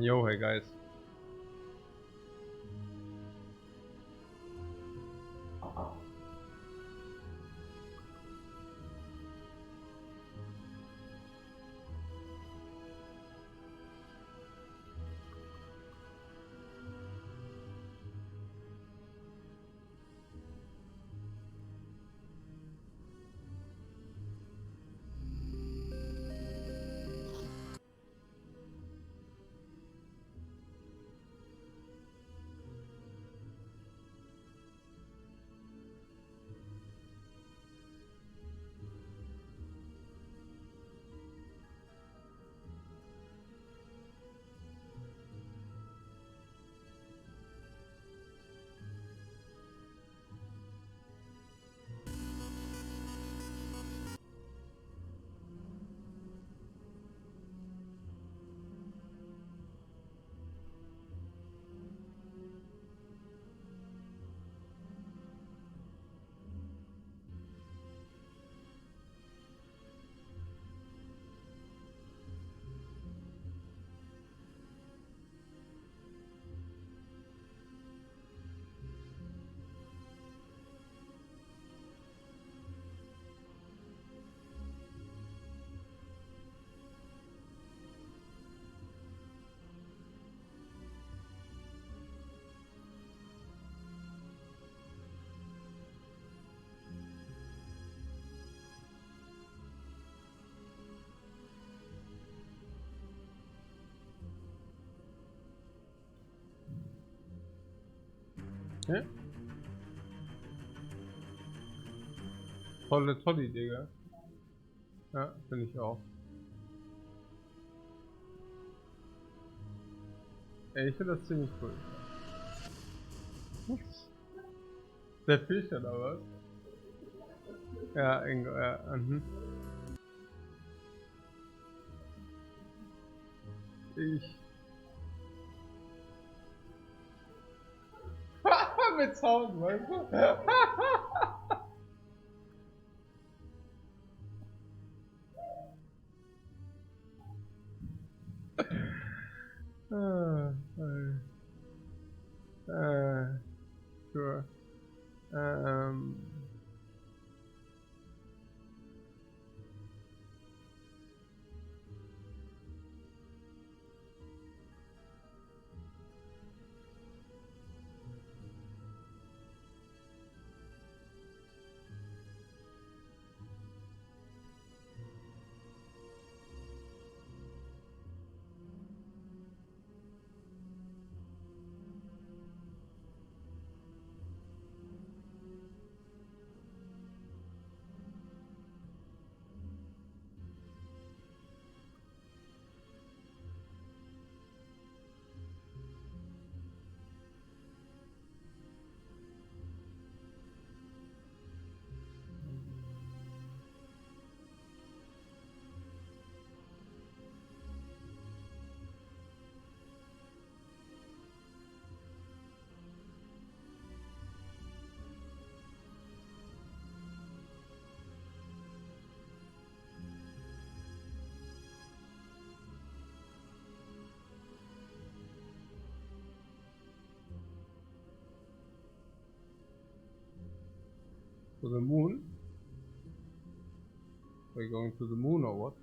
Yo, hey guys. Ja? Tolle Idee, gell? Ja, finde ich auch. Ey, ich finde das ziemlich cool. Der Fisch oder was? Ja, Ingo, ja. Ich. Mit Sound, weißt du? Sure. To the moon? We're going to the moon or what?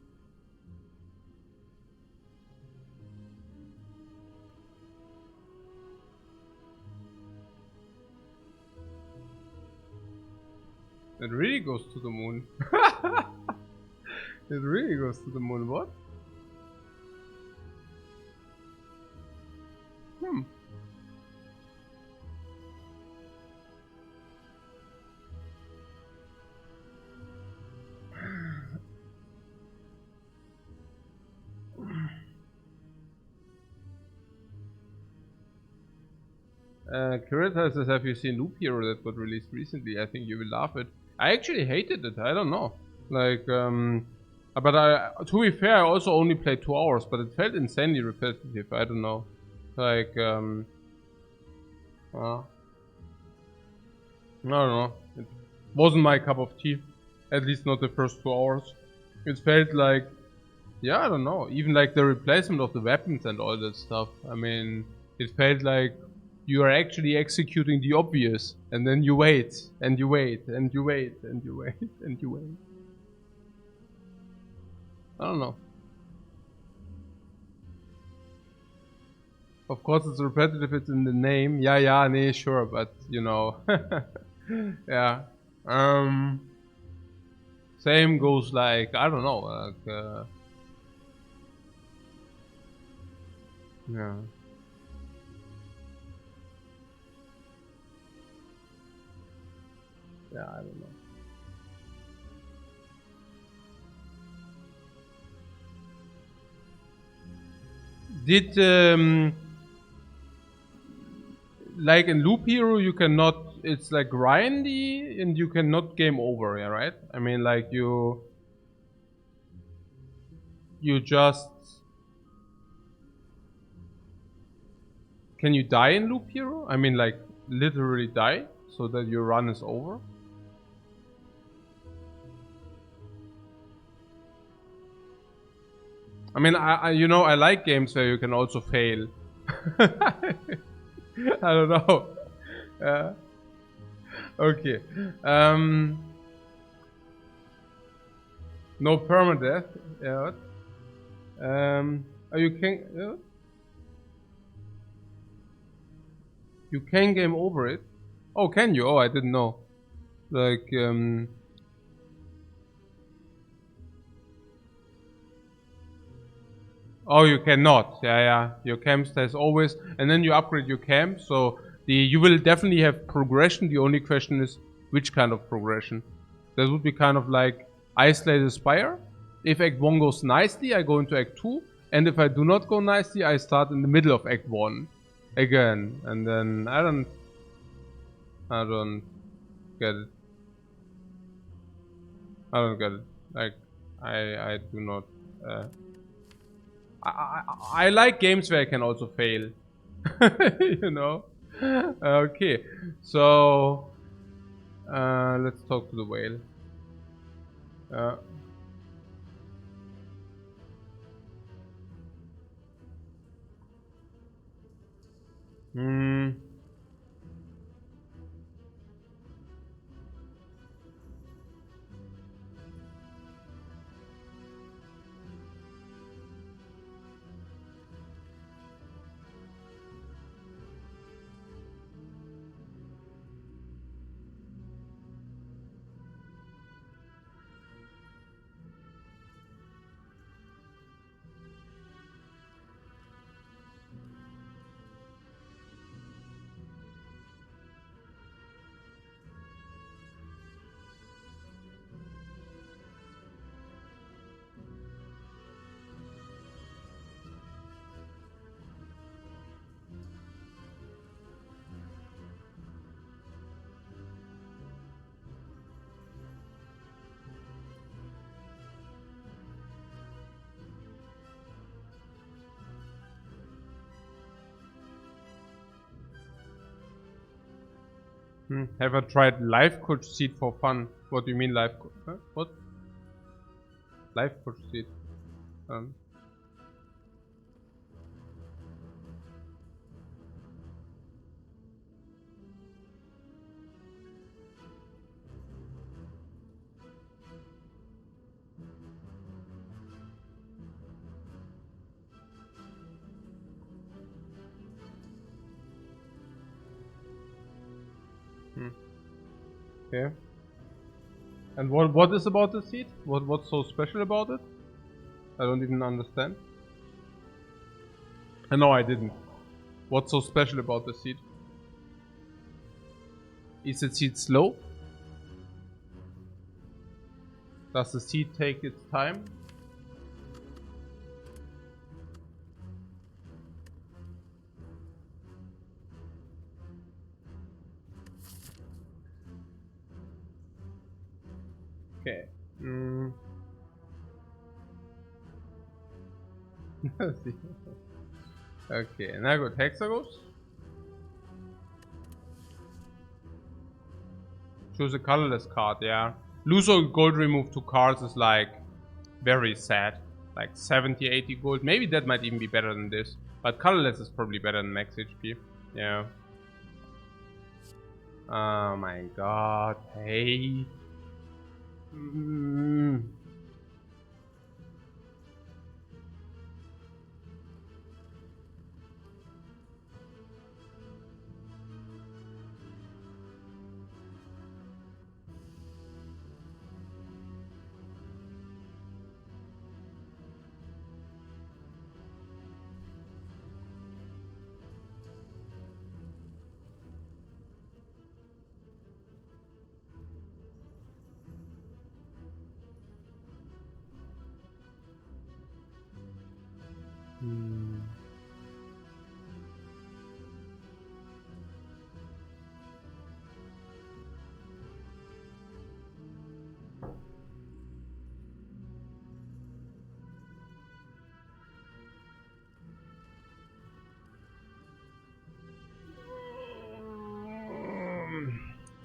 It really goes to the moon. It really goes to the moon, what? Curita says, have you seen Loop Hero that got released recently? I think you will laugh it. I actually hated it, I don't know. Like, but to be fair, I also only played 2 hours, but it felt insanely repetitive, I don't know. Like, I don't know. It wasn't my cup of tea. At least not the first 2 hours. It felt like Yeah, I don't know. Even like the replacement of the weapons and all that stuff. I mean, it felt like you are actually executing the obvious, and then you wait, and you wait, and you wait, and you wait, and you wait. I don't know. Of course, it's repetitive. It's in the name. Yeah, nee, sure, but you know, yeah. Same goes like I don't know. Like, yeah. Yeah, I don't know. Did like in Loop Hero you cannot, it's like grindy and you cannot game over, yeah, right? I mean like you just, can you die in Loop Hero? I mean like literally die so that your run is over? I mean I you know I like games where you can also fail. I don't know. Okay. No permadeath. Yeah. Oh, you can. You can game over it. Oh, can you? Oh, I didn't know. Like Oh, you cannot. Yeah. Your camp stays always, and then you upgrade your camp. So you will definitely have progression. The only question is which kind of progression. That would be kind of like isolated Spire. If Act 1 goes nicely, I go into Act 2. And if I do not go nicely, I start in the middle of Act 1 again. And then I don't get it. I don't get it. Like I do not. I like games where I can also fail. You know. Okay, so let's talk to the whale. Hmm. Have I tried Lifecoach seed for fun? What do you mean Lifecoach? Huh? What? Lifecoach seed. Um. Okay. And what is about the seed? What's so special about it? I don't even understand. No, I didn't. What's so special about the seed? Is the seed slow? Does the seed take its time? Okay. Okay, now I got Hexagons. Choose a colorless card, yeah. Lose all gold removed 2 cards is like very sad. like 70, 80 gold. Maybe that might even be better than this. But colorless is probably better than max HP. Yeah. Oh my god. Hey.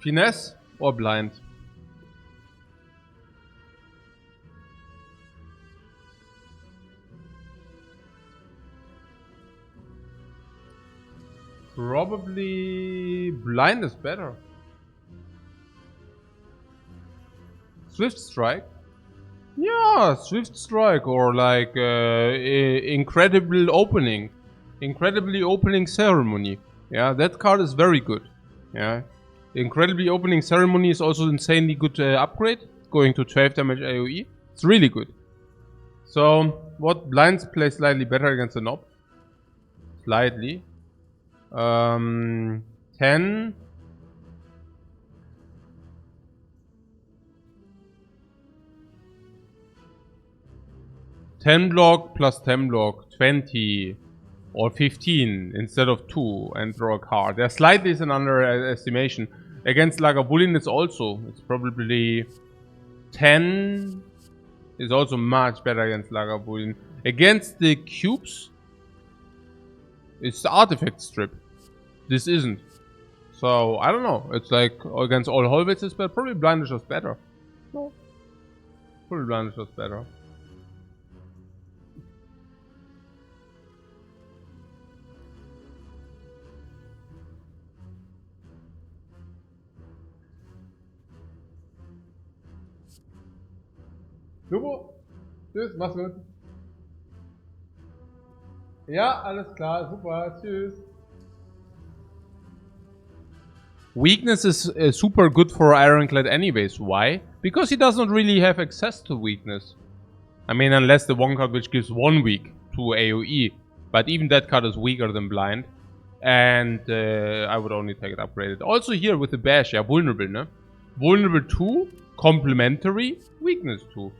Finesse or blind? Probably blind is better. Swift strike? Yeah, swift strike or like incredible opening. Incredibly opening ceremony. Yeah, that card is very good. Yeah. Incredibly opening ceremony is also insanely good upgrade. Going to 12 damage AoE. It's really good. So, what blinds play slightly better against the knob? Slightly. 10. 10 block plus 10 block, 20 or 15 instead of 2 and draw a card. There slightly is an underestimation. Against Lagavulin it's probably 10 is also much better against Lagavulin. Against the cubes, it's the artifact strip. This isn't. So, I don't know. It's like against all Holwitz is better. Probably blind is just better. No. Probably blind is just better. Super. Tschüss, mach's gut. Ja, alles klar, super, tschüss. Weakness is super good for Ironclad anyways. Why? Because he does not really have access to weakness. I mean, unless the one card which gives 1 weak to AoE. But even that card is weaker than blind. And I would only take it upgraded. Also here with the bash, yeah, vulnerable, ne? Vulnerable 2, complementary, weakness 2.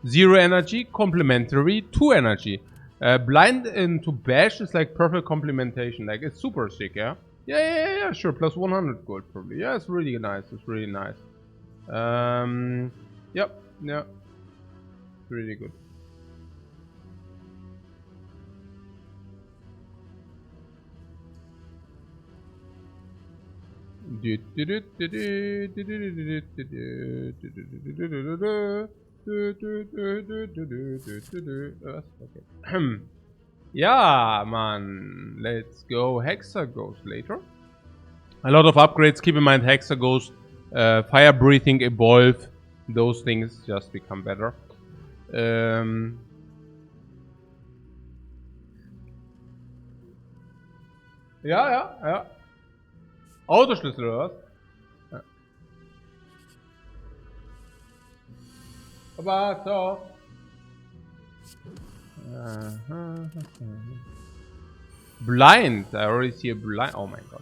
0 energy, complementary, 2 energy. Blind into bash is like perfect complementation. Like, it's super sick, yeah? Yeah, sure. Plus 100 gold, probably. Yeah, it's really nice. It's really nice. Yep, yeah. Really good. Okay. Yeah, man. Let's go. Hexa goes later. A lot of upgrades. Keep in mind, Hexa goes fire breathing, evolve. Those things just become better. Ja. Autoschlüssel oder was? Ja. Aber ciao. Blind. I already see a blind. Oh my god.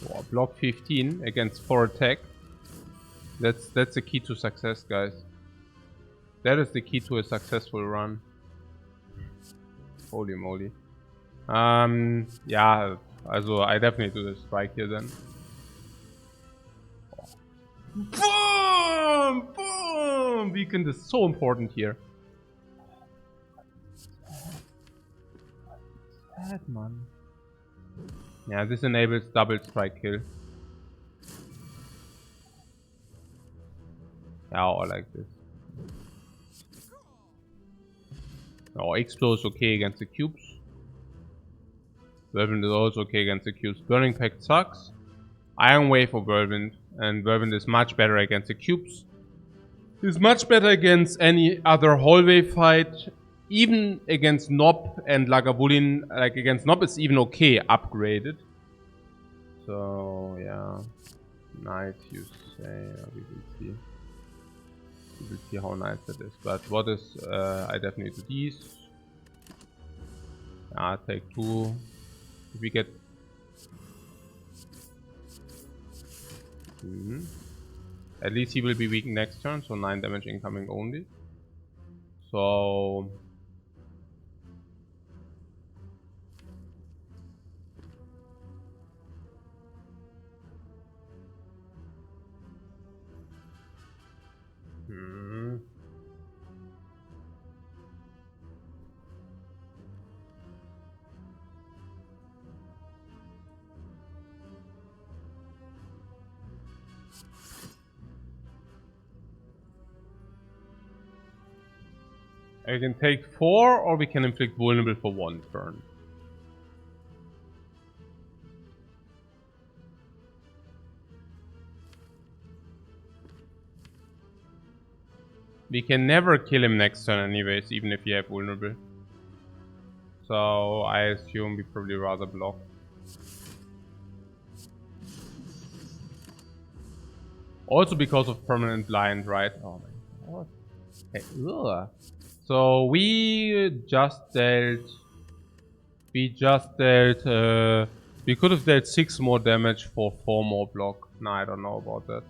Wow, block 15 against 4 attack. That's the key to success, guys. That is the key to a successful run. Holy moly. Yeah, also I definitely do the strike here then. Boom! Boom! Weekend is so important here. Sad, man. Yeah, this enables double strike kill. Yeah, or like this. Oh, Explode is okay against the cubes. Whirlwind is also okay against the cubes. Burning Pact sucks. Iron Wave or Whirlwind. And Whirlwind is much better against the cubes. It's much better against any other hallway fight. Even against Nob and Lagavulin. Like against Nob it's even okay upgraded. So yeah. Knight you say. We will see. We will see how nice that is. But what is I definitely do these. Yeah, take 2. If we get at least he will be weak next turn, so 9 damage incoming only. So we can take 4 or we can inflict vulnerable for 1 turn. We can never kill him next turn anyways, even if you have vulnerable. So I assume we probably rather block. Also because of permanent blind, right? Oh my god. Hey, ugh. So we just dealt. We could have dealt 6 more damage for 4 more block. No, I don't know about that.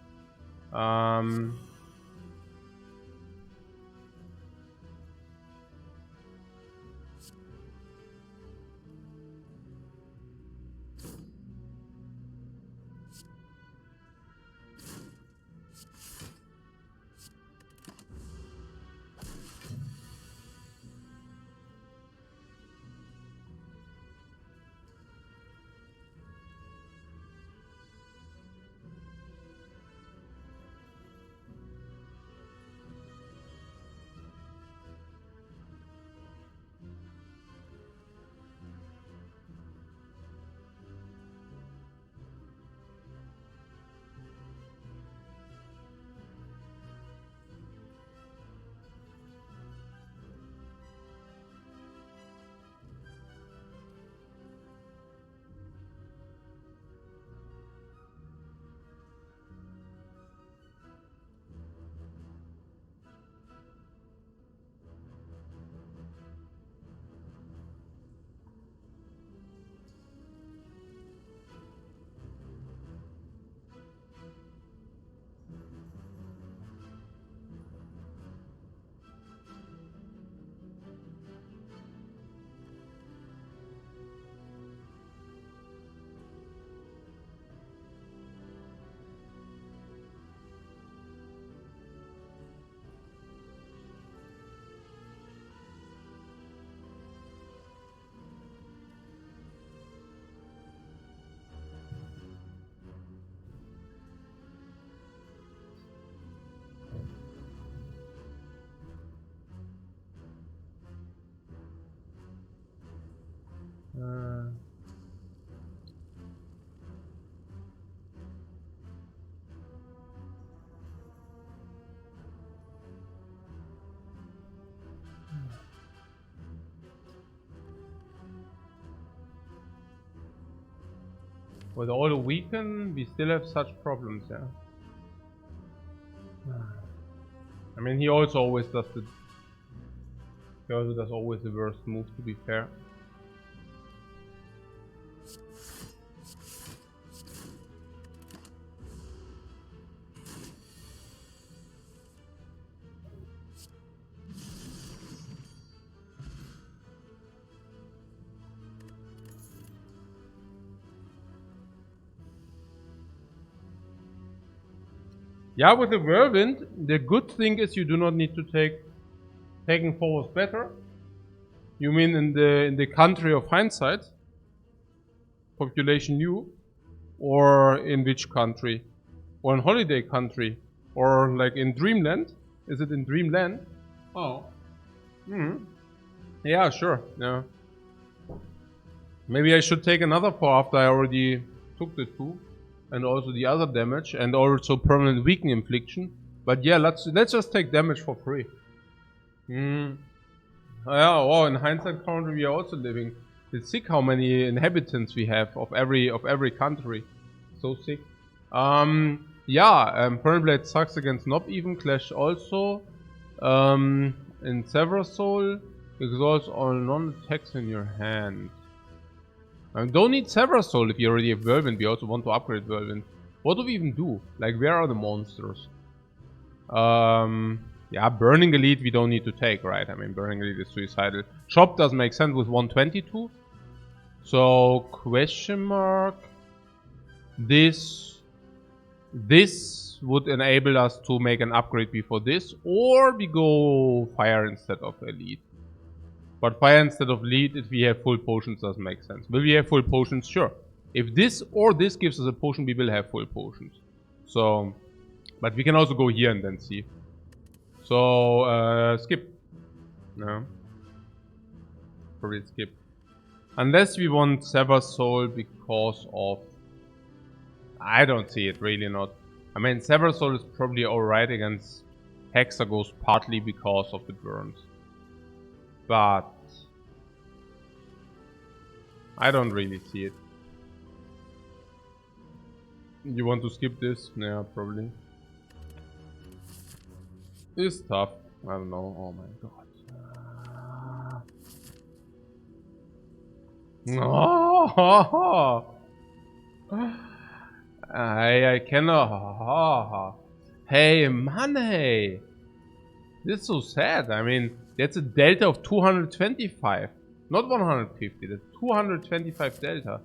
With all the weaken, we still have such problems, yeah. I mean, he also always does the... He also does always the worst move, to be fair. Yeah, with the Whirlwind, the good thing is you do not need to take... Taking 4 was better. You mean in the country of hindsight? Population new? Or in which country? Or in holiday country? Or like in Dreamland? Is it in Dreamland? Oh. Yeah, sure. Yeah. Maybe I should take another 4 after I already took the 2. And also the other damage. And also permanent weakening infliction. But yeah, let's just take damage for free. Yeah, oh, in hindsight currently we are also living. It's sick how many inhabitants we have of every country. So sick. Yeah, Permanent Blade sucks against Knob even Clash also. In Sever Soul, exhaust all non-attacks in your hand. Don't need Sever Soul if you already have Whirlwind. We also want to upgrade Whirlwind. What do we even do? Like, where are the monsters? Yeah, Burning Elite we don't need to take, right? I mean, Burning Elite is suicidal. Shop doesn't make sense with 122. So, question mark. This would enable us to make an upgrade before this. Or we go Fire instead of Elite. But Fire instead of Elite, if we have full potions, doesn't make sense. Will we have full potions? Sure. If this or this gives us a potion, we will have full potions. So, but we can also go here and then see. So, skip. No. Probably skip. Unless we want Sever Soul because of... I don't see it, really not. I mean, Sever Soul is probably alright against Hexagons partly because of the burns. But... I don't really see it. You want to skip this? Yeah, probably. It's tough. I don't know. Oh my god. No. I cannot. Hey, money. This is so sad. I mean, that's a delta of 225. Not 150. That's 225 delta.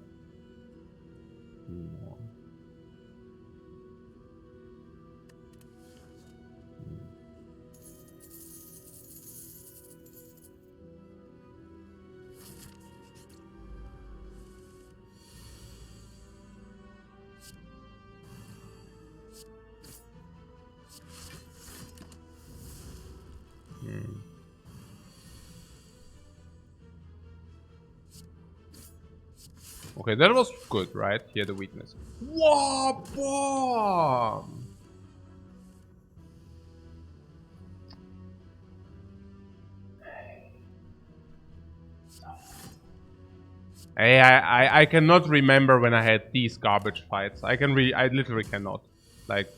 Okay, that was good, right? Here the weakness. Whoa, bomb! Hey, I cannot remember when I had these garbage fights. I literally cannot. Like,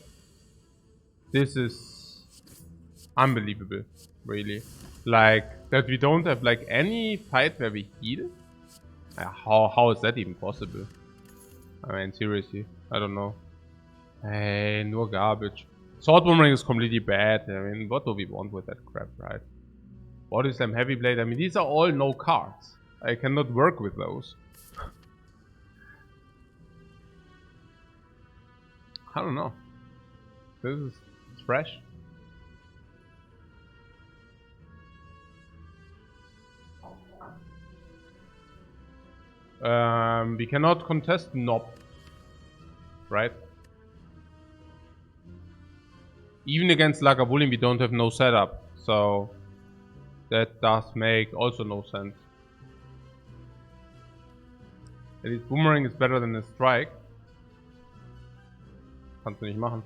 this is unbelievable, really. Like, that we don't have like any fight where we heal. How is that even possible? I mean, seriously, I don't know. Hey, nur garbage. Sword Boomerang is completely bad. I mean, what do we want with that crap, right? Body Slam, Heavy Blade. I mean, these are all no cards. I cannot work with those. I don't know. This is fresh. We cannot contest Knob, right? Even against Lagavulin we don't have no setup, so that does make also no sense. At least Boomerang is better than a Strike. Kannst du nicht machen.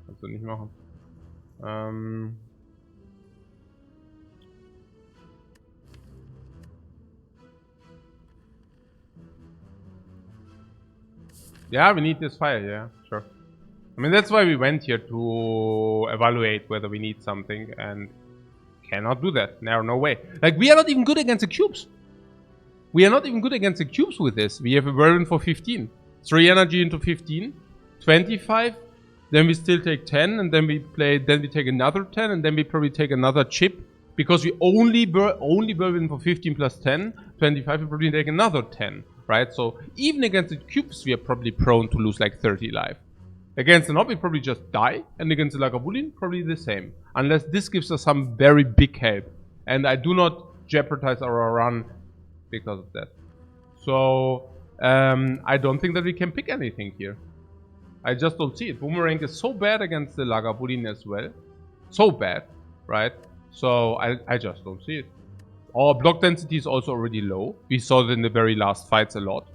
Kannst du nicht machen. Yeah, we need this fire, yeah, sure. I mean, that's why we went here to evaluate whether we need something, and cannot do that. No way. Like, we are not even good against the cubes. We are not even good against the cubes with this. We have a Whirlwind for 15. 3 energy into 15. 25. Then we still take 10, and then we take another 10, and then we probably take another chip. Because we only Whirlwind for 15 plus 10. 25, we probably take another 10. Right? So, even against the cubes, we are probably prone to lose like 30 life. Against the Knob, we probably just die. And against the Lagavulin, probably the same. Unless this gives us some very big help. And I do not jeopardize our run because of that. So I don't think that we can pick anything here. I just don't see it. Boomerang is so bad against the Lagavulin as well. So bad, right? So I just don't see it. Our block density is also already low. We saw it in the very last fights a lot.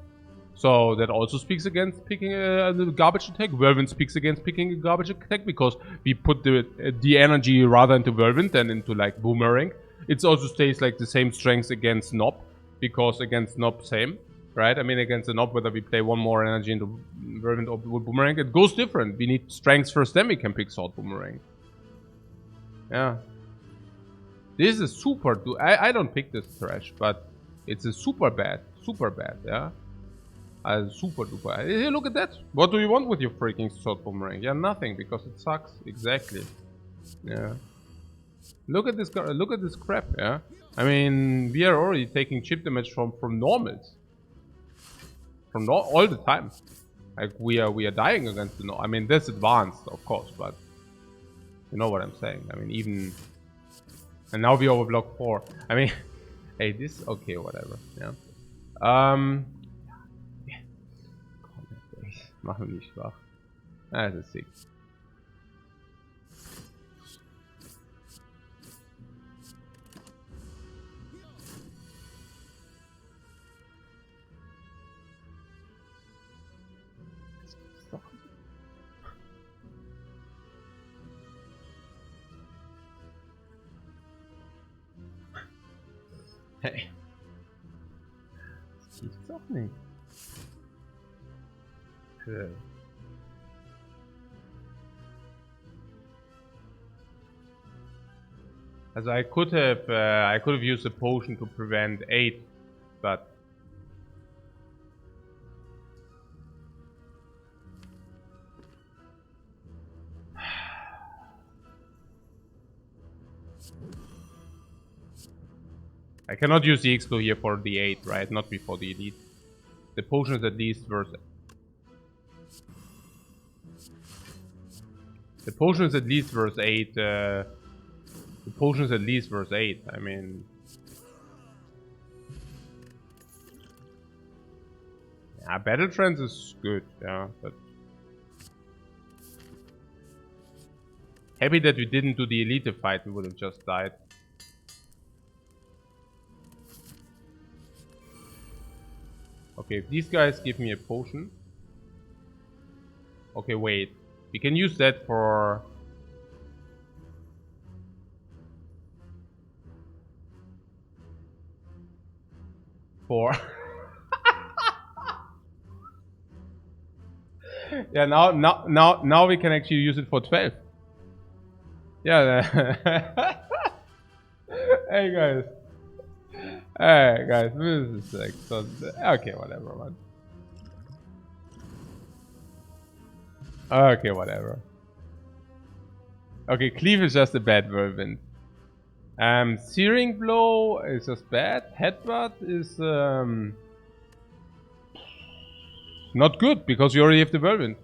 So that also speaks against picking a garbage attack. Whirlwind speaks against picking a garbage attack because we put the energy rather into Whirlwind than into like Boomerang. It also stays like the same strength against Knob because against Knob same. Right? I mean, against the Knob, whether we play one more energy into Whirlwind or Boomerang, it goes different. We need strengths first, then we can pick Sword Boomerang. Yeah. This is super... I don't pick this trash, but it's a super bad, yeah? Super duper. Hey, look at that. What do you want with your freaking Sword Boomerang? Yeah, nothing, because it sucks. Exactly. Yeah. Look at this crap, yeah? I mean, we are already taking chip damage from normals. All the time. Like we are dying against the I mean that's advanced of course, but you know what I'm saying. I mean even and now we overblock 4. I mean hey this okay whatever. Yeah. Machen wir nicht schwach. Das ist sick. Hey. Das gibt's doch nicht. Okay. Also I could have used a potion to prevent 8, but I cannot use the Explo here for the 8, right? Not before the elite. The potion is at least worth it. The potion is at least worth 8. The potion is at least worth 8. I mean... Yeah, Battle Trance is good, yeah, but... Happy that we didn't do the elite fight, we would have just died. Okay, if these guys give me a potion... Okay, wait. We can use that for... Yeah, now we can actually use it for 12. Yeah. Hey guys. Hey guys, this is like so. Okay, whatever, man. Okay, whatever. Okay, Cleave is just a bad whirlwind. Searing Blow is just bad. Headbutt is not good because you already have the whirlwind.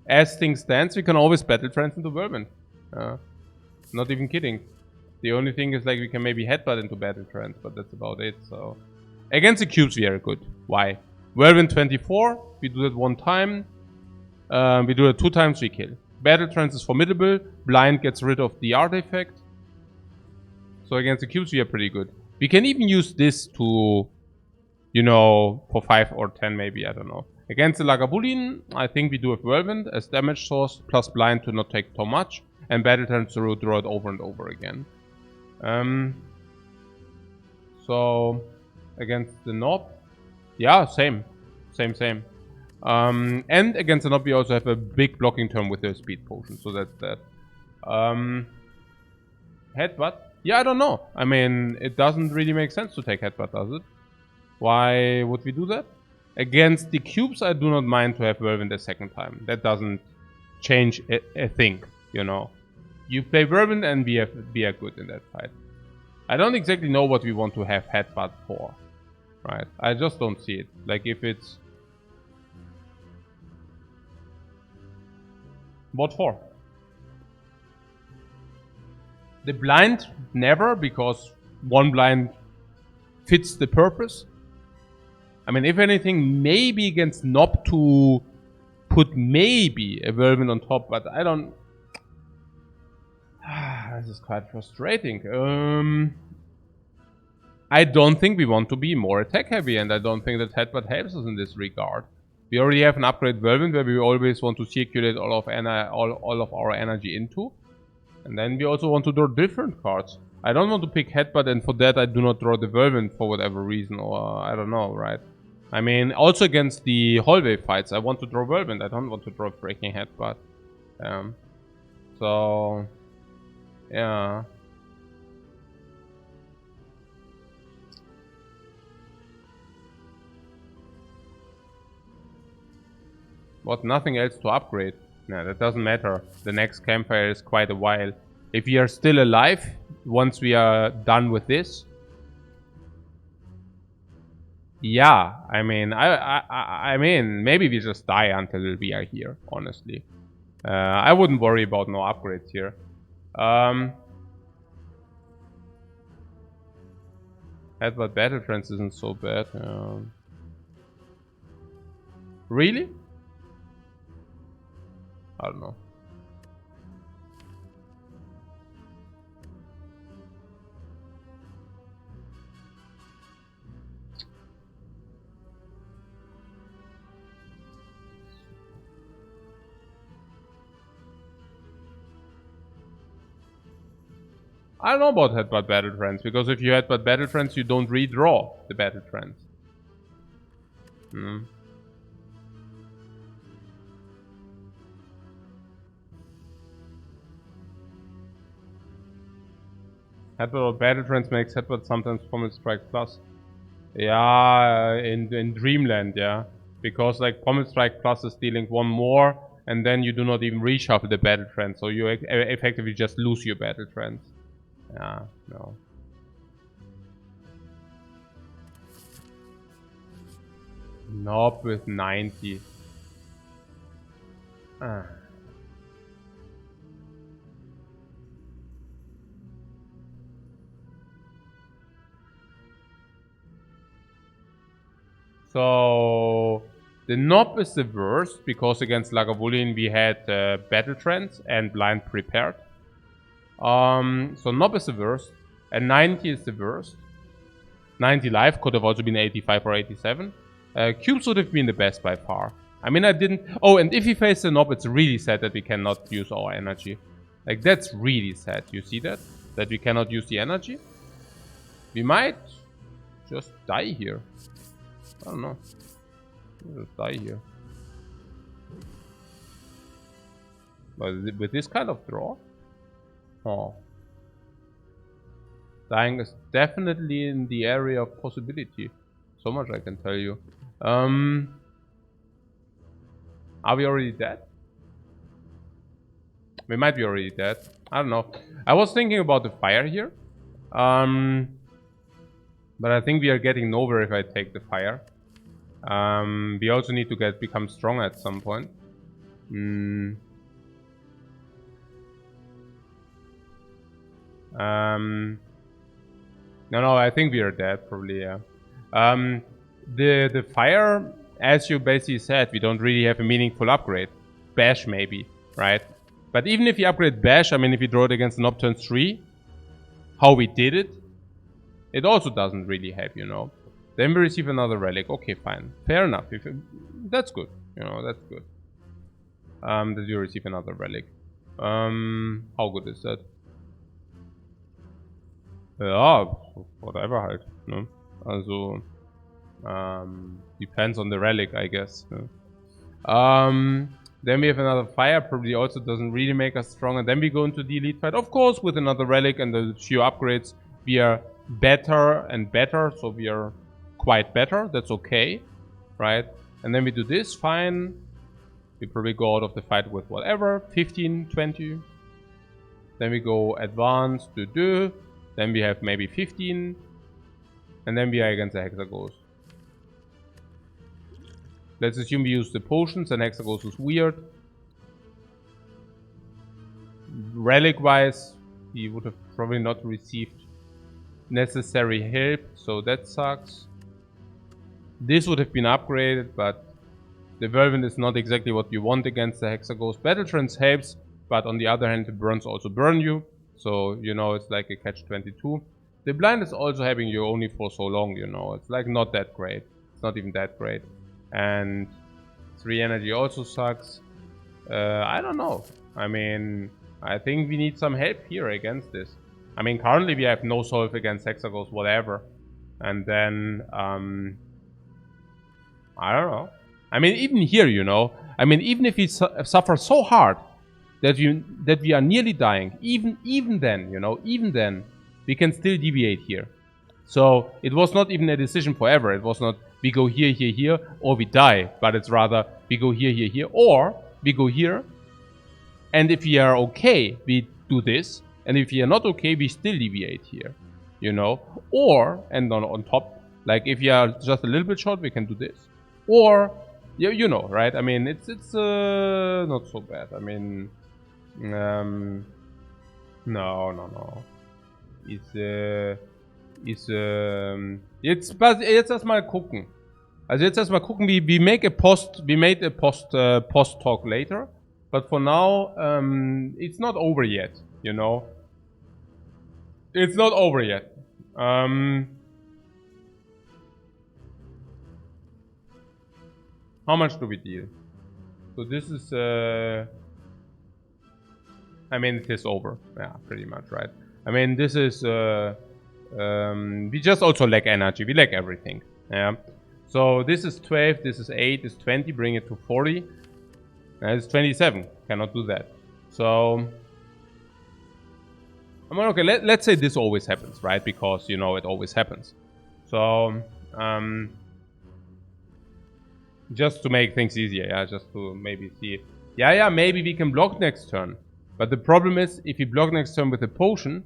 As things stand, we can always battle trance into whirlwind. Not even kidding. The only thing is like we can maybe headbutt into battle trance, but that's about it. So against the cubes we are good. Why? Whirlwind 24. We do that 1 time. We do it 2 times. We kill. Battle trance is formidable. Blind gets rid of the artifact. So against the cubes we are pretty good. We can even use this to, you know, for 5 or 10 maybe, I don't know. Against the Lagavulin, I think we do have Whirlwind as damage source, plus Blind to not take too much, and Battle Trance to draw it over and over again. So against the Knob, yeah, same. And against the Knob we also have a big blocking term with the speed potion, so that's that. Headbutt? Yeah, I don't know. I mean, it doesn't really make sense to take Headbutt, does it? Why would we do that? Against the cubes, I do not mind to have Whirlwind a second time. That doesn't change a thing, you know. You play Whirlwind and we are good in that fight. I don't exactly know what we want to have Headbutt for, right? I just don't see it. Like if it's... What for? The blind, never, because 1 blind fits the purpose. I mean, if anything, maybe against Nob to put maybe a Whirlwind on top, but I don't... This is quite frustrating. I don't think we want to be more attack heavy, and I don't think that Headbutt helps us in this regard. We already have an upgrade Whirlwind where we always want to circulate all of our energy into. And then we also want to draw different cards. I don't want to pick Headbutt, and for that I do not draw the Whirlwind for whatever reason, or I don't know, right? I mean, also against the hallway fights, I want to draw Whirlwind. I don't want to draw Breaking Headbutt. So... yeah. What, nothing else to upgrade? No, that doesn't matter. The next campfire is quite a while. If we are still alive, once we are done with this... yeah, I mean, I mean, maybe we just die until we are here, honestly. I wouldn't worry about no upgrades here. Headbutt Battle Trance isn't so bad. Really? I don't know. I don't know about Headbutt Battle Trance, because if you Headbutt Battle Trance, you don't redraw the Battle Trance. Headbutt or Battle Trance makes Headbutt sometimes Pommel Strike Plus. Yeah, in Dreamland, yeah. Because like Pommel Strike Plus is dealing one more, and then you do not even reshuffle the Battle Trance, so you effectively just lose your Battle Trance. Yeah, no. Nob with 90. So the Nob is the worst because against Lagavulin we had Battle Trance and Blind Prepared. So Nob is the worst, and 90 is the worst. 90 life could have also been 85 or 87. Cubes would have been the best by far. I mean, I didn't... oh, and if we face the Nob, it's really sad that we cannot use our energy. Like, that's really sad. You see that? That we cannot use the energy? We might just die here. I don't know. We'll just die here. But with this kind of draw? Oh. Dying is definitely in the area of possibility. So much I can tell you. Are we already dead? We might be already dead. I don't know. I was thinking about the fire here. But I think we are getting nowhere if I take the fire. We also need to become strong at some point. No, I think we are dead, probably, yeah. The fire, as you basically said, we don't really have a meaningful upgrade. Bash, maybe, right? But even if you upgrade Bash, I mean, if you draw it against an turn 3, how we did it, it also doesn't really help, you know. Then we receive another relic. Okay, fine. Fair enough. That's good. You know, that's good. That you receive another relic. How good is that? Ja, whatever halt. Ne? Also, depends on the relic, I guess. Ne? Then we have another fire, probably also doesn't really make us strong. And then we go into the elite fight. Of course, with another relic and the few upgrades, we are better and better. So we are quite better. That's okay, right? And then we do this, fine. We probably go out of the fight with whatever, 15, 20. Then we go advanced, do. Then we have maybe 15. And then we are against the Hexaghost. Let's assume we use the potions and Hexaghost is weird. Relic wise, he would have probably not received necessary help, so that sucks. This would have been upgraded, but the Whirlwind is not exactly what you want against the Hexaghost. Battle Trance helps, but on the other hand, the burns also burn you. So, you know, it's like a catch-22. The blind is also having you only for so long, you know. It's like not that great. It's not even that great. And 3 energy also sucks. I don't know. I mean, I think we need some help here against this. I mean, currently we have no solve against Hexaghost, whatever. And then, I don't know. I mean, even here, you know. I mean, even if we suffer so hard that we are nearly dying, even then, you know, even then, we can still deviate here. So it was not even a decision forever. It was not we go here, here, here, or we die. But it's rather we go here, here, here, or we go here. And if we are okay, we do this. And if we are not okay, we still deviate here. You know? Or, and on top, like if you are just a little bit short, we can do this. Or, you know, right? I mean, it's not so bad. I mean, no. Jetzt erstmal gucken. Also jetzt erstmal gucken, we made a post talk later. But for now, it's not over yet, you know. It's not over yet. How much do we deal? So this is, I mean, it is over. Yeah, pretty much, right? I mean, this is, we just also lack energy. We lack everything. Yeah. So this is 12, this is 8, this is 20, bring it to 40. It's 27. Cannot do that. So, I mean, okay, let's say this always happens, right? Because, you know, it always happens. So, just to make things easier, yeah, just to maybe see. Yeah, maybe we can block next turn. But the problem is, if you block next turn with a potion,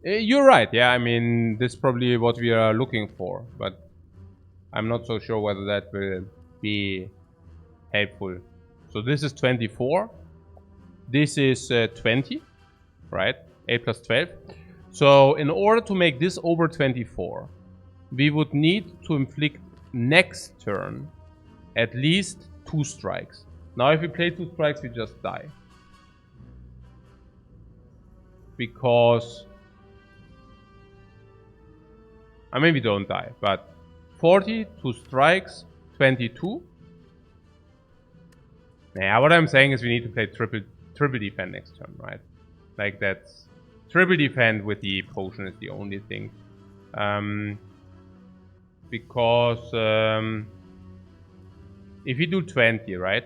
you're right, yeah, I mean, this is probably what we are looking for. But I'm not so sure whether that will be helpful. So this is 24. This is 20, right? 8 plus 12. So in order to make this over 24, we would need to inflict next turn at least 2 strikes. Now if we play 2 strikes, we just die. Because, I mean, we don't die, but 40, 2 strikes, 22. Yeah, what I'm saying is we need to play triple defend next turn, right? Like that's triple defend with the potion is the only thing. Because if we do 20, right?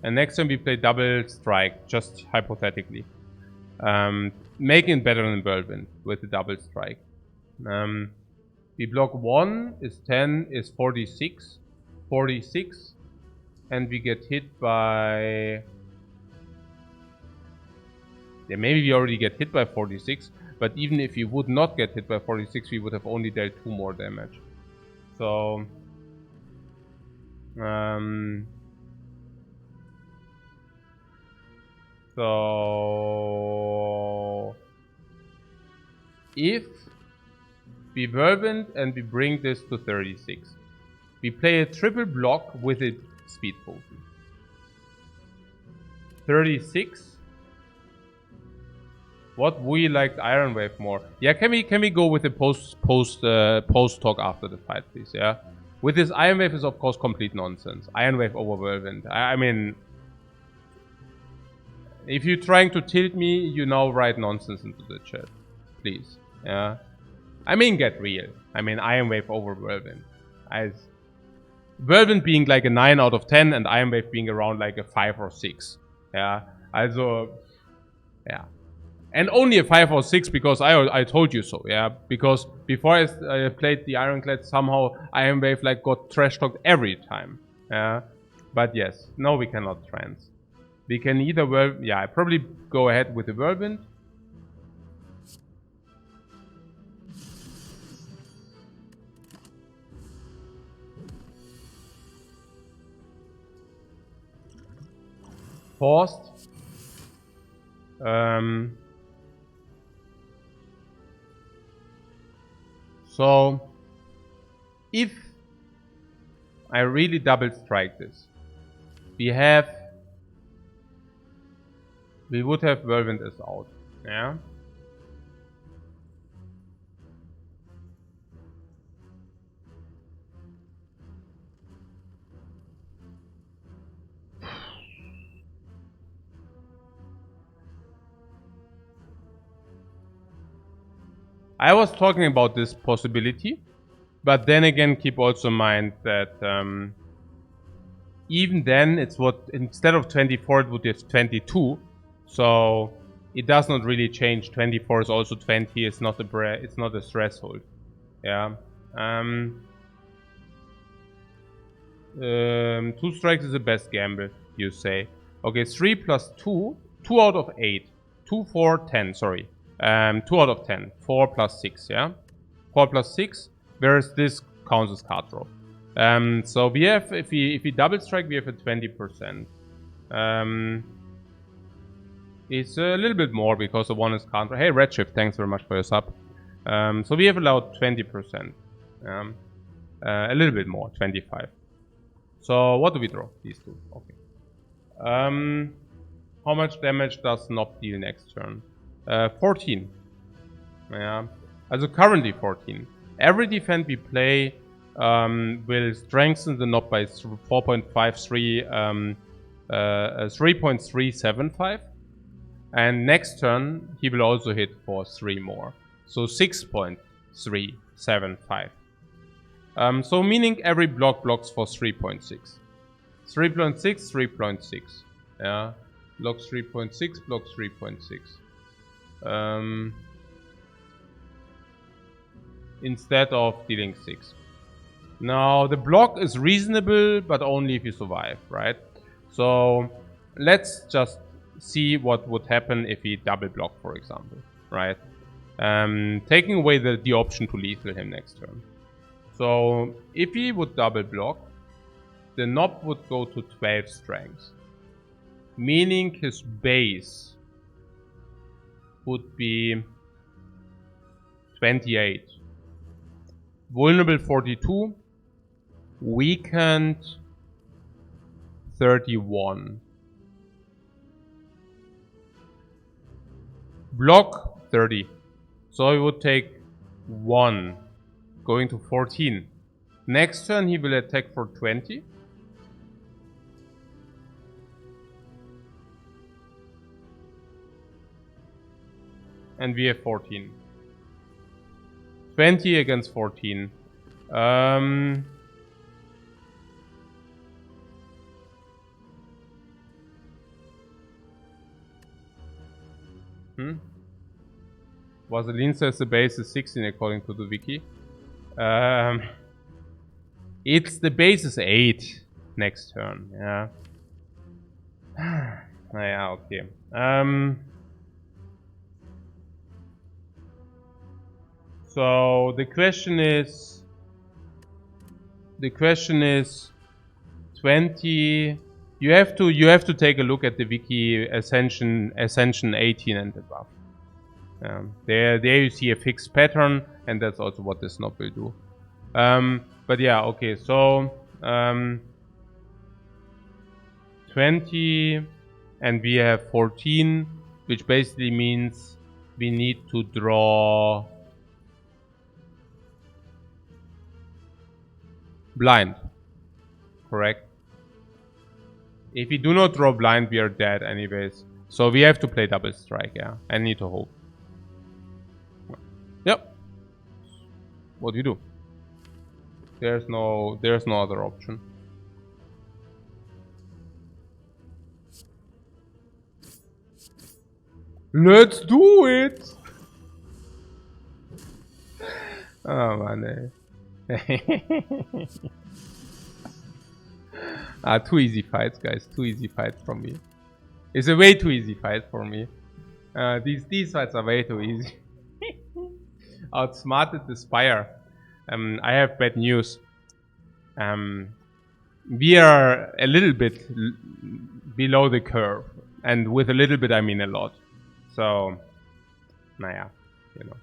And next time we play double strike, just hypothetically. Making it better than Whirlwind with the double strike. We block 1 is 10 is 46. 46. And we get hit by... Yeah, maybe we already get hit by 46. But even if we would not get hit by 46, we would have only dealt 2 more damage. So... So... If we Whirlwind and we bring this to 36, we play a triple block with a speed potion. 36. What we liked Iron Wave more. Yeah, can we go with the post talk after the fight, please? Yeah. With this Iron Wave is of course complete nonsense. Iron Wave over Whirlwind. I mean, if you're trying to tilt me, you now write nonsense into the chat, please. Yeah. I mean, get real. I mean, Iron Wave over Whirlwind. Whirlwind being like a 9 out of 10 and Iron Wave being around like a 5 or 6. Yeah. Also, yeah. And only a 5 or 6 because I told you so, yeah. Because before I played the Ironclad, somehow Iron Wave like got trash talked every time. Yeah. But yes, no, we cannot trans. We can either I probably go ahead with the Whirlwind. Paused. So if I really double strike this, we would have Whirlwind as out. Yeah. I was talking about this possibility, but then again, keep also in mind that even then, it's what instead of 24, it would be 22. So it does not really change. 24 is also 20. It's not a threshold. Yeah. 2 strikes is the best gamble, you say. Okay, 3 plus 2. 2 out of 8. 2, 4, 10. Sorry. 2 out of 10. 4 plus 6. Yeah. 4 plus 6. Whereas this counts as card draw. So we have, if we double strike, we have a 20%. It's a little bit more because the one is counter. Hey, Redshift, thanks very much for your sub. So we have allowed 20%. A little bit more, 25. So what do we draw? These two. Okay. How much damage does Nob deal next turn? 14. Yeah. Also currently 14. Every defense we play will strengthen the Nob by 4.53, 3.375. And next turn, he will also hit for 3 more. So 6.375. So meaning every block blocks for 3.6. 3.6, 3.6. Yeah. Blocks 3.6, blocks 3.6. Instead of dealing 6. Now, the block is reasonable, but only if you survive, right? So, let's just see what would happen if he double block, for example, right? Taking away the option to lethal him next turn. So, if he would double block, the Nob would go to 12 strength. Meaning his base would be 28. Vulnerable 42. Weakened 31. Block 30. So he would take 1. Going to 14. Next turn he will attack for 20. And we have 14. 20 against 14. Vaseline says the base is 16 according to the wiki. It's the base is 8 next turn. Yeah. Yeah, okay. So the question is 20. You have to take a look at the wiki Ascension 18 and above. There you see a fixed pattern, and that's also what this Nob will do. But yeah, okay, so 20 and we have 14, which basically means we need to draw blind, correct? If we do not draw blind, we are dead anyways. So we have to play double strike, yeah. I need to hope. Yep. What do you do? There's no other option. Let's do it! Oh man. Too easy fights, guys. Too easy fights from me. It's a way too easy fight for me. These fights are way too easy. Outsmarted the Spire. I have bad news. We are a little bit below the curve. And with a little bit, I mean a lot. So, naja, you know.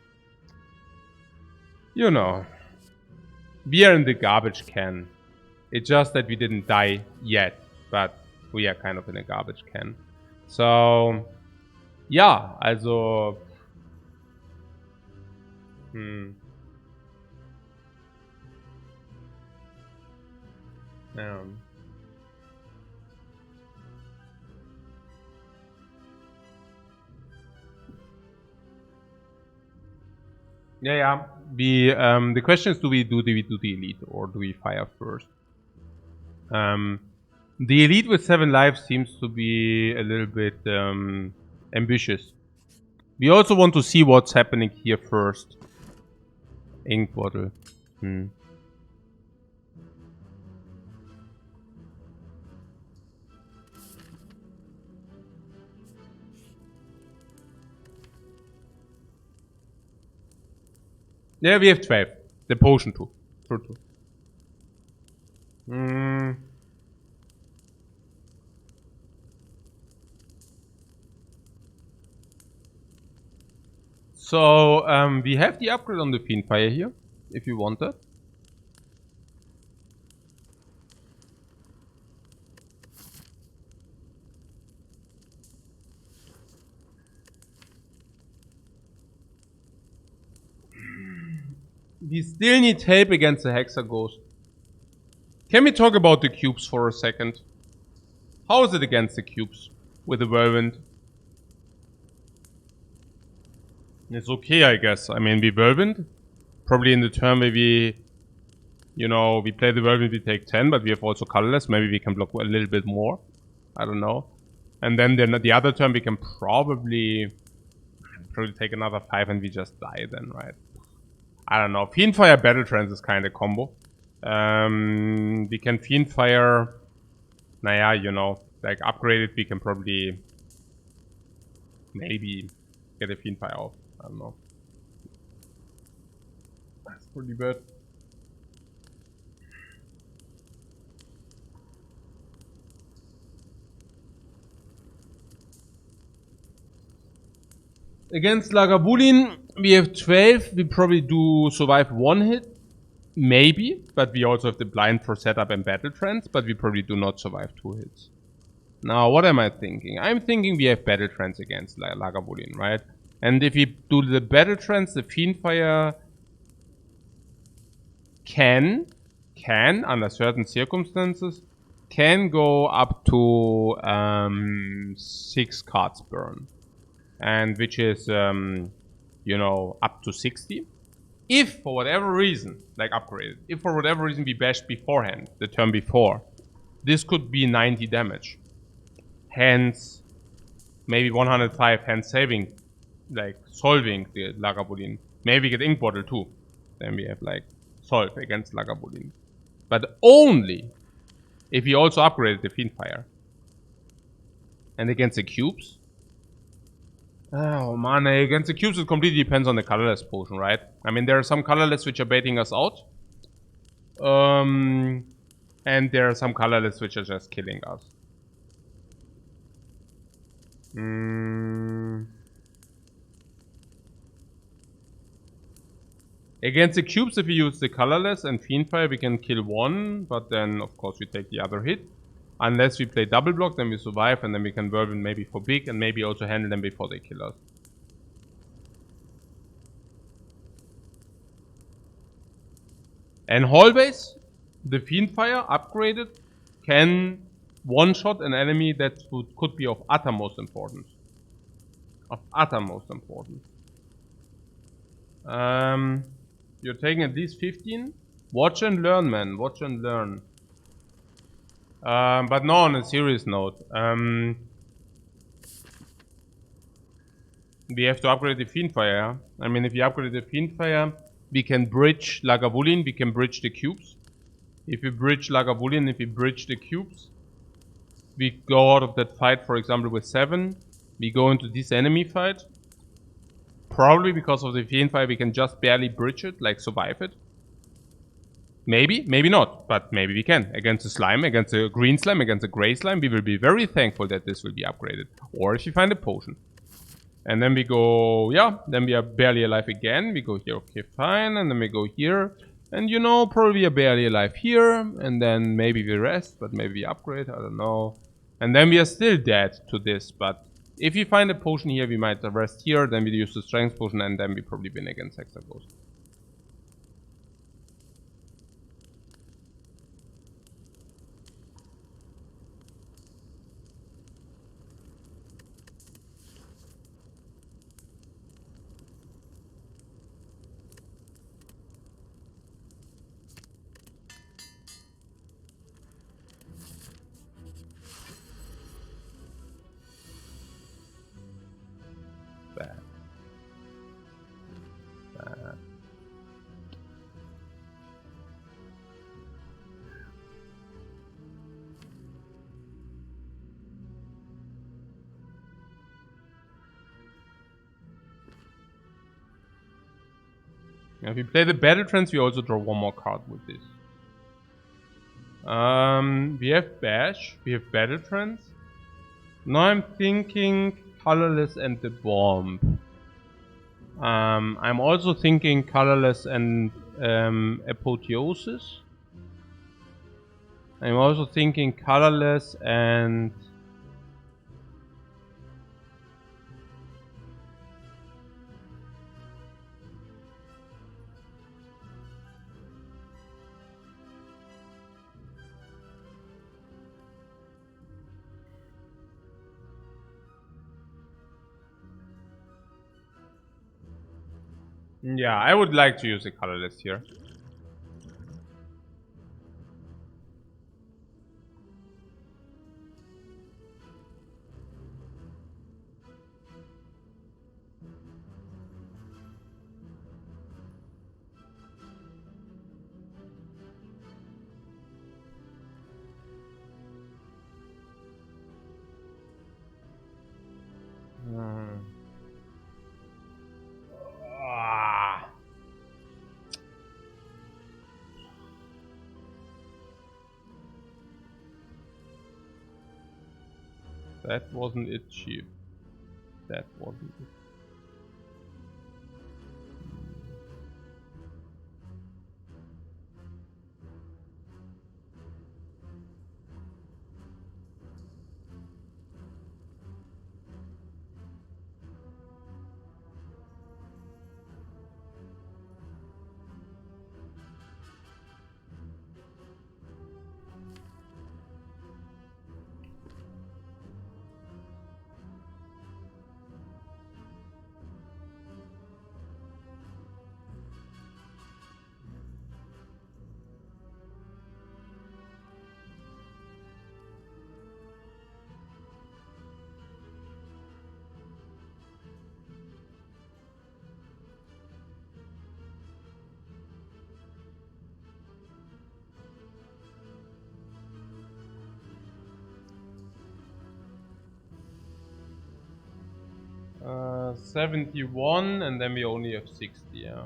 You know, we are in the garbage can. It's just that we didn't die yet, but we are kind of in a garbage can. So, ja, also, yeah. The question is, do we do the elite or do we fire first? The elite with 7 lives seems to be a little bit ambitious. We also want to see what's happening here first. Ink bottle. Yeah, we have 12. The potion too. True. So, we have the upgrade on the Fiendfire here, if you want that. We still need help against the Hexa Ghost. Can we talk about the cubes for a second? How is it against the cubes with the Whirlwind? It's okay, I guess. I mean, we Whirlwind. Probably in the turn where we play the Whirlwind, we take 10, but we have also colorless. Maybe we can block a little bit more. I don't know. And then the other turn we can probably take another 5 and we just die then, right? I don't know. Fiendfire Battle Trance is kind of combo. We can Fiendfire, like upgrade it. We can probably maybe get a Fiendfire off. I don't know. That's pretty bad. Against Lagavulin, we have 12. We probably do survive 1 hit. Maybe. But we also have the blind for setup and battle trance. But we probably do not survive 2 hits. Now, what am I thinking? I'm thinking we have battle trance against Lagavulin, right? And if we do the battle trance, the Fiendfire can, under certain circumstances, can go up to 6 cards burn. And which is, up to 60. If, for whatever reason, like upgraded, if for whatever reason we bashed beforehand, the turn before, this could be 90 damage. Hence, maybe 105, hence saving, like, solving the Lagavulin. Maybe we get Ink Bottle too. Then we have, like, solve against Lagavulin. But only if we also upgraded the Fiendfire. And against the cubes, oh man, against the cubes it completely depends on the colorless potion, right? I mean, there are some colorless which are baiting us out. And there are some colorless which are just killing us. Against the cubes, if we use the colorless and Fiendfire, we can kill 1, but then of course we take the other hit. Unless we play double block, then we survive, and then we can Whirlwind maybe for big, and maybe also handle them before they kill us. And always, the Fiendfire upgraded can one-shot an enemy that could be of uttermost importance. You're taking at least 15. Watch and learn, man. Watch and learn. But no, on a serious note, we have to upgrade the Fiendfire. I mean, if we upgrade the Fiendfire, we can bridge Lagavulin, we can bridge the cubes. If we bridge Lagavulin, if we bridge the cubes, we go out of that fight, for example, with 7. We go into this enemy fight. Probably because of the Fiendfire, we can just barely bridge it, like survive it. Maybe, maybe not, but maybe we can. Against the slime, against the green slime, against the gray slime, we will be very thankful that this will be upgraded. Or if you find a potion. And then we go, yeah, then we are barely alive again. We go here, okay, fine. And then we go here. And you know, probably we are barely alive here. And then maybe we rest, but maybe we upgrade, I don't know. And then we are still dead to this, but if we find a potion here, we might rest here. Then we use the strength potion, and then we probably win against Hexaghost. Bad. Bad. If we play the Battle Trance, we also draw one more card with this. We have Bash, we have Battle Trance. Now I'm thinking Colorless and the Bomb. I'm also thinking Colorless and Apotheosis. I'm also thinking Colorless and... Yeah, I would like to use a Colorless here. That wasn't it, Chief. That wasn't it. 71, and then we only have 60, yeah.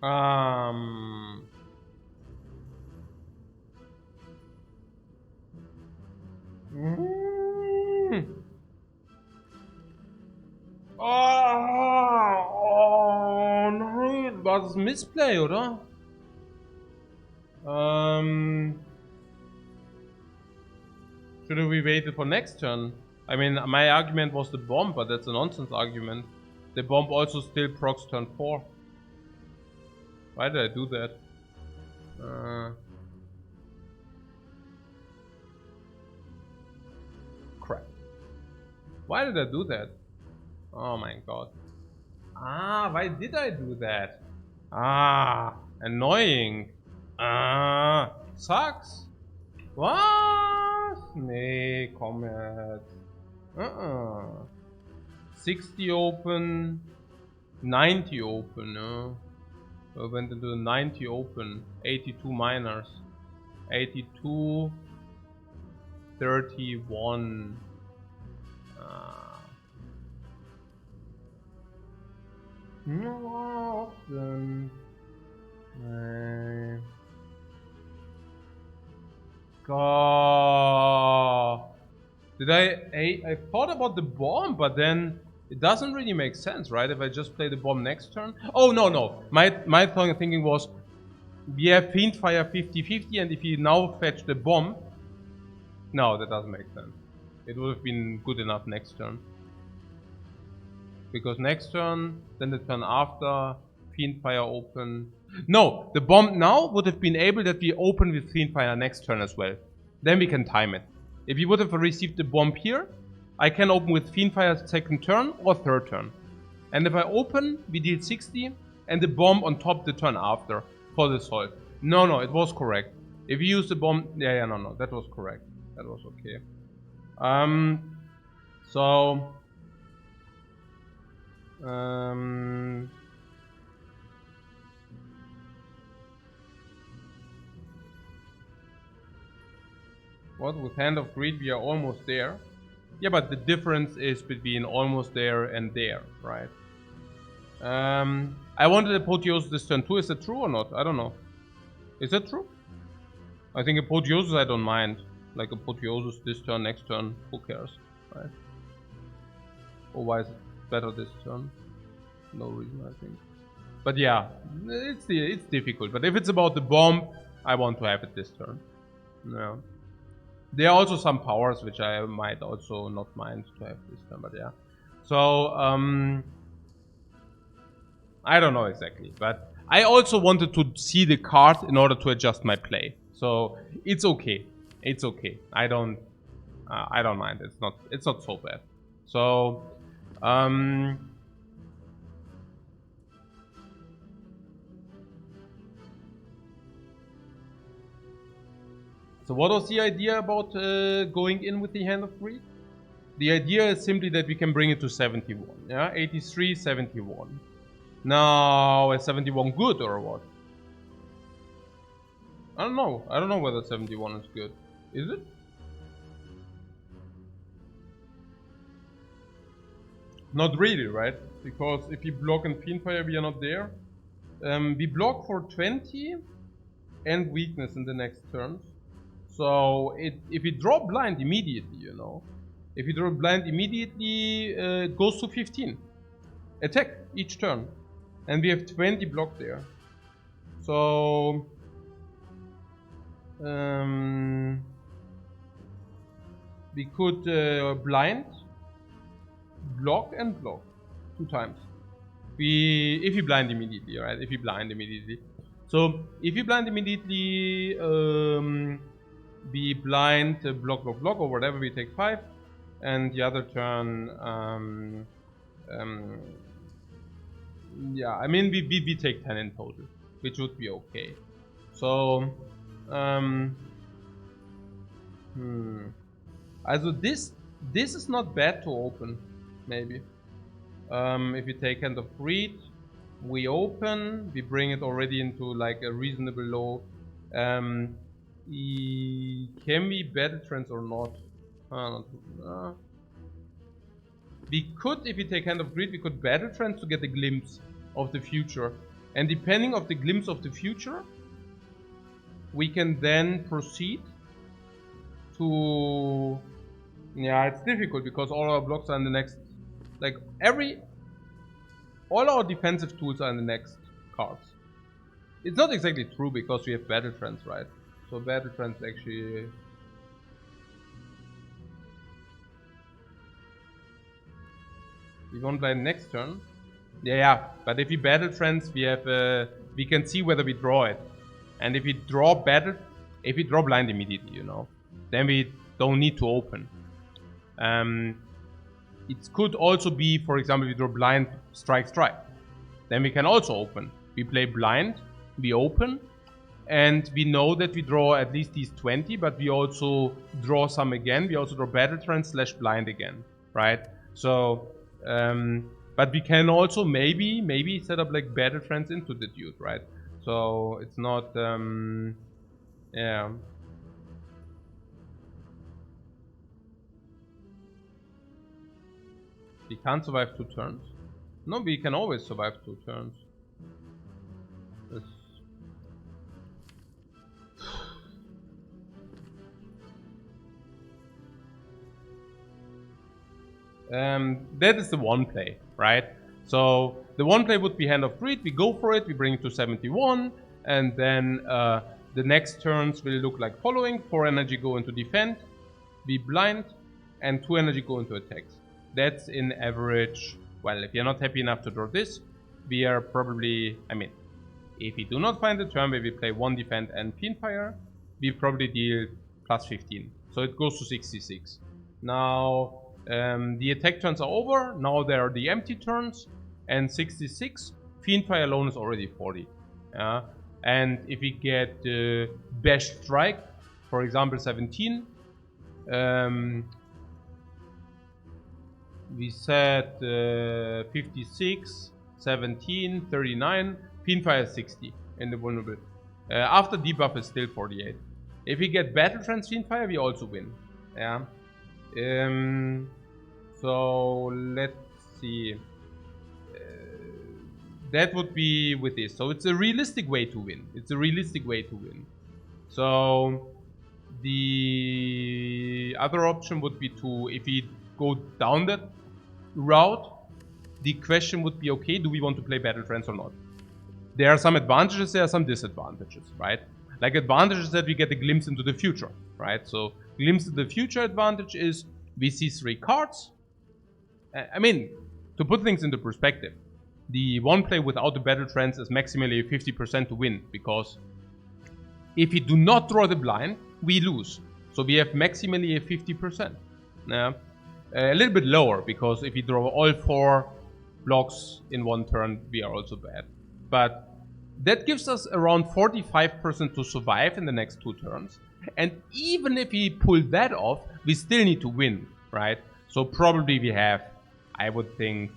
Oh nein, war das ein Missplay, oder? Should we wait for next turn? I mean, my argument was the bomb, but that's a nonsense argument. The bomb also still procs turn 4. Why did I do that? Crap. Why did I do that? Oh my god. Why did I do that? Annoying. Sucks. Was? Nee, komm jetzt. 60 open, 90 open, no? I went into the 90 open, 82 minors, 82, 31. No often. God. I thought about the bomb, but then it doesn't really make sense, right? If I just play the bomb next turn. Oh, no. My thinking was, we have Fiendfire 50-50, and if you now fetch the bomb... No, that doesn't make sense. It would have been good enough next turn. Because next turn, then the turn after, Fiendfire open... No, the bomb now would have been able that we open with Fiendfire next turn as well. Then we can time it. If you would have received the bomb here, I can open with Fiendfire second turn or third turn. And if I open, we deal 60 and the bomb on top the turn after for the salt. No, it was correct. If you use the bomb, no, that was correct. That was okay. What? With Hand of Greed we are almost there. Yeah, but the difference is between almost there and there, right? I wanted Apotheosis this turn too. Is that true or not? I don't know. Is that true? I think Apotheosis I don't mind. Like Apotheosis this turn, next turn, who cares, right? Or why is it better this turn? No reason, I think. But yeah, it's difficult. But if it's about the bomb, I want to have it this turn. Yeah. There are also some powers which I might also not mind to have this turn, but yeah. So, I don't know exactly, but I also wanted to see the card in order to adjust my play. So, it's okay. It's okay. I don't mind. It's not so bad. So, so what was the idea about going in with the Hand of Greed? The idea is simply that we can bring it to 71. Yeah, 83, 71. Now, is 71 good or what? I don't know. I don't know whether 71 is good. Is it? Not really, right? Because if we block in Fiendfire, we are not there. We block for 20 and weakness in the next turns. So if we draw blind immediately, you know, if you draw blind immediately, it goes to 15. Attack each turn. And we have 20 block there. So we could blind, block and block 2 times. If you blind immediately, right? If you blind immediately. So if you blind immediately, we blind, block, or whatever, we take 5. And the other turn, yeah, I mean, we take 10 in total, which would be okay. So, also this is not bad to open, maybe. If we take Hand of Greed, we open, we bring it already into like a reasonable low. Can we battle trance or not? We could, if we take Hand of Greed, we could battle trance to get a glimpse of the future And depending on the glimpse of the future, we can then proceed to... Yeah, it's difficult because all our blocks are in the next... Like, all our defensive tools are in the next cards. It's not exactly true because we have battle trends, right? So battle trends actually... We won't play next turn. Yeah, but if we battle trends, we have we can see whether we draw it. And if we draw blind immediately, you know, then we don't need to open. It could also be, for example, we draw blind, strike. Then we can also open. We play blind, we open, and we know that we draw at least these 20, but we also draw some again. We also draw battle trends / blind again, right? So, but we can also maybe set up like battle trends into the dude, right? So it's not, yeah. We can't survive 2 turns. No, we can always survive 2 turns. That is the one play, right? So the one play would be Hand of Greed. We go for it, we bring it to 71, and then the next turns will look like following. 4 energy go into defend, be blind, and 2 energy go into attacks. That's in average. Well, if you're not happy enough to draw this, we are probably, I mean, if we do not find the turn where we play 1 defend and Fiendfire, we probably deal plus 15. So it goes to 66. Now, the attack turns are over. Now there are the empty turns. And 66. Fiendfire alone is already 40. Yeah. And if we get Bash Strike, for example, 17. We set 56, 17, 39, Fiendfire 60 in the vulnerable. After debuff is still 48. If we get Battle Trance Fiendfire, we also win. Yeah. So let's see. That would be with this. So it's a realistic way to win. So the other option would be to, if we go down that route, the question would be, okay, do we want to play Battle Trance or not? There are some advantages, there are some disadvantages, right? Like advantages that we get a glimpse into the future, right? So glimpse into the future advantage is we see 3 cards. I mean, to put things into perspective, the one play without the Battle Trance is maximally 50% to win, because if we do not draw the blind, we lose. So we have maximally a 50%. Yeah. A little bit lower, because if we draw all 4 blocks in 1 turn, we are also bad. But that gives us around 45% to survive in the next 2 turns. And even if we pull that off, we still need to win, right? So probably we have, I would think,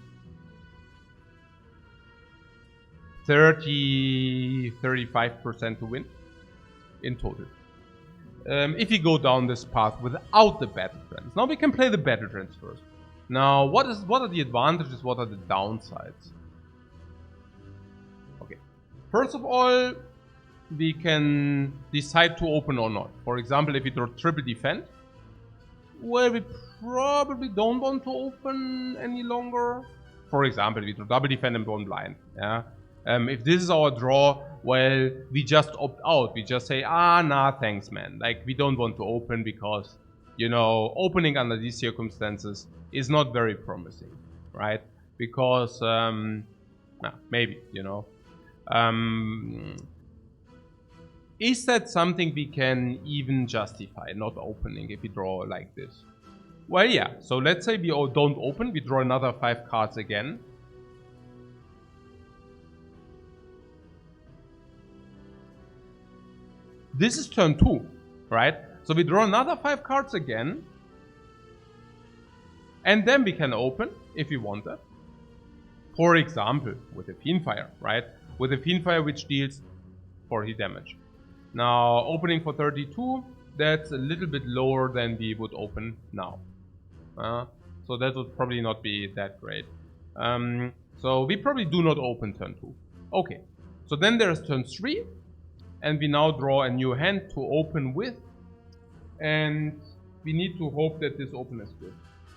30-35% to win in total. If we go down this path without the Battle Trance. Now we can play the Battle Trance first. Now, what are the advantages? What are the downsides? Okay. First of all, we can decide to open or not. For example, if we draw triple defend, well, we probably don't want to open any longer. For example, we draw double defend and one blind. Yeah. If this is our draw, well, we just opt out. We just say, nah, thanks, man. Like, we don't want to open because, you know, opening under these circumstances is not very promising, right? Because, maybe, you know. Is that something we can even justify, not opening, if we draw like this? Well, yeah. So let's say we don't open, we draw another 5 cards again. This is turn 2, right? So we draw another 5 cards again. And then we can open, if we want that. For example, with a Fiendfire, right? With a Fiendfire which deals 40 damage. Now, opening for 32, that's a little bit lower than we would open now. So that would probably not be that great. So we probably do not open turn 2. Okay. So then there's turn 3, and we now draw a new hand to open with, and we need to hope that this open is good.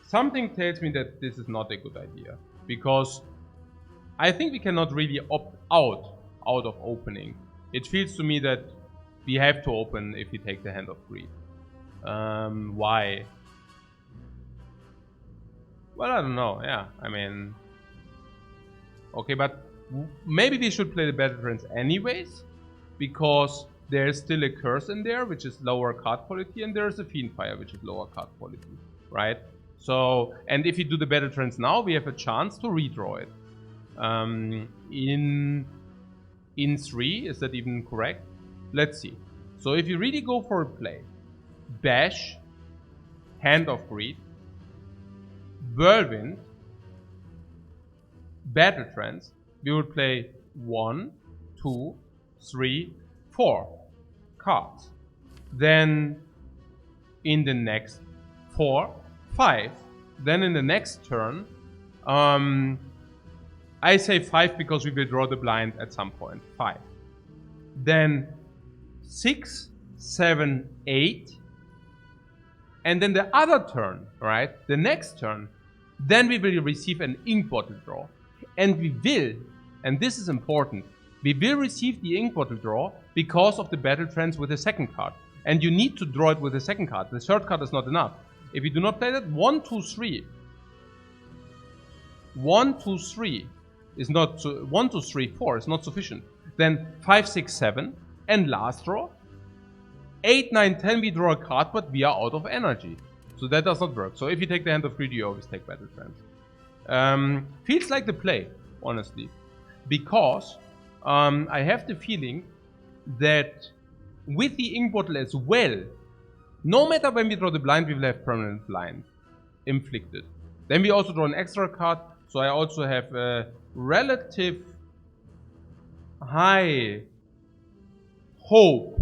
Something tells me that this is not a good idea, because I think we cannot really opt out of opening. It feels to me that we have to open if we take the hand of greed. Why? Well, I don't know. Yeah, I mean, okay, but maybe we should play the Battle Trance anyways, because there's still a curse in there, which is lower card quality, and there's a Fiendfire, which is lower card quality, right? So, and if you do the Battle Trance now, we have a chance to redraw it. In 3, is that even correct? Let's see. So if you really go for a play, Bash, Hand of Greed, Whirlwind, Battle Trance, we would play 1, 2, 3, 4 cards. Then in the next 4, 5. Then in the next turn, I say 5 because we will draw the blind at some point. 5. Then 6, 7, 8. And then the other turn, right? The next turn, then we will receive an ink bottle draw. And we will, and this is important, we will receive the ink bottle draw because of the Battle Trance with the second card. And you need to draw it with the second card. The third card is not enough. If you do not play that, 1, 2, 3. 1, 2, 3 is not, 1, 2, 3, 4 is not sufficient. Then 5, 6, 7, and last draw. 8, 9, 10, we draw a card, but we are out of energy. So that does not work. So if you take the Hand of Greed, you always take Battle Trance. Feels like the play, honestly. Because I have the feeling that with the ink bottle as well, no matter when we draw the blind, we will have permanent blind inflicted. Then we also draw an extra card, so I also have a relative high hope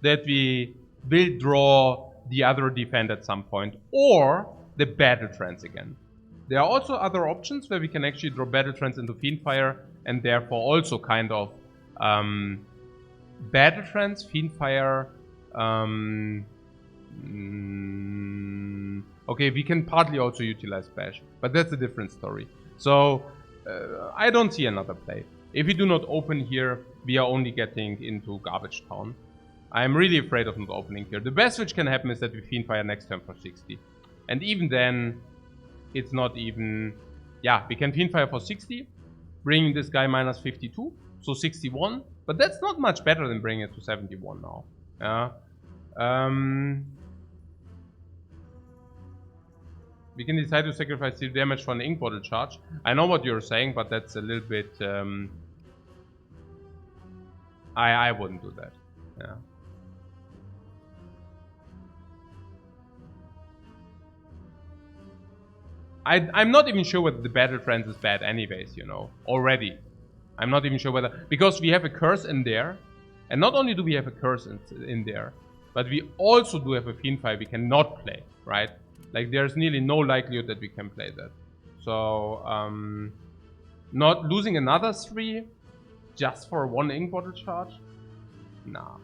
that we will draw the other defend at some point, or the Battle Trance again. There are also other options where we can actually draw Battle Trance into Fiendfire, and therefore also kind of Battle Trance, Fiendfire. Okay, we can partly also utilize Bash, but that's a different story. So I don't see another play. If we do not open here, we are only getting into Garbage Town. I'm really afraid of not opening here. The best which can happen is that we Fiendfire next turn for 60. And even then, it's not even... Yeah, we can Fiendfire for 60, bringing this guy minus 52, so 61. But that's not much better than bringing it to 71 now. We can decide to sacrifice 0 damage for an ink bottle charge. I know what you're saying, but that's a little bit... I wouldn't do that. Yeah. I'm not even sure whether the Battle Trance is bad anyways, you know, already. I'm not even sure whether... Because we have a curse in there. And not only do we have a curse in there, but we also do have a Fiendfire we cannot play, right? Like, there's nearly no likelihood that we can play that. So, not losing another 3 just for 1 ink bottle charge? Nah.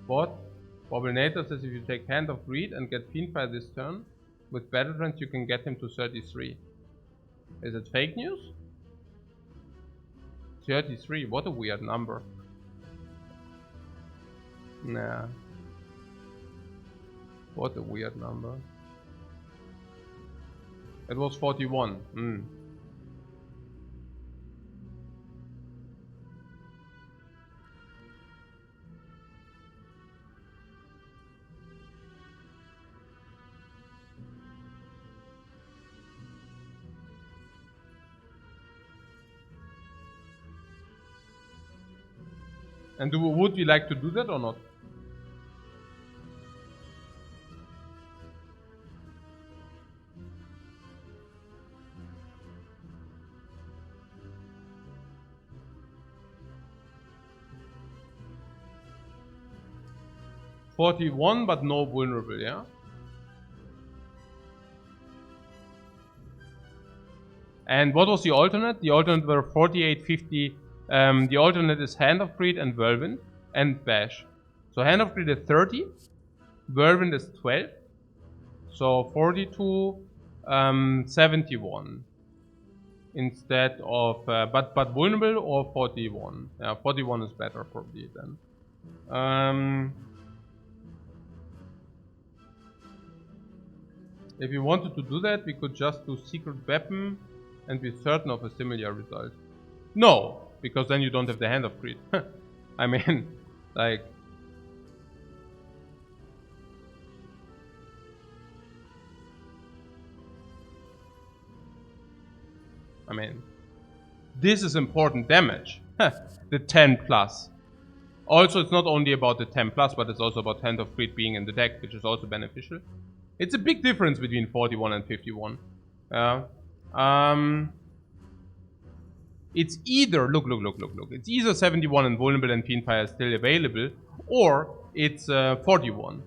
What? Bobbinator says if you take Hand of Greed and get Fiendfire this turn, with Battle Trance you can get him to 33. Is it fake news? 33, what a weird number. Nah. What a weird number. It was 41. And would we like to do that or not? 41, but no vulnerable, yeah? And what was the alternate? The alternate were 48, 50. The alternate is Hand of Greed and Whirlwind and Bash. So Hand of Greed is 30. Whirlwind is 12. So 42, 71. Instead of, but vulnerable or 41. Yeah, 41 is better probably then. If we wanted to do that, we could just do secret weapon and be certain of a similar result. No, because then you don't have the Hand of Greed. I mean, like... I mean, this is important damage. The 10 plus. Also, it's not only about the 10 plus, but it's also about Hand of Greed being in the deck, which is also beneficial. It's a big difference between 41 and 51. It's either, look. It's either 71 and vulnerable and Fiendfire is still available, or it's 41.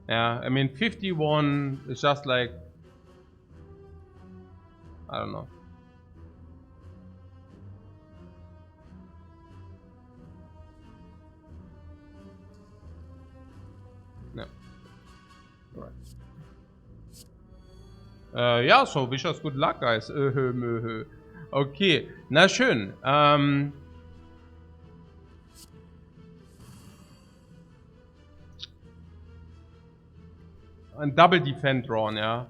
Yeah, I mean 51 is just like, I don't know. No. Alright. Ja, so wish us good luck, guys. Okay, na schön. Ein Double Defend drawn, ja.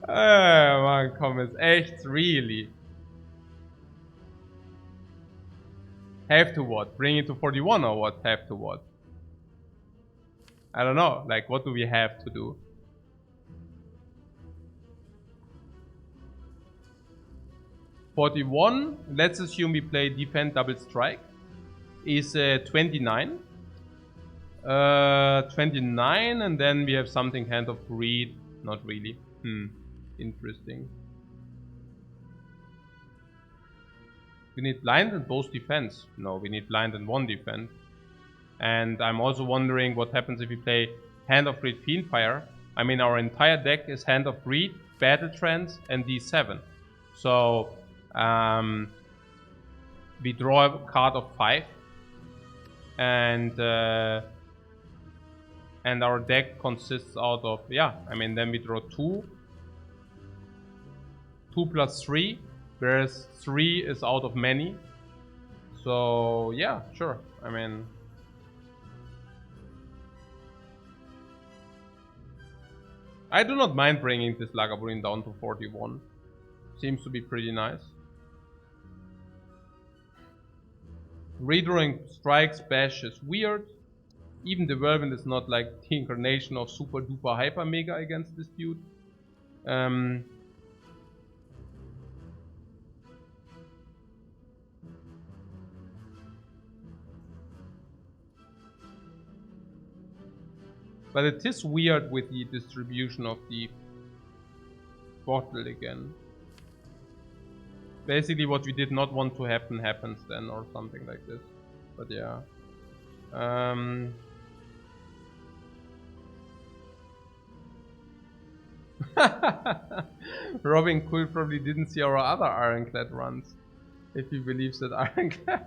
Man, komm, ist echt, really. Have to what? Bring it to 41 or what? Have to what? I don't know, like what do we have to do? $41, let's assume we play defend double strike, is 29. 29, and then we have something Hand of Greed. Not really. Interesting. We need blind and both defense. No, we need blind and one defense. And I'm also wondering what happens if we play Hand of Greed Fiendfire. I mean, our entire deck is Hand of Greed, Battle Trance, and D7. So we draw a card of 5, and our deck consists out of, yeah, I mean, then we draw 2 plus 3, whereas 3 is out of many. So yeah, sure. I mean, I do not mind bringing this Lagavulin down to 41. Seems to be pretty nice. Redrawing strikes bash is weird. Even the Whirlwind is not like the incarnation of super duper hyper mega against this dude. But it is weird with the distribution of the bottle again. Basically what we did not want to happen happens then, or something like this. But yeah. Robin Cool probably didn't see our other Ironclad runs, if he believes that Ironclad.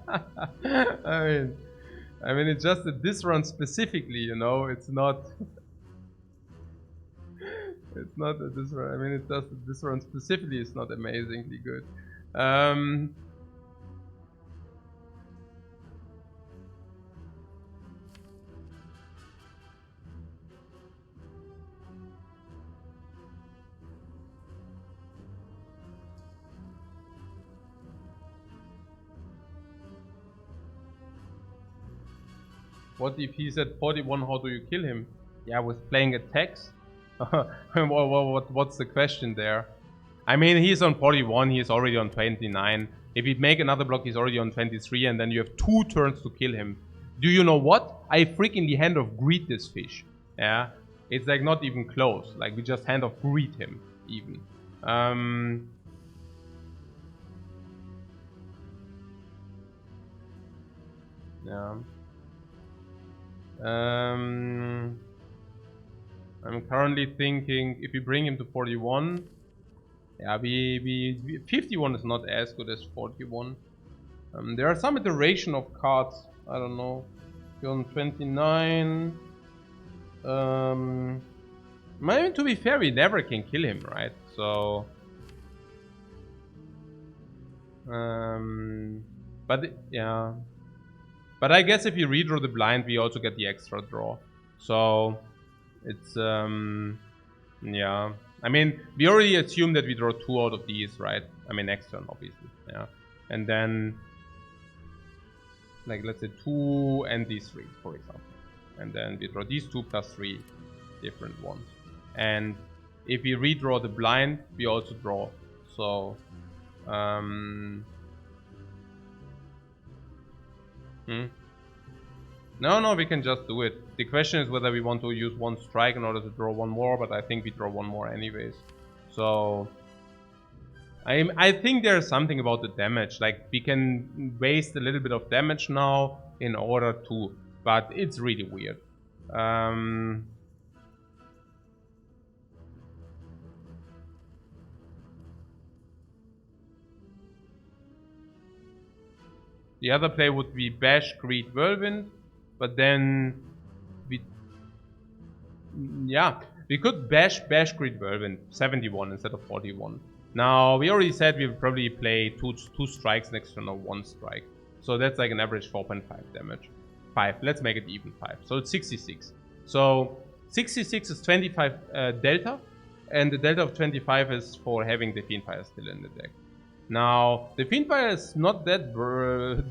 I mean, it's just that this run specifically, you know, it's not. It's not that this run. I mean, it's just that this run specifically is not amazingly good. What if he said 41, how do you kill him? Yeah, with playing attacks? What's the question there? I mean, he's on 41, he's already on 29. If he'd make another block, he's already on 23, and then you have 2 turns to kill him. Do you know what? I freaking Hand of Greed this fish. Yeah? It's like not even close. Like, we just Hand of Greed him, even. Yeah. I'm currently thinking if we bring him to 41, yeah, 51 is not as good as 41. There are some iteration of cards. I don't know. You're on 29. Maybe to be fair, we never can kill him, right? So, yeah. But I guess if you redraw the blind, we also get the extra draw. So, it's yeah. I mean, we already assume that we draw 2 out of these, right? I mean, next turn, obviously. Yeah. And then, like, let's say 2 and these 3, for example. And then we draw these 2 plus 3 different ones. And if we redraw the blind, we also draw. So, No, we can just do it. The question is whether we want to use 1 strike in order to draw 1 more, but I think we draw 1 more anyways. So, I think there's something about the damage. Like, we can waste a little bit of damage now in order to, but it's really weird. The other play would be Bash, Greed, Whirlwind, but then we could Bash, Greed, Whirlwind, 71 instead of 41. Now, we already said we would probably play two strikes next turn or 1 strike. So that's like an average 4.5 damage. 5, let's make it even 5. So it's 66. So 66 is 25 delta, and the delta of 25 is for having the Fiendfire still in the deck. Now, the Fiendfire is not that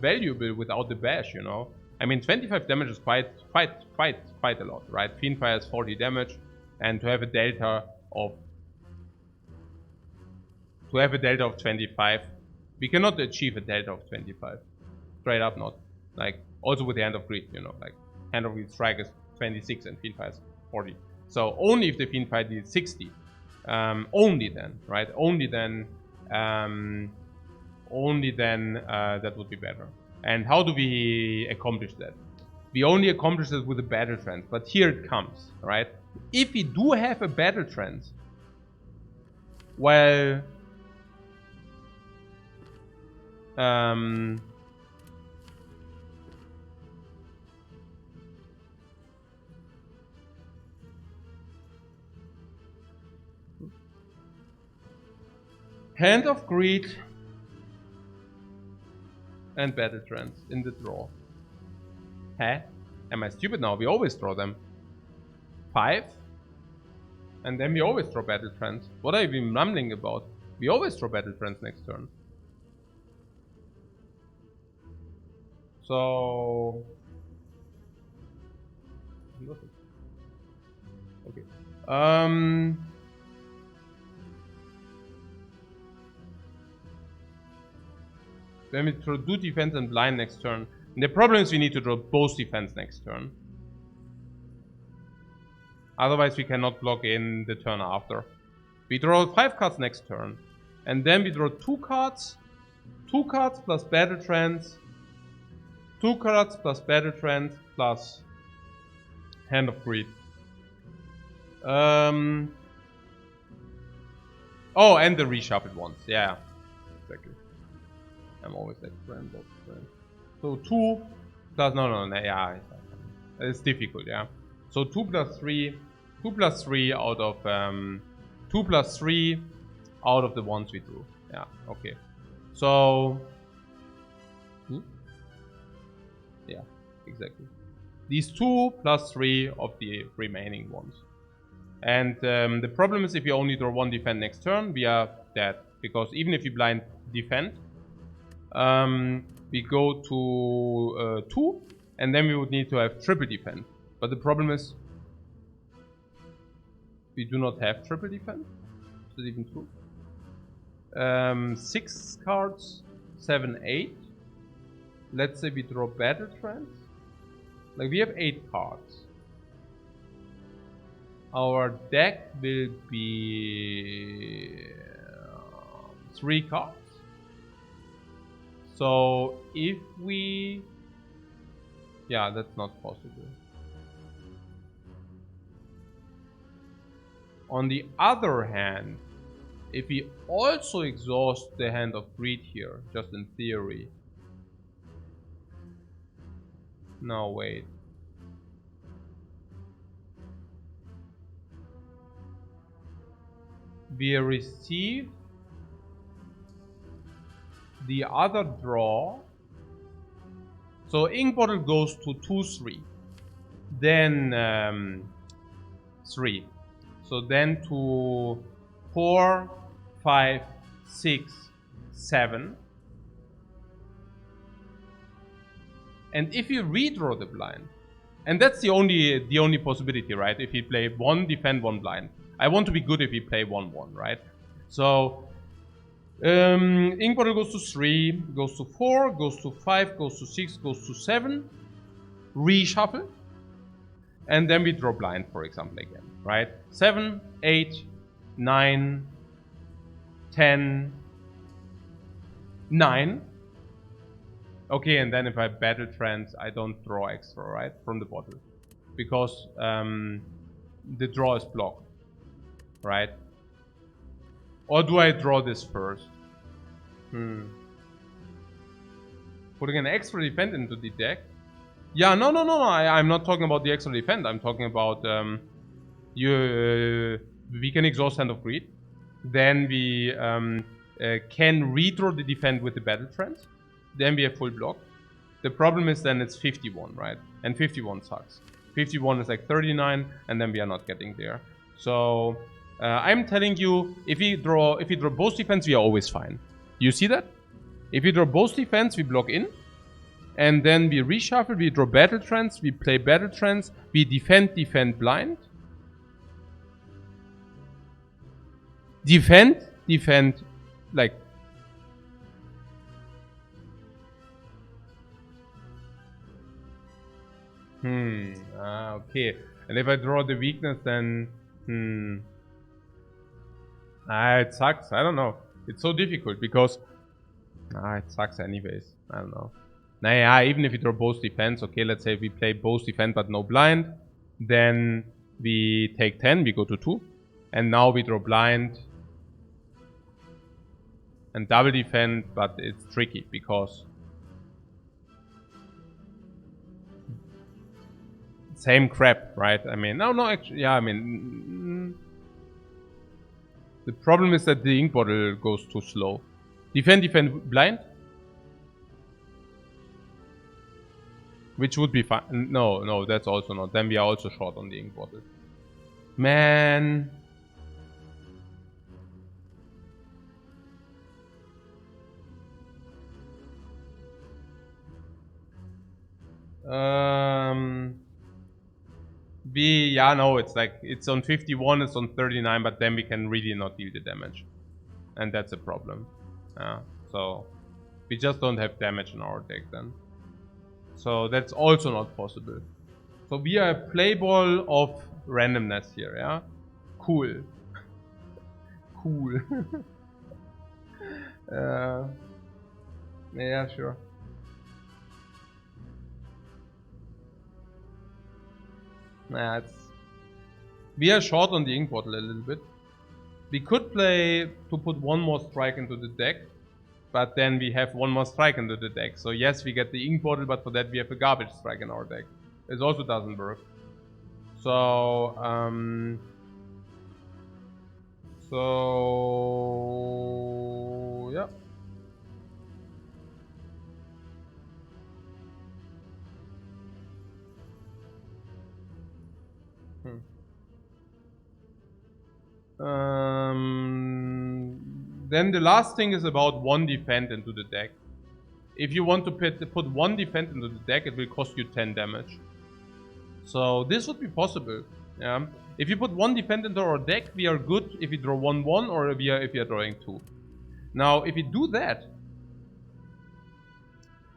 valuable without the Bash, you know. I mean, 25 damage is quite a lot, right? Fiendfire is 40 damage, and to have a delta of 25, we cannot achieve a delta of 25. Straight up not. Like, also with the Hand of Greed, you know, like, Hand of Greed strike is 26 and Fiendfire is 40. So only if the Fiendfire did 60, only then, right? Only then that would be better. And how do we accomplish that? We only accomplish it with a battle trance, but here it comes, right? If we do have a battle trance, well, Hand of Greed and Battle Trance in the draw. Huh? Am I stupid now? We always draw them. 5. And then we always draw Battle Trance. What are you mumbling about? We always draw Battle Trance next turn. So... okay. Then we draw 2 defense and blind next turn. And the problem is we need to draw both defense next turn. Otherwise we cannot block in the turn after. We draw 5 cards next turn. And then we draw 2 cards. 2 cards plus Battle Trance. 2 cards plus Battle Trance plus Hand of Greed. Oh, and the reshuffled ones. Yeah, exactly. I'm always like friend. So 2 plus no, yeah, it's difficult, yeah. So 2 plus 3 out of 2 plus 3 out of the ones we drew. Yeah, okay. So yeah, exactly. These 2 plus 3 of the remaining ones. And the problem is if you only draw 1 defend next turn, we are dead. Because even if you blind defend, we go to 2, and then we would need to have triple defend. But the problem is, we do not have triple defend. Is it even true? 6 cards, 7, 8. Let's say we draw Battle Trance. Like, we have 8 cards. Our deck will be 3 cards. So if we Yeah, that's not possible. On the other hand, if we also exhaust the Hand of Greed here, just in theory. No, wait. We receive the other draw. So ink bottle goes to 2-3. Then 3. So then to 4, 5, 6, 7. And if you redraw the blind, and that's the only possibility, right? If you play 1 defend, 1 blind. I want to be good if you play 1-1, right? So ink bottle goes to 3, goes to 4, goes to 5, goes to 6, goes to 7. Reshuffle. And then we draw blind, for example, again, right? 7, 8, 9, 10, 9. Okay, and then if I battle trance, I don't draw extra, right? From the bottle. Because the draw is blocked, right? Or do I draw this first? Putting an extra defend into the deck? Yeah, no. I'm not talking about the extra defend. I'm talking about we can exhaust Hand of Greed. Then we can redraw the defend with the battle trance. Then we have full block. The problem is then it's 51, right? And 51 sucks. 51 is like 39, and then we are not getting there. So I'm telling you, if we draw both defense, we are always fine. You see that? If we draw both defense, we block in. And then we reshuffle, we draw battle trance, we play battle trance, we defend blind. Defend, like... okay. And if I draw the weakness, then... it sucks, I don't know. It's so difficult, because... it sucks anyways, I don't know. Nah, even if we draw both defense, okay, let's say we play both defense but no blind, then we take 10, we go to 2, and now we draw blind and double defend, but it's tricky because same crap, right? I mean, no, actually, yeah, I mean, the problem is that the ink bottle goes too slow. Defend blind. Which would be fine. No, that's also not. Then we are also short on the ink bottle. Man. It's like, it's on 51, it's on 39, but then we can really not deal the damage. And that's a problem. So, we just don't have damage in our deck then. So that's also not possible. So we are a play ball of randomness here, yeah? Cool. Cool. Yeah, sure. Nah, we are short on the ink bottle a little bit. We could play to put one more strike into the deck. But then we have one more strike into the deck. So yes, we get the ink bottle, but for that we have a garbage strike in our deck. It also doesn't work. So, yeah. Then the last thing is about one defend into the deck. If you want to put one defend into the deck, it will cost you 10 damage. So this would be possible. Yeah. If you put one defend into our deck, we are good if we draw 1-1 or if we are drawing 2. Now, if we do that,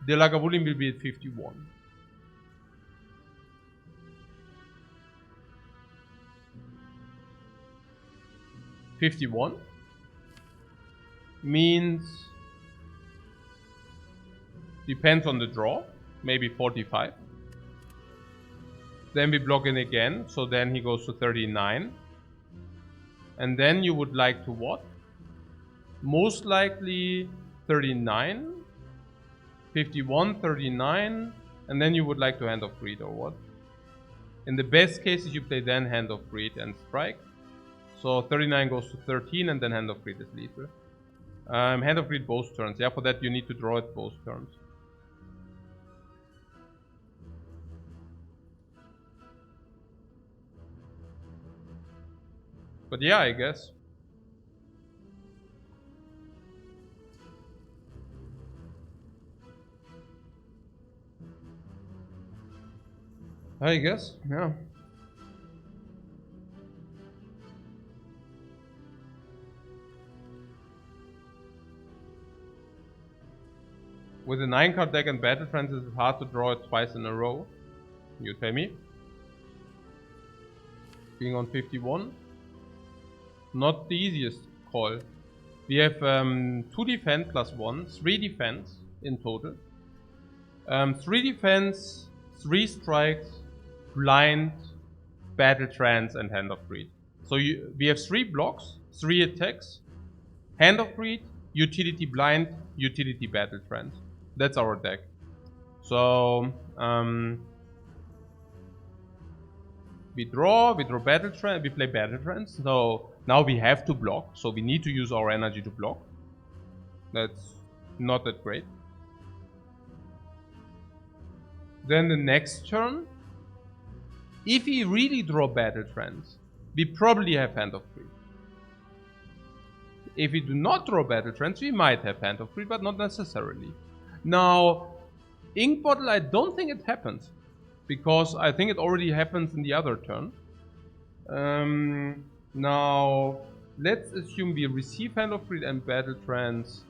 the Lagavulin will be at 51. $51 means, depends on the draw, maybe 45. Then we block in again, so then he goes to 39. And then you would like to what? Most likely 39, 51, 39, and then you would like to Hand of Greed or what? In the best cases, you play then Hand of Greed and strike. So 39 goes to 13, and then Hand of Greed is lethal. Hand of Greed both turns. Yeah, for that you need to draw it both turns. But yeah, I guess. Yeah. With a 9-card deck and Battle Trance, it's hard to draw it twice in a row. You tell me. Being on 51. Not the easiest call. We have 2 defense plus 1, 3 defense in total. 3 defense, 3 strikes, blind, Battle Trance, and Hand of Greed. So we have 3 blocks, 3 attacks, Hand of Greed, Utility Blind, Utility Battle Trance. That's our deck. So we draw Battle Trance, we play Battle Trance. So now we have to block, so we need to use our energy to block. That's not that great. Then the next turn, if we really draw Battle Trance, we probably have Hand of Greed. If we do not draw Battle Trance, we might have Hand of Greed, but not necessarily. Now, Ink Bottle, I don't think it happens, because I think it already happens in the other turn. Now, let's assume we receive Hand of Greed and Battle Trance.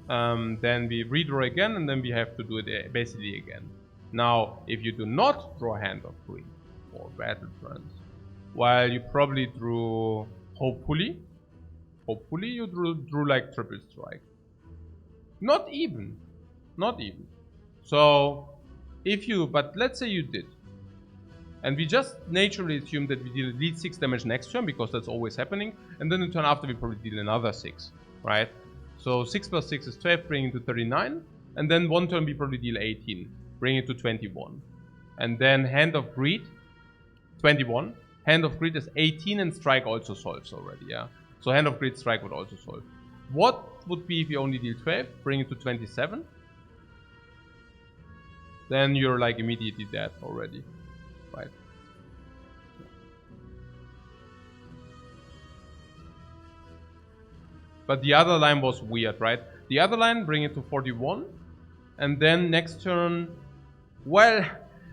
Then we redraw again, and then we have to do it basically again. Now, if you do not draw Hand of Greed or Battle Trance, while you probably drew, hopefully you drew like triple strike. Not even. So, but let's say you did. And we just naturally assume that we deal at least 6 damage next turn, because that's always happening. And then the turn after we probably deal another 6, right? So 6 plus 6 is 12, bringing it to 39. And then one turn we probably deal 18, bring it to 21. And then Hand of Greed, 21. Hand of Greed is 18, and strike also solves already, yeah. So Hand of Greed, strike would also solve. What would be if you only deal 12, bring it to 27? Then you're like immediately dead already, right? But the other line was weird, right? The other line, bring it to 41. And then next turn, well,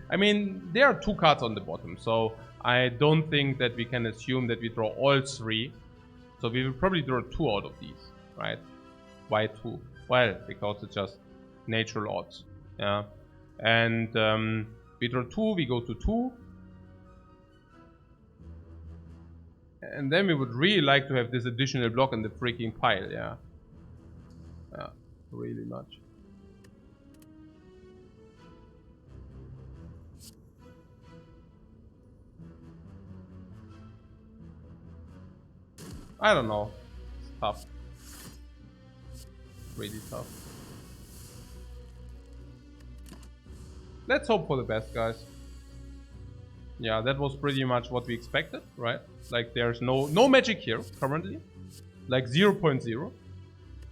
I mean, there are 2 cards on the bottom. So I don't think that we can assume that we draw all 3. So we will probably draw 2 out of these, right? Why 2? Well, because it's just natural odds, yeah. And we draw 2, we go to 2. And then we would really like to have this additional block in the freaking pile, yeah. Yeah, really much. I don't know. It's tough. Really tough. Let's hope for the best, guys. Yeah, that was pretty much what we expected, right? Like, there's no magic here currently. Like 0.0.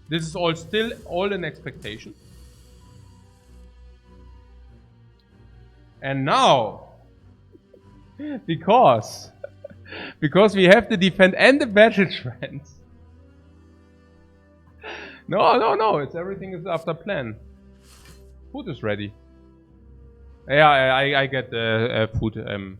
This is all an expectation. And now, because we have the defend and the Battle Trance. No, everything is after plan. Food is ready. Yeah, I get food.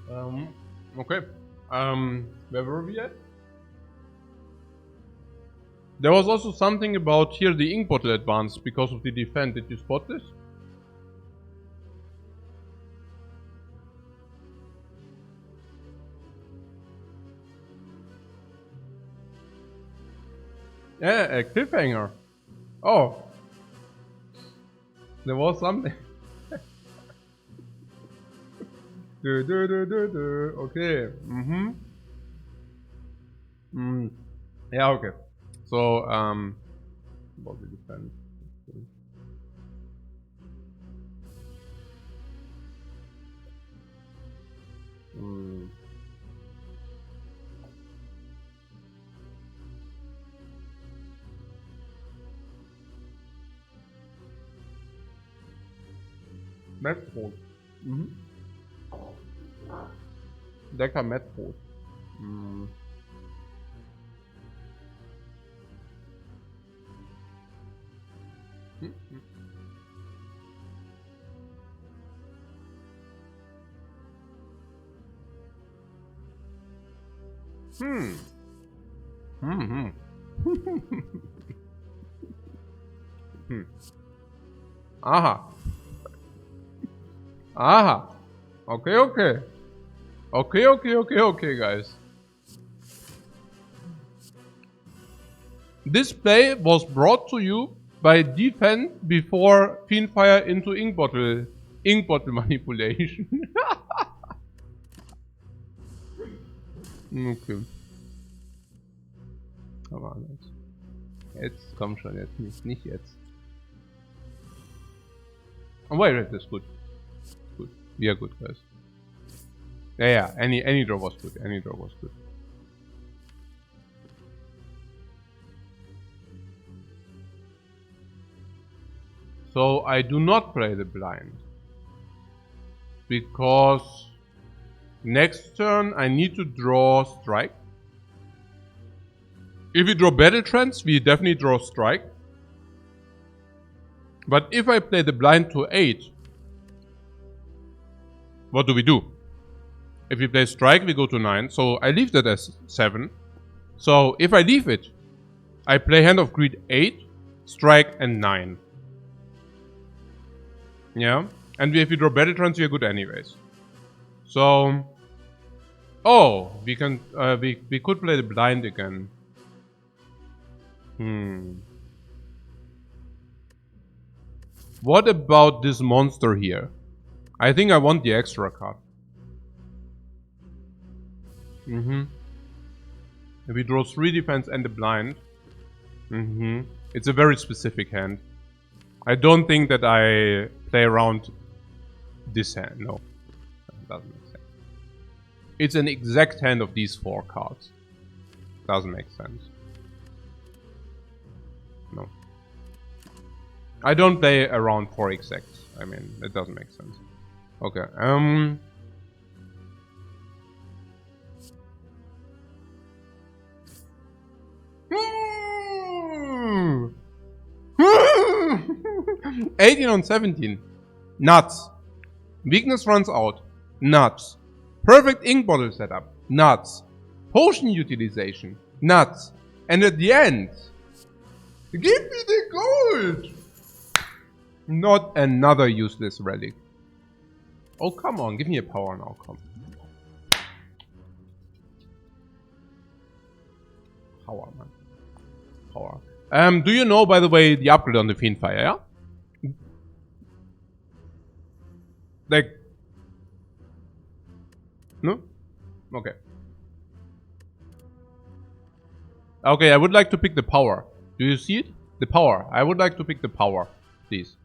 Okay. Where were we at? There was also something about here the ink bottle advanced because of the defense. Did you spot this? Yeah, a cliffhanger. Oh. There was something. Okay. Yeah, okay. So, about the defense. Metbrot. Lecker Metbrot. Aha. Aha. Okay. Okay, guys. This play was brought to you by Defend before Fiendfire into ink bottle manipulation. Okay. Aber jetzt komm schon, jetzt nicht jetzt. Oh wait, that's good. Good. We are good, guys. Yeah, any draw was good. Any draw was good. So I do not play the blind. Because next turn I need to draw strike. If we draw battle trance, we definitely draw strike. But if I play the blind to 8, what do? If we play strike, we go to 9. So I leave that as 7. So if I leave it, I play Hand of Greed 8, strike and 9. Yeah. And if we draw battle trance, we are good anyways. So, oh, we can we could play the blind again. What about this monster here? I think I want the extra card. If we draw 3 defense and the blind. It's a very specific hand. I don't think that I play around this hand. No, that doesn't make sense. It's an exact hand of these 4 cards. Doesn't make sense. No. I don't play around 4 exacts. I mean, it doesn't make sense. Okay, $18 on 17. Nuts. Weakness runs out. Nuts. Perfect ink bottle setup. Nuts. Potion utilization. Nuts. And at the end, give me the gold! Not another useless relic. Oh, come on. Give me a power now. Come. Power, man. Power. Do you know, by the way, the upgrade on the Fiendfire, yeah? Like... No? Okay. Okay, I would like to pick the power. Do you see it? The power. I would like to pick the power, please.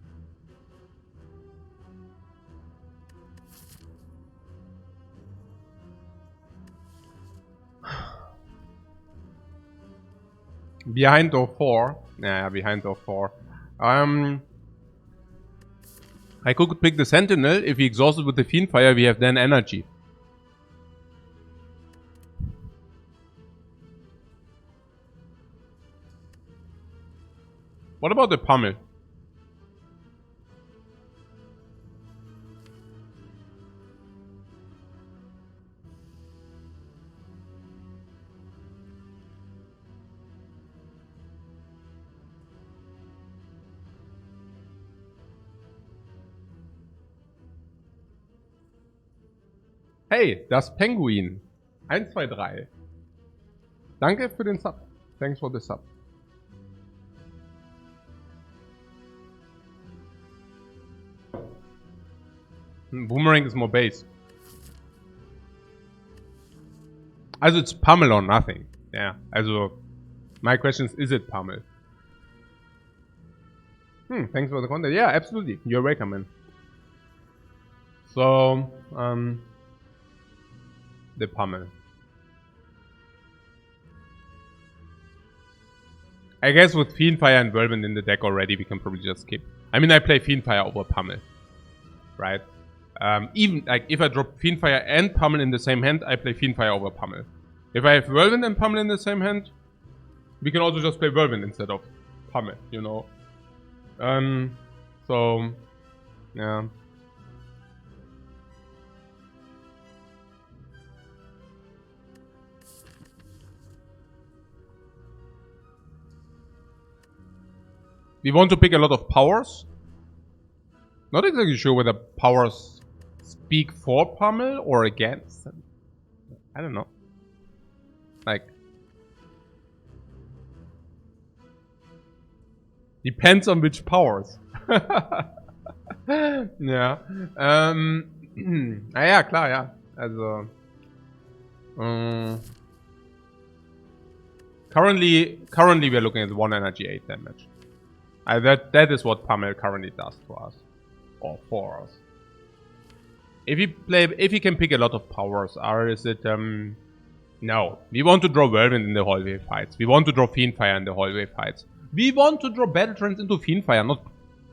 Behind door 4. Yeah, behind door 4. I could pick the Sentinel. If he exhausted with the Fiendfire, we have then energy. What about the Pummel? Hey, das Penguin. 1, 2, 3. Danke für den Sub. Thanks for the Sub. Boomerang is more base. Also it's pummel or nothing. Yeah, also my question is it pummel? Thanks for the content. Yeah, absolutely. You're welcome, man. So, the pummel. I guess with Fiendfire and Whirlwind in the deck already, we can probably just skip. I mean, I play Fiendfire over pummel, right? Even like if I drop Fiendfire and pummel in the same hand, I play Fiendfire over pummel. If I have Whirlwind and pummel in the same hand, we can also just play Whirlwind instead of pummel, you know. So, yeah. We want to pick a lot of powers. Not exactly sure whether powers speak for pummel or against. I don't know. Like, depends on which powers. Ja. Ja, klar, ja. Also. Currently we are looking at 1 energy 8 damage. That is what pummel currently does to us. Or for us. If you can pick a lot of powers, or is it no. We want to draw Whirlwind in the hallway fights. We want to draw Fiendfire in the hallway fights. We want to draw Battle Trance into Fiendfire, not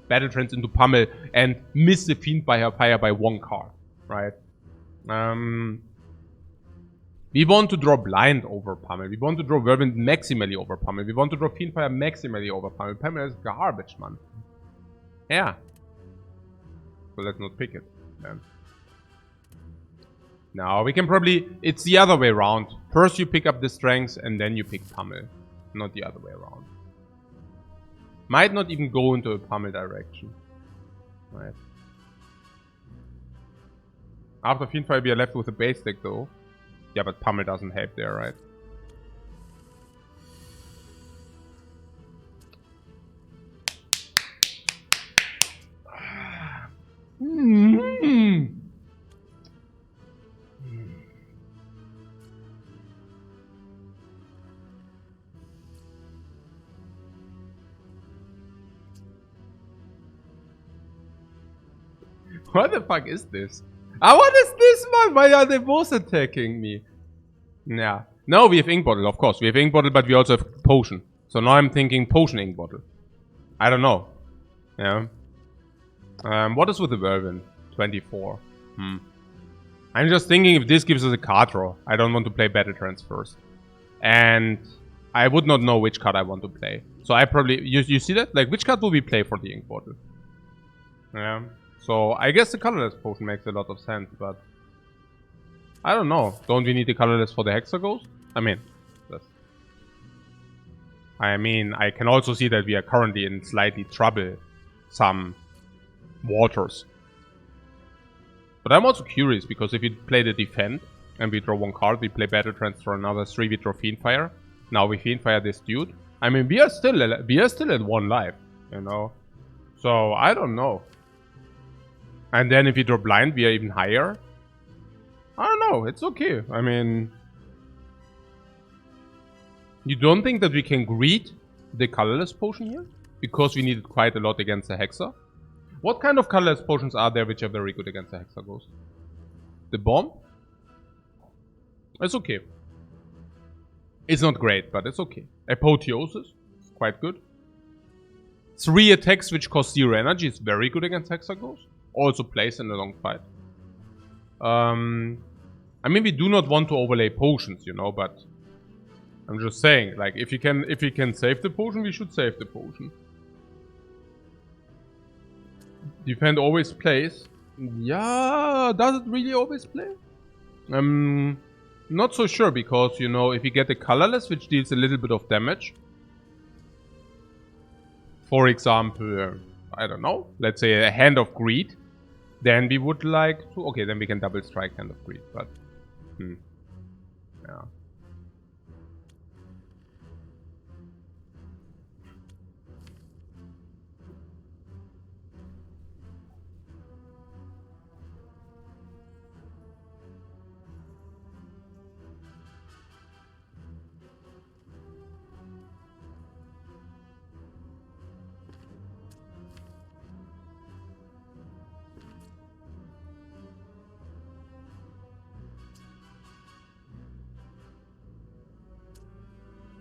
Battle Trance into pummel and miss the Fiendfire by 1 card. Right? We want to draw Blind over pummel. We want to draw Whirlwind maximally over pummel. We want to draw Fiendfire maximally over pummel. Pummel is garbage, man. Yeah. So let's not pick it, man. Now we can probably... It's the other way around. First you pick up the strengths and then you pick pummel. Not the other way around. Might not even go into a pummel direction. Right. After Fiendfire we are left with a base deck though. Yeah, but pummel doesn't help there, right? What the fuck is this? What is this, man? Why are they both attacking me? Yeah. No, we have Ink Bottle, of course. We have Ink Bottle, but we also have Potion. So now I'm thinking Potion Ink Bottle. I don't know. Yeah. What is with the Whirlwind? 24. I'm just thinking if this gives us a card draw. I don't want to play Battle Trance first. And I would not know which card I want to play. So I probably... You see that? Like, which card will we play for the Ink Bottle? Yeah. So I guess the colorless potion makes a lot of sense, but I don't know. Don't we need the colorless for the Hexaghost? I mean, I can also see that we are currently in slightly troublesome waters. But I'm also curious because if we play the defend and we draw 1 card, we play Battle Trance for another 3, we draw Fiendfire. Now we Fiendfire this dude. I mean, we are still at 1 life, you know. So I don't know. And then if we draw Blind, we are even higher. I don't know, it's okay. I mean... You don't think that we can greet the colorless potion here? Because we needed quite a lot against the Hexa? What kind of colorless potions are there which are very good against the Hexaghost? The Bomb? It's okay. It's not great, but it's okay. Apotheosis? It's quite good. 3 attacks which cost 0 energy is very good against Hexaghost. Also plays in a long fight. I mean, we do not want to overlay potions, you know, but I'm just saying, like, if you can save the potion, we should save the potion. Defend always plays. Yeah, does it really always play? Not so sure because, you know, if you get the colorless, which deals a little bit of damage. For example, I don't know, let's say a Hand of Greed. Then we would like to... Okay, then we can double strike kind of greed, but... Yeah.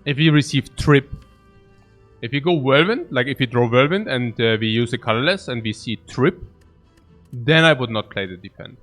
If we receive trip, if we go whirlwind, like if we draw whirlwind and we use a colorless and we see trip, then I would not play the defend.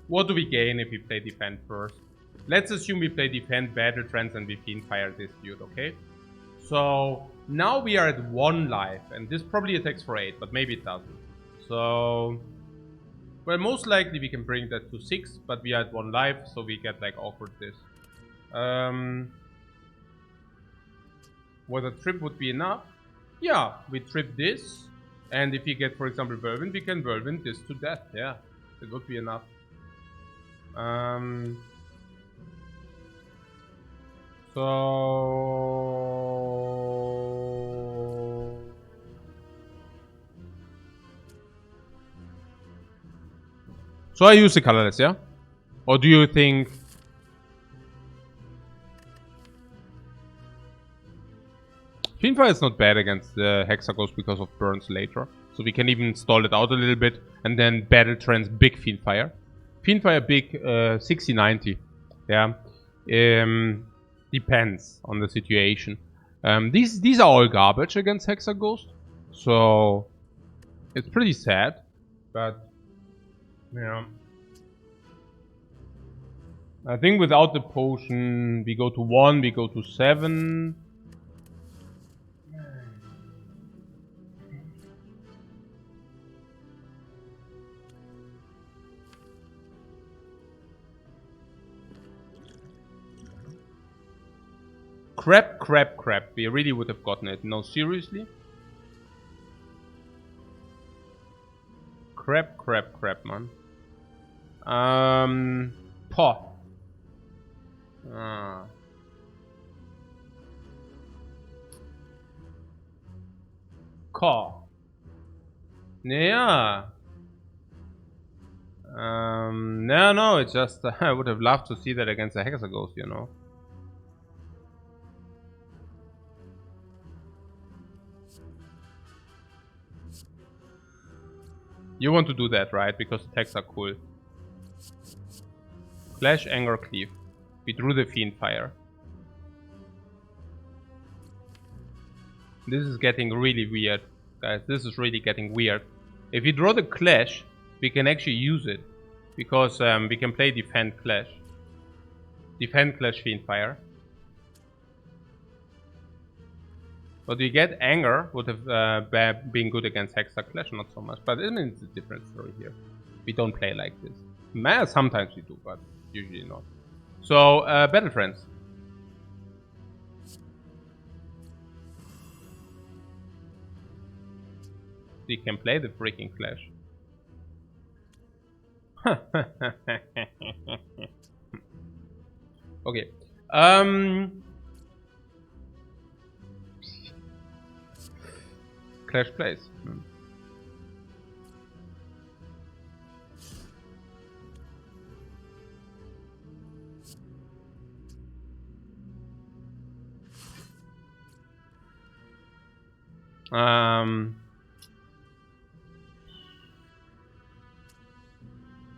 What do we gain if we play defend first? Let's assume we play defend, battle trance, and we Fiendfire this dude, okay? So now we are at 1 life, and this probably attacks for 8, but maybe it doesn't. So, well, most likely we can bring that to 6, but we are at 1 life, so we get like awkward this. Whether trip would be enough? Yeah, we trip this, and if we get, for example, whirlwind, we can whirlwind this to death. Yeah, it would be enough. So I use the colorless, yeah? Or do you think... Fiendfire is not bad against the Hexaghost because of burns later. So we can even stall it out a little bit and then battle trance big Fiendfire. Fiendfire big 60-90. Yeah. Depends on the situation. These are all garbage against Hexaghost. So it's pretty sad. But yeah. I think without the potion we go to 1, we go to 7. Crap. We really would have gotten it. No, seriously? Crap, man. Paw. Caw. Yeah. No, it's just I would have loved to see that against the Hexaghost, you know. You want to do that, right? Because attacks are cool. Clash, Anger, Cleave. We drew the Fiendfire. This is getting really weird, guys. This is really getting weird. If we draw the Clash, we can actually use it. Because we can play Defend Clash. Defend Clash Fiendfire. But we get Anger would have been good against Hexa Clash, not so much. But I mean, it's a different story here. We don't play like this. Sometimes we do, but usually not. So, Battle Friends. We can play the freaking Clash. Okay. Clash plays.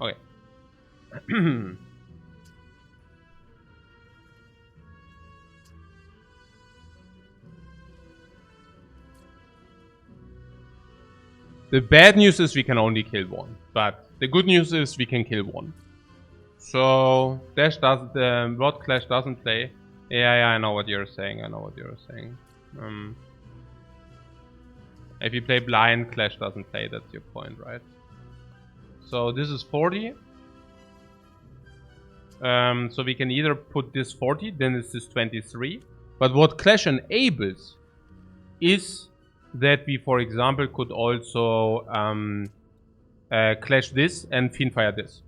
Okay. The bad news is we can only kill one, but the good news is we can kill one. So Dash doesn't, VOD Clash doesn't play. Yeah, I know what you're saying. If you play blind, Clash doesn't play. That's your point, right? So this is 40. So we can either put this 40, then this is 23. But what Clash enables is that we, for example, could also Clash this and Fiendfire this.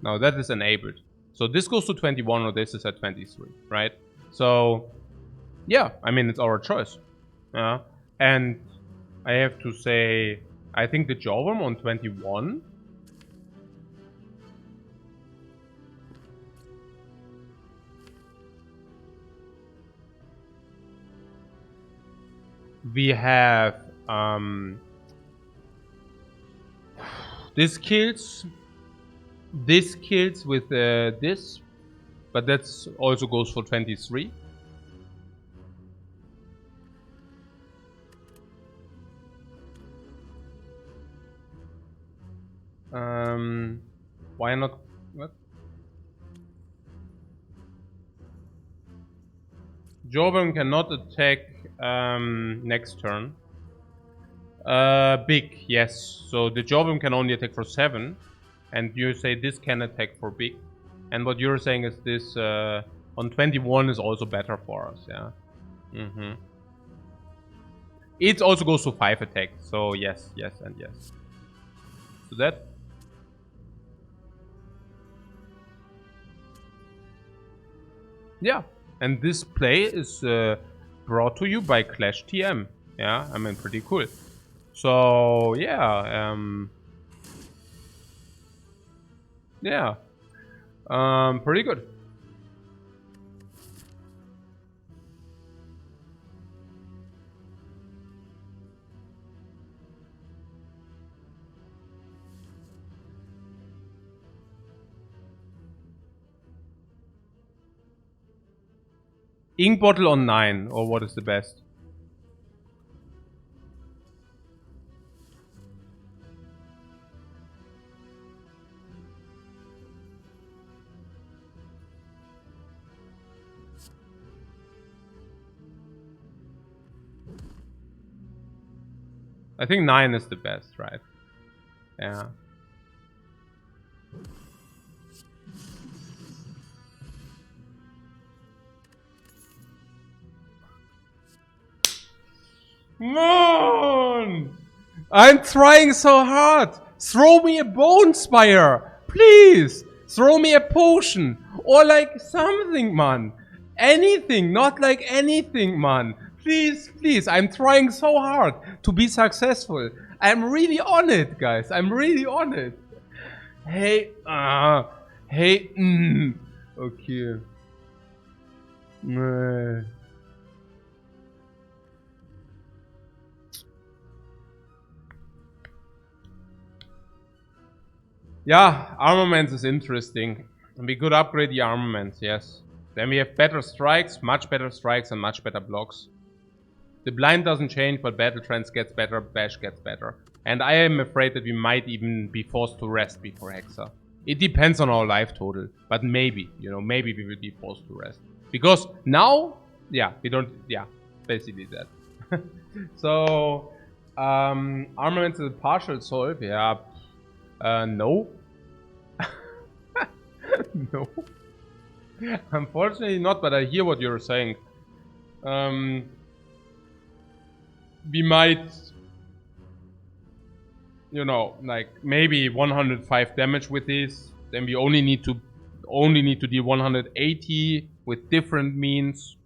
Now that is enabled. So this goes to 21 or this is at 23, right? So yeah, I mean, it's our choice. And I have to say, I think the Jawworm on 21 we have this kills with this, but that's also goes for 23. Why not? What? Jawworm cannot attack next turn. Big, yes. So the Jawworm can only attack for 7. And you say this can attack for big. And what you're saying is this on 21 is also better for us, yeah. It also goes to 5 attack. So yes, and yes. So that. Yeah. And this play is brought to you by Clash TM. Yeah, I mean, pretty cool. So yeah, pretty good. Ink bottle on 9, or what is the best? I think 9 is the best, right? Yeah. Man! I'm trying so hard! Throw me a bone spire! Please! Throw me a potion! Or like something, man! Anything! Not like anything, man! Please, please! I'm trying so hard to be successful! I'm really on it, guys! I'm really on it! Hey, okay. Yeah, armaments is interesting. And we could upgrade the armaments, yes. Then we have better strikes, much better strikes, and much better blocks. The blind doesn't change, but battle trance gets better, bash gets better. And I am afraid that we might even be forced to rest before Hexa. It depends on our life total, but maybe, you know, maybe we will be forced to rest. Because now, yeah, we don't, yeah, basically that. So, armaments is a partial solve, yeah. No. No. Unfortunately not, but I hear what you're saying. We might, you know, like maybe 105 damage with this. Then we only need to deal 180 with different means.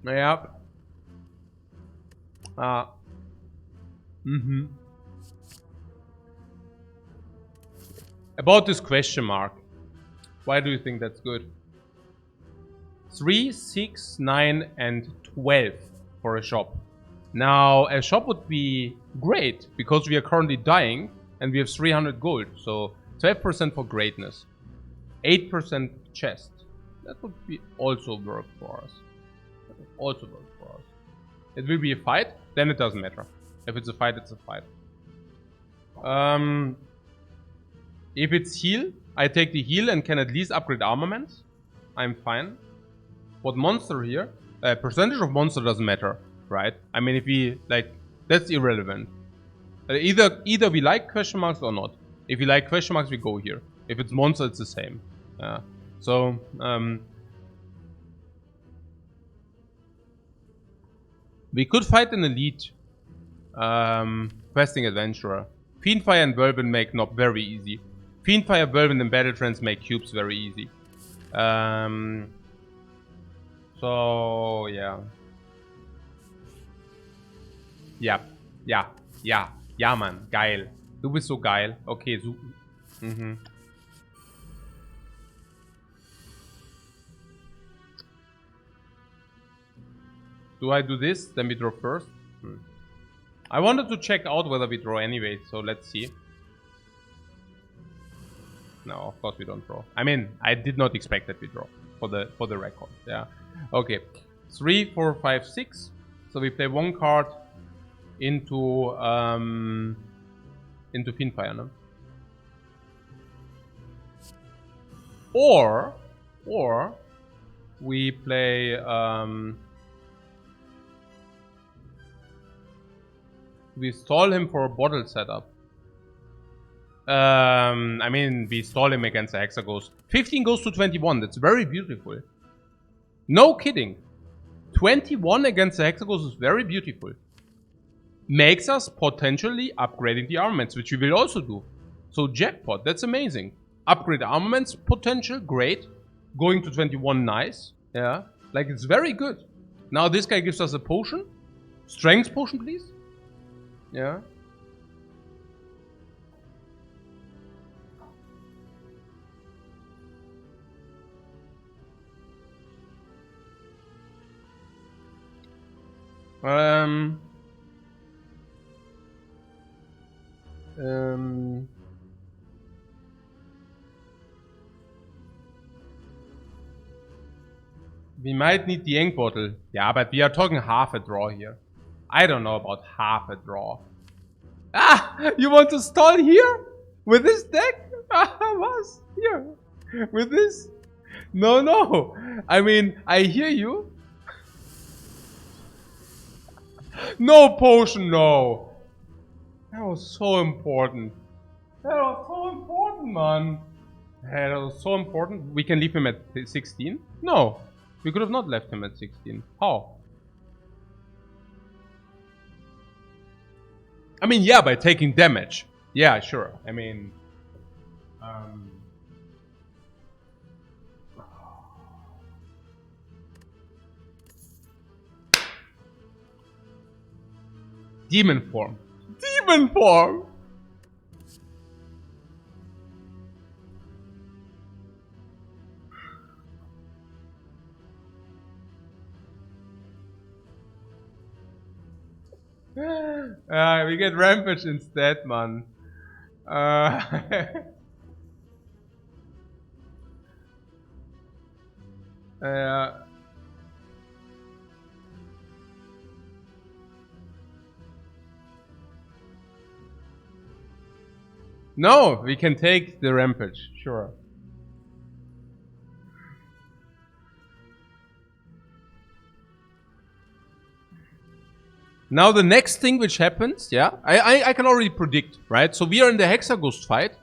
Yeah. About this question mark. Why do you think that's good? 3, 6, 9, and 12 for a shop. Now, a shop would be great because we are currently dying and we have 300 gold. So 12% for greatness, 8% chest. That would be also work for us. It will be a fight, then it doesn't matter. If it's a fight, it's a fight. If it's heal, I take the heal and can at least upgrade armaments. I'm fine. What monster here? Percentage of monster doesn't matter, right? I mean, if we like, that's irrelevant. Either we like question marks or not. If we like question marks, we go here. If it's monster, it's the same. So we could fight an elite questing adventurer. Fiendfire and Whirlwind make not very easy. Fiendfire, Whirlwind, and Battle Trance make cubes very easy. So yeah. Ja, Mann, geil. Du bist so geil. Okay, so. Do I do this? Then we draw first? I wanted to check out whether we draw anyway, so let's see. No, of course we don't draw. I mean, I did not expect that we draw for the record. Yeah. Okay. 3, 4, 5, 6. So we play one card into Fiendfire, no? Or we play we stall him for a bottle setup. I mean, we stall him against the Hexaghost. 15 goes to 21. That's very beautiful. No kidding. 21 against the Hexaghost is very beautiful. Makes us potentially upgrading the armaments, which we will also do. So jackpot, that's amazing. Upgrade armaments potential, great. Going to 21, nice. Yeah, like it's very good. Now this guy gives us a potion. Strength potion, please. Yeah. We might need the ink bottle. Yeah, but we are talking half a draw here. I don't know about half a draw. Ah! You want to stall here? With this deck? Was? Here. With this? No. I mean, I hear you. No potion, no. That was so important. That was so important, man. That was so important. We can leave him at 16? No. We could have not left him at 16. How? I mean, yeah, by taking damage. Yeah, sure. I mean... Demon form. Demon form! We get Rampage instead, man. No, we can take the Rampage, sure. Now the next thing which happens, yeah, I can already predict, right? So we are in the Hexaghost fight,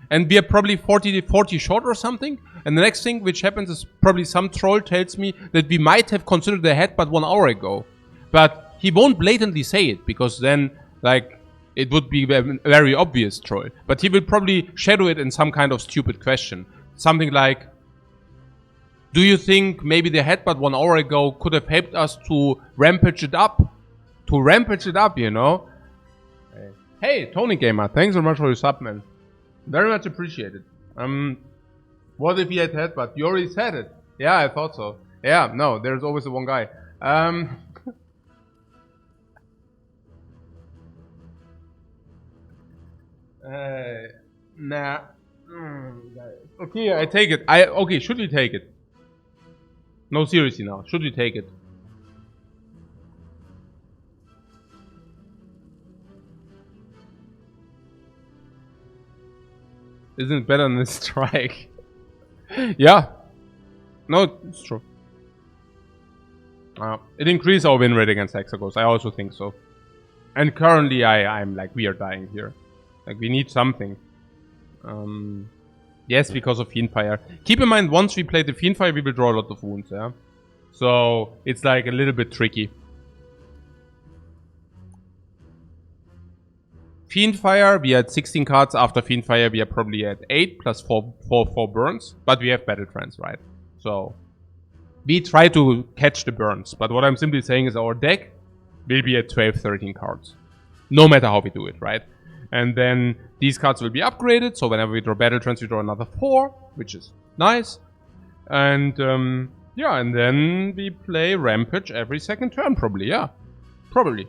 and we are probably 40 short or something, and the next thing which happens is probably some troll tells me that we might have considered the headbutt 1 hour ago. But he won't blatantly say it, because then, like, it would be a very obvious troll. But he will probably shadow it in some kind of stupid question. Something like, do you think maybe the headbutt 1 hour ago could have helped us to rampage it up? To rampage it up, you know? Hey, Tony Gamer, thanks so much for your sub, man. Very much appreciated. What if he had headbutt? You already said it. Yeah, I thought so. Yeah, no, there's always the one guy. Nah. Okay, I take it. Okay, should we take it? No, seriously now. Should we take it? Isn't it better than a strike? Yeah. No, it's true. It increased our win rate against Hexagons. I also think so. And currently I'm like, we are dying here. Like, we need something. Yes, because of Fiendfire. Keep in mind, once we play the Fiendfire, we will draw a lot of wounds, yeah? So, it's like a little bit tricky. Fiendfire, we had 16 cards. After Fiendfire, we are probably at 8 plus 4 burns. But we have Battle Trance, right? So, we try to catch the burns. But what I'm simply saying is our deck will be at 12, 13 cards. No matter how we do it, right? And then these cards will be upgraded. So whenever we draw Battle Trance, we draw another 4, which is nice. And yeah, and then we play Rampage every second turn, probably. Yeah, probably.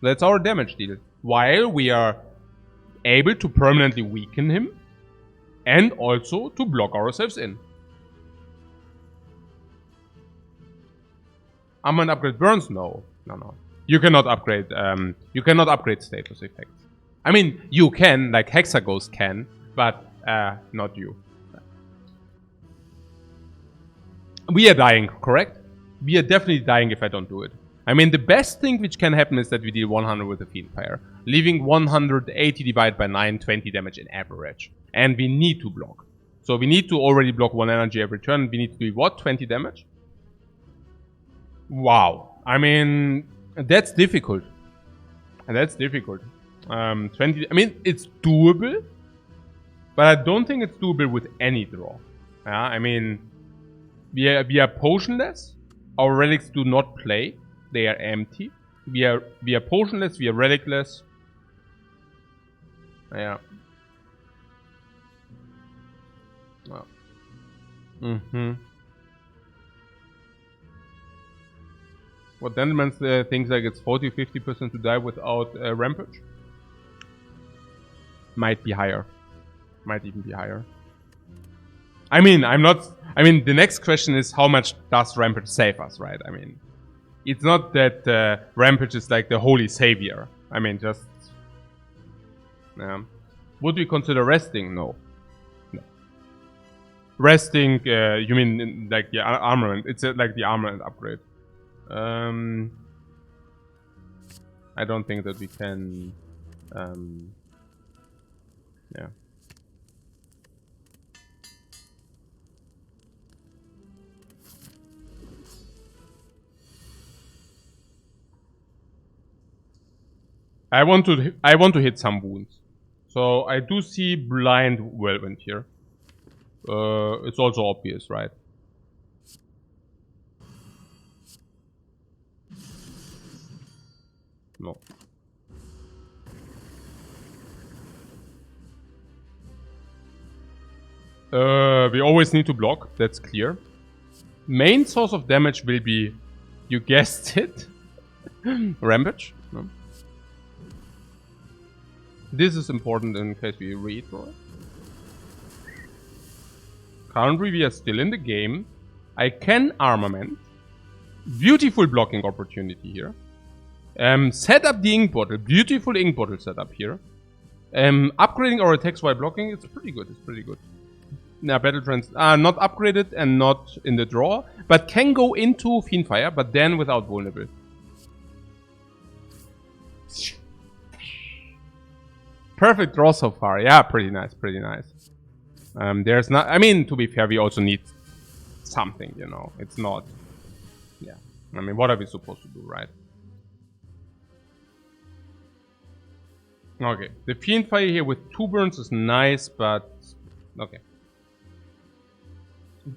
That's our damage deal. While we are able to permanently weaken him and also to block ourselves in. Armament upgrade burns? No. You cannot upgrade. You cannot upgrade status effects. I mean, you can, like Hexagons can, but not you. We are dying, correct? We are definitely dying if I don't do it. I mean, the best thing which can happen is that we deal 100 with the Fiendfire, leaving 180 divided by 9, 20 damage in average. And we need to block. So we need to already block 1 energy every turn. We need to do what? 20 damage? Wow. I mean, that's difficult. And that's difficult. 20. I mean, it's doable, but I don't think it's doable with any draw. Yeah, I mean, we are potionless. Our relics do not play; they are empty. We are potionless. We are relicless. Yeah. Well. What then means things like it's 40-50% to die without Rampage? Might be higher. Might even be higher. I mean, the next question is how much does Rampage save us, right? I mean, it's not that Rampage is like the holy savior. I mean, just... Would we consider resting? No. Resting, you mean like the armament. It's like the armament upgrade. I don't think that we can... yeah. I want to hit some wounds. So I do see blind whirlwind here. It's also obvious, right? No. We always need to block, that's clear. Main source of damage will be, you guessed it, Rampage. No. This is important in case we redraw it. Currently we are still in the game. I can armament. Beautiful blocking opportunity here. Set up the ink bottle. Beautiful ink bottle setup here. Upgrading our attacks while blocking. It's pretty good. It's pretty good. Now, Battle Trance. Not upgraded and not in the draw. But can go into Fiendfire. But then without vulnerable. Perfect draw so far. Yeah, pretty nice. Pretty nice. There's not... I mean, to be fair, we also need something, you know. It's not... Yeah. I mean, what are we supposed to do, right? Okay, the Fiendfire here with 2 burns is nice, but... Okay.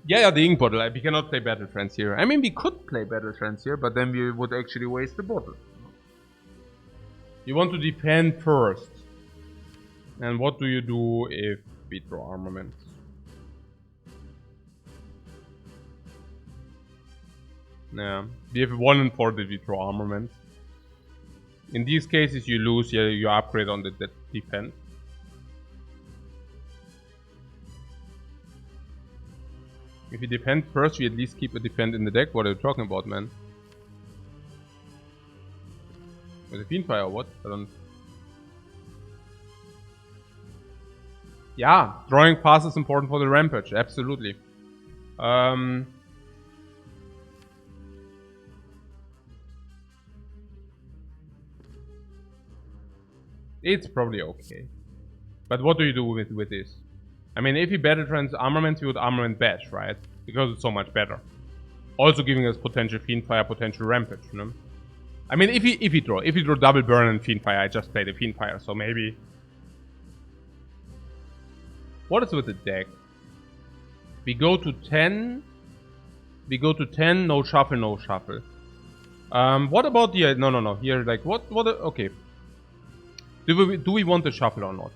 Yeah, the ink bottle. We cannot play Battle Trance here. I mean, we could play Battle Trance here, but then we would actually waste the bottle. You want to defend first. And what do you do if we draw armament? Yeah, we have 1 and 4 that we draw armament. In these cases, you lose your upgrade on the defense. If you defend first, we at least keep a defend in the deck. What are you talking about, man? With a Fiendfire or what? I don't... Yeah, drawing fast is important for the Rampage, absolutely. It's probably okay. But what do you do with this? I mean, if he battle trans armaments, he would armament bash, right? Because it's so much better. Also giving us potential Fiendfire, potential Rampage, you know? I mean, if he draw double burn and Fiendfire, I just play the Fiendfire, so maybe. What is with the deck? We go to 10. We go to 10, no shuffle, no shuffle. What about the no. Here, like what okay. Do we want the shuffle or not?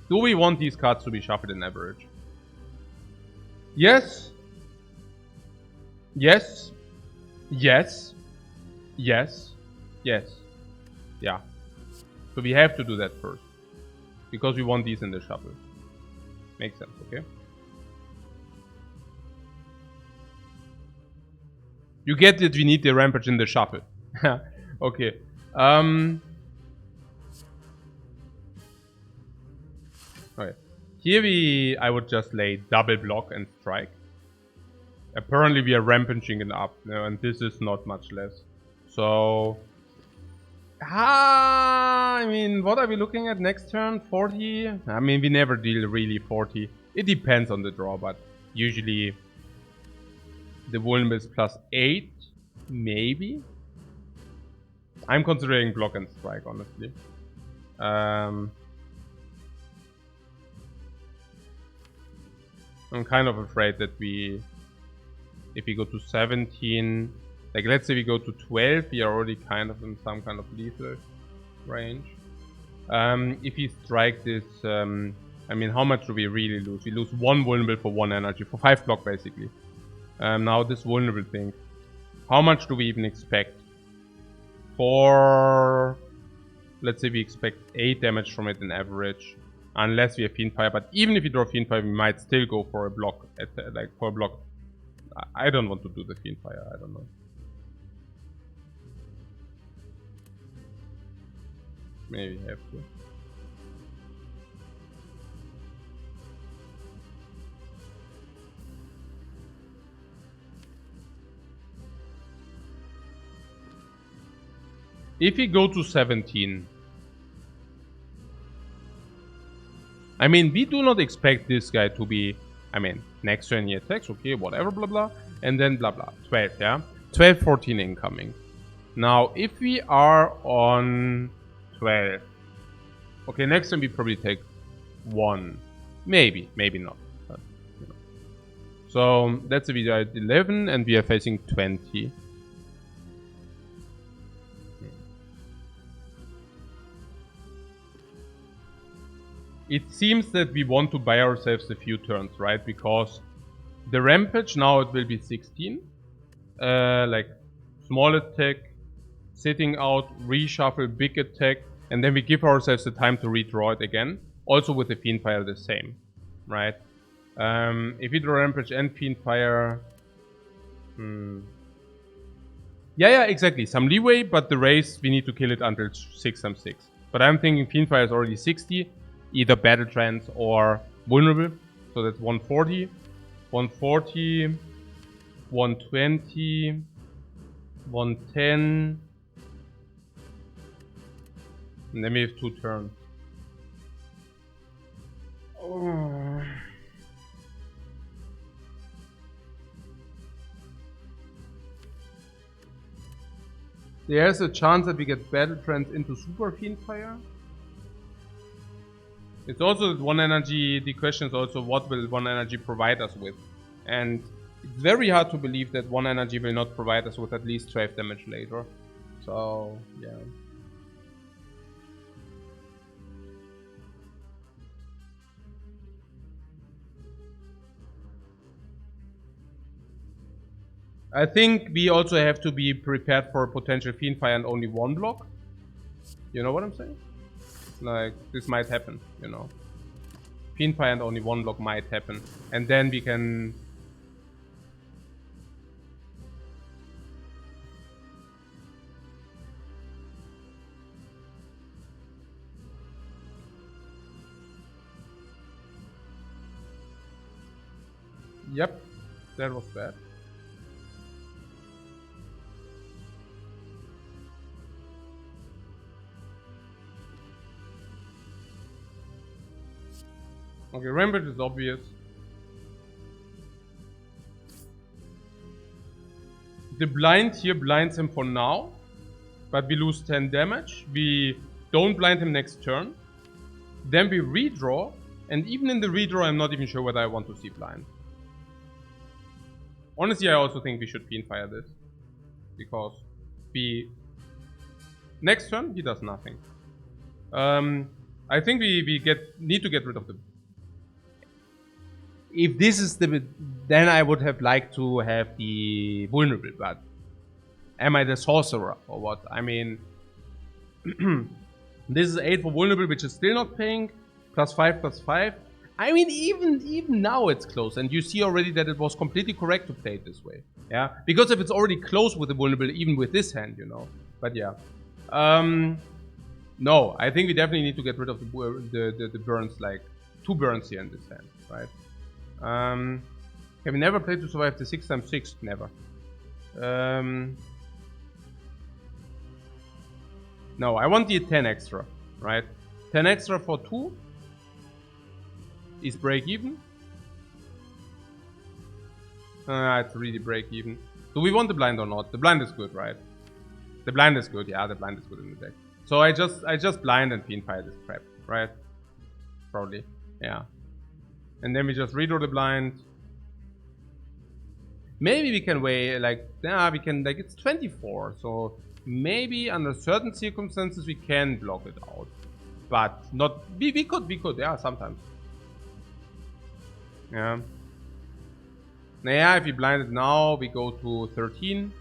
Do we want these cards to be shuffled in average? Yes. Yes. Yes. Yes. Yes. Yeah. So we have to do that first. Because we want these in the shuffle. Makes sense, okay? You get that we need the Rampage in the shuffle. Okay. Okay. Here I would just lay double block and strike. Apparently we are rampaging it up, you know, and this is not much less. So... I mean, what are we looking at next turn? 40? I mean, we never deal really 40. It depends on the draw, but usually the vulnerable is +8, maybe. I'm considering block and strike, honestly. I'm kind of afraid that if we go to 17, like let's say we go to 12, we are already kind of in some kind of lethal range. If we strike this, I mean, how much do we really lose? We lose 1 vulnerable for 1 energy, for 5 block basically. Now this vulnerable thing, how much do we even expect? For, let's say we expect 8 damage from it in average. Unless we have Fiendfire, but even if we draw Fiendfire, we might still go for a block. For a block. I don't want to do the Fiendfire, I don't know. Maybe have to. If we go to 17, I mean, we do not expect this guy to be, I mean, next turn he attacks, okay, whatever, blah, blah, and then blah, blah, 12, yeah? 12, 14 incoming. Now, if we are on 12, okay, next turn we probably take 1, maybe not. But, you know. So, that's a video at 11, and we are facing 20. It seems that we want to buy ourselves a few turns, right? Because the Rampage, now it will be 16. Like, small attack, sitting out, reshuffle, big attack, and then we give ourselves the time to redraw it again. Also with the Fiendfire the same, right? If we draw Rampage and Fiendfire... Yeah, exactly. Some leeway, but the race, we need to kill it until 6x6. But I'm thinking Fiendfire is already 60. Either battle trance or vulnerable. So that's 140, 140, 120, 110. And then we have 2 turns. Oh. There's a chance that we get battle trance into super Fiendfire. It's also 1 energy, the question is also what will 1 energy provide us with. And it's very hard to believe that 1 energy will not provide us with at least 12 damage later. So, yeah. I think we also have to be prepared for potential Fiendfire and only 1 block. You know what I'm saying? Like, this might happen, you know. Fiendfire and only 1 block might happen. And then we can... Yep, that was bad. Okay, Rampage is obvious. The blind here blinds him for now, but we lose 10 damage. We don't blind him next turn. Then we redraw, and even in the redraw, I'm not even sure whether I want to see blind. Honestly, I also think we should Fiendfire this, because next turn he does nothing. I think we need to get rid of the. If this is then I would have liked to have the vulnerable, but am I the sorcerer or what? I mean, this is 8 for vulnerable, which is still not paying. +5/+5. I mean, even now it's close, and you see already that it was completely correct to play it this way. Yeah, because if it's already close with the vulnerable, even with this hand, you know. But yeah, no, I think we definitely need to get rid of the burns, like 2 burns here in this hand, right? Have we never played to survive the 6x6? Never. No, I want the 10 extra, right? 10 extra for 2 is break even. It's really break even. Do we want the blind or not? The blind is good, right? The blind is good, yeah, the blind is good in the deck. So I just blind and Fiendfire this crap, right? Probably, yeah. And then we just redraw the blind. Maybe we can weigh, like, we can, like, it's 24, so maybe under certain circumstances we can block it out. But not, we could, yeah, sometimes. Yeah. Now, if we blind it now, we go to 13.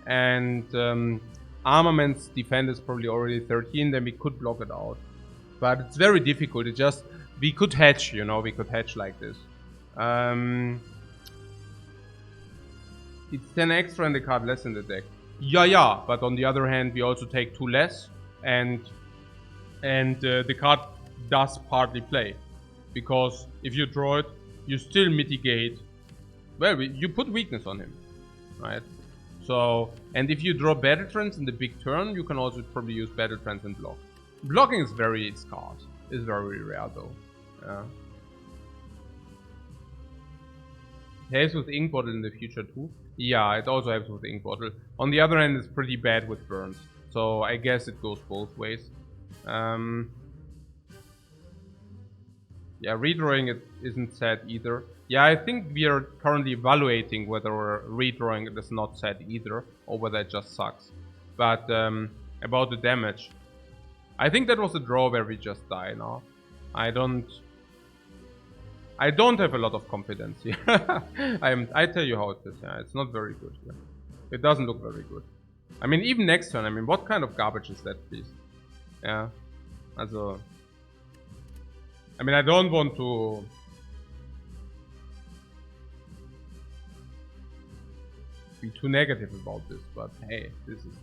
And Armament's defend is probably already 13, then we could block it out. But it's very difficult, it just, we could hedge, you know, we could hedge like this. It's 10 extra and the card less in the deck. Yeah, but on the other hand, we also take 2 less, and the card does partly play. Because if you draw it, you still mitigate, well, you put weakness on him, right? So, and if you draw Battle Trance in the big turn, you can also probably use Battle Trance and block. Blocking is very scarce, it's very rare though. It helps with Ink Bottle in the future too. Yeah, it also helps with Ink Bottle. On the other hand, it's pretty bad with burns. So I guess it goes both ways. Yeah, redrawing it isn't sad either. Yeah, I think we are currently evaluating whether redrawing it is not sad either, or whether it just sucks. But about the damage, I think that was a draw where we just die now. I don't have a lot of confidence here. I tell you how it is. Yeah, it's not very good here. It doesn't look very good. I mean, even next turn. I mean, what kind of garbage is that, please? Yeah. Also, I mean, I don't want to be too negative about this, but hey, this is.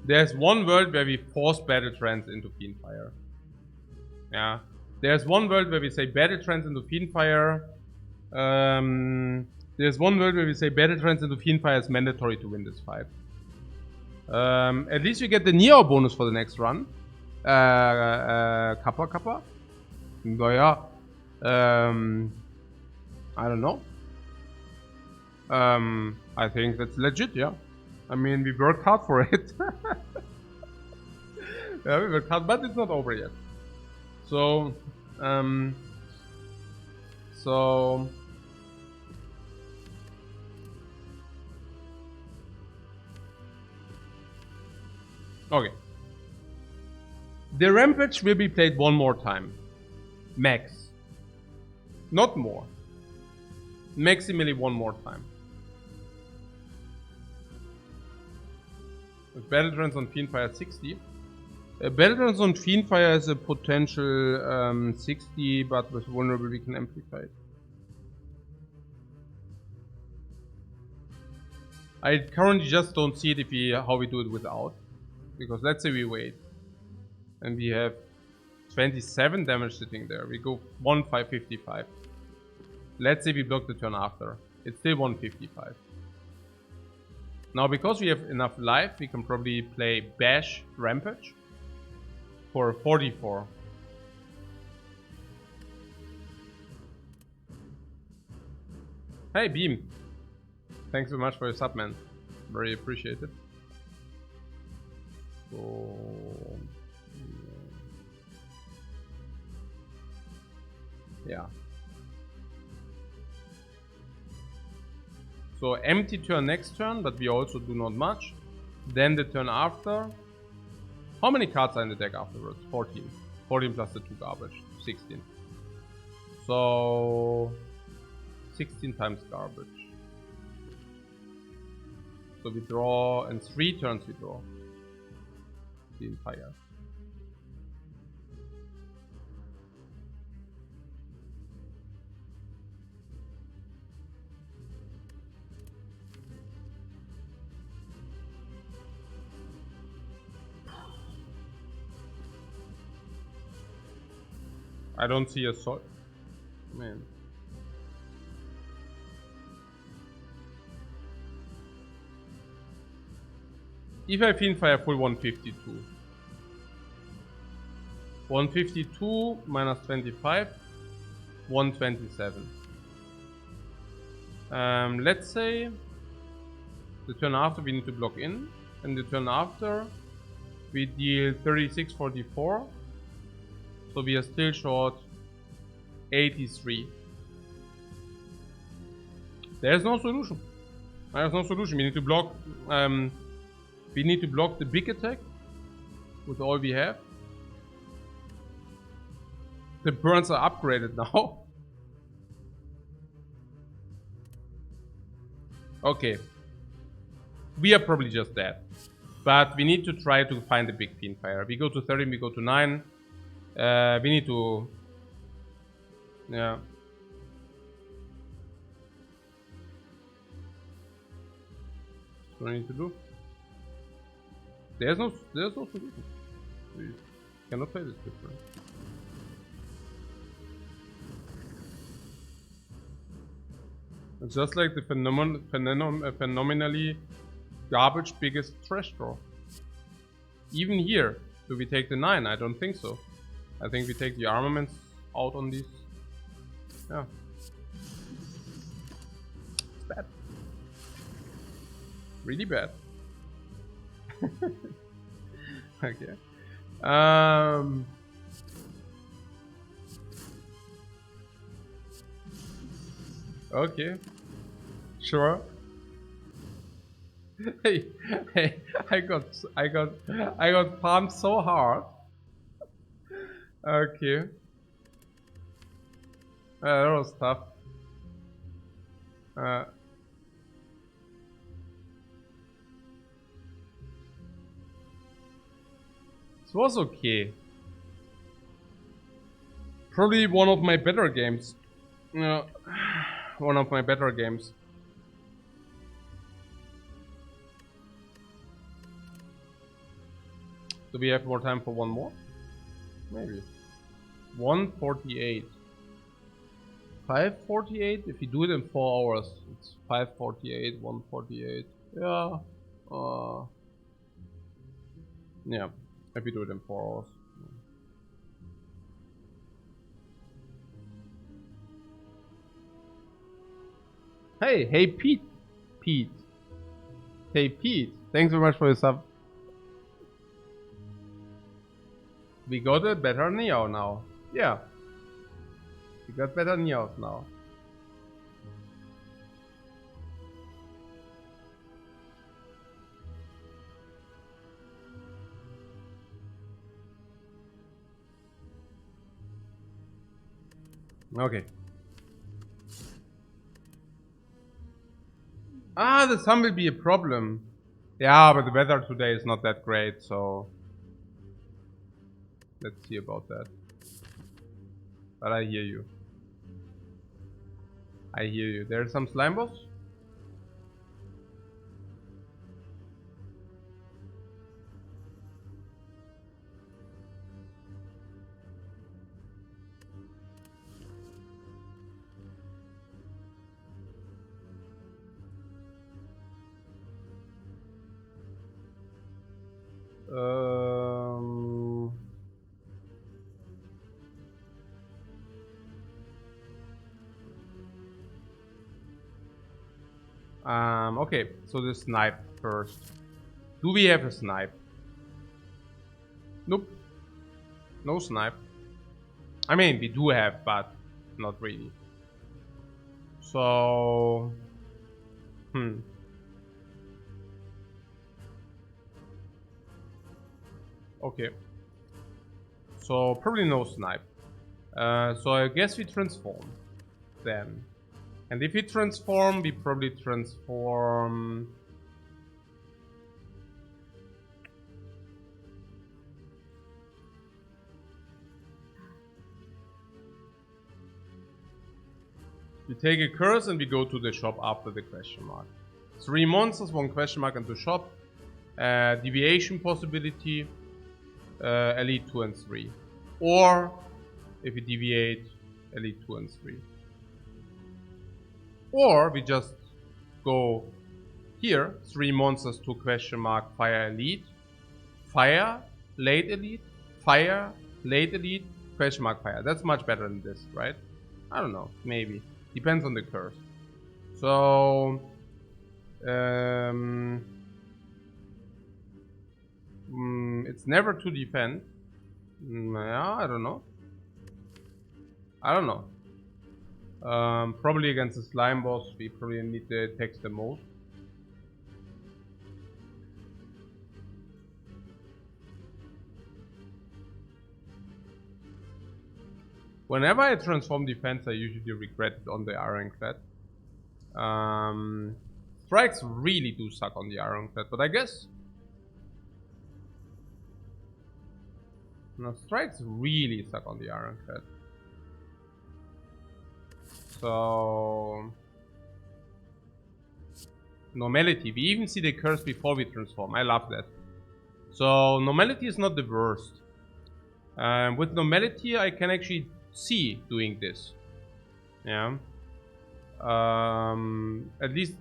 There's one world where we force Battle Trance into Fiendfire. Yeah. There's one world where we say Battle Trance into Fiendfire. There's one world where we say Battle Trance into Fiendfire is mandatory to win this fight. At least you get the Neo bonus for the next run. Kappa. Naja. I don't know. I think that's legit, yeah. I mean, we worked hard for it. Yeah, we worked hard, but it's not over yet. So, okay. The Rampage will be played one more time. Max. Not more. Maximally one more time. With Battle Trance on Fiendfire 60. Battlegrounds on Fiendfire has a potential 60, but with vulnerable we can amplify it. I currently just don't see it how we do it without. Because let's say we wait. And we have 27 damage sitting there. We go 1555. Let's say we block the turn after. It's still 155. Now because we have enough life, we can probably play Bash Rampage for 44. Hey Beam. Thanks so much for your sub, man. Very appreciated. So yeah. So empty turn next turn, but we also do not much. Then the turn after. How many cards are in the deck afterwards? 14. 14 plus the 2 garbage. 16. So 16 times garbage. So we draw, and 3 turns we draw. The entire. I don't see a sword. Man. If I Fiendfire full 152. 152 minus 25. 127. Let's say the turn after we need to block in. And the turn after we deal 3644. So we are still short 83. There's no solution. There's no solution. We need to block. We need to block the big attack with all we have. The burns are upgraded now. Okay. We are probably just dead. But we need to try to find the big Fiendfire. We go to 30, we go to 9. We need to... Yeah. What do I need to do? There's no solution. We cannot play this different. It's just like the phenomenally garbage biggest trash draw. Even here, do we take the 9? I don't think so. I think we take the armaments out on these. Yeah. It's bad. Really bad. Okay. Okay. Sure. Hey, I got pumped so hard. Okay. That was tough. It was okay. Probably one of my better games. One of my better games. Do we have more time for one more? Maybe. 148. 548? If you do it in 4 hours, it's 548, 148. Yeah. Yeah. If you do it in 4 hours. Hey Pete. Hey Pete. Thanks very much for your sub. We got a better Neo now. Yeah. We got better Neos now. Okay. Ah, the sun will be a problem. Yeah, but the weather today is not that great, so... Let's see about that. But I hear you. I hear you. There's some slime boss. Okay, so the snipe first. Do we have a snipe? Nope. No snipe. I mean, we do have, but not really. So... Okay. So, probably no snipe. So I guess we transform. Then. And if we transform, we probably transform... We take a curse and we go to the shop after the question mark. 3 monsters, 1 question mark and the shop. Deviation possibility. Elite 2 and 3. Or, if we deviate, Elite 2 and 3. Or we just go here, 3 monsters, 2 question mark, fire elite, fire, late elite, fire, late elite, question mark, fire. That's much better than this, right? I don't know, maybe. Depends on the curse. So, it's never to defend. Yeah, I don't know. I don't know. Probably against the slime boss, we probably need the attacks the most. Whenever I transform defense, I usually regret it on the Ironclad. Strikes really do suck on the Ironclad, but I guess... No, strikes really suck on the Ironclad. So... Normality. We even see the curse before we transform. I love that. So, normality is not the worst. With normality, I can actually see doing this. Yeah. At least...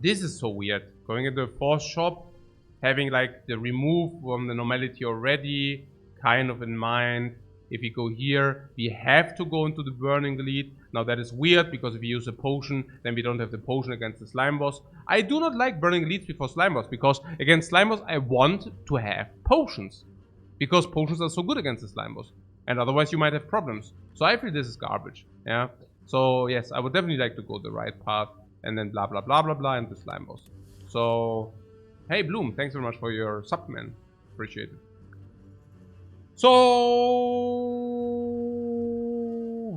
This is so weird. Going into a force shop, having like the remove from the normality already kind of in mind. If we go here, we have to go into the burning elite. Now that is weird because if we use a potion, then we don't have the potion against the slime boss. I do not like burning elites before slime boss because against slime boss I want to have potions. Because potions are so good against the slime boss. And otherwise you might have problems. So I feel this is garbage. Yeah. So yes, I would definitely like to go the right path. And then blah blah blah blah blah and the slime boss. So, hey Bloom, thanks very much for your sub, man. Appreciate it. So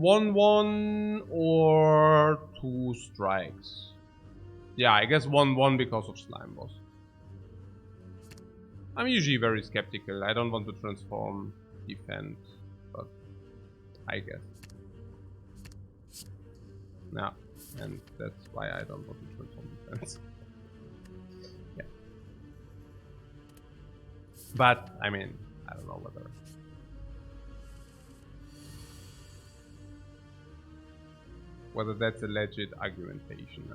1-1 or 2 strikes. Yeah, I guess 1-1 because of slime boss. I'm usually very skeptical. I don't want to transform defense, but I guess. Yeah, and that's why I don't want to transform defense. Yeah. But, I mean, I don't know whether that's a legit argumentation.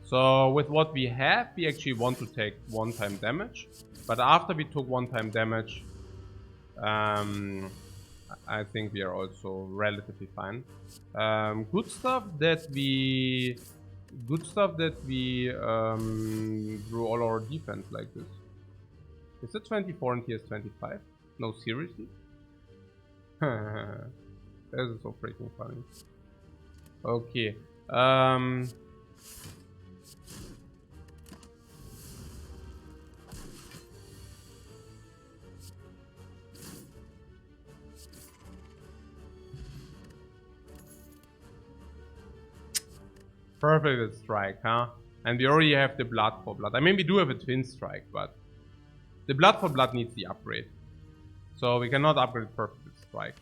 So with what we have, we actually want to take one-time damage. But after we took one-time damage, I think we are also relatively fine. Good stuff that we drew all our defense like this. Is it 24 and he has 25? No, seriously? This is so freaking funny. Okay. Perfect strike, huh? And we already have the blood for blood. I mean, we do have a twin strike, but The Blood for Blood needs the upgrade. So we cannot upgrade Perfect Strike.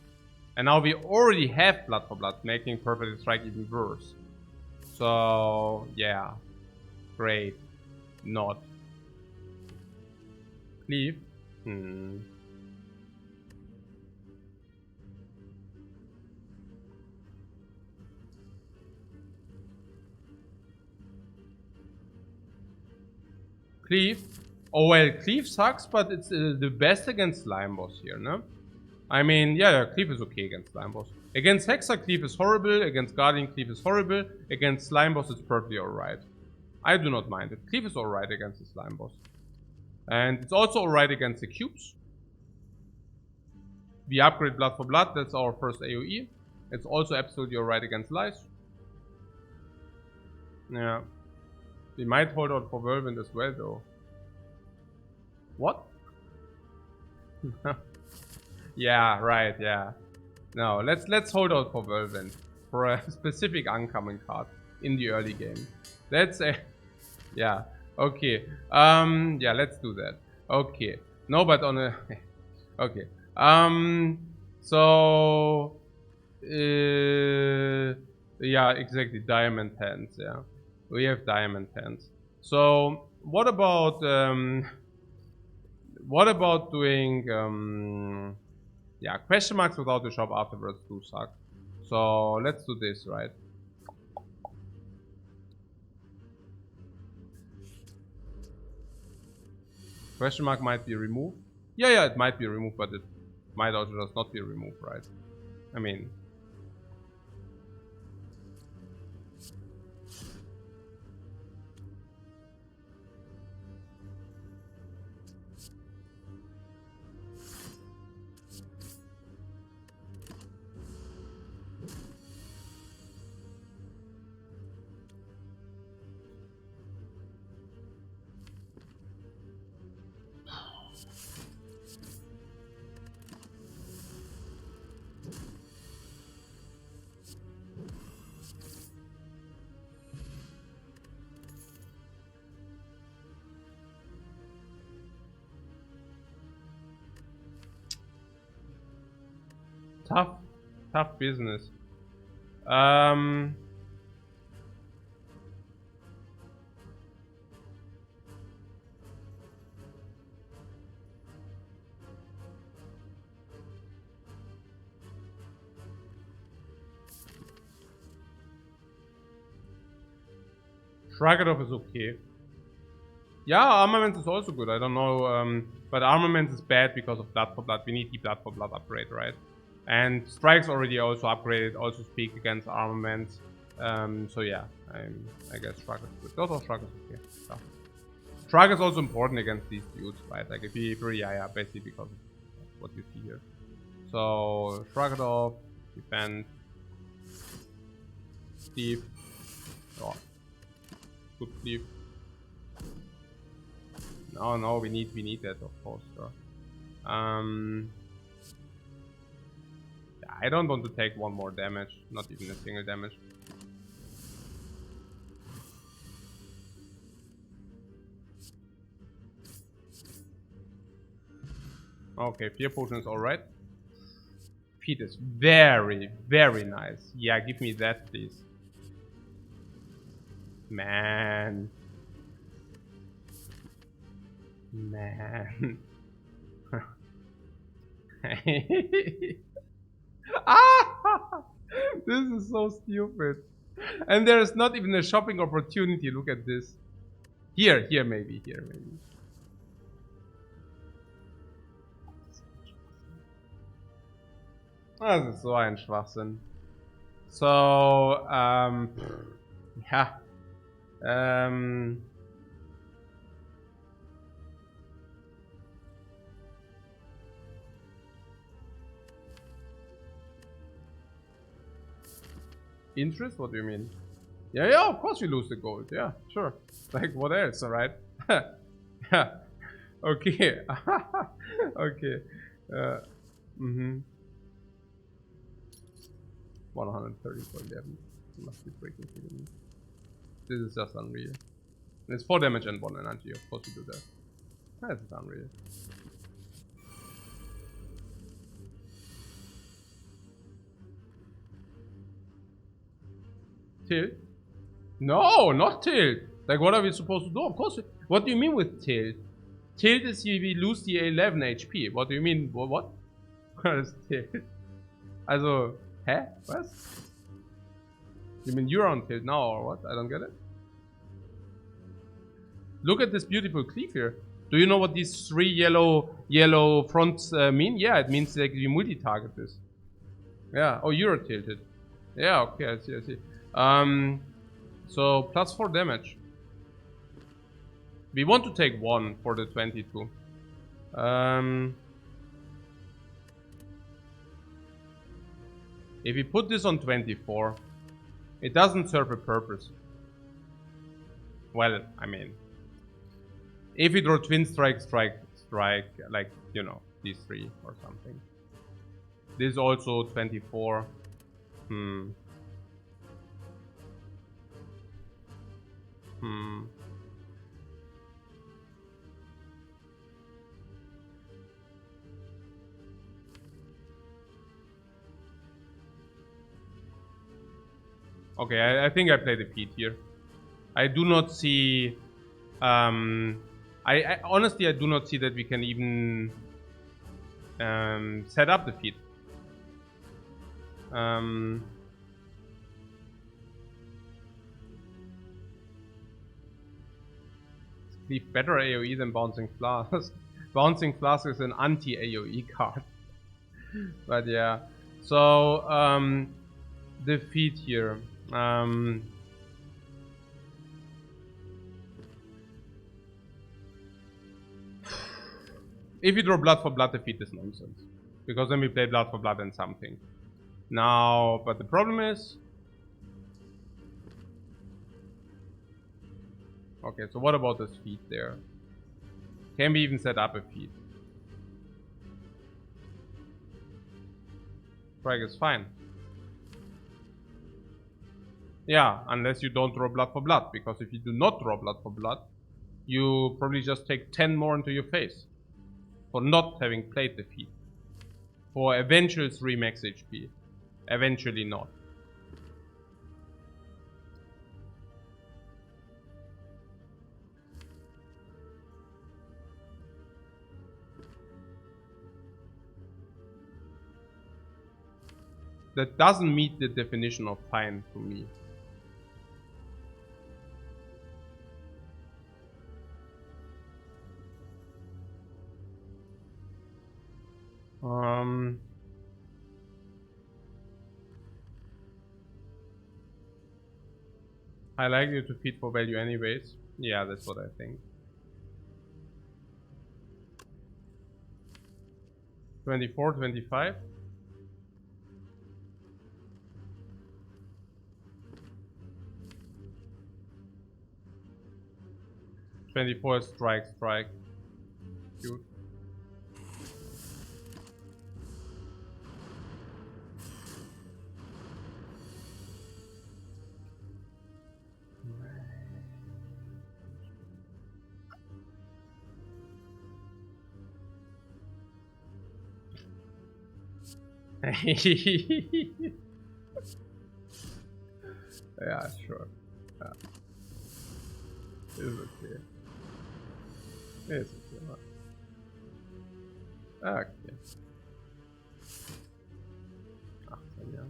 And now we already have Blood for Blood, making Perfect Strike even worse. So, yeah. Great. Not. Cleave. Cleave. Oh well, Cleave sucks, but it's the best against Slime Boss here, no? I mean, yeah, Cleave is okay against Slime Boss. Against Hexa, Cleave is horrible. Against Guardian, Cleave is horrible. Against Slime Boss, it's perfectly alright. I do not mind it. Cleave is alright against the Slime Boss. And it's also alright against the cubes. We upgrade Blood for Blood, that's our first AoE. It's also absolutely alright against Lice. Yeah. We might hold out for Whirlwind as well, though. What? Yeah, right, yeah. No, let's hold out for Whirlwind. For a specific uncommon card in the early game. That's a... Yeah, okay. Yeah, let's do that. Okay. No, but on a... Okay. So... yeah, exactly. Diamond hands, yeah. We have diamond hands. So, what about doing... yeah, question marks without the shop afterwards do suck. So, let's do this, right? Question mark might be removed. Yeah, it might be removed, but it might also just not be removed, right? I mean... Tough business. Shrug it off is okay. Yeah, Armaments is also good. I don't know, but Armaments is bad because of Blood for Blood. We need the Blood for Blood upgrade, right? And Strike's already also upgraded, also speak against Armaments. So yeah, I guess Shrug is good. Also Shrug is okay. Yeah. Shrug is also important against these dudes, right? Like if you yeah, basically because of what you see here. So Shrug it off, defend, Steve. Oh. Good Steve. No, we need that, of course. Sure. I don't want to take one more damage, not even a single damage. Okay, Fear Potion is alright. Feet is very, very nice. Yeah, give me that, please. Man. Ah! This is so stupid. And there is not even a shopping opportunity. Look at this. Here maybe. Das ist so ein Schwachsinn. So, ja. Interest? What do you mean? Yeah, of course we lose the gold. Yeah, sure. Like, what else, alright? Yeah. Okay. Okay. 130.11. Must be breaking kidding me. This is just unreal. And it's 4 damage and 1 energy. Of course we do that. That's unreal. Tilt? No, not tilt. Like, what are we supposed to do? Of course. What do you mean with tilt? Tilt is we lose the 11 HP. What do you mean? What? What is tilt? Also, hä? Was? You mean you're on tilt now or what? I don't get it. Look at this beautiful cleave here. Do you know what these 3 yellow fronts mean? Yeah, it means like you multi-target this. Yeah. Oh, you're tilted. Yeah. Okay. I see. I see. So plus 4 damage. We want to take 1 for the 22. If we put this on 24, it doesn't serve a purpose. Well, I mean, if we draw twin strike, like, you know, these 3 or something. This is also 24. Okay, I think I play the feat here. I do not see... I honestly, I do not see that we can even set up the feat. Leave better AoE than Bouncing Flask. Bouncing Flask is an anti-AoE card. But yeah. So, the feat here. If you draw Blood for Blood, the feat is nonsense. Because then we play Blood for Blood and something. Now, but the problem is... Okay, so what about this feat there? Can we even set up a feat? Strike is fine. Yeah, unless you don't draw Blood for Blood. Because if you do not draw Blood for Blood, you probably just take 10 more into your face. For not having played the feat. For eventual 3 max HP. Eventually not. That doesn't meet the definition of fine to me. I like you to feed for value anyways. Yeah, that's what I think. 24, 25. Strike. Cute. Yeah, sure. Yeah. It's okay. It's okay. Okay. Ach, ja.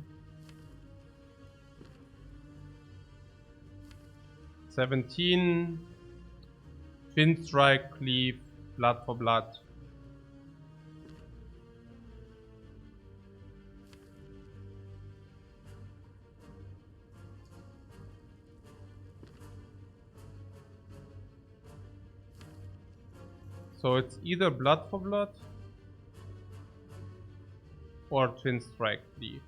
17. Twin strike, cleave, blood for blood. So it's either blood for blood or twin strike cleave.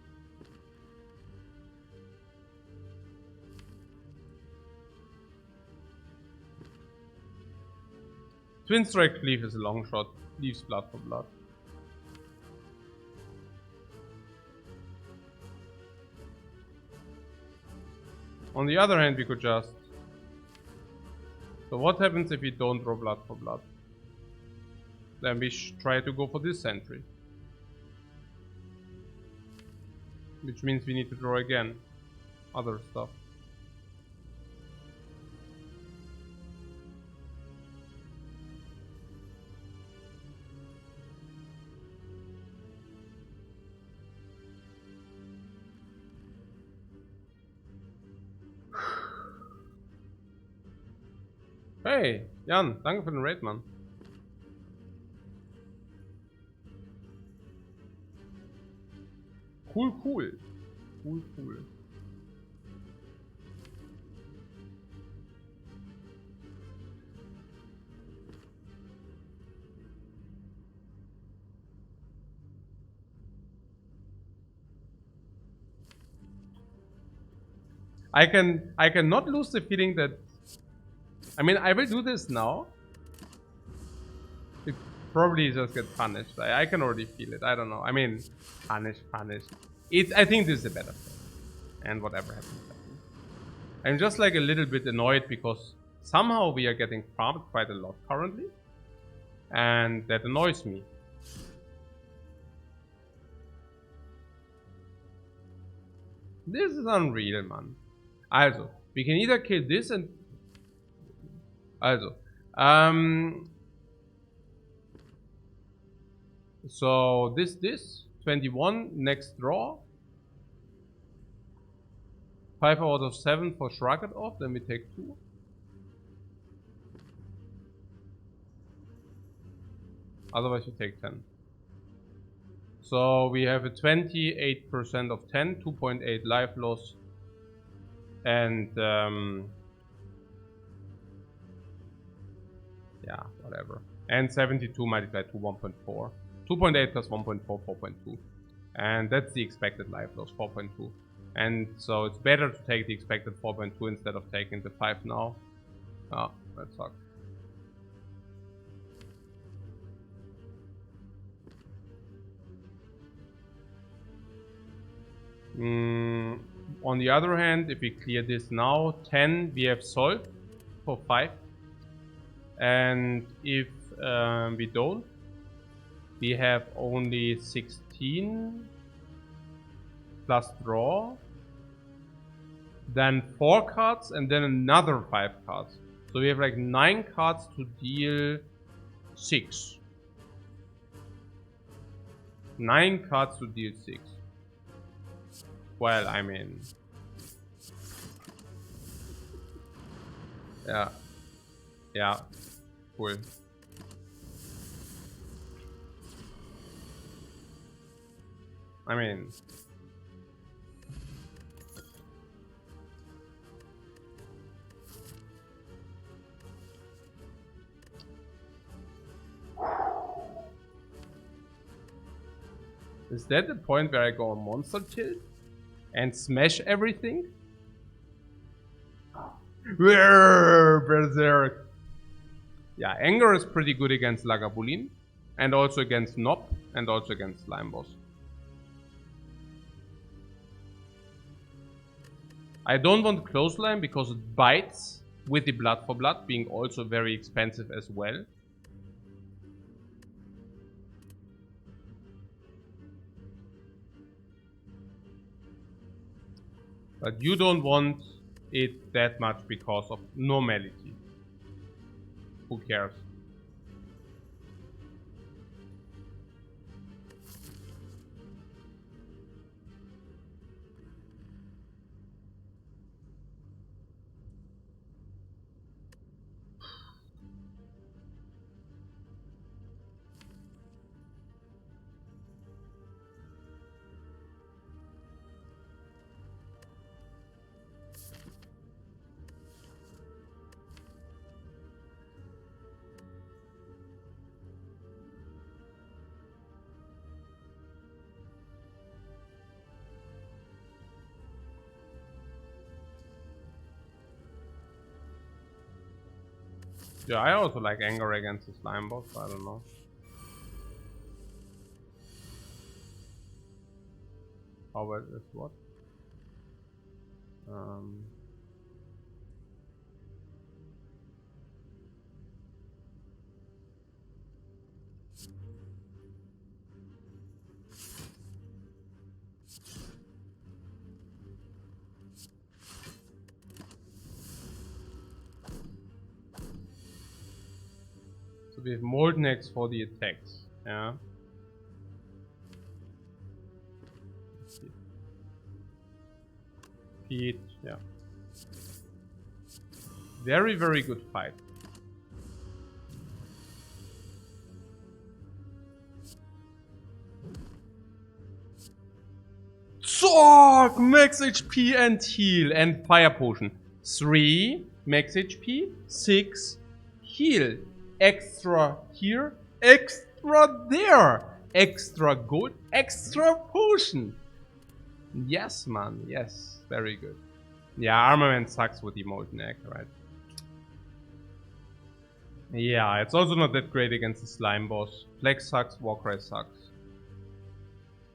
Twin strike cleave is a long shot, leaves blood for blood. On the other hand, we could just... So what happens if we don't draw blood for blood? then we try to go for this sentry. Which means we need to draw again other stuff. Hey, Jan, danke für den Raid, Mann. Cool, cool. Cool, cool. I cannot lose the feeling that, I mean, I will do this now. It probably just get punished. I can already feel it. I don't know. I mean, punished. I think this is a better thing. And whatever happens, happens. I'm just like a little bit annoyed because somehow we are getting farmed quite a lot currently. And that annoys me. This is unreal, man. Also, we can either kill this and... Also, so this, 21, next draw. 5 out of 7 for shrug it off, then we take 2. Otherwise we take 10. So we have a 28% of 10, 2.8 life loss. And yeah, whatever. And 72 multiplied to 1.4. 2.8 plus 1.4, 4.2. And that's the expected life loss, 4.2. And so it's better to take the expected 4.2 instead of taking the 5 now. Oh, that sucks. On the other hand, if we clear this now, 10 we have solved for 5. And if we don't, we have only 16 plus draw, then 4 cards, and then another 5 cards. So we have like 9 cards to deal 6. 9 cards to deal 6. Well, I mean... Yeah. Yeah. Cool. I mean... Is that the point where I go on monster tilt? And smash everything? Berserk! Yeah, anger is pretty good against Lagavulin. And also against Nob. And also against Slime Boss. I don't want Clothesline because it bites. With the Blood for Blood being also very expensive as well. But you don't want it that much because of normality. Who cares? Yeah, I also like anger against the slime boss, I don't know. How about this? What? we have Molten Axe for the attacks. Yeah. Pete, yeah. Very, very good fight. Zorg! Max HP and heal and fire potion. 3 max HP, 6 heal. Extra here, extra there. Extra good, extra potion. Yes, man, yes. Very good. Yeah, armament sucks with the Molten Egg, right? Yeah, it's also not that great against the slime boss. Flex sucks, Warcry sucks.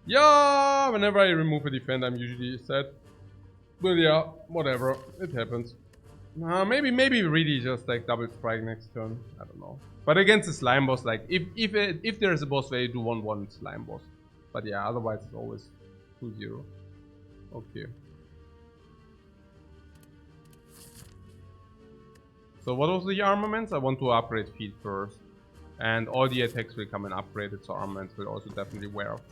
Yeah, whenever I remove a defend, I'm usually sad. But yeah, whatever, it happens. Maybe really just like double strike next turn. I don't know. But against the slime boss, like if there's a boss where you do 1-1 slime boss. But yeah, otherwise it's always 2-0. Okay. So what was the armaments? I want to upgrade feet first. And all the attacks will come in upgraded, so armaments will also definitely wear off.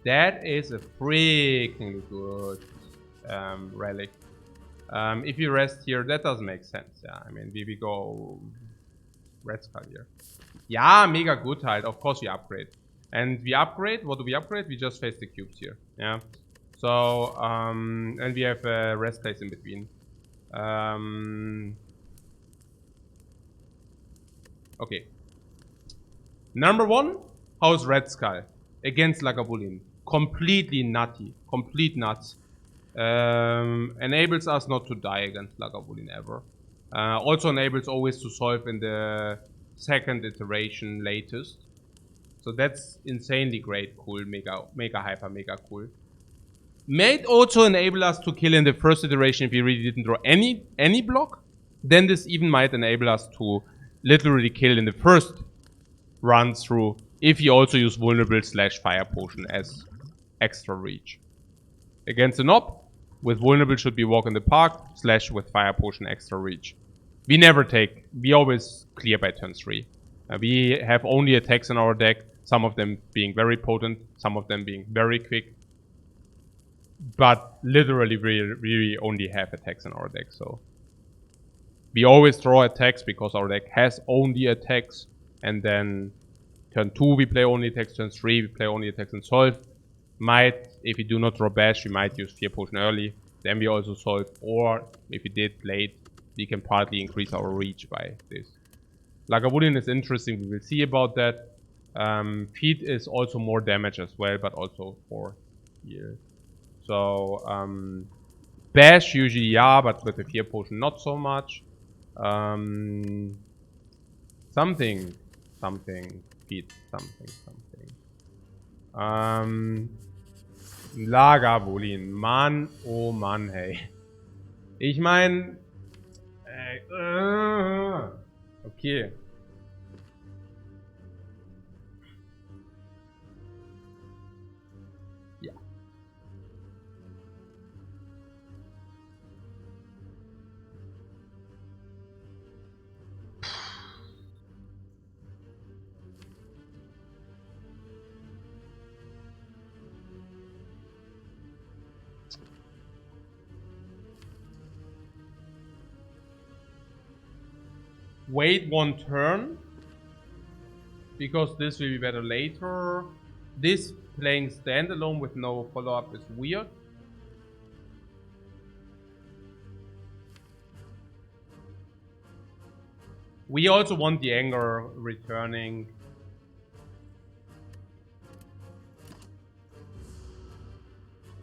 That is a freaking good relic. If you rest here, that doesn't make sense. Yeah, I mean, we go Red Skull here. Yeah, mega good halt. Of course we upgrade. And we upgrade, what do we upgrade? We just face the cubes here. Yeah. So, and we have a rest place in between. Okay. Number 1, how's Red Skull against Lagavulin? Completely nutty. Complete nuts. Enables us not to die against Lagavulin ever. Also enables always to solve in the second iteration latest. So that's insanely great, cool, mega hyper, mega cool. Might also enable us to kill in the first iteration if we really didn't draw any block. Then this even might enable us to literally kill in the first run through if you also use vulnerable / fire potion as extra reach. Against the knob, with vulnerable should be walk in the park / with fire potion extra reach. We never take, we always clear by turn 3. We have only attacks in our deck, some of them being very potent, some of them being very quick. But literally we only have attacks in our deck, so we always draw attacks because our deck has only attacks, and then turn 2 we play only attacks, turn 3 we play only attacks and solve. Might, if we do not draw bash, we might use fear potion early, then we also solve, or if we did late, we can partly increase our reach by this. Lagavulin is interesting, we will see about that. Feet is also more damage as well, but also for heal. So, bash usually yeah, but with the fear potion not so much. Something, feet, something. Lagavulin, Mann, oh Mann, hey. Ich mein, okay. Ja. Wait 1 turn, because this will be better later. This playing standalone with no follow-up is weird. We also want the anger returning.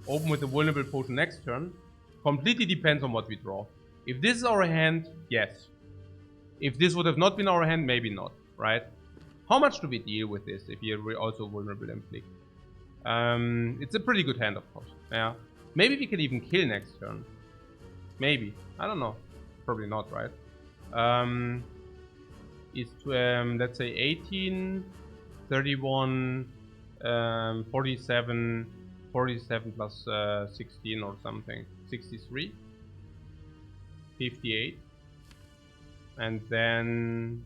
Open with the vulnerable potion next turn. Completely depends on what we draw. If this is our hand, yes. If this would have not been our hand, maybe not, right? How much do we deal with this if you're also vulnerable inflict? It's a pretty good hand, of course. Yeah. Maybe we can even kill next turn. Maybe. I don't know. Probably not, right? Is let's say 18, 31, 47, 47 plus 16 or something. 63, 58. And then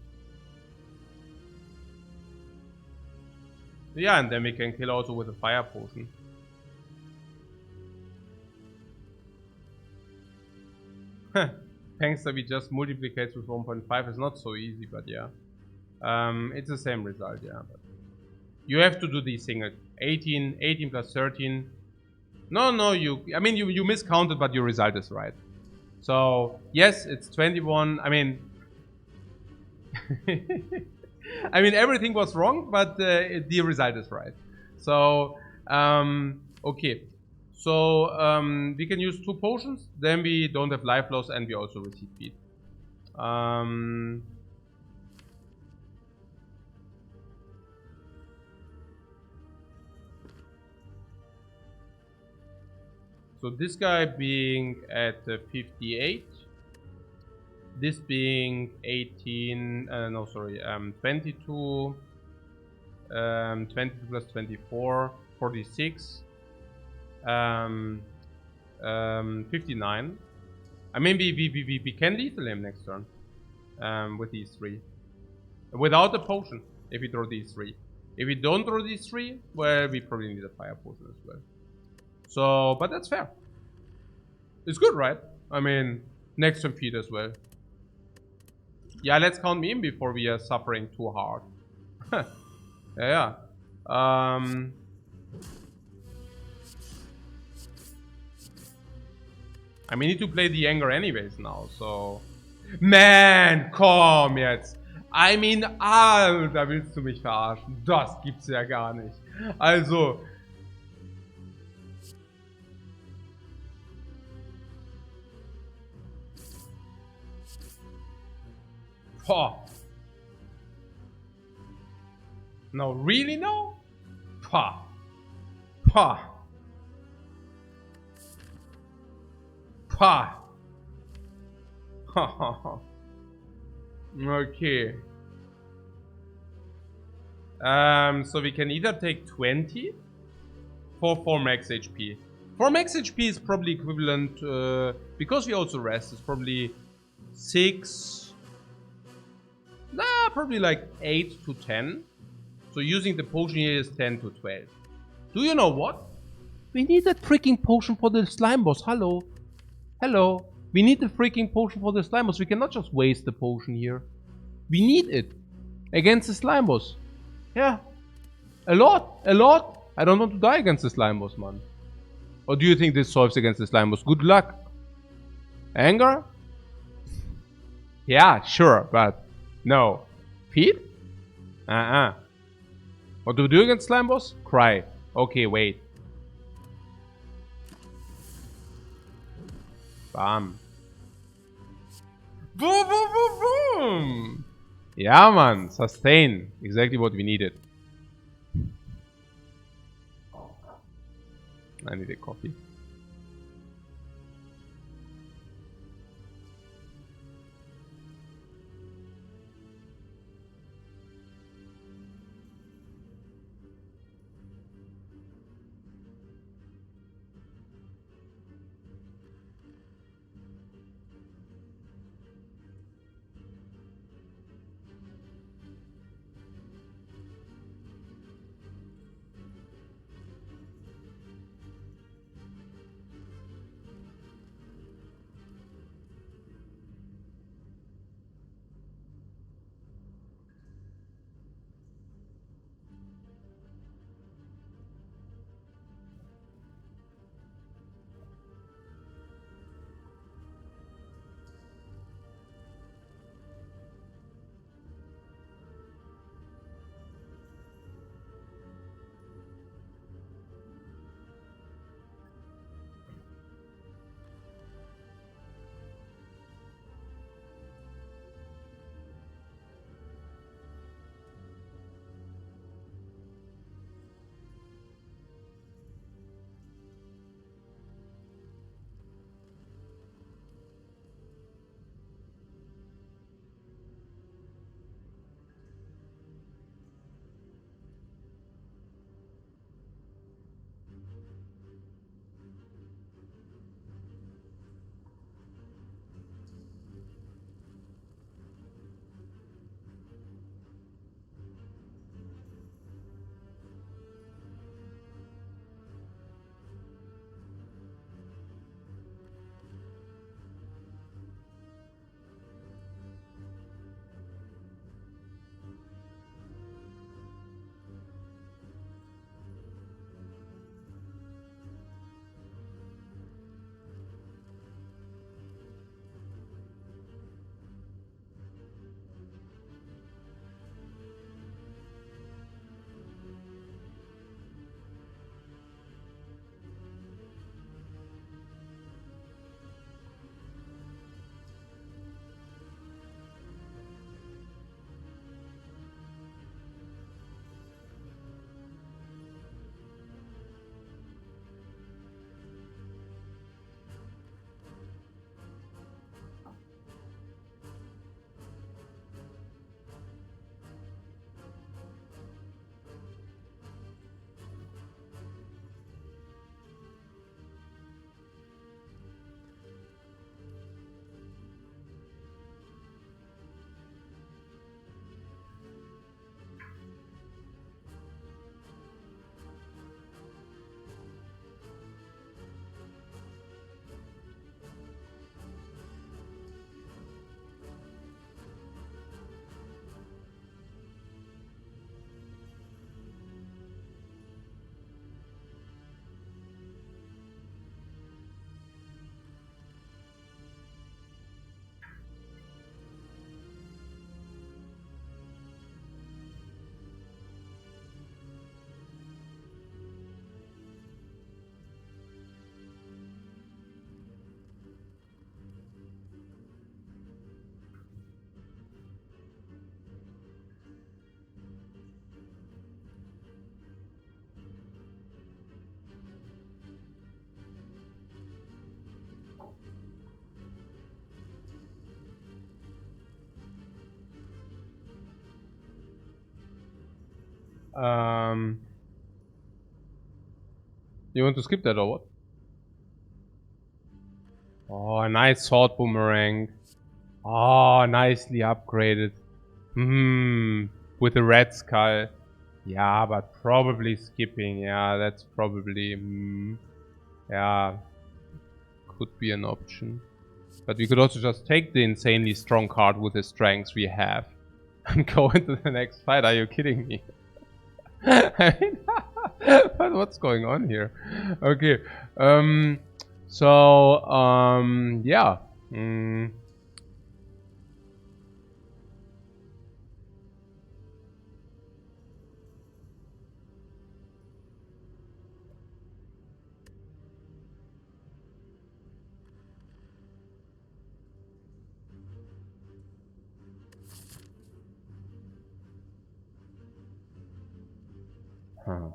Yeah, and then we can kill also with a fire potion. Thanks that we just multiplicate with 1.5 is not so easy, but yeah. It's the same result, yeah. But you have to do these things. 18 plus 13. No, I mean, you miscounted, but your result is right. So, yes, it's 21. I mean, I mean, everything was wrong, but the result is right. So, okay. So, we can use 2 potions, then we don't have life loss, and we also receive feed. So this guy being at 58, this being 18, no, sorry, 22, 22 plus 24, 46, 59. I mean, we can lethal him next turn with these 3. Without the potion, if we draw these 3. If we don't draw these 3, well, we probably need a fire potion as well. So, but that's fair. It's good, right? I mean, next turn feed as well. Yeah, let's count me in before we are suffering too hard. Yeah. I mean, need to play the anger anyways now, so... Man, komm jetzt! I mean, da willst du mich verarschen. Das gibt's ja gar nicht. Also... Boah. No, really no? Pah. Pah. Pah. Okay. So we can either take 20 for 4 max HP. 4 max HP is probably equivalent, because we also rest, it's probably 6... Nah, probably like 8 to 10. So using the potion here is 10 to 12. Do you know what? We need that freaking potion for the slime boss. Hello. Hello. We need the freaking potion for the slime boss. We cannot just waste the potion here. We need it. Against the slime boss. Yeah. A lot. A lot. I don't want to die against the slime boss, man. Or do you think this solves against the slime boss? Good luck. Anger? Yeah, sure, but no. Feed? What do we do against slime boss? Cry. Okay, wait. Bam. Boom, boom, boom, boom. Yeah, man. Sustain. Exactly what we needed. I need a coffee. You want to skip that or what? Oh, a nice sword boomerang. Oh, nicely upgraded. With the red skull. Yeah, but probably skipping. Yeah, that's probably... yeah, could be an option. But we could also just take the insanely strong card with the strengths we have and go into the next fight. Are you kidding me? I mean, but what's going on here? Okay. Yeah. Huh.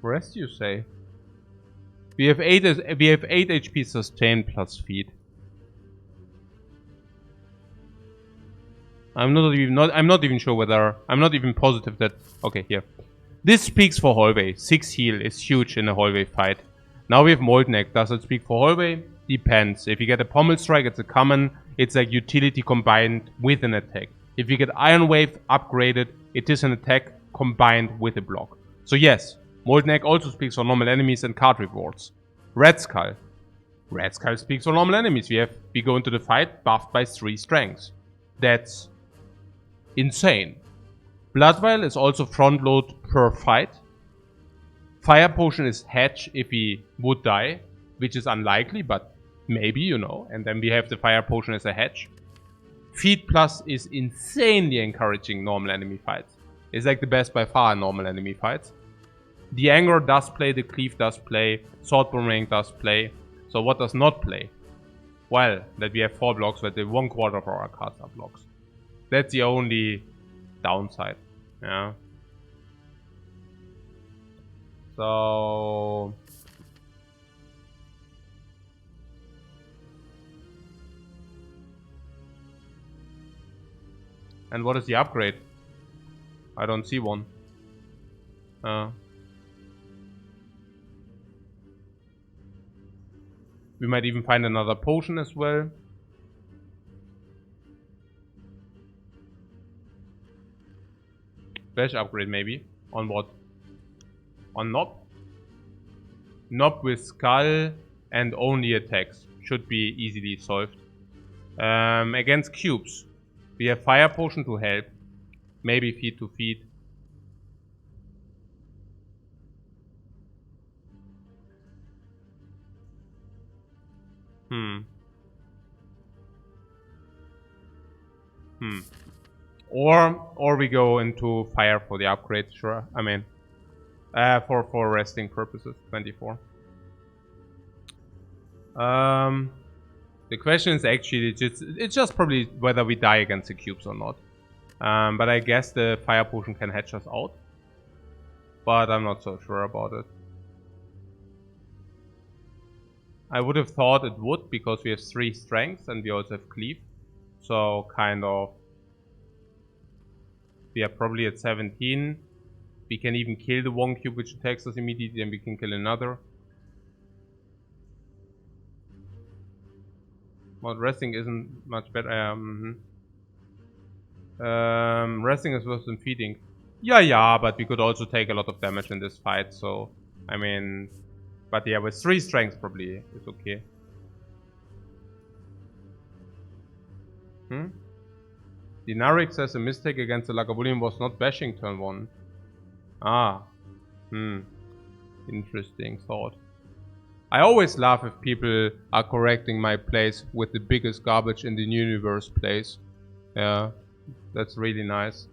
Rest, you say? We have 8 HP sustain plus feed. I'm not even sure whether I'm not even positive that okay, here. This speaks for hallway. 6 heal is huge in a hallway fight. Now we have Molten Egg. Does it speak for hallway? Depends. If you get a pommel strike, it's a common. It's like utility combined with an attack. If you get Iron Wave upgraded, it is an attack combined with a block. So yes, Molten Egg also speaks for normal enemies and card rewards. Red Skull. Red Skull speaks for normal enemies. We go into the fight buffed by 3 strengths. That's insane. Blood Vial is also front load per fight. Fire Potion is hedge if he would die, which is unlikely, but maybe, you know. And then we have the Fire Potion as a hedge. Feed Plus is insanely encouraging normal enemy fights. It's like the best by far in normal enemy fights. The Anger does play, the Cleave does play, Sword Boomerang does play. So what does not play? Well, that we have 4 blocks, but the 1/4 of our cards are blocks. That's the only downside. Yeah. So... and what is the upgrade? I don't see one. We might even find another potion as well. Flash upgrade maybe. On what? On Knob? Knob with Skull and only attacks. Should be easily solved. Against cubes. We have Fire Potion to help. Maybe feed to feed. Or we go into fire for the upgrade, sure. I mean, for resting purposes, 24. The question is actually it's just probably whether we die against the cubes or not. But I guess the fire potion can hedge us out. But I'm not so sure about it. I would have thought it would, because we have 3 strengths and we also have cleave. So kind of, we are probably at 17. We can even kill the 1 cube which attacks us immediately, and we can kill another. Well, resting isn't much better. Resting is worse than feeding. Yeah, but we could also take a lot of damage in this fight, so I mean, but yeah, with 3 strengths probably it's okay. Dinaric says a mistake against the Lagavulin was not bashing turn 1. Interesting thought. I always laugh if people are correcting my plays with the biggest garbage in the universe plays. Yeah, that's really nice.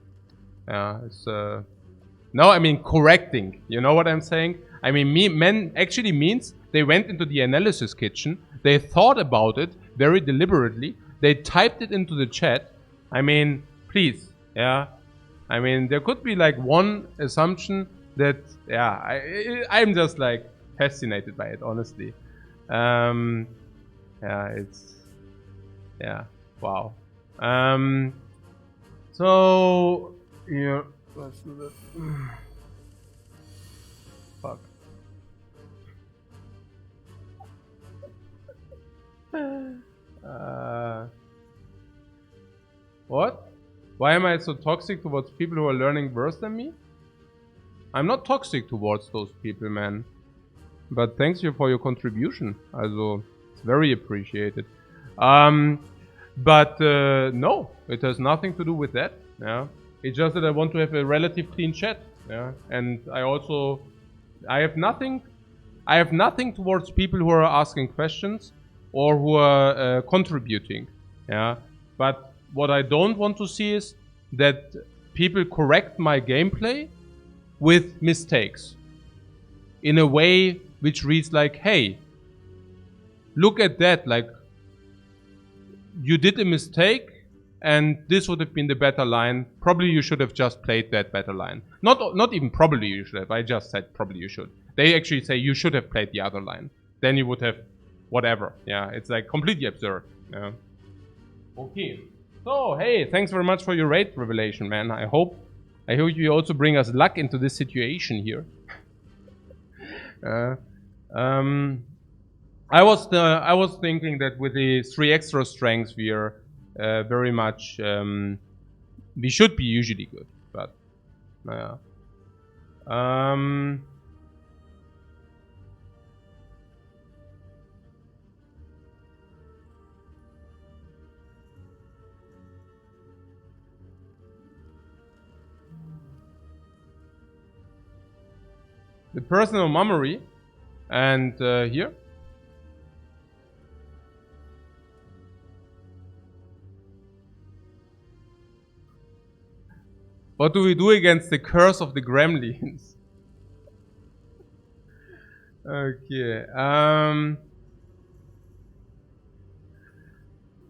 Yeah, it's no, I mean correcting. You know what I'm saying? I mean, men actually means they went into the analysis kitchen, they thought about it very deliberately, they typed it into the chat. I mean, please, yeah. I mean, there could be like one assumption that, yeah, I'm just like fascinated by it, honestly. Yeah, it's, yeah, wow. So, yeah, let's do that. Fuck. What? Why am I so toxic towards people who are learning worse than me? I'm not toxic towards those people, man. But thanks you for your contribution. Also, it's very appreciated. But no, it has nothing to do with that. Yeah, it's just that I want to have a relative clean chat. Yeah, and I have nothing towards people who are asking questions or who are contributing. Yeah, but what I don't want to see is that people correct my gameplay with mistakes in a way which reads like, hey, look at that, like, you did a mistake and this would have been the better line. Probably you should have just played that better line. Not even probably you should have. I just said probably you should. They actually say you should have played the other line. Then you would have whatever. Yeah, it's like completely absurd. Yeah. Okay. So, hey, thanks very much for your raid revelation, man. I hope you also bring us luck into this situation here. I was thinking that with the 3 extra strengths we are very much we should be usually good, but the personal memory and here. What do we do against the curse of the gremlins? Okay.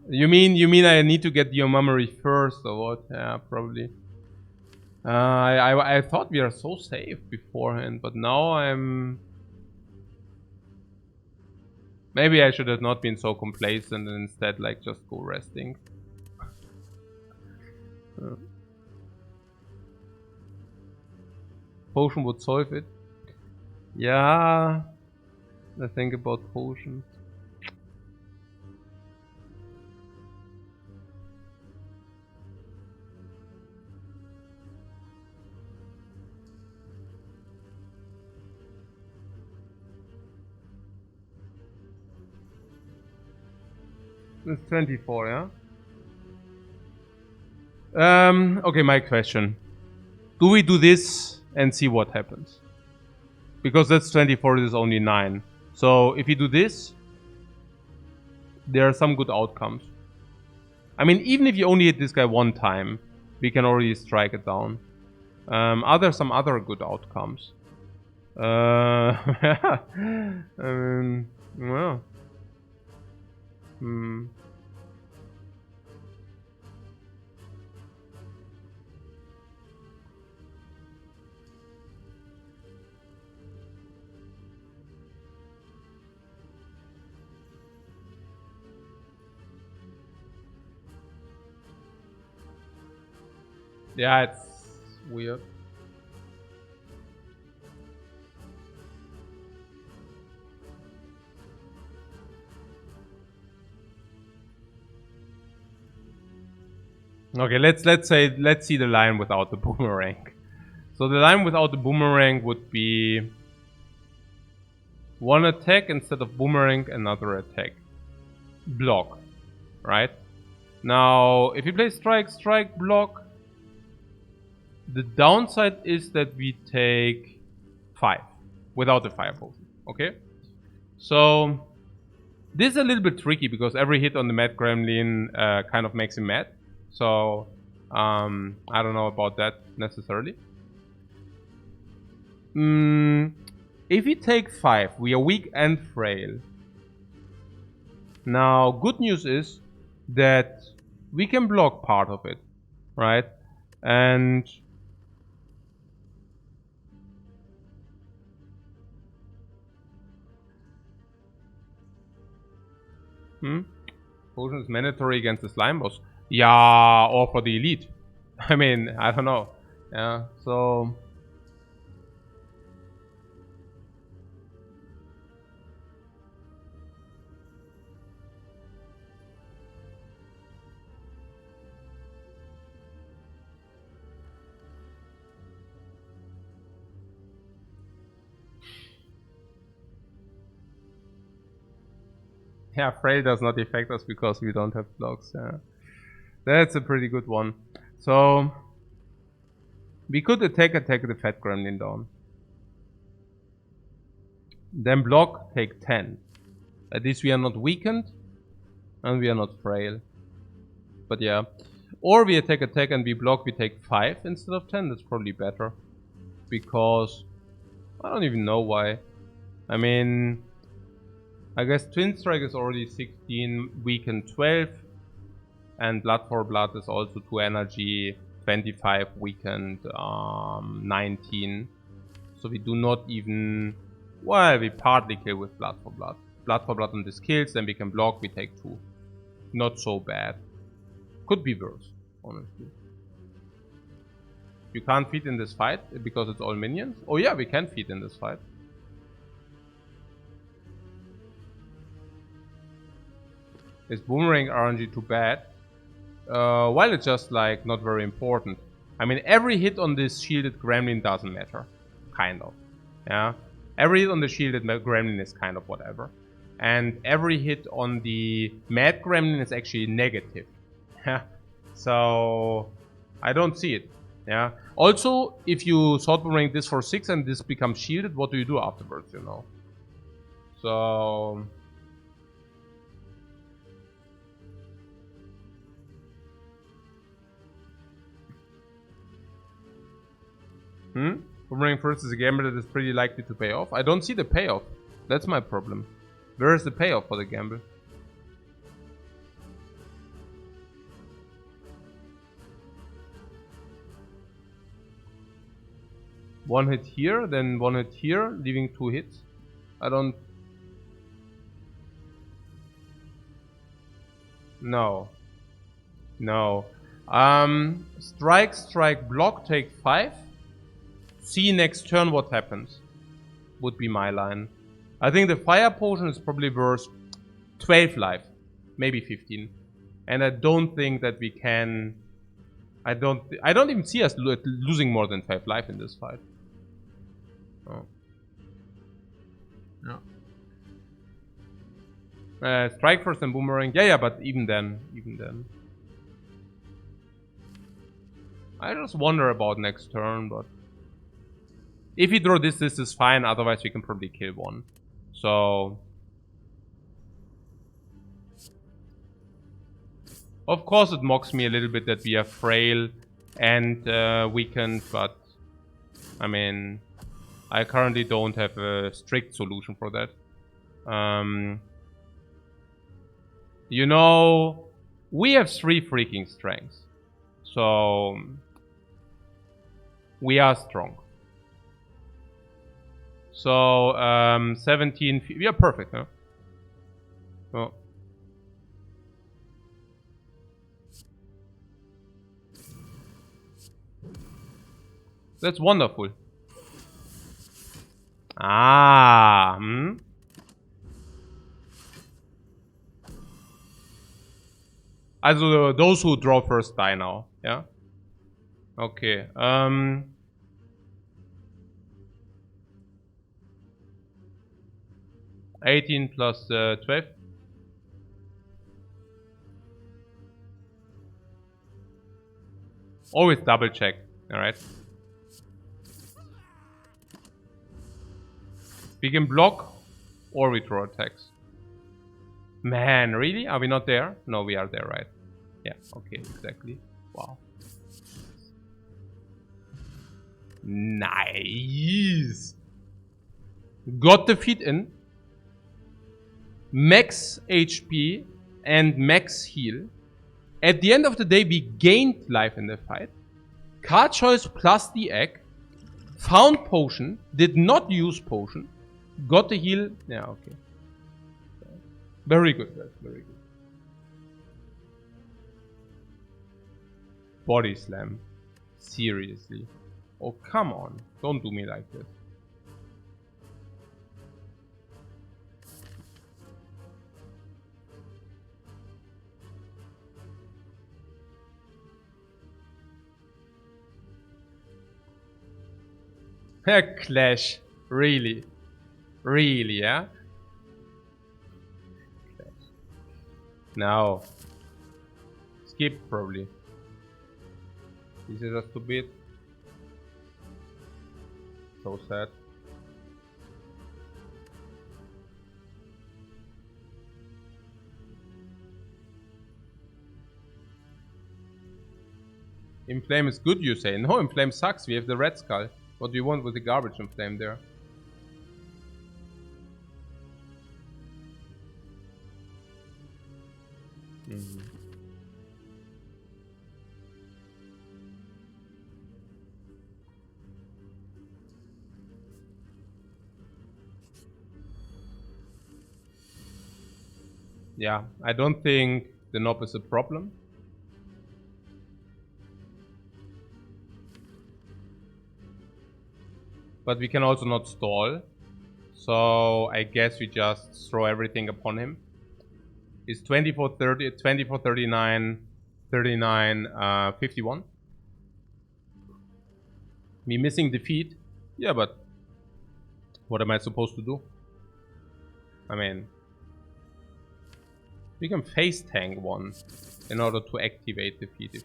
You mean I need to get your memory first or what? Yeah, probably. I thought we are so safe beforehand, but now I'm. Maybe I should have not been so complacent and instead like just go resting. Potion would solve it. Yeah, I think about potions. It's 24, yeah? Okay, my question. Do we do this and see what happens? Because that's 24, this is only 9. So if you do this, there are some good outcomes. I mean, even if you only hit this guy one time, we can already strike it down. Are there some other good outcomes? I mean, well. Yeah, it's weird. Okay, let's see the line without the boomerang. So the line without the boomerang would be one attack instead of boomerang, another attack. Block, right? Now, if you play strike, block, the downside is that we take 5 without the fire potion, okay? So this is a little bit tricky because every hit on the mad gremlin kind of makes him mad. So I don't know about that necessarily. If we take 5, we are weak and frail. Now, good news is that we can block part of it, right? And potion is mandatory against the slime boss. Yeah, or for the elite. I mean, I don't know. Yeah, so yeah, frail does not affect us because we don't have blocks. Yeah. That's a pretty good one. So we could attack the fat gremlin down. Then block, take 10. At least we are not weakened and we are not frail. But yeah. Or we attack and we block, we take 5 instead of 10. That's probably better. Because I don't even know why. I mean, I guess Twin Strike is already 16, weakened 12. And Blood for Blood is also 2 energy, 25, weakened 19. So we do not even... Well, we partly kill with Blood for Blood. Blood for Blood on this kills, then we can block, we take 2. Not so bad. Could be worse, honestly. You can't feed in this fight because it's all minions? Oh yeah, we can feed in this fight. Is Boomerang RNG too bad? Well, it's just like not very important. I mean, every hit on this shielded gremlin doesn't matter. Kind of. Yeah. Every hit on the shielded gremlin is kind of whatever. And every hit on the mad gremlin is actually negative. Yeah. So I don't see it. Yeah. Also, if you sword boomerang this for 6 and this becomes shielded, what do you do afterwards, you know? So boomerang first is a gamble that is pretty likely to pay off. I don't see the payoff. That's my problem. Where is the payoff for the gamble? One hit here, then one hit here, leaving 2 hits. I don't... No. No. Strike, block, take 5. See next turn what happens. Would be my line. I think the fire potion is probably worth 12 life. Maybe 15. And I don't think that we can... I don't even see us losing more than 5 life in this fight. Oh. No. Strike first and boomerang. Yeah, but even then. I just wonder about next turn, but... If we draw this is fine, otherwise we can probably kill one. So... Of course it mocks me a little bit that we are frail and weakened, but... I mean... I currently don't have a strict solution for that. You know... We have 3 freaking strengths. So... We are strong. So, 17... We are perfect, huh? Oh. That's wonderful. Ah, Also, those who draw first die now, yeah? Okay, 18 plus 12. Always double check, alright? We can block or we draw attacks. Man, really? Are we not there? No, we are there, right? Yeah, okay, exactly. Wow. Nice! got the feed in, max HP and max heal. At the end of the day, we gained life in the fight. Card choice plus the egg. Found potion. Did not use potion. Got the heal. Yeah, okay. Very good, guys. Very good. Body slam. Seriously. Oh, come on. Don't do me like this. Clash. Really? Really, yeah? Clash. No. Skip, probably. This is just too bit. So sad. Inflame is good, you say? No, Inflame sucks. We have the Red Skull. What do you want with the garbage Inflame there? Yeah, I don't think the knob is a problem. But we can also not stall. So I guess we just throw everything upon him. It's 24, 30, 24, 39, 39, 51. Me missing defeat. Yeah, but what am I supposed to do? I mean, we can face tank one in order to activate defeat.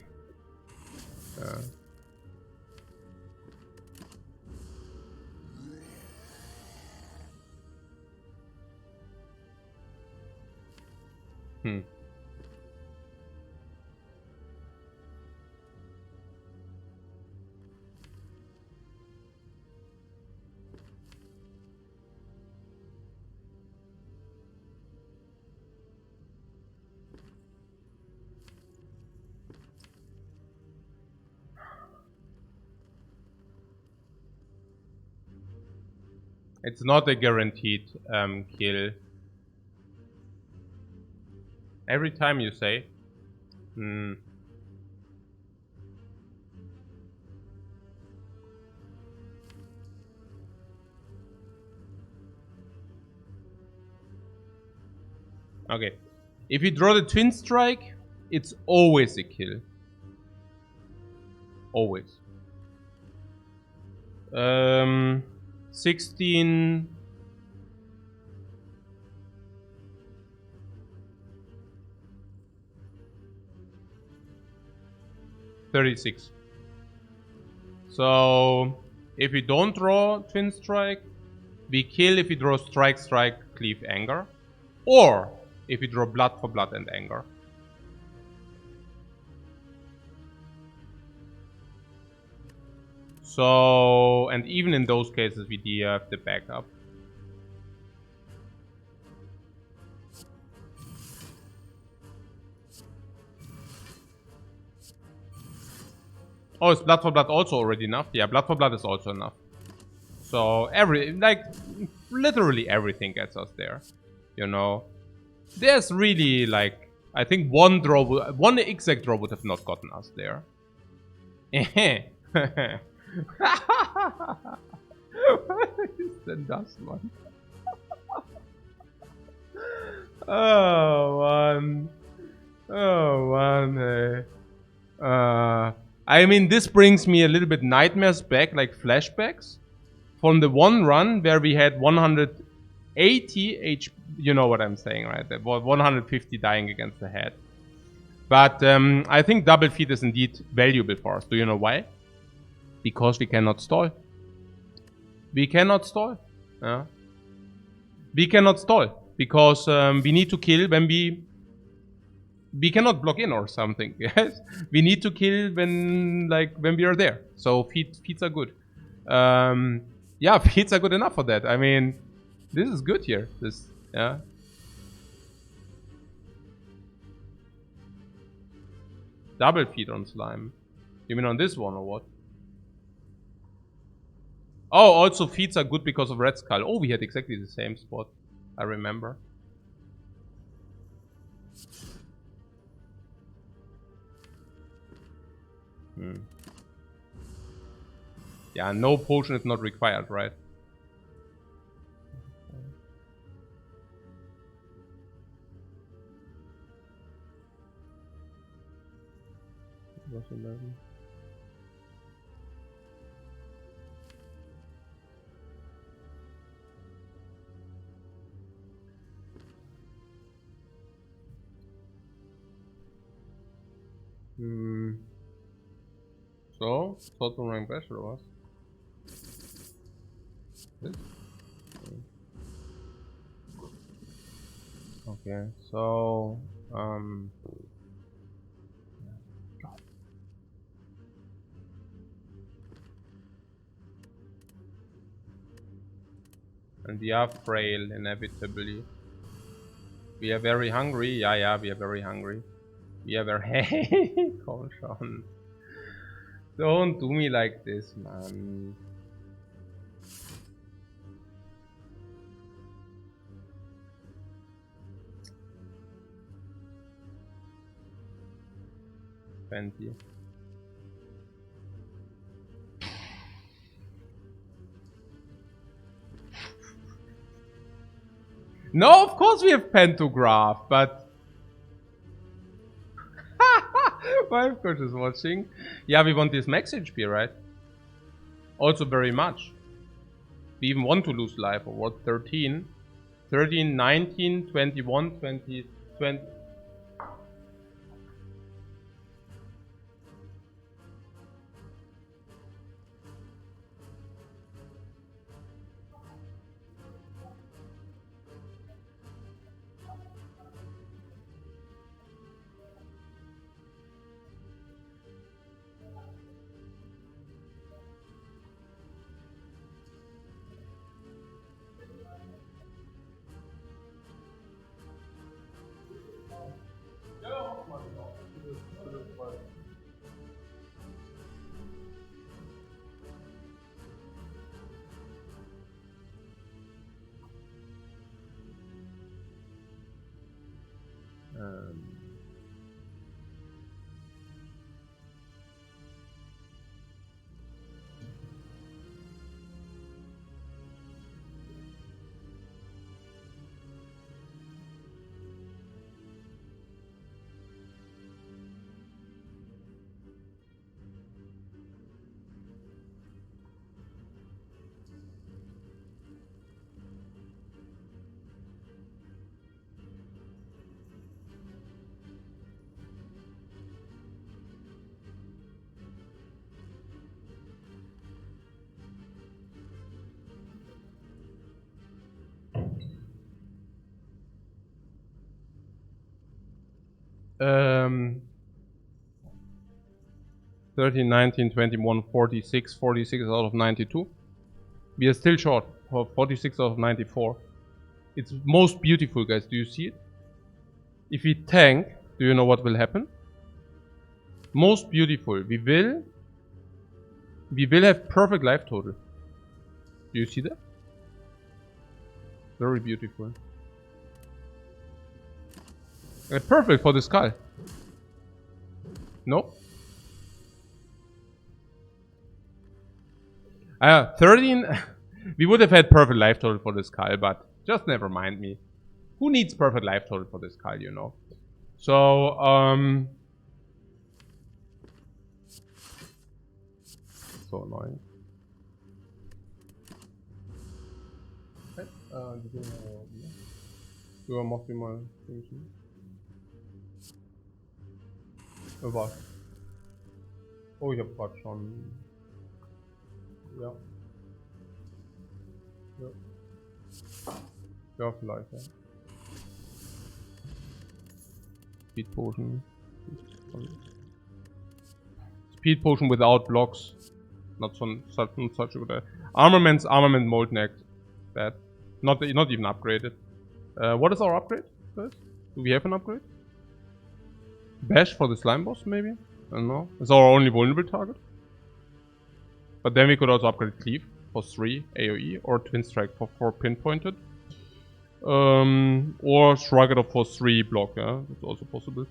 It's not a guaranteed kill. Every time you say. Okay. If you draw the Twin Strike, it's always a kill. Always. 16. $36. So if we don't draw Twin Strike, we kill if we draw Strike, Strike, Cleave, Anger. Or if we draw Blood for Blood and Anger. So, and even in those cases we DF the backup. Oh, is Blood for Blood also already enough? Yeah, Blood for Blood is also enough. So literally everything gets us there. You know, there's really I think one exact draw would have not gotten us there. Then that's one. Oh man, hey. I mean, this brings me a little bit nightmares back, like flashbacks from the one run where we had 180 HP. You know what I'm saying, right? That was 150 dying against the head. But I think double feed is indeed valuable for us. Do you know why? Because we cannot stall. We cannot stall. Yeah. We cannot stall because we need to kill when we cannot block in or something. Yes, we need to kill when we are there. So feeds are good. Yeah, feeds are good enough for that. I mean, This is good here. This, yeah. Double feed on slime. You mean on this one or what? Oh, also feeds are good because of Red Skull. Oh, we had exactly the same spot. I remember. Yeah, no potion is not required, right? Was 11. So, thought on rank pressure was. This? Okay, so and we are frail inevitably. We are very hungry. Yeah, we are very hungry. We are very Caution. Don't do me like this, man. Fancy. No, of course we have pantograph, but Lifecoach is watching. Yeah, we want this max HP, right? Also very much. We even want to lose life, or what? 13, 19, 21, 20, 20. Um, 13, 19, 21, 46, 46 out of 92. We are still short for 46 out of 94. It's most beautiful, guys. Do you see it? If we tank, do you know what will happen? Most beautiful. We will have perfect life total. Do you see that? Very beautiful. Perfect for the skull. No? 13. We would have had perfect life total for the skull, but just never mind me. Who needs perfect life total for the skull, you know? So, so annoying. Du macht die mal. Was? Oh, ich hab grad schon. Ja. Ja. Ja, vielleicht, ja. Speed Potion. Speed Potion without blocks. Not such a good idea. Armament Molten Act. Bad. Not even upgraded. What is our upgrade, guys? Do we have an upgrade? Bash for the slime boss, maybe? I don't know. It's our only vulnerable target. But then we could also upgrade Cleave for 3 AoE or Twin Strike for 4 pinpointed. Or Shrug it up for 3 block, yeah? That's also possible.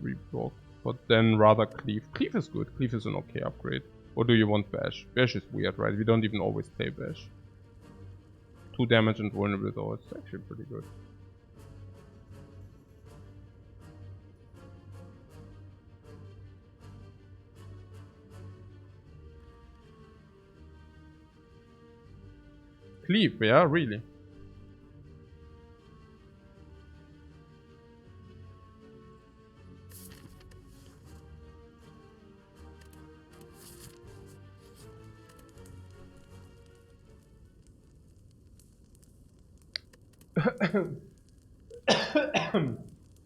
3 block. But then rather Cleave. Cleave is good. Cleave is an okay upgrade. Or do you want Bash? Bash is weird, right? We don't even always play Bash. 2 damage and vulnerable though. It's actually pretty good. Cleave, yeah, really.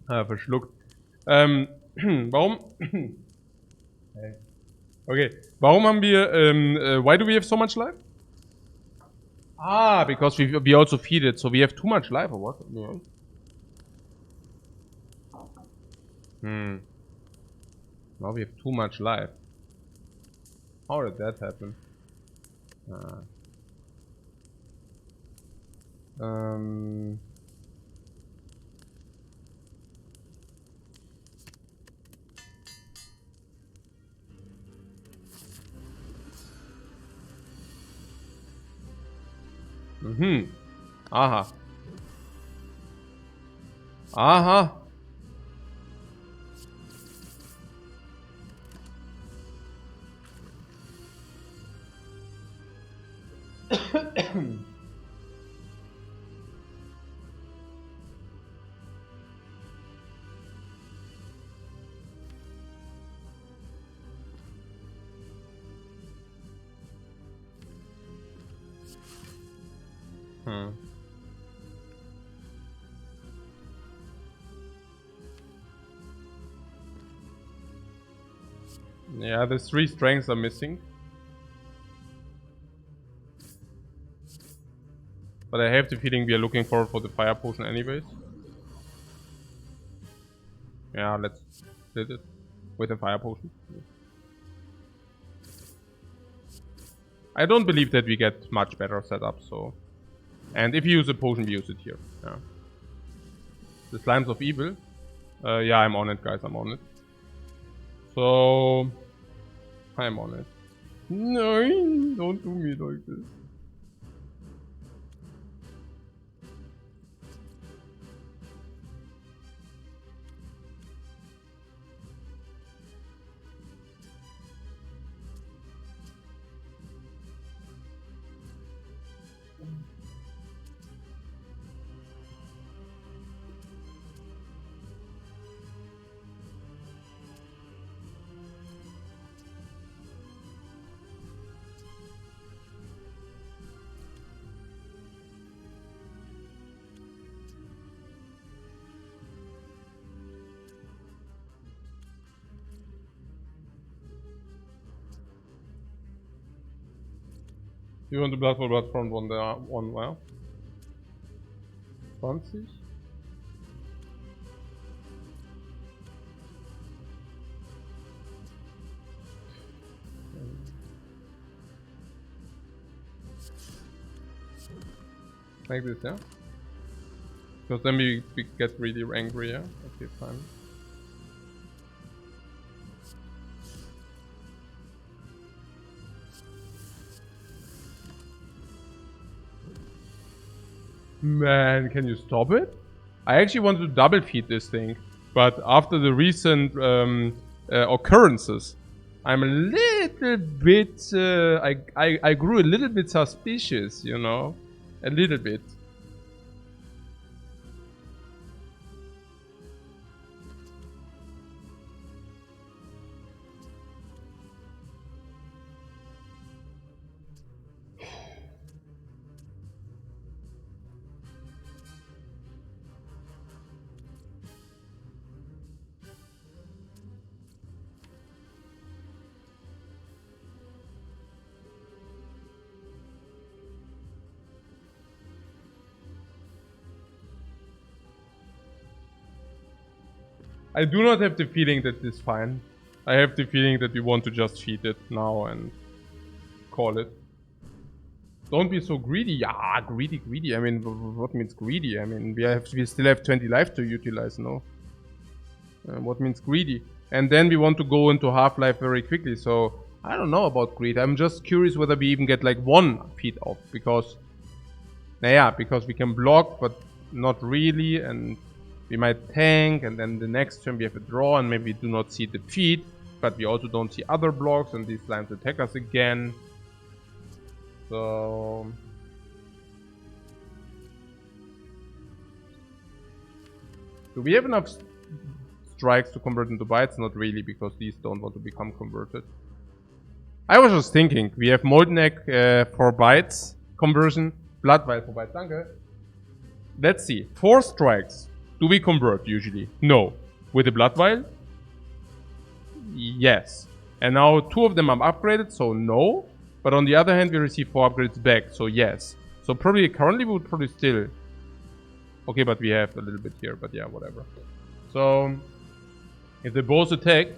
Verschluckt. Warum? Okay. Warum haben wir, why do we have so much life? Ah, because we also feed it, so we have too much life, or what? Yeah. Now we have too much life. How did that happen? Aha. Aha. Yeah, the 3 strengths are missing. But I have the feeling we are looking forward for the fire potion anyways. Yeah, let's split it with a fire potion. I don't believe that we get much better setup, so... And if you use a potion, we use it here. Yeah. The Slimes of Evil. Yeah, I'm on it, guys, I'm on it. So... I'm on it. No, don't do me like this. You want the Blood for Blood front one there? One, well. 20? Like this, yeah? Because then we get really angry, yeah? Okay, fine. Man, can you stop it? I actually wanted to double feed this thing, but after the recent occurrences, I'm a little bit, I grew a little bit suspicious, you know? A little bit. I do not have the feeling that this is fine. I have the feeling that we want to just feed it now and call it. Don't be so greedy. Yeah, greedy. I mean, what means greedy? I mean, we still have 20 life to utilize, no? What means greedy? And then we want to go into Half-Life very quickly, so I don't know about greed. I'm just curious whether we even get like 1 feed off, because because we can block, but not really, and we might tank, and then the next turn we have a draw, and maybe we do not see the feed, but we also don't see other blocks, and these slimes attack us again. So do we have enough strikes to convert into bytes? Not really, because these don't want to become converted. I was just thinking, we have Molten Egg for bytes conversion, Blood Vial for bytes. Danke. Let's see. 4 strikes. Do we convert usually? No. With the Blood Vial? Yes. And now 2 of them are upgraded, so no. But on the other hand, we receive 4 upgrades back, so yes. So probably currently we would probably still... Okay, but we have a little bit here, but yeah, whatever. So, if they both attack,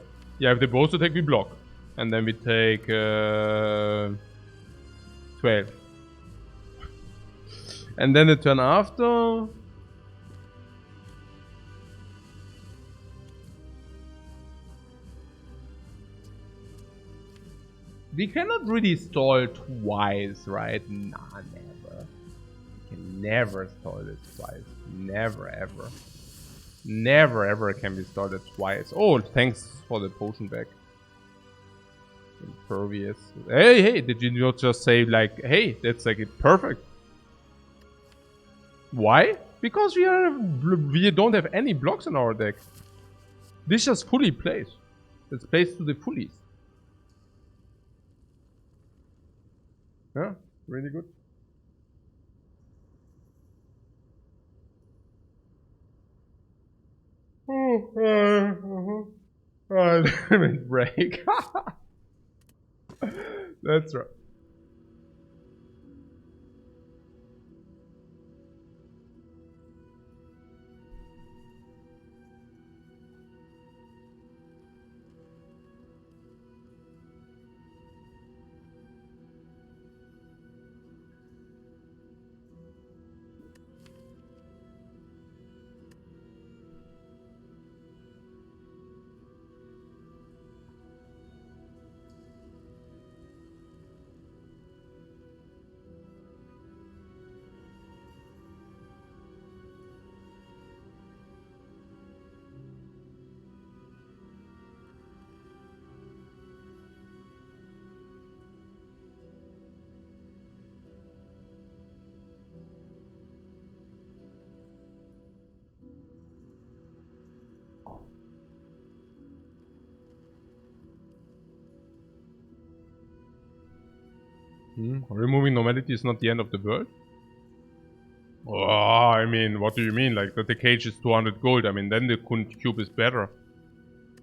we block. And then we take 12. And then the turn after... We cannot really stall twice, right? Nah, never. We can never stall this twice. Never, ever. Never, ever can we stall it twice. Oh, thanks for the potion back. Impervious. Hey, did you not just say, like, hey, that's like it perfect? Why? Because we don't have any blocks in our deck. This just fully plays. It's placed to the fullies. Yeah, really good. Alright, break. That's right. Removing normality is not the end of the world? Oh, I mean, what do you mean? Like, that the cage is 200 gold. I mean, then the cube is better.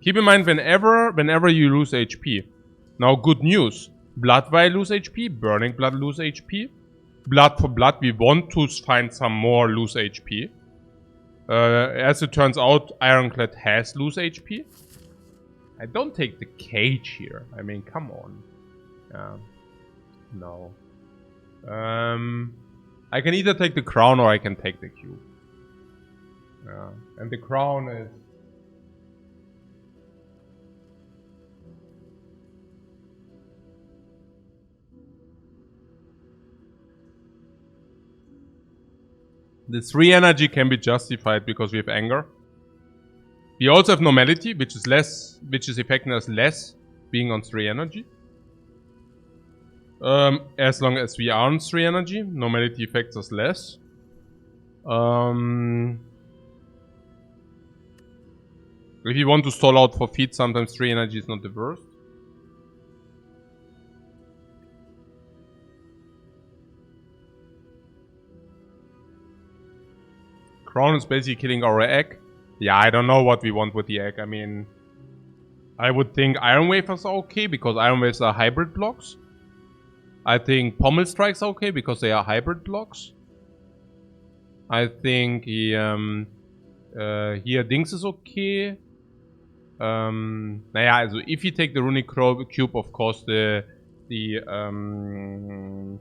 Keep in mind, whenever you lose HP. Now, good news. Blood Vial lose HP. Burning Blood lose HP. Blood for Blood, we want to find some more loose HP. As it turns out, Ironclad has loose HP. I don't take the cage here. I mean, come on. No. I can either take the crown or I can take the cube. And the crown is... The 3 energy can be justified because we have anger. We also have normality, which is affecting us less being on 3 energy. As long as we are on 3 energy, normality affects us less. If you want to stall out for feet, sometimes 3 energy is not the worst. Crown is basically killing our egg. Yeah, I don't know what we want with the egg. I mean, I would think Iron Wafers are okay because Iron Wafers are hybrid blocks. I think Pommel Strikes are okay because they are hybrid blocks. I think here Dings is okay. Naja, also if you take the runic cube, of course the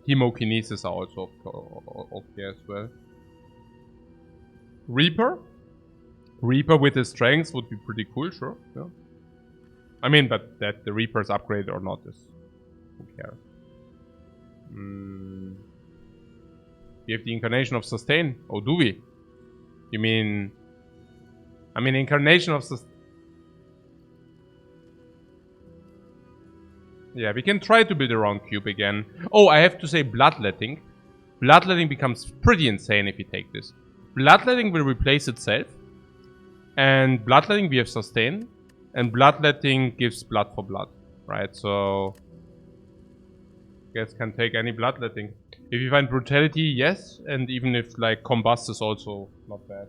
hemokinesis are also okay as well. Reaper with his strengths would be pretty cool, sure. Yeah. I mean, but that the Reaper's upgrade or not is, who cares? We have the Incarnation of Sustain. Oh, do we? You mean... I mean, Incarnation of Sustain... Yeah, we can try to build a round cube again. Oh, I have to say Bloodletting. Bloodletting becomes pretty insane if you take this. Bloodletting will replace itself. And Bloodletting we have Sustain. And Bloodletting gives blood for blood. Right, so... guys can take any Bloodletting. If you find Brutality, yes. And even if, like, Combust is also not bad.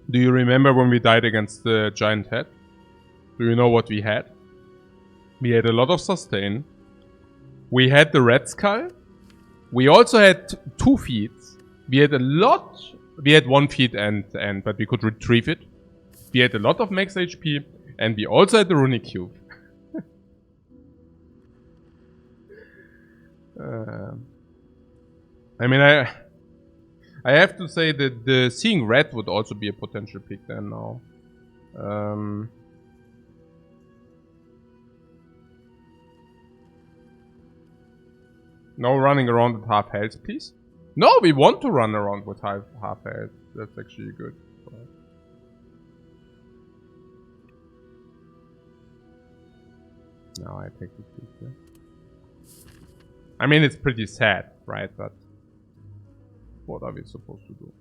Do you remember when we died against the giant head? Do you know what we had? We had a lot of sustain. We had the red skull. We also had 2 feats. We had a lot. We had 1 feat but we could retrieve it. We had a lot of max HP, and we also had the runic cube. I mean, I have to say that the seeing red would also be a potential pick then now. No running around with half health, please. No, we want to run around with half health. That's actually good. No, I take this piece here. I mean, it's pretty sad, right? But what are we supposed to do?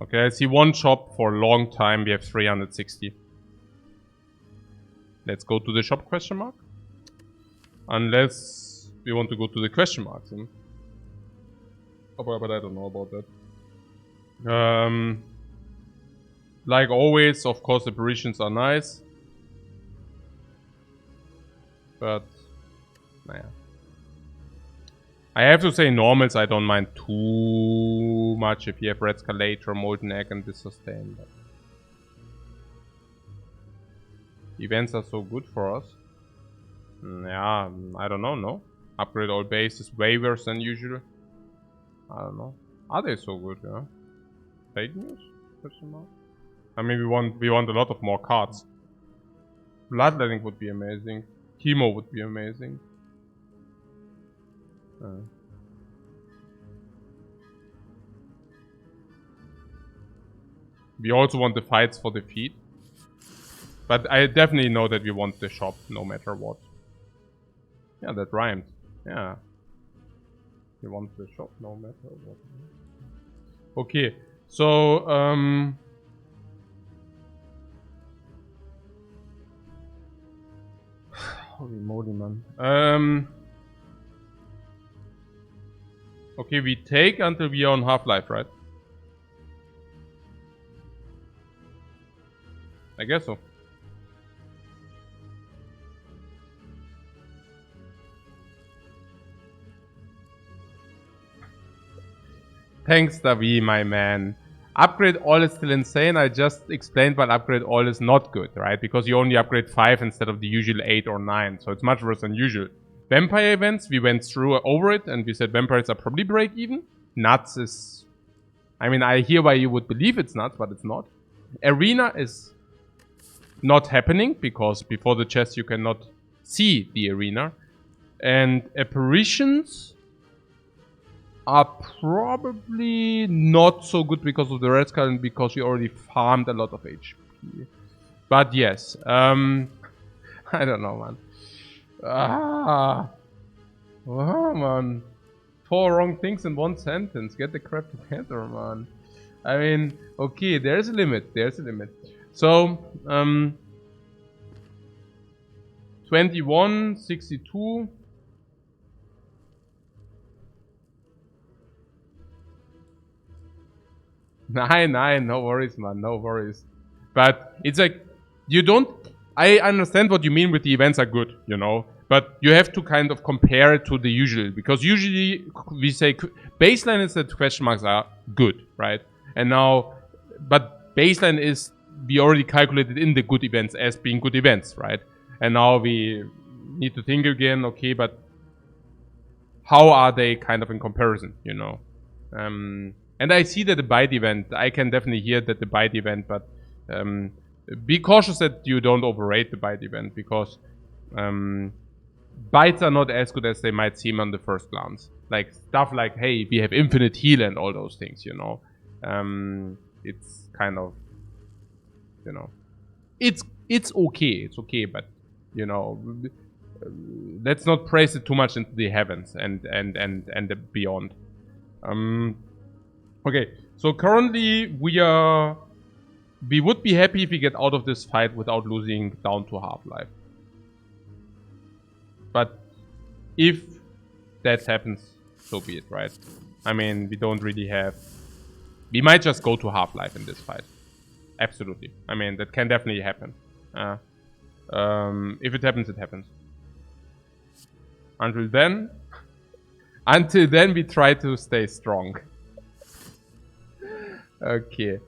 Okay, I see one shop for a long time. We have 360. Let's go to the shop, question mark. Unless we want to go to the question marks. Oh, but I don't know about that. Like always, of course, apparitions are nice. But, naja. I have to say normals I don't mind too much if you have Red Scalator, Molten Egg and this sustain. But events are so good for us. Yeah, I don't know, no? Upgrade all bases way worse than usual. I don't know. Are they so good, yeah? Fake news? I mean, we want a lot of more cards. Bloodletting would be amazing. Chemo would be amazing. We also want the fights for the feet. But I definitely know that we want the shop no matter what. Yeah, that rhymed. Yeah. We want the shop no matter what. Okay, so holy moly, man. Okay, we take until we are on Half-Life, right? I guess so. Thanks, Davi, my man. Upgrade all is still insane. I just explained why upgrade all is not good, right? Because you only upgrade 5 instead of the usual 8 or 9. So it's much worse than usual. Vampire events, we went through over it and we said vampires are probably break even. Nuts is... I mean, I hear why you would believe it's nuts, but it's not. Arena is not happening because before the chest you cannot see the arena. And apparitions are probably not so good because of the red skull and because you already farmed a lot of HP. But yes, I don't know, man. Oh, man. 4 wrong things in 1 sentence. Get the crap together, man. I mean, okay, there's a limit. There's a limit. So, 21, 62. Nine, no worries, man, no worries. But it's like, you don't... I understand what you mean with the events are good, you know? But you have to kind of compare it to the usual. Because usually we say baseline is that question marks are good, right? And now... But baseline is... We already calculated in the good events as being good events, right? And now we need to think again, okay, but... How are they kind of in comparison, you know? And I see that the bite event, I can definitely hear that the bite event, but be cautious that you don't overrate the bite event, because bites are not as good as they might seem on the first glance. Like stuff like, hey, we have infinite heal and all those things, you know. It's kind of, you know, it's okay, but you know, let's not praise it too much into the heavens and the beyond. Okay, so currently we would be happy if we get out of this fight without losing down to half-life. But if that happens, so be it, right? I mean, we don't really have... We might just go to half-life in this fight. Absolutely. I mean, that can definitely happen. If it happens, it happens. Until then, we try to stay strong. Okay.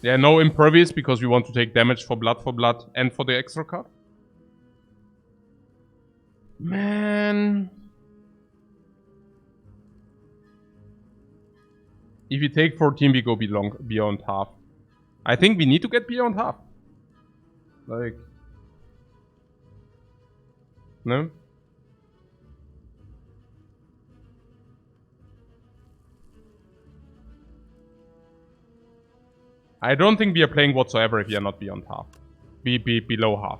Yeah, no impervious because we want to take damage for blood and for the extra card. Man. If you take 14, we go beyond half. I think we need to get beyond half. Like... No? I don't think we are playing whatsoever if we are not beyond half. Be below half.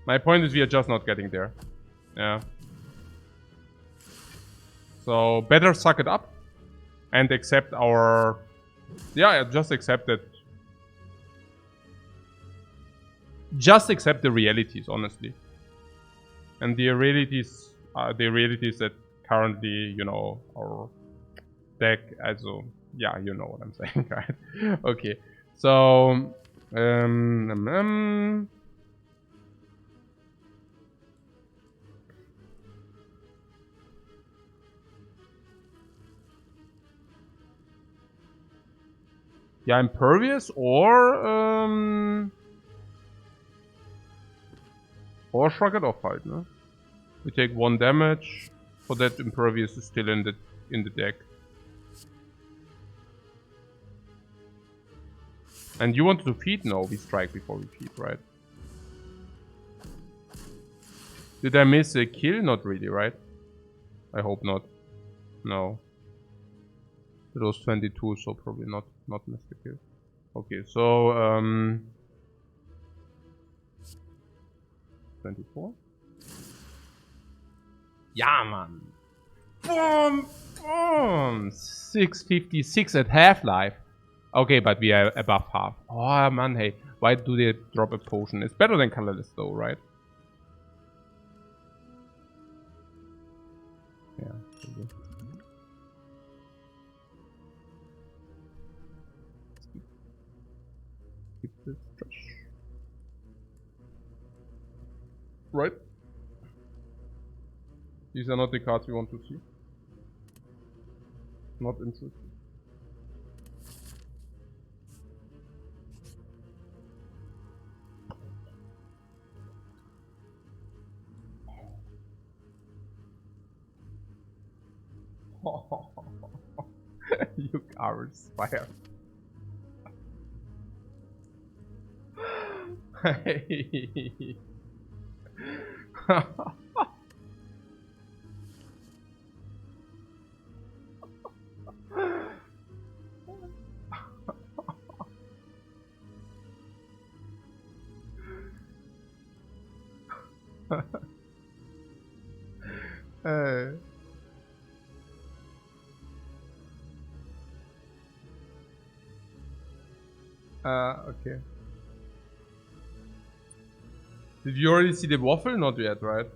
My point is we are just not getting there. Yeah. So better suck it up and accept our... Yeah, just accept it. Just accept the realities, honestly. And the realities are the realities that currently, you know, our deck, also, yeah, you know what I'm saying, right? Okay, so, yeah, impervious or shrug it off halt, no? We take 1 damage, for that impervious is still in the deck. And you wanted to feed? No, we strike before we feed, right? Did I miss a kill? Not really, right? I hope not. No. It was 22, so probably not miss the kill. Okay, so 24. Yeah, man. Boom! Boom! 656 at half-life. Okay, but we are above half. Oh, man, hey. Why do they drop a potion? It's better than colorless, though, right? Yeah. Okay. Keep this trash. Right? These are not the cards we want to see. Not interested. You coward, Spire. Hey. Okay. Did you already see the waffle? Not yet, right?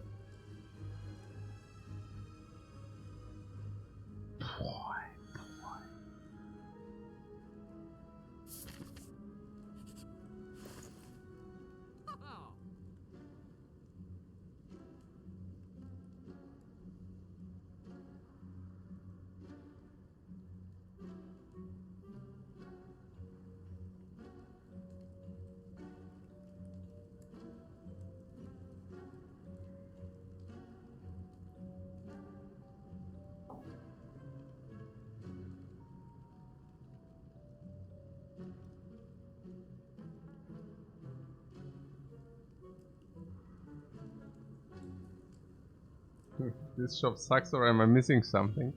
This shop sucks, or am I missing something?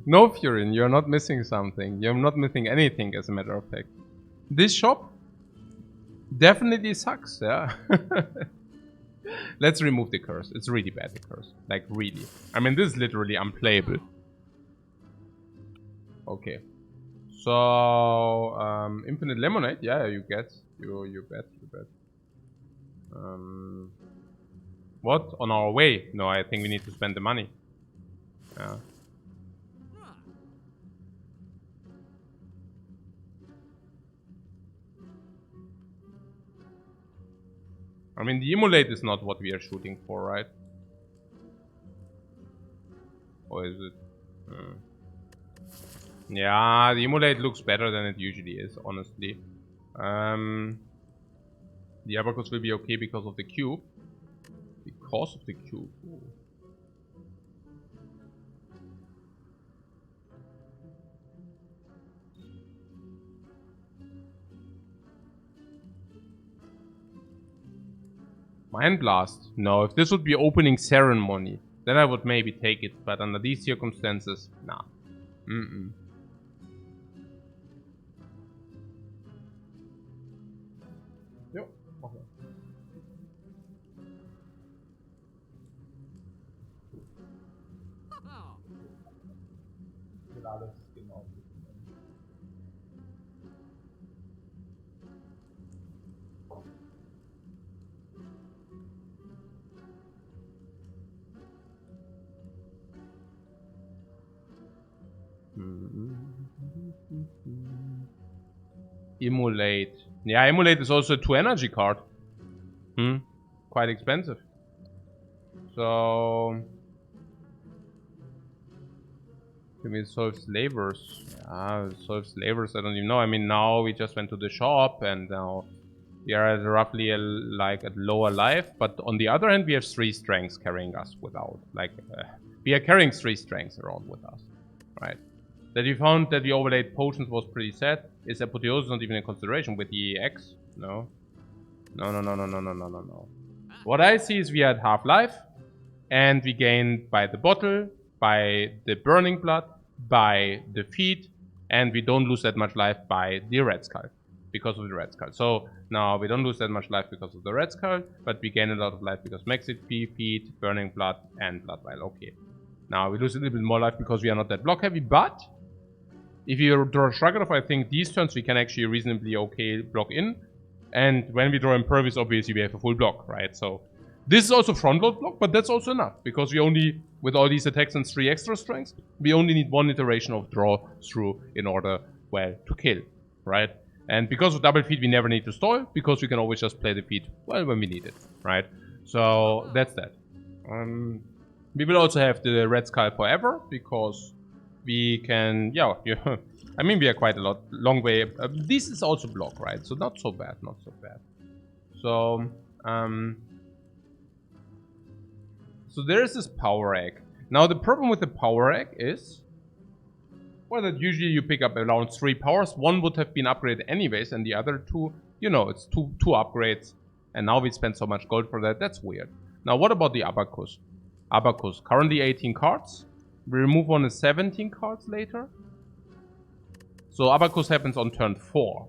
No, Furin, you're not missing something. You're not missing anything, as a matter of fact. This shop definitely sucks, yeah. Let's remove the curse. It's really bad, the curse. Like, really. I mean, this is literally unplayable. Okay. So, infinite lemonade. Yeah, you get. You bet. What? On our way? No, I think we need to spend the money. Yeah. I mean, the emulate is not what we are shooting for, right? Or is it? Yeah, the emulate looks better than it usually is, honestly. The abacus will be okay because of the cube. Because of the cube. Ooh. Mind Blast. No, if this would be opening ceremony, then I would maybe take it. But under these circumstances, nah. Yep. Okay. Emulate. Yeah, Emulate is also a 2 energy card. Quite expensive. So... Maybe it solves slavers. Yeah, it solves slavers, I don't even know. I mean, now we just went to the shop and now we are at roughly like at lower life. But on the other hand, we have 3 strengths carrying us without. Like, we are carrying 3 strengths around with us. Right. That we found that we overlaid potions was pretty sad. Is apotheosis not even in consideration with the X? No. No. What I see is we had half life, and we gained by the bottle, by the burning blood, by the feet, and we don't lose that much life by the red skull, because of the red skull. So now we don't lose that much life because of the red skull, but we gain a lot of life because Maxit, feet, burning blood, and blood vial. Okay. Now we lose a little bit more life because we are not that block heavy, but if you draw Shrugged, I think these turns we can actually reasonably okay block in. And when we draw Impervious, obviously we have a full block, right? So this is also front load block, but that's also enough. Because we only, with all these attacks and 3 extra strengths, we only need 1 iteration of draw through in order, well, to kill, right? And because of double feet, we never need to stall, because we can always just play the feet, well, when we need it, right? So that's that. We will also have the red skull forever, because we can, yeah, I mean, we are quite a long way. This is also block, right? So not so bad, not so bad. So, so there is this power egg. Now the problem with the power egg is, well, that usually you pick up around 3 powers. 1 would have been upgraded anyways, and the other 2, you know, it's two upgrades. And now we spend so much gold for that. That's weird. Now, what about the abacus? Abacus, currently 18 cards. We remove 1 is 17 cards later. So abacus happens on turn 4.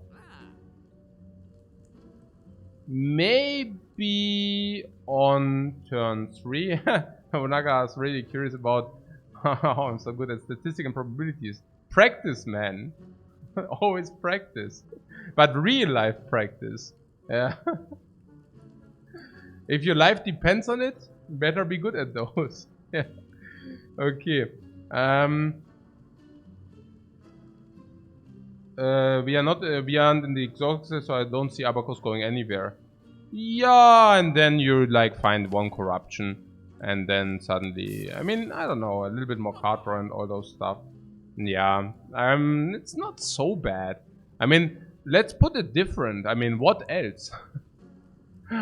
Maybe on turn 3. Nobunaga is really curious about how I'm so good at statistics and probabilities. Practice, man. Always practice. But real life practice. Yeah. If your life depends on it, you better be good at those. Yeah. Okay. We aren't in the exhausted, so I don't see Abacus going anywhere. Yeah, and then you like find one corruption, and then suddenly, I mean, I don't know, a little bit more card draw and all those stuff. Yeah, it's not so bad. I mean, let's put it different. I mean, what else?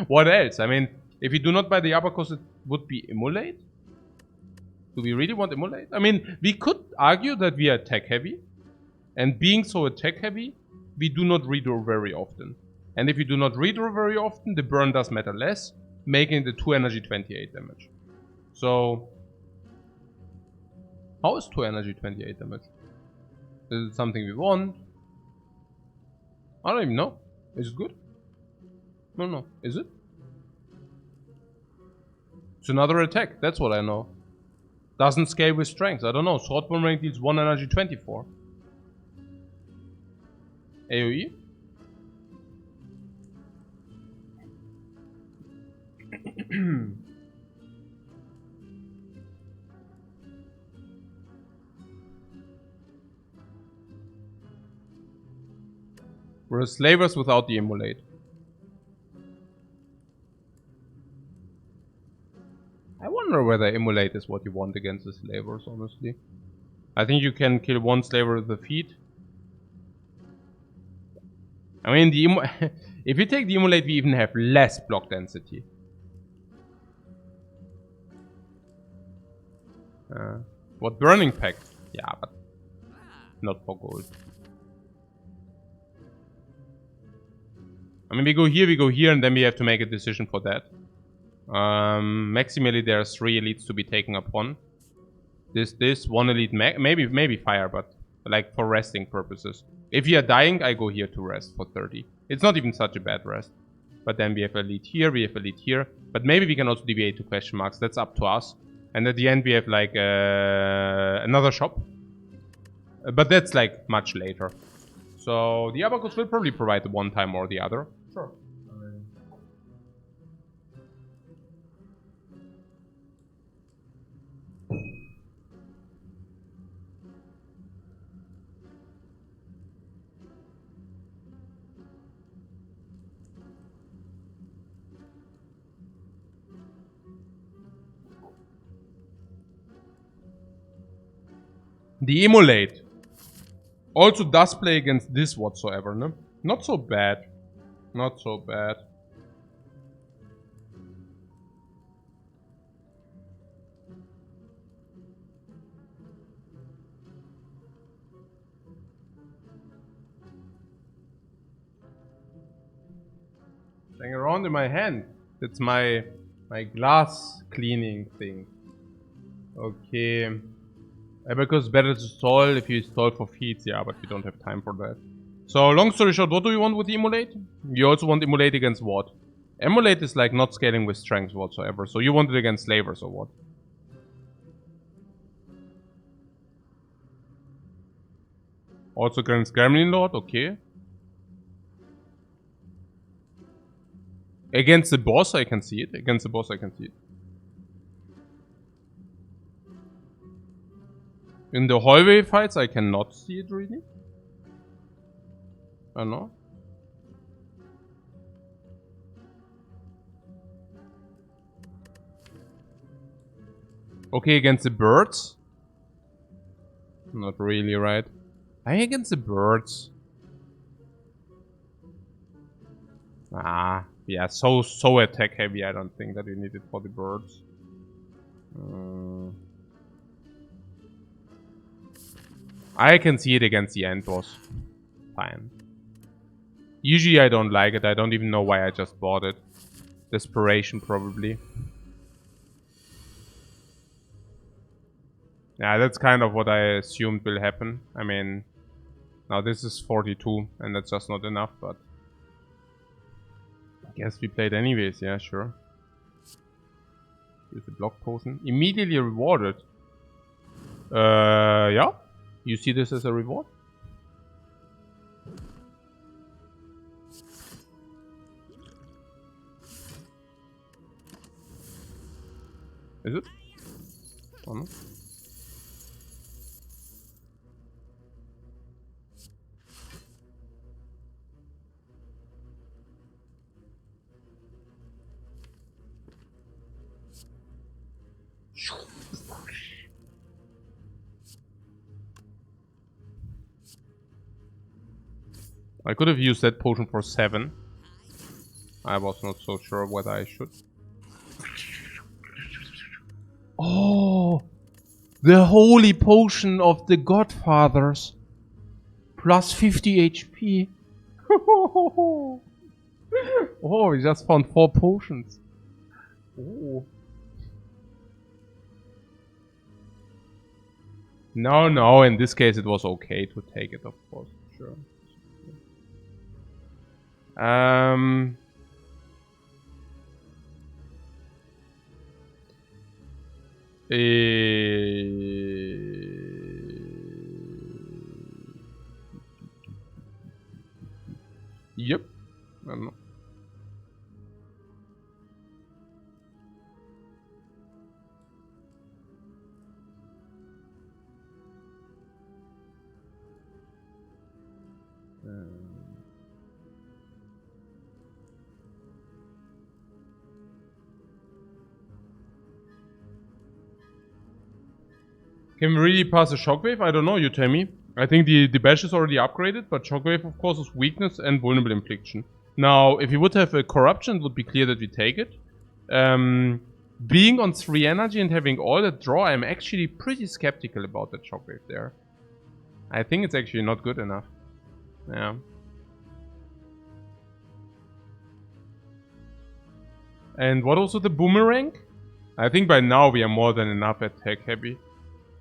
What else? I mean, if you do not buy the Abacus, it would be Immolate. Do we really want Immolate? I mean, we could argue that we are attack heavy. And being so attack heavy, we do not redraw very often. And if you do not redraw very often, the burn does matter less, making the 2 energy 28 damage. So, how is 2 energy 28 damage? Is it something we want? I don't even know. Is it good? No. Is it? It's another attack, that's what I know. Doesn't scale with strength, I don't know. Sword Boomerang deals 1 energy 24. AoE? We're slavers without the Immolate. I wonder whether Immolate is what you want against the slavers, honestly. I think you can kill one slaver with the feet. I mean, if you take the Immolate, we even have less block density. What Burning Pact? Yeah, but not for gold. I mean, we go here, and then we have to make a decision for that. Maximally, there are 3 elites to be taken upon. This, one elite, maybe fire, but like for resting purposes. If you are dying, I go here to rest for 30. It's not even such a bad rest. But then we have elite here, we have elite here. But maybe we can also deviate to question marks. That's up to us. And at the end, we have like another shop. But that's like much later. So the Abacus will probably provide the one time or the other. Sure. The Immolate also does play against this whatsoever, no? Not so bad. Not so bad. Playing around in my hand. That's my glass cleaning thing. Okay. Because better to stall if you stall for feats, yeah, but we don't have time for that. So, long story short, what do you want with the Immolate? You also want Immolate against what? Immolate is like not scaling with strength whatsoever, so you want it against slavers or what? Also against Gremlin Lord, okay. Against the boss, I can see it. Against the boss, I can see it. In the hallway fights, I cannot see it really. I don't know. Okay, against the birds? Not really, right? I against the birds. Ah, yeah, so attack heavy. I don't think that we need it for the birds. I can see it against the end boss. Fine. Usually I don't like it. I don't even know why I just bought it. Desperation, probably. Yeah, that's kind of what I assumed will happen. I mean, now this is 42, and that's just not enough, but... Guess we played anyways, yeah, sure. Use the block potion. Immediately rewarded. Yeah. You see this as a reward? Is it? Oh no. I could have used that potion for 7. I was not so sure whether I should. Oh! The holy potion of the Godfathers. Plus 50 HP. Oh, we just found 4 potions. Oh. No, in this case it was okay to take it, of course, sure. Yep. I don't know. Can we really pass a shockwave? I don't know, you tell me. I think the bash is already upgraded, but shockwave of course is weakness and vulnerable infliction. Now, if we would have a corruption, it would be clear that we take it. Being on 3 energy and having all that draw, I'm actually pretty skeptical about that shockwave there. I think it's actually not good enough. Yeah. And what also the boomerang? I think by now we are more than enough attack heavy.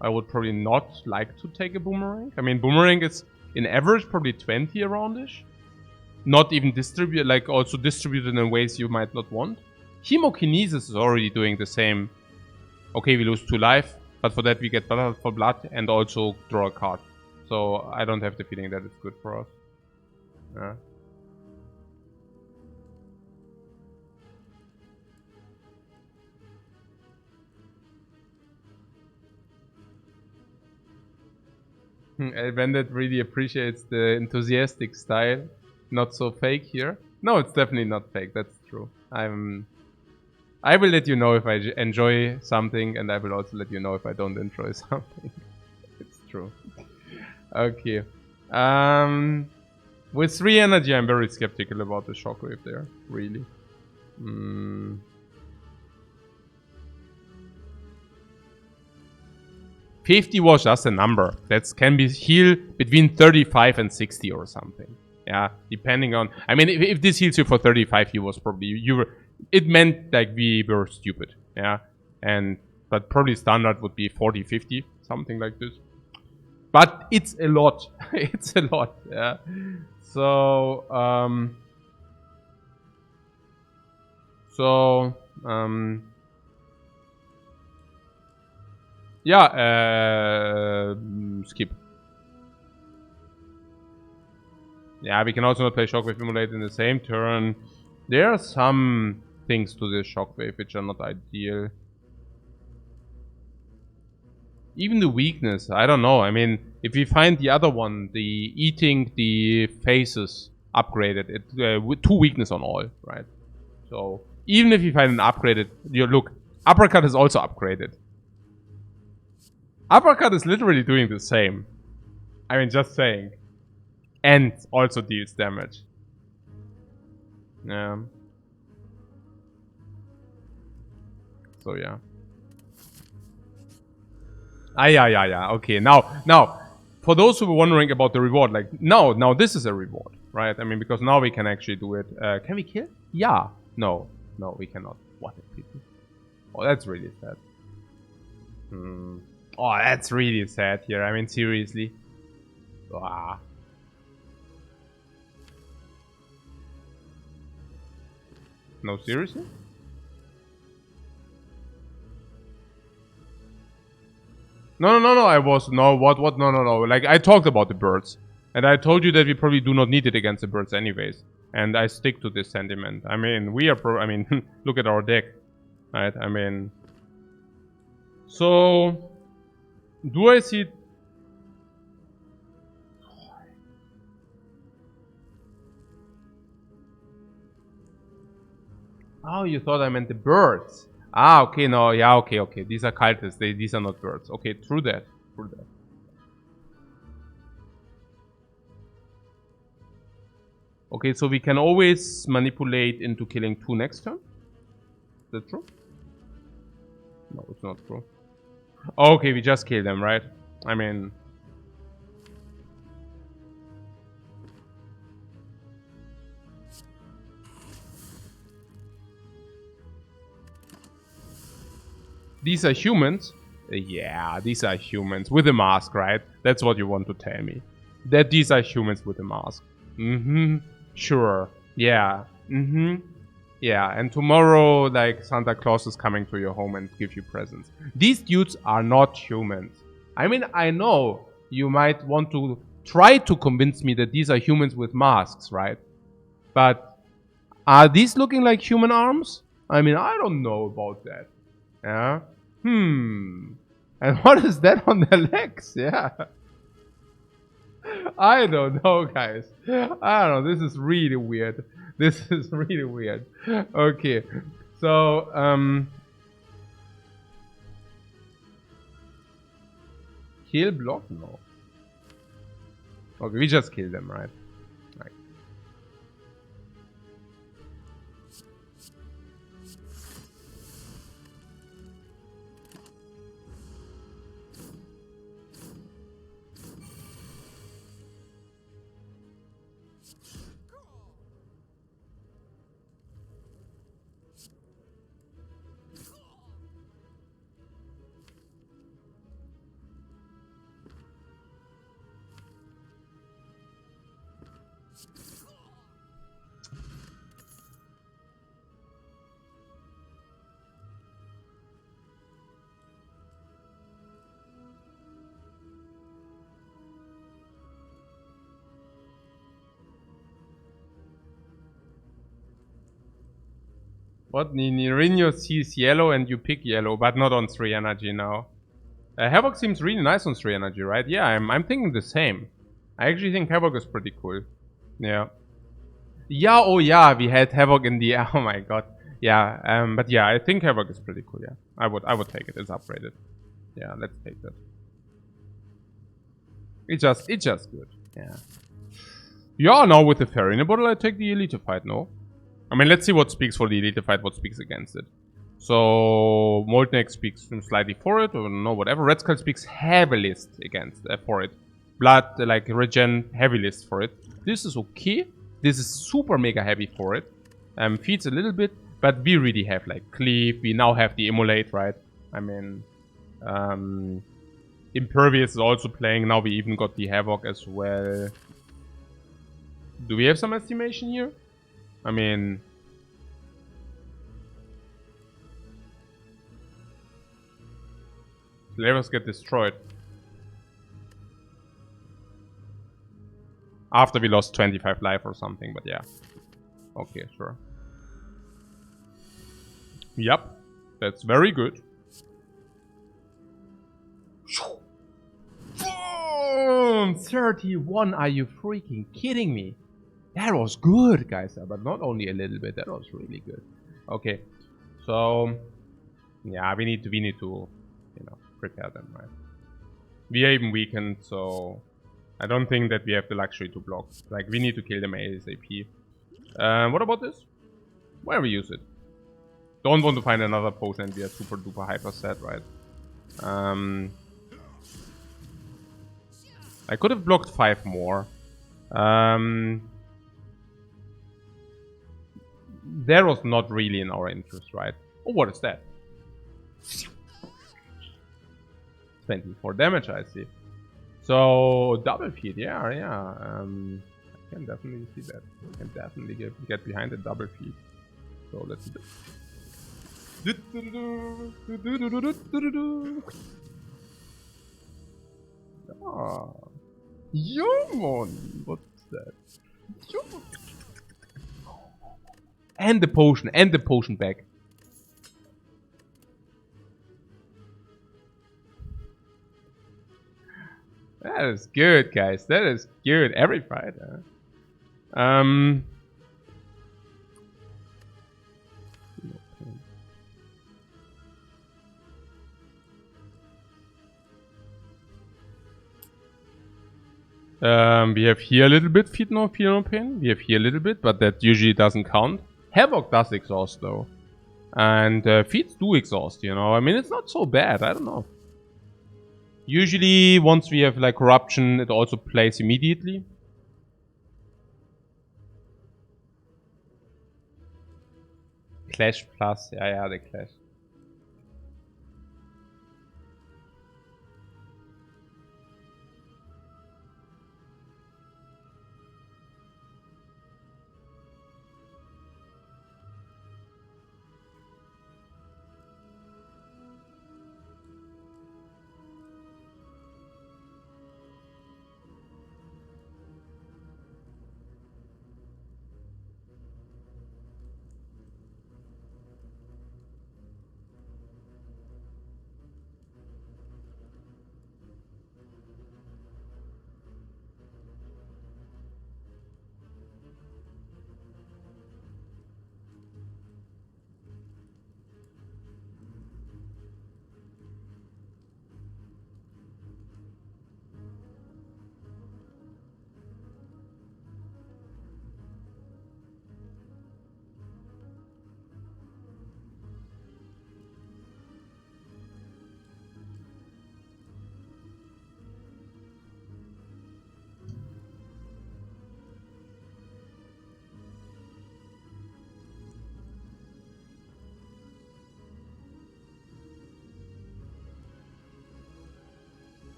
I would probably not like to take a boomerang. I mean, boomerang is in average probably 20 around-ish. Not even distributed, like also distributed in ways you might not want. Chemokinesis is already doing the same. Okay, we lose 2 life, but for that we get blood for blood and also draw a card. So I don't have the feeling that it's good for us. Yeah. Bandit really appreciates the enthusiastic style. Not so fake here. No, it's definitely not fake. That's true. I will let you know if I enjoy something, and I will also let you know if I don't enjoy something. It's true. Okay. With 3 energy, I'm very skeptical about the shockwave there. Really. 50 was just a number. That can be healed between 35 and 60 or something. Yeah, depending on... I mean, if this heals you for 35, you was probably... It meant like we were stupid. Yeah. But probably standard would be 40, 50. Something like this. But it's a lot. It's a lot. Yeah. So... yeah, skip. Yeah, we can also not play Shockwave Immolate in the same turn. There are some things to this Shockwave which are not ideal. Even the weakness, I don't know. I mean, if we find the other one, the eating the faces upgraded, it with 2 weakness on all, right? So even if you find an upgraded, look, Uppercut is also upgraded. Uppercut is literally doing the same. I mean, just saying. And also deals damage. Yeah. So yeah. Yeah. Okay, now, for those who were wondering about the reward, like, now this is a reward, right? I mean, because now we can actually do it. Can we kill? Yeah. No, we cannot. What a pity. Oh, that's really sad. Oh, that's really sad here. I mean, seriously. Ah. No, seriously? No, I was... No, what? No. Like, I talked about the birds. And I told you that we probably do not need it against the birds anyways. And I stick to this sentiment. I mean, we are I mean, look at our deck. Right? I mean... So... Do I see... Oh, you thought I meant the birds. Ah, okay, no, yeah, okay. These are cultists. These are not birds. Okay, true that. Okay, so we can always manipulate into killing 2 next turn. Is that true? No, it's not true. Okay, we just kill them, right? I mean... These are humans? Yeah, these are humans with a mask, right? That's what you want to tell me. That these are humans with a mask. Sure. Yeah. Yeah, and tomorrow, like, Santa Claus is coming to your home and give you presents. These dudes are not humans. I mean, I know you might want to try to convince me that these are humans with masks, right? But are these looking like human arms? I mean, I don't know about that. Yeah. And what is that on their legs? Yeah. I don't know, guys. I don't know. This is really weird. Okay. So, kill block? No. Okay, we just kill them, right? Right. What? Nirino sees yellow and you pick yellow, but not on 3 energy now. Havoc seems really nice on 3 energy, right? Yeah, I'm thinking the same. I actually think Havoc is pretty cool. Yeah. Yeah, oh yeah, we had Havoc in the... Oh my god. Yeah, but yeah, I think Havoc is pretty cool, yeah. I would take it, it's upgraded. Yeah, let's take that. It's just good, yeah. Yeah, now with the Fairy in a bottle, I take the Elite fight, no? I mean, let's see what speaks for the Elite fight, what speaks against it. So, Moltenek speaks slightly for it, or no, whatever. Red Skull speaks heavy list against for it. Blood, like, regen, heavy list for it. This is okay. This is super mega heavy for it. Feeds a little bit, but we really have, like, Cleave. We now have the Immolate, right? I mean, Impervious is also playing. Now we even got the Havoc as well. Do we have some estimation here? I mean... Slavers get destroyed. After we lost 25 life or something, but yeah. Okay, sure. Yep. That's very good. Boom! 31, are you freaking kidding me? That was good, guys, but not only a little bit, that was really good. Okay, so yeah, we need to, you know, prepare them, right? We are even weakened, so I don't think that we have the luxury to block. Like, we need to kill them ASAP. What about this? Where we use it? Don't want to find another potion and we are super duper hyper set, right? I could have blocked 5 more. That was not really in our interest, right? Oh, what is that? 24 damage, I see. So, double feed, yeah. I can definitely see that. I can definitely get behind the double feed. So let's do this. Ah. Yumon! What's that? Yumon. And the potion bag. That is good, guys. That is good. Every Friday. We have here a little bit, feed no pain. We have here a little bit, but that usually doesn't count. Havoc does exhaust though. And feeds do exhaust, you know. I mean, it's not so bad. I don't know. Usually, once we have like corruption, it also plays immediately. Clash plus, yeah, the clash.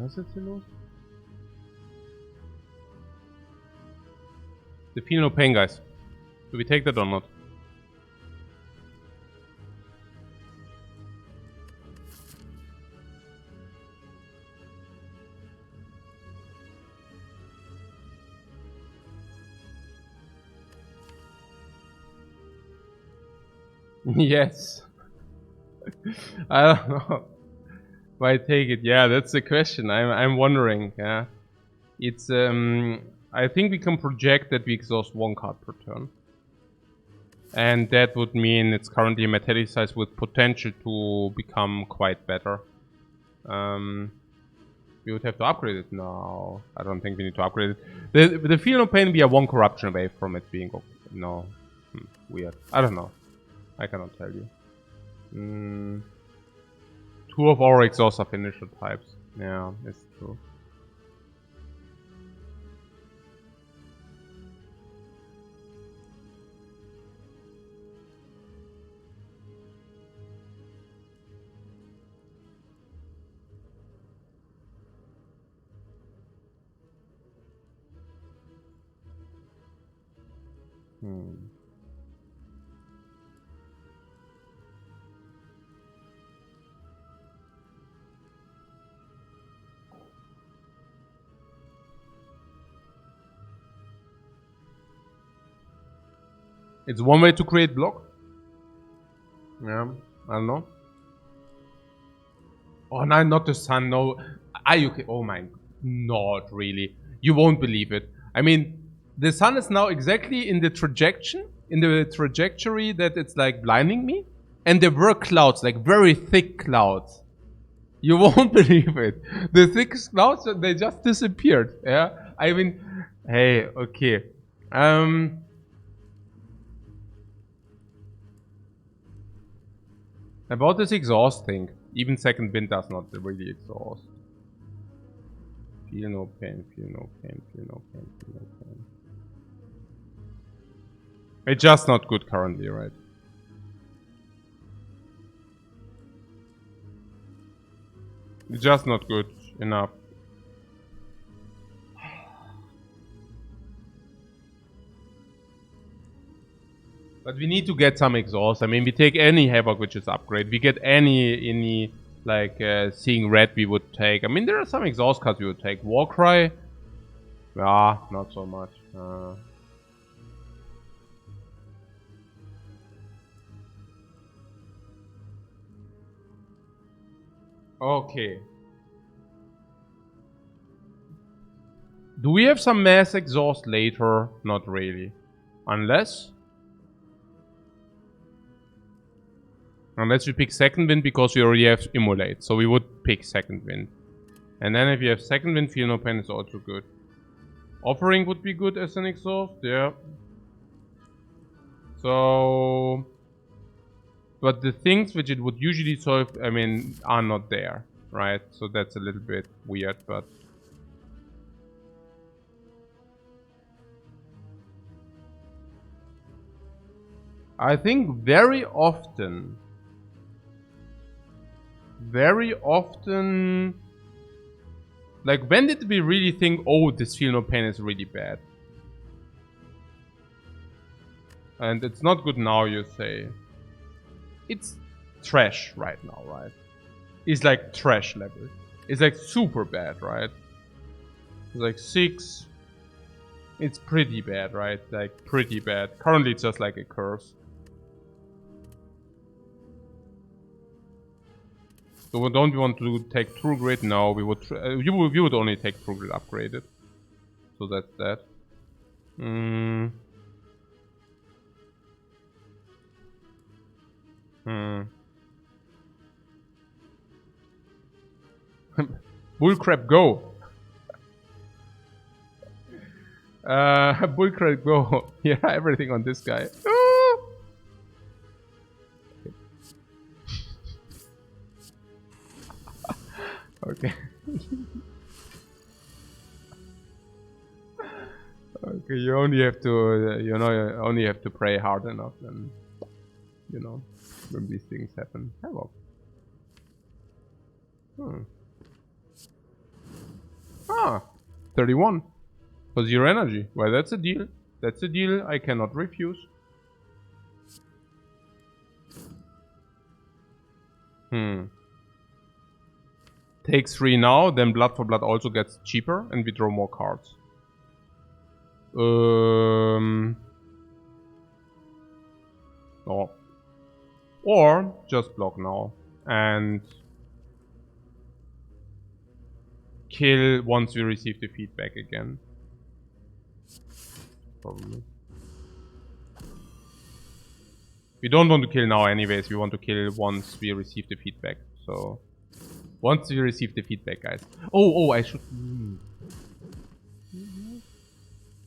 Was ist jetzt hier los? The feel no pain, guys. Do we take that or not? Yes. I don't know. Why take it? Yeah, that's the question. I'm wondering. Yeah, it's I think we can project that we exhaust one card per turn, and that would mean it's currently metallized with potential to become quite better. We would have to upgrade it now. I don't think we need to upgrade it. The feel no pain, we are one corruption away from it being okay. No, weird. I don't know. I cannot tell you. Two of our exhausts are finisher types. Yeah, it's true. It's one way to create block. Yeah, I don't know. Oh no, not the sun, no. Are you okay? Oh my, not really. You won't believe it. I mean, the sun is now exactly in the trajectory that it's like blinding me. And there were clouds, like very thick clouds. You won't believe it. The thick clouds, they just disappeared. Yeah, I mean, hey, okay. About this exhaust thing, even second wind does not really exhaust. Feel no pain, feel no pain, feel no pain, feel no pain. It's just not good currently, right? It's just not good enough. But we need to get some exhaust. I mean, we take any Havoc, which is upgrade. We get any like seeing red we would take. I mean, there are some exhaust cards we would take. Warcry, not so much. Okay. Do we have some mass exhaust later? Not really. Unless we pick second wind because we already have immolate. So we would pick second wind. And then if you have second wind, feel no pain is also good. Offering would be good as an exhaust, yeah. So... But the things which it would usually solve, I mean, are not there, right? So that's a little bit weird, but... I think very often, like when did we really think, oh, this feel no pain is really bad? And it's not good now, you say. It's trash right now, right? It's like trash level. It's like super bad, right? It's like 6. It's pretty bad, right? Like pretty bad. Currently it's just like a curse. So we don't want to take True Grid? No, we would. You would only take True Grid upgraded. So that's that. Bullcrap go. Bullcrap go. Yeah, everything on this guy. Okay. Okay, you only have to, you only have to pray hard enough, and when these things happen. Hello. 31. For 0 energy. Well, that's a deal. That's a deal I cannot refuse. Takes 3 now, then Blood for Blood also gets cheaper, and we draw more cards. Or just block now and kill once we receive the feedback again. Probably. We don't want to kill now anyways, we want to kill once we receive the feedback. So once we receive the feedback, guys. Oh, I should...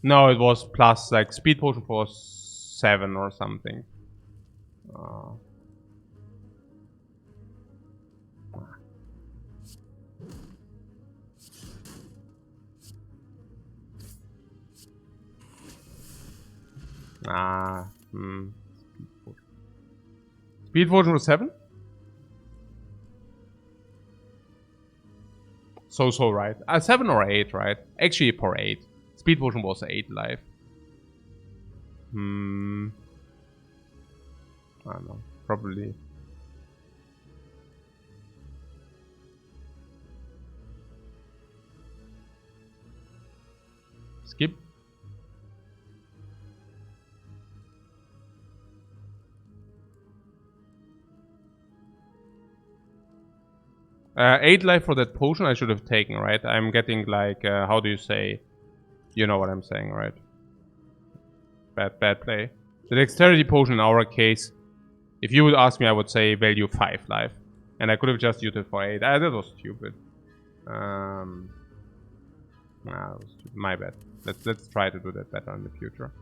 No, it was plus, like, speed potion for 7 or something. Speed potion was 7? So right. 7 or 8, right? Actually, for 8. Speed potion was 8 life. I don't know. Probably. Skip. 8 life for that potion I should have taken, right? I'm getting like, how do you say? You know what I'm saying, right? Bad play. The dexterity potion in our case, if you would ask me, I would say value 5 life. And I could have just used it for 8. That was stupid. Nah, that was stupid. My bad. Let's try to do that better in the future.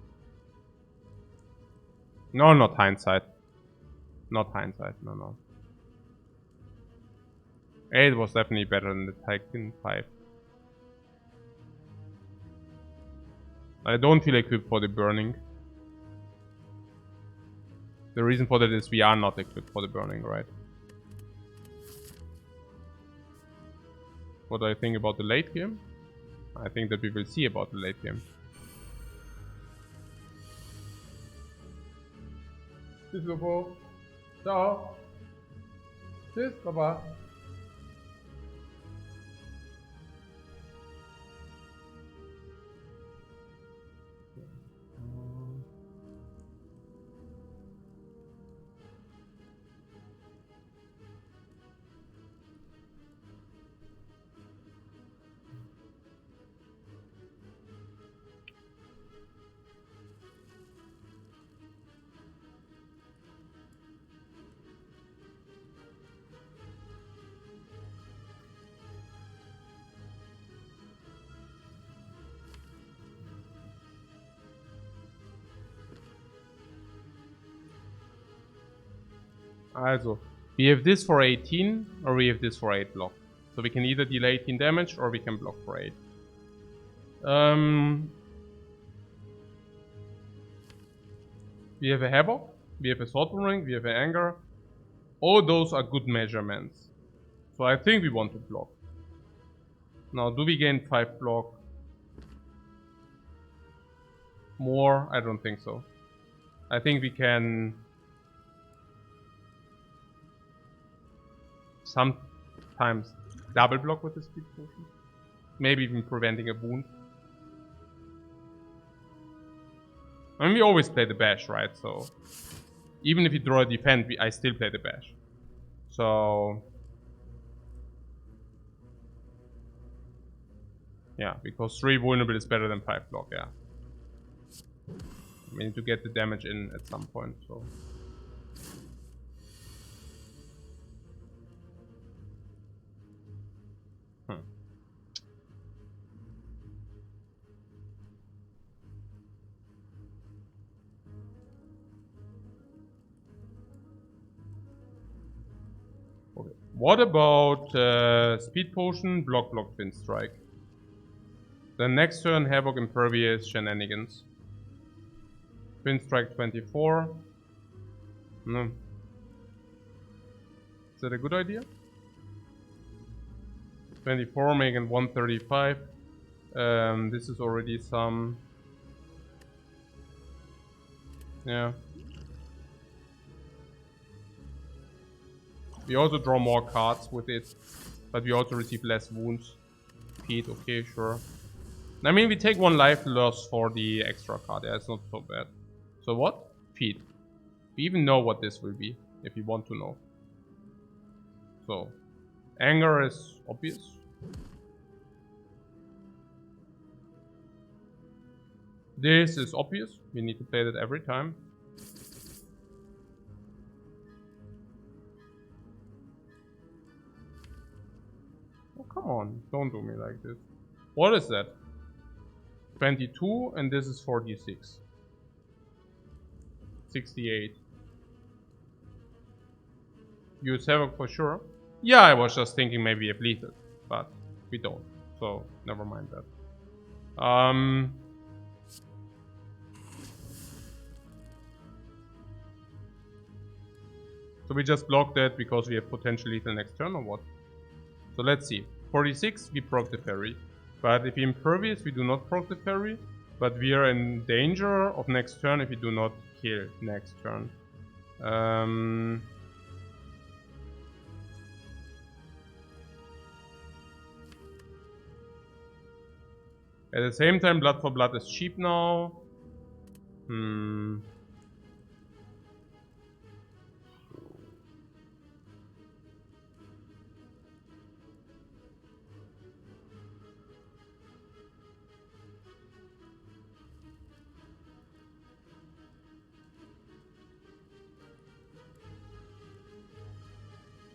No, not hindsight. Not hindsight, no. 8 was definitely better than the Titan 5. I don't feel equipped for the burning. The reason for that is we are not equipped for the burning, right? What do I think about the late game? I think that we will see about the late game. Tschüss, Lobo. Ciao. Tschüss, Baba. Also, we have this for 18 or we have this for 8 block. So we can either deal 18 damage or we can block for 8. We have a Havoc, we have a Sword Ring, we have an Anger. All those are good measurements. So I think we want to block. Now, do we gain 5 block? More? I don't think so. I think we can sometimes double block with the speed potion. Maybe even preventing a wound. I mean, we always play the bash, right? So even if you draw a defend, I still play the bash. So yeah, because 3 vulnerable is better than 5 block, yeah. We need to get the damage in at some point, so. Okay. What about speed potion, block, twin strike? The next turn, Havoc Impervious Shenanigans. Twin strike 24. No. Is that a good idea? 24 making 135. This is already some. Yeah. We also draw more cards with it, but we also receive less wounds. Feet, okay, sure. I mean, we take 1 life loss for the extra card. Yeah, it's not so bad. So what? Feet. We even know what this will be, if you want to know. So, anger is obvious. This is obvious. We need to play that every time. Oh, come on. Don't do me like this. What is that? 22, and this is 46. 68. Use Havoc for sure. Yeah, I was just thinking maybe we have lethal, but we don't. So, never mind that. So we just block that because we have potential lethal next turn or what? So let's see. 46, we proc the fairy. But if we impervious, we do not proc the fairy. But we are in danger of next turn if we do not kill next turn. At the same time, Blood for Blood is cheap now.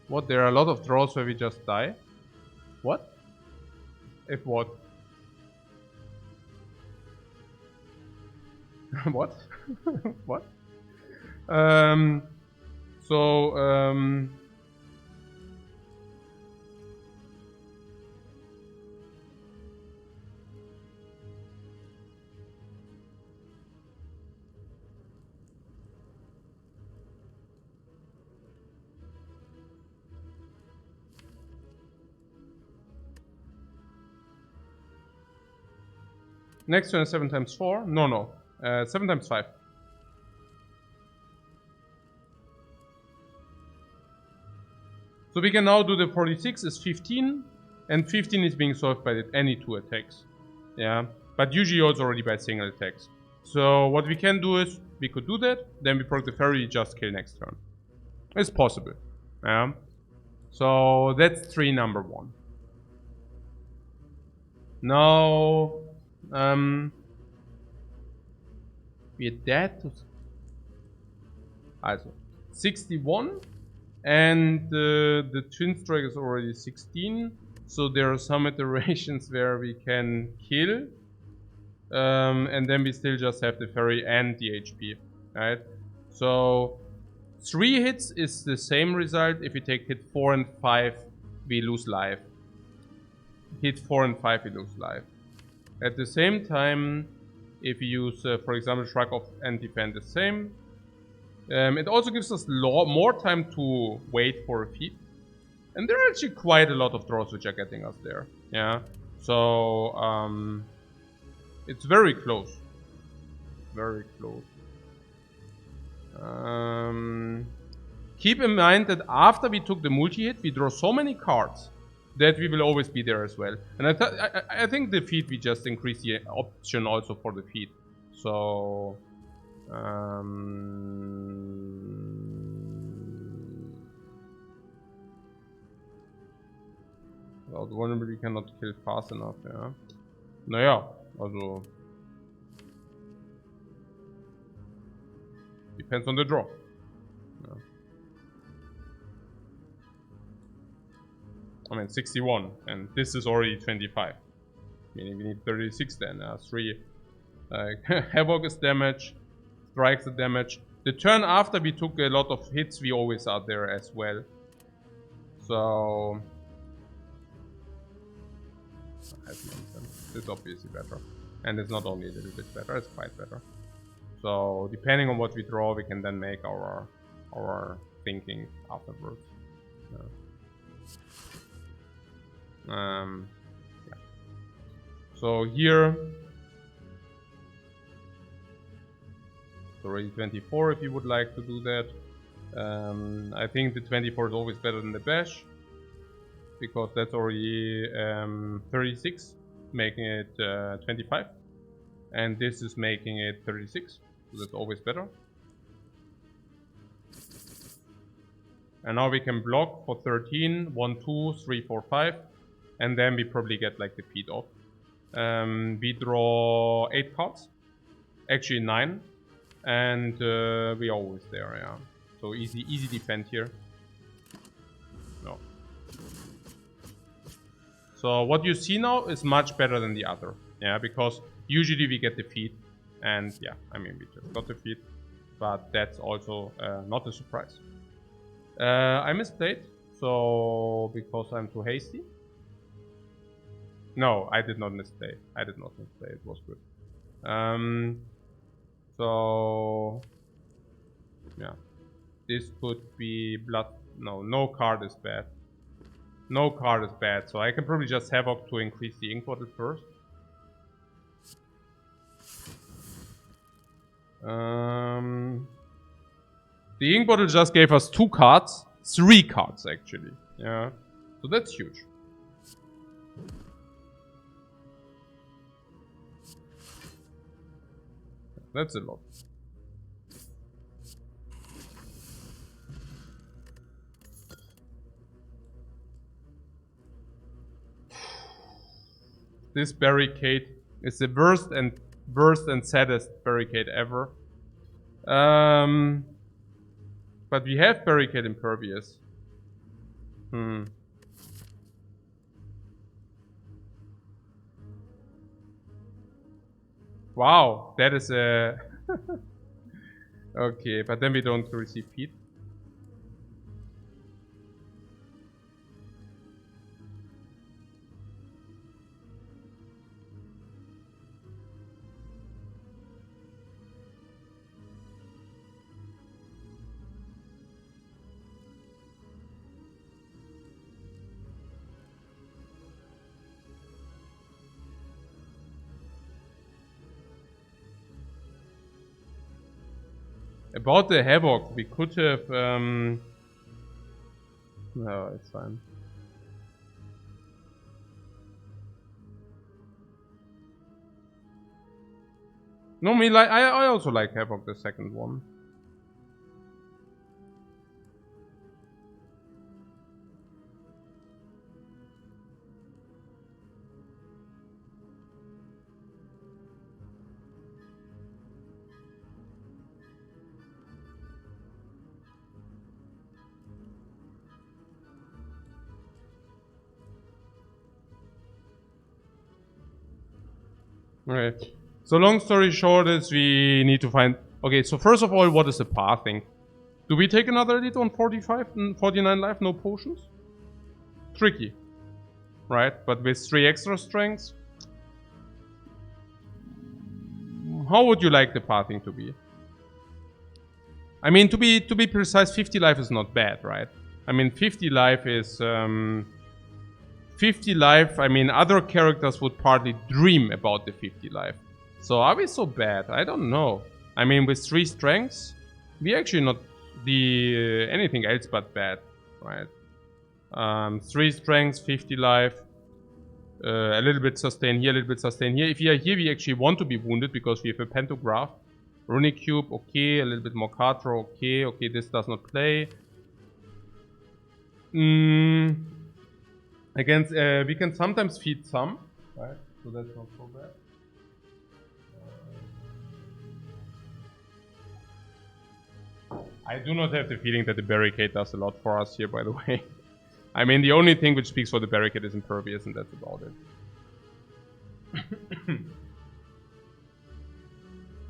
What? There are a lot of draws where we just die? What? If what? What? What? So, next turn is 7 times 4? No. 7 times 5. So we can now do the 46 is 15, and 15 is being solved by any 2 attacks. Yeah, but usually also already by single attacks. So what we can do is, we could do that, then we proc the fairy, just kill next turn. It's possible. Yeah. So that's tree number 1. Now, we're dead to... Also, 61. And the twin strike is already 16. So there are some iterations where we can kill. And then we still just have the fairy and the HP. Right? So 3 hits is the same result. If we take hit 4 and 5, we lose life. Hit 4 and 5, we lose life. At the same time, if we use, for example, Shrug Off and defend the same, it also gives us more time to wait for a feat. And there are actually quite a lot of draws which are getting us there. Yeah. So, it's very close. Very close. Keep in mind that after we took the multi-hit, we draw so many cards that we will always be there as well. And I think the feat, we just increase the option also for the feat. So... Without vulnerable we cannot kill fast enough, ja. Naja, also... Depends on the draw. Yeah. I mean 61, and this is already 25. Meaning we need 36 then, 3. Havoc is damage. Strikes the damage. The turn after we took a lot of hits, we always are there as well. So... It's obviously better. And it's not only a little bit better, it's quite better. So, depending on what we draw, we can then make our thinking afterwards. Yeah. So here... Already 24 if you would like to do that. I think the 24 is always better than the bash, because that's already 36, making it 25, and this is making it 36, so that's always better. And now we can block for 13, 1, 2, 3, 4, 5, and then we probably get like the feed off. We draw 8 cards, actually 9. And we are always there, yeah. So easy defend here. No. So what you see now is much better than the other, yeah, because usually we get the feed, and yeah, I mean we just got the feed, but that's also not a surprise. I misplayed, so because I'm too hasty. No, I did not misplay. It was good. So, yeah, this could be blood. No card is bad. No card is bad, so I can probably just Havoc to increase the ink bottle first. The ink bottle just gave us 2 cards, 3 cards actually. Yeah, so that's huge. That's a lot. This barricade is the worst and saddest barricade ever. But we have barricade impervious. Wow, that is a... Okay, but then we don't receive feed. About the Havoc, we could have... No, it's fine. No, I also like Havoc, the second one. Okay. So long story short is we need to find... Okay, so first of all, what is the pathing? Do we take another edit on 45 and 49 life, no potions? Tricky. Right, but with 3 extra strengths? How would you like the pathing to be? I mean, to be precise, 50 life is not bad, right? I mean, 50 life is... 50 life, I mean, other characters would partly dream about the 50 life. So are we so bad? I don't know. I mean, with 3 strengths, we actually not the anything else but bad, right? 3 strengths, 50 life, a little bit sustain here, a little bit sustain here. If we are here, we actually want to be wounded because we have a pantograph. Runic cube, okay, a little bit more card draw, okay, this does not play. Against, we can sometimes feed some, right? So that's not so bad. I do not have the feeling that the barricade does a lot for us here, by the way. I mean, the only thing which speaks for the barricade is impervious, and that's about it.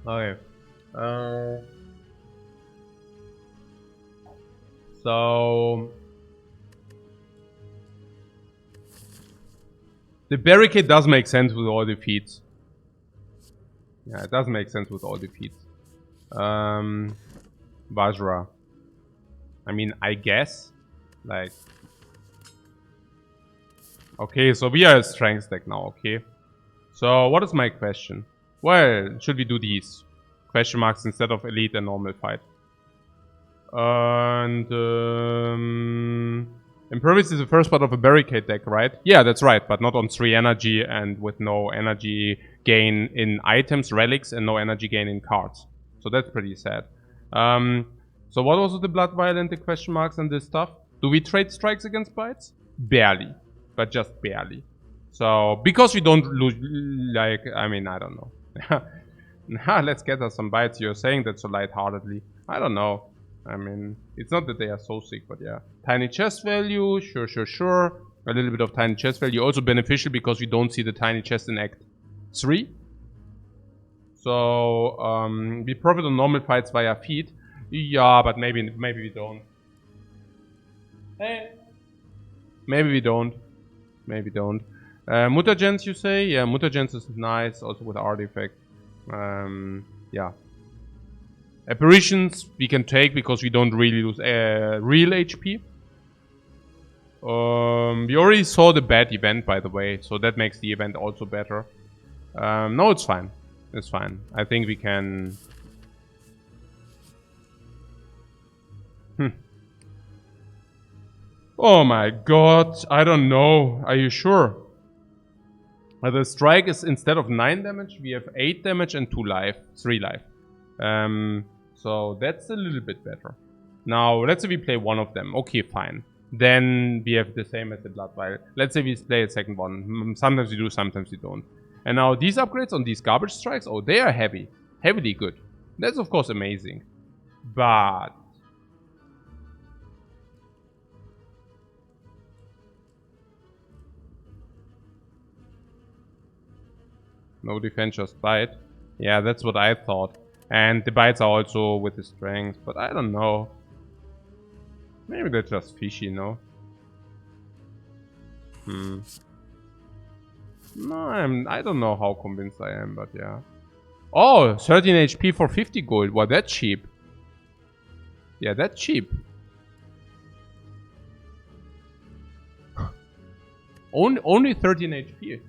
Okay. So... The barricade does make sense with all defeats. Yeah, it does make sense with all defeats. Vajra. I mean, I guess. Like... Okay, so we are a strength deck now, okay? So, what is my question? Well, should we do these? Question marks instead of elite and normal fight. And... Impervious is the first part of a barricade deck, right? Yeah, that's right, but not on 3 energy and with no energy gain in items, relics, and no energy gain in cards. So that's pretty sad. So what was the Blood Violent, the question marks and this stuff? Do we trade strikes against bites? Barely. But just barely. So, because we don't lose, like, I mean, I don't know. Let's get us some bites. You're saying that so lightheartedly. I don't know. I mean, it's not that they are so sick, but yeah. Tiny chest value, sure. A little bit of tiny chest value. Also beneficial because we don't see the tiny chest in Act 3. So, we profit on normal fights via feet. Yeah, but maybe we don't. Hey. Maybe we don't. Mutagens, you say? Yeah, Mutagens is nice, also with artifact. Yeah. Apparitions we can take because we don't really lose real HP. We already saw the bad event, by the way, so that makes the event also better. No, it's fine. It's fine. I think we can... Oh my god, I don't know. Are you sure? The strike is instead of 9 damage, we have 8 damage and 3 life. So that's a little bit better. Now, let's say we play one of them. Okay, fine. Then we have the same as the Blood Vial. Let's say we play a second one. Sometimes we do, sometimes we don't. And now these upgrades on these garbage strikes, oh, they are heavy. Heavily good. That's of course amazing. But... No defense, just bite. Yeah, that's what I thought. And the bites are also with the strength, but I don't know. Maybe they're just fishy, no? No, I don't know how convinced I am, but yeah. Oh, 13 HP for 50 gold. Wow, that's cheap. Yeah, that's cheap. Only 13 HP.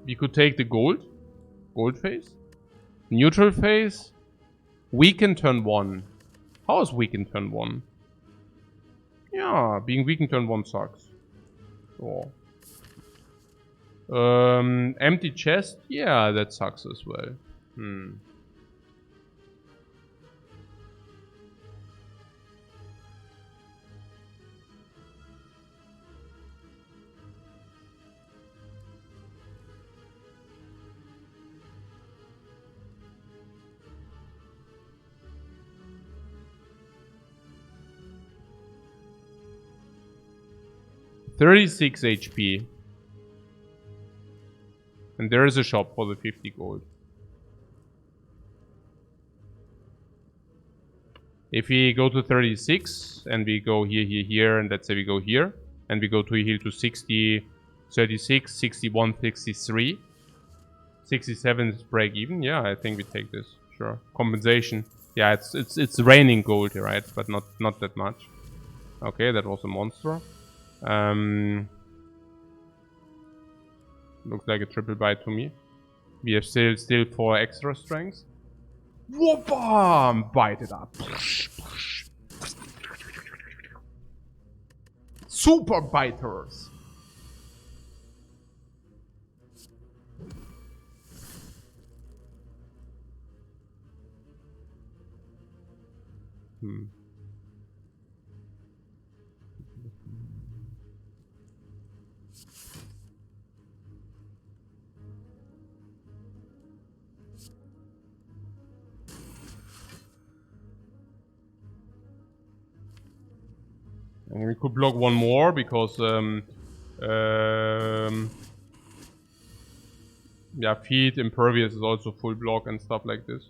We could take the gold phase, neutral phase, weaken turn 1. How is weaken turn 1? Yeah, being weakened turn 1 sucks. Oh. Empty chest, yeah, that sucks as well. 36 HP. And there is a shop for the 50 gold. If we go to 36 and we go here, and let's say we go here, and we go to heal to 60, 36, 61, 63, 67 is break even. Yeah, I think we take this. Sure. Compensation. Yeah, it's raining gold, right? But not that much. Okay, that was a monster. Looks like a triple bite to me. We have still 4 extra strengths. Whoop-bam! Bite it up. Super biters. And we could block one more because yeah, feet impervious is also full block and stuff like this.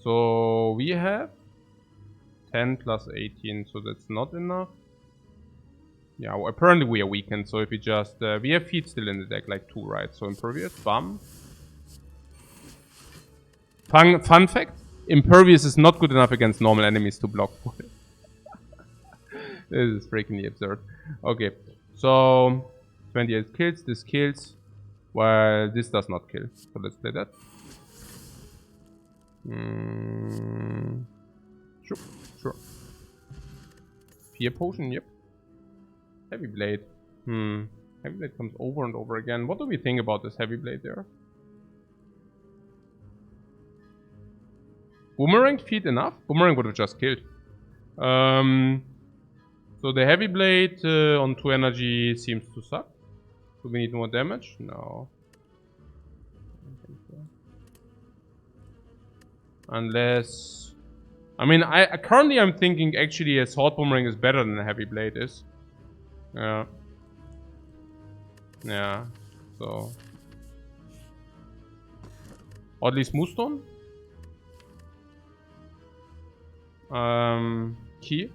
So we have 10 plus 18, so that's not enough. Yeah, well, apparently we are weakened, so if we just we have feet still in the deck, like 2, right? So impervious, bam. Fun fact: impervious is not good enough against normal enemies to block for it. This is freakingly absurd. Okay, so 28 kills, this kills, while this does not kill. So let's play that. Sure. Fear potion, yep. Heavy blade. Heavy blade comes over and over again. What do we think about this heavy blade there? Boomerang feet enough? Boomerang would have just killed. So the heavy blade on 2 energy seems to suck. Do we need more damage? No. I don't think so. Unless... I mean, currently I'm thinking actually a sword boomerang is better than a heavy blade is. Yeah. Yeah. So... Oddly smooth stone? Key?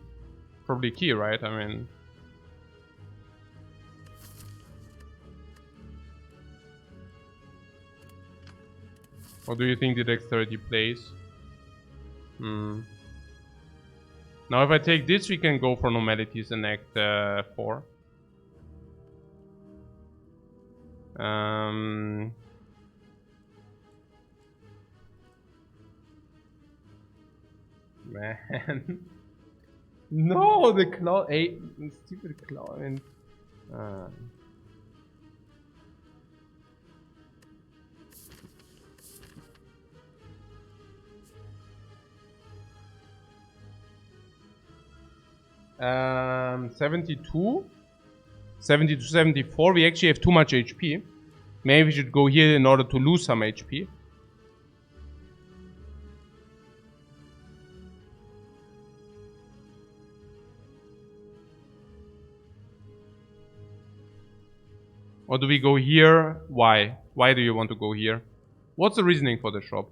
Probably key, right? I mean... What do you think the dexterity plays? Now if I take this, we can go for normalities in Act 4. Man. No, the claw. Hey, stupid claw. I mean, 72 to 74. We actually have too much HP. Maybe we should go here in order to lose some HP. Or do we go here? Why? Why do you want to go here? What's the reasoning for the shop?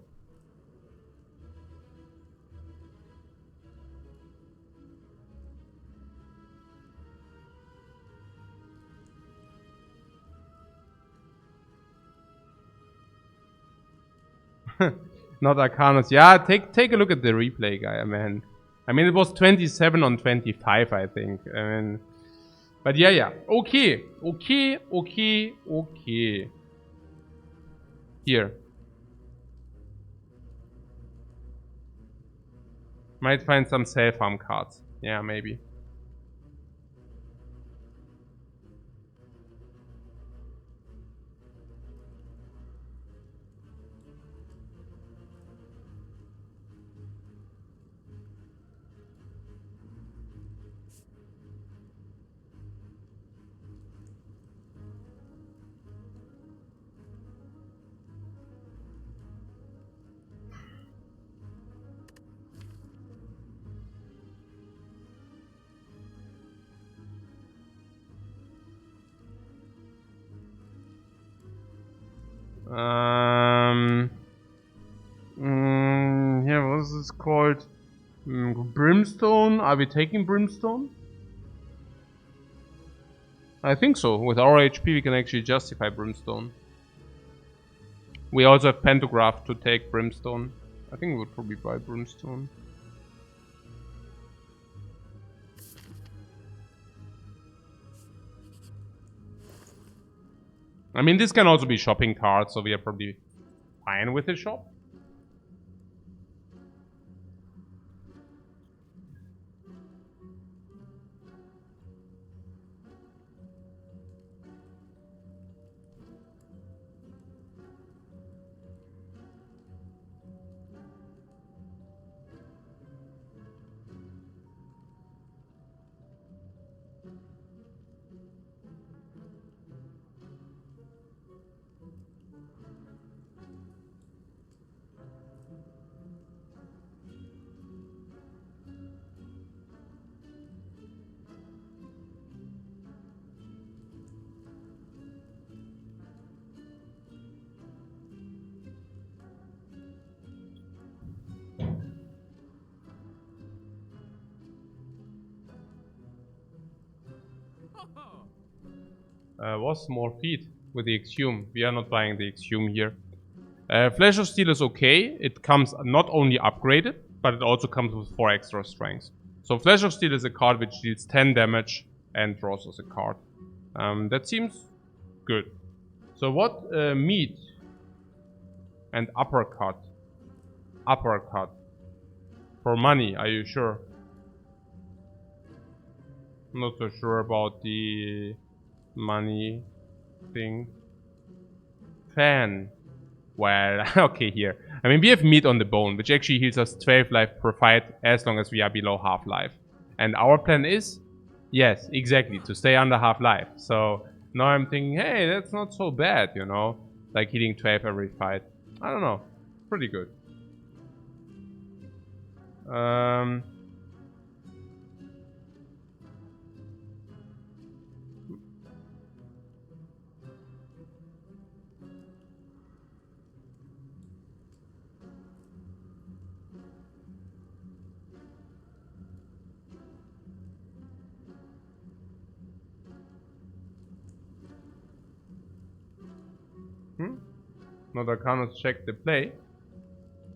Not Arcanus. Yeah, take a look at the replay, guy, man. I mean, it was 27 on 25, I think. I mean, but yeah. Okay. Here. Might find some self-harm cards. Yeah, maybe. Yeah, what is this called? Brimstone? Are we taking Brimstone? I think so. With our HP, we can actually justify Brimstone. We also have Pantograph to take Brimstone. I think we would probably buy Brimstone. I mean, this can also be shopping cards, so we are probably fine with the shop. Was more feet with the Exhume. We are not buying the Exhume here. Flash of Steel is okay. It comes not only upgraded, but it also comes with 4 extra strength. So Flash of Steel is a card which deals 10 damage and draws us a card. That seems good. So what meat and uppercut? Uppercut. For money, are you sure? I'm not so sure about the money thing. Fan. Well, okay, here. I mean, we have meat on the bone, which actually heals us 12 life per fight as long as we are below half life. And our plan is, yes, exactly, to stay under half life. So now I'm thinking, hey, that's not so bad, you know? Like healing 12 every fight. I don't know. Pretty good. Not Arcanus check the play.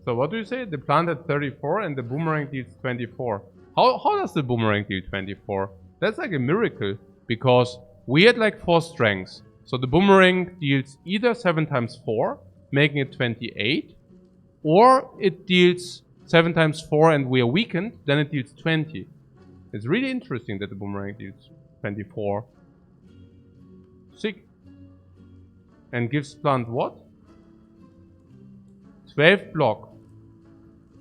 So what do you say? The plant had 34 and the boomerang deals 24. How does the boomerang deal 24? That's like a miracle, because we had like 4 strengths. So the boomerang deals either 7 times 4, making it 28, or it deals 7 times 4 and we are weakened, then it deals 20. It's really interesting that the boomerang deals 24. Sick. And gives plant what? 12 block.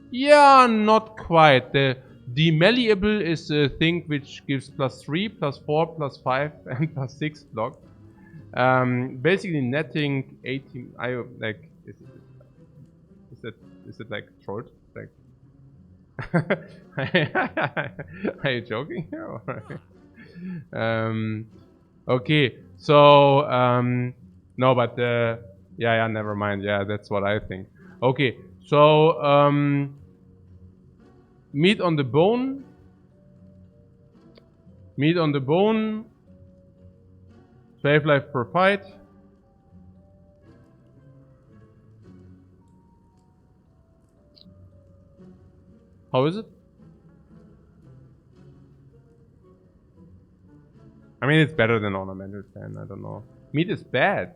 Yeah, not quite. The malleable is a thing which gives +3, +4, +5, and +6 block. Basically netting 18. Like is it like trolled? Like are you joking here? Okay, so no, but yeah, never mind. Yeah, that's what I think. Okay, so meat on the bone. Meat on the bone. Save life per fight. How is it? I mean, it's better than Ornamental 10. I don't know. Meat is bad.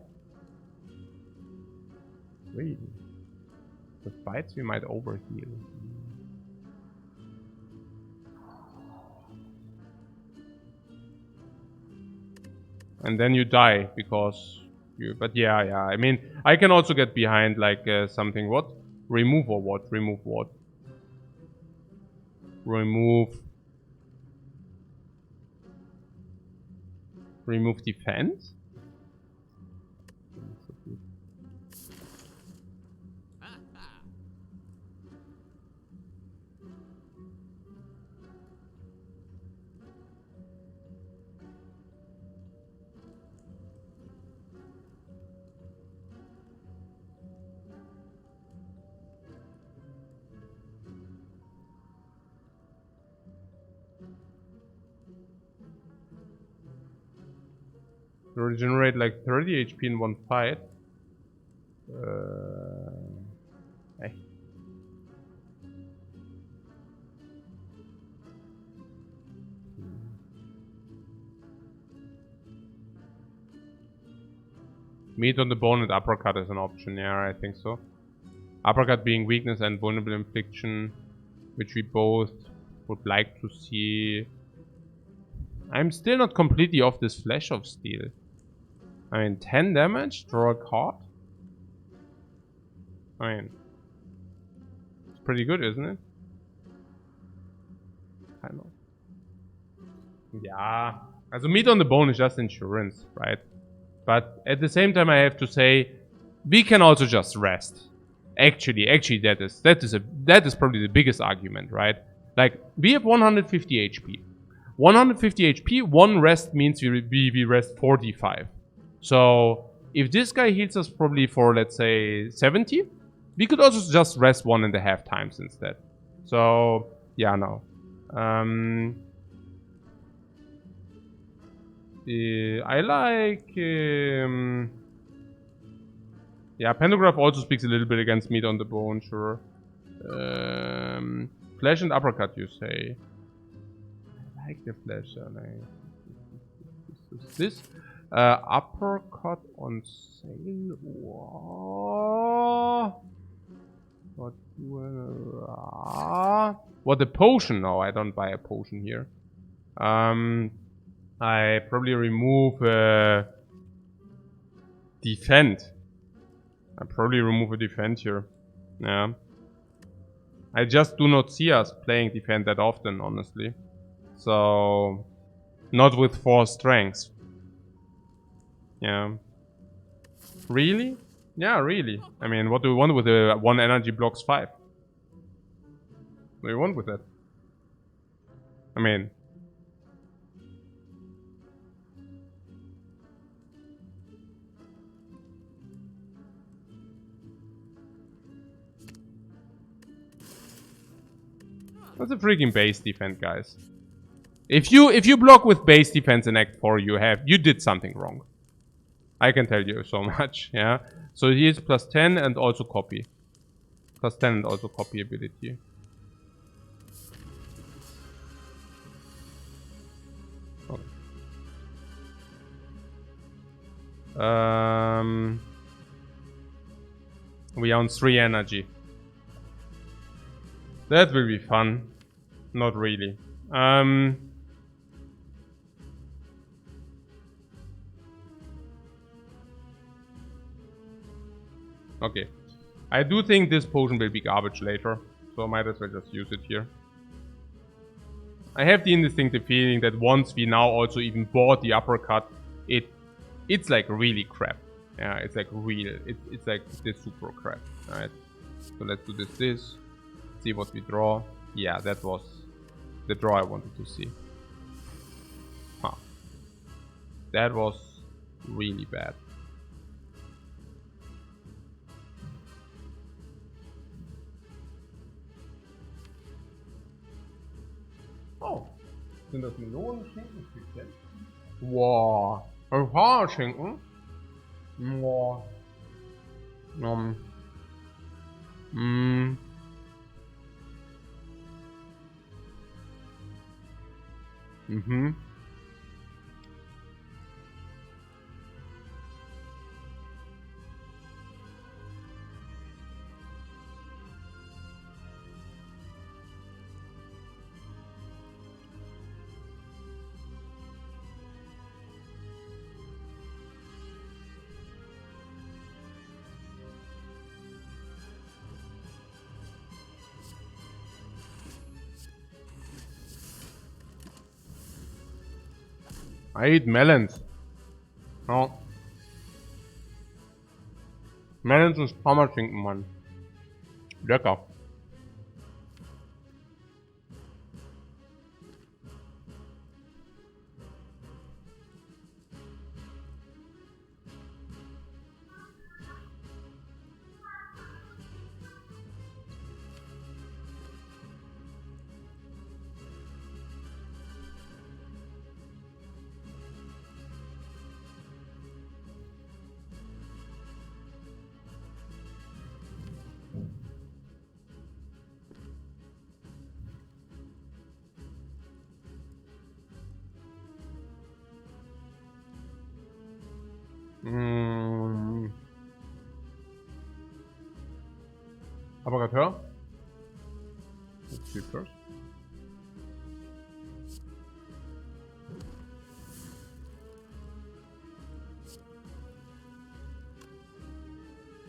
Really? With fights, we might overheal. And then you die because you. But yeah. I mean, I can also get behind like something. What? Remove or what? Remove what? Remove defense? Regenerate like 30 HP in one fight. Hey. Meat on the bone and uppercut is an option, yeah, I think so. Uppercut being weakness and vulnerable infliction, which we both would like to see. I'm still not completely off this Flash of Steel. I mean, 10 damage, draw a card? I mean, it's pretty good, isn't it? Kind of. Yeah. Also, meat on the bone is just insurance, right? But at the same time, I have to say, we can also just rest. Actually, that is probably the biggest argument, right? Like, we have 150 HP. 150 HP, one rest means we rest 45. So, if this guy heals us probably for, let's say, 70, we could also just rest 1.5 times instead. So, yeah, no. I like... yeah, Pantograph also speaks a little bit against meat on the bone, sure. Flash and uppercut, you say. I like the flash. This uppercut on sale. What a potion? No, I don't buy a potion here. I probably remove defend. I probably remove a defend here. Yeah. I just do not see us playing defend that often, honestly. So, not with 4 strengths. Yeah. Really? Yeah, really. I mean, what do we want with a 1 energy blocks 5? What do you want with that? I mean... That's a freaking base defense, guys. If you block with base defense in Act 4, you did something wrong. I can tell you so much, yeah. So here's plus 10 and also copy. Plus 10 and also copy ability. Okay. We own 3 energy. That will be fun. Not really. Okay. I do think this potion will be garbage later, so I might as well just use it here. I have the instinctive feeling that once we now also even bought the uppercut, it's like really crap. Yeah, it's like real. It's like this super crap. Alright. So let's do this. See what we draw. Yeah, that was the draw I wanted to see. Huh. That was really bad. Oh, sind das Melonenschinken? Wow, Haarschinken? Wow. Mm. Mhm. I eat melons. Oh. Melons und Parmaschinken, Mann. Lecker. Apparateur. Let's see first.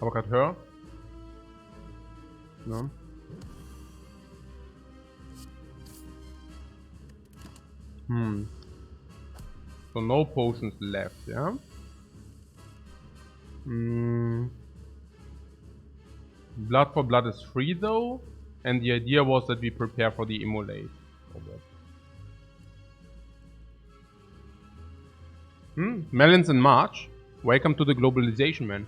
Apparateur. No. So no potions left, yeah? Blood for blood is free though, and the idea was that we prepare for the immolate. Melons in March. Welcome to the globalization, man.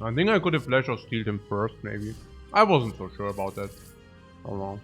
I think I could have flash or stealed him first, maybe. I wasn't so sure about that. Oh no.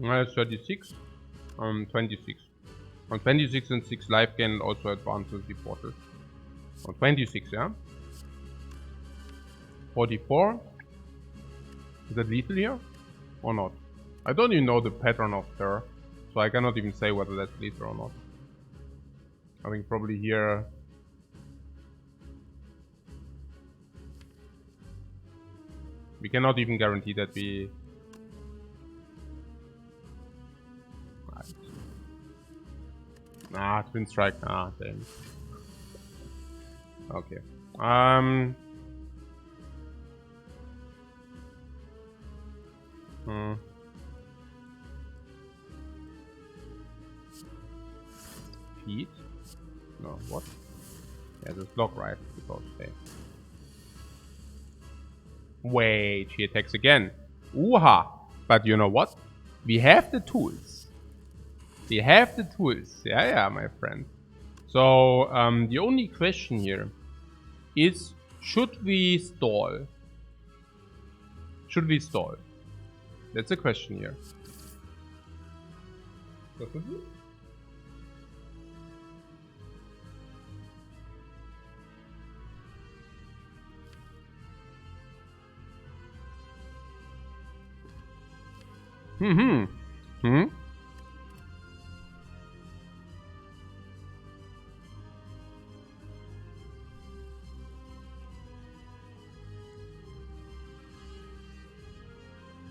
It's 36. 26. On 26 and 6 life gain also advances the portal. On 26, yeah? 44. Is that lethal here? Or not? I don't even know the pattern of her, so I cannot even say whether that's lethal or not. I think probably here... We cannot even guarantee that we... Ah, twin strike. Ah, damn. Okay. Feet? No, what? Yeah, this block right because hey. Wait, she attacks again. Ooha! But you know what? We have the tools. We have the tools. Yeah, my friend. So, the only question here is, should we stall? Should we stall? That's a question here. What would you? Hmm?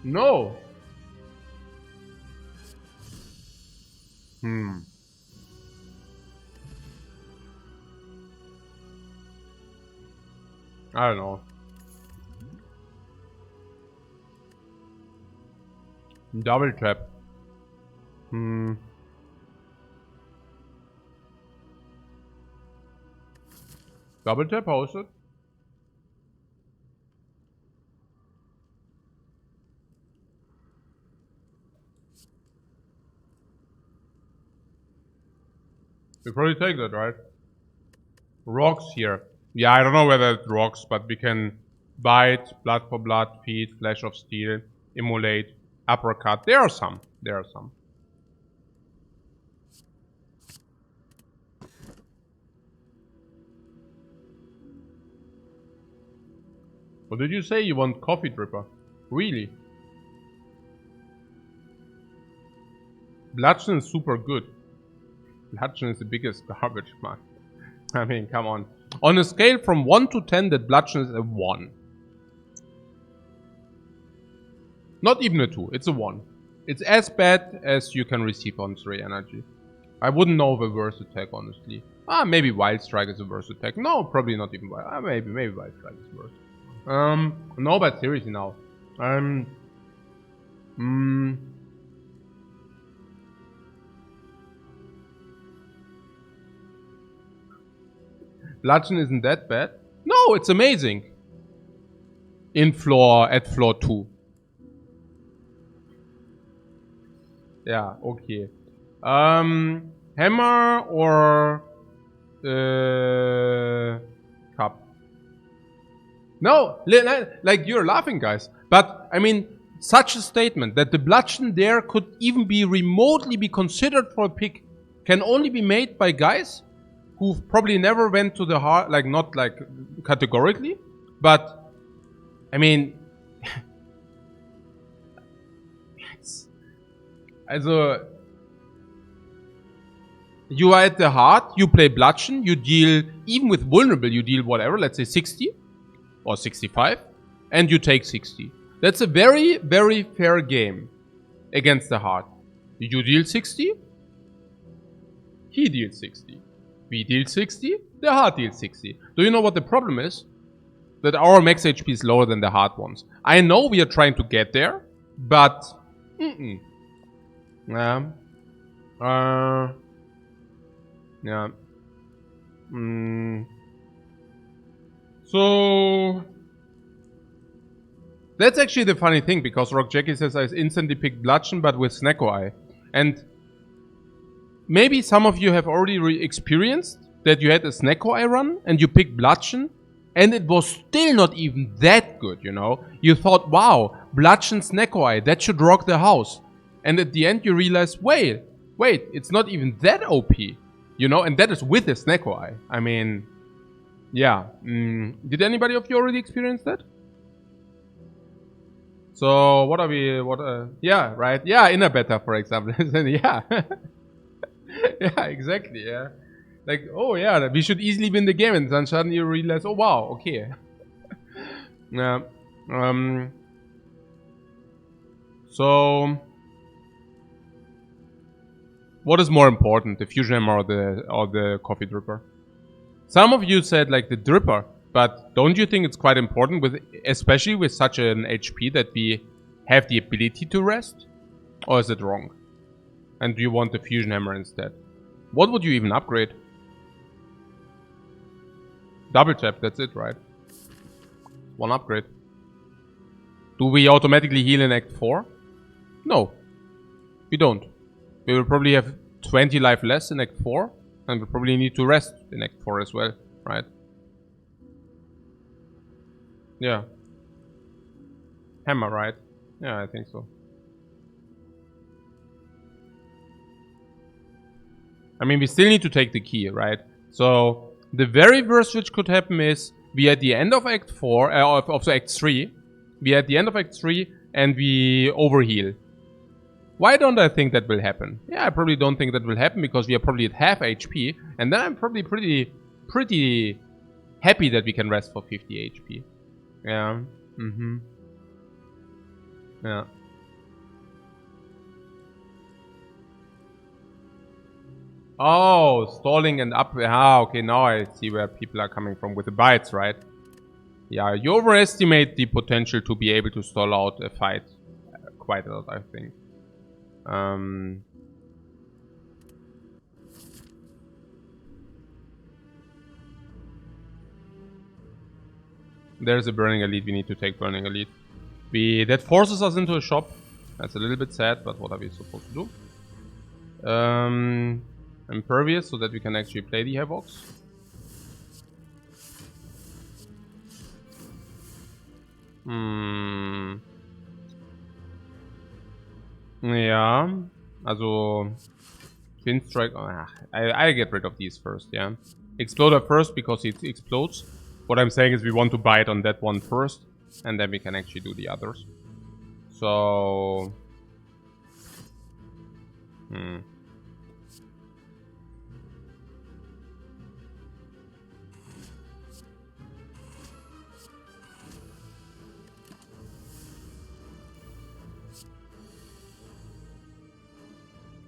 No. I don't know. Double tap. Double tap, how is it? We probably take that, right? Rocks here. Yeah, I don't know whether it's rocks, but we can bite, blood for blood, feed, flash of steel, immolate, uppercut. There are some. There are some. What did you say? You want coffee dripper? Really? Bludgeon is super good. Bludgeon is the biggest garbage, man. I mean, come on. On a scale from 1 to 10, that Bludgeon is a 1. Not even a 2, it's a 1. It's as bad as you can receive on 3 energy. I wouldn't know of a worse attack, honestly. Maybe Wild Strike is a worse attack. No, probably not even Wild. Maybe Wild Strike is worse. No, but seriously now. Bludgeon isn't that bad. No, it's amazing. At floor 2. Yeah, okay. Hammer or cup? No, like you're laughing, guys. But I mean, such a statement that the bludgeon there could even be remotely be considered for a pick can only be made by guys who probably never went to the heart, like not like categorically, but I mean, also, you are at the heart, you play bludgeon, you deal, even with vulnerable, you deal whatever, let's say 60 or 65, and you take 60. That's a very, very fair game against the heart. You deal 60, he deals 60. We deal 60, the heart deals 60. Do you know what the problem is? That our max HP is lower than the heart ones. I know we are trying to get there, but... Yeah. Yeah. So... That's actually the funny thing, because Rock Jackie says I instantly picked Bludgeon, but with Snecko Eye. And... maybe some of you have already experienced that you had a Snecko Eye run, and you picked Bludgeon, and it was still not even that good, you know? You thought, wow, Bludgeon Snecko Eye, that should rock the house. And at the end you realize, wait, it's not even that OP, you know? And that is with a Snecko Eye. I mean, yeah. Did anybody of you already experience that? So, what are we, yeah, right? Yeah, inner beta, for example. Yeah. Yeah, exactly, yeah. Like, oh yeah, we should easily win the game, and then suddenly you realize, oh wow, okay. Yeah. So... what is more important, the fusion hammer or the coffee dripper? Some of you said like the dripper, but don't you think it's quite important, with especially with such an HP, that we have the ability to rest? Or is it wrong? And do you want the fusion hammer instead? What would you even upgrade? Double tap, that's it, right? One upgrade. Do we automatically heal in Act 4? No. We don't. We will probably have 20 life less in Act 4. And we'll probably need to rest in Act 4 as well, right? Yeah. Hammer, right? Yeah, I think so. I mean, we still need to take the key, right? So, the very worst which could happen is we at the end of Act 4, of Act 3, we at the end of Act 3 and we overheal. Why don't I think that will happen? Yeah, I probably don't think that will happen because we are probably at half HP. And then I'm probably pretty happy that we can rest for 50 HP. Yeah. Mm-hmm. Yeah. Oh, stalling and up. Ah, okay, now I see where people are coming from with the bites, right? Yeah, you overestimate the potential to be able to stall out a fight quite a lot, I think. There's a burning elite. We need to take burning elite. That forces us into a shop. That's a little bit sad, but what are we supposed to do? Impervious, so that we can actually play the Havocs. Ja, also Twin Strike. I get rid of these first, yeah. Exploder first because it explodes. What I'm saying is we want to bite on that one first, and then we can actually do the others. So...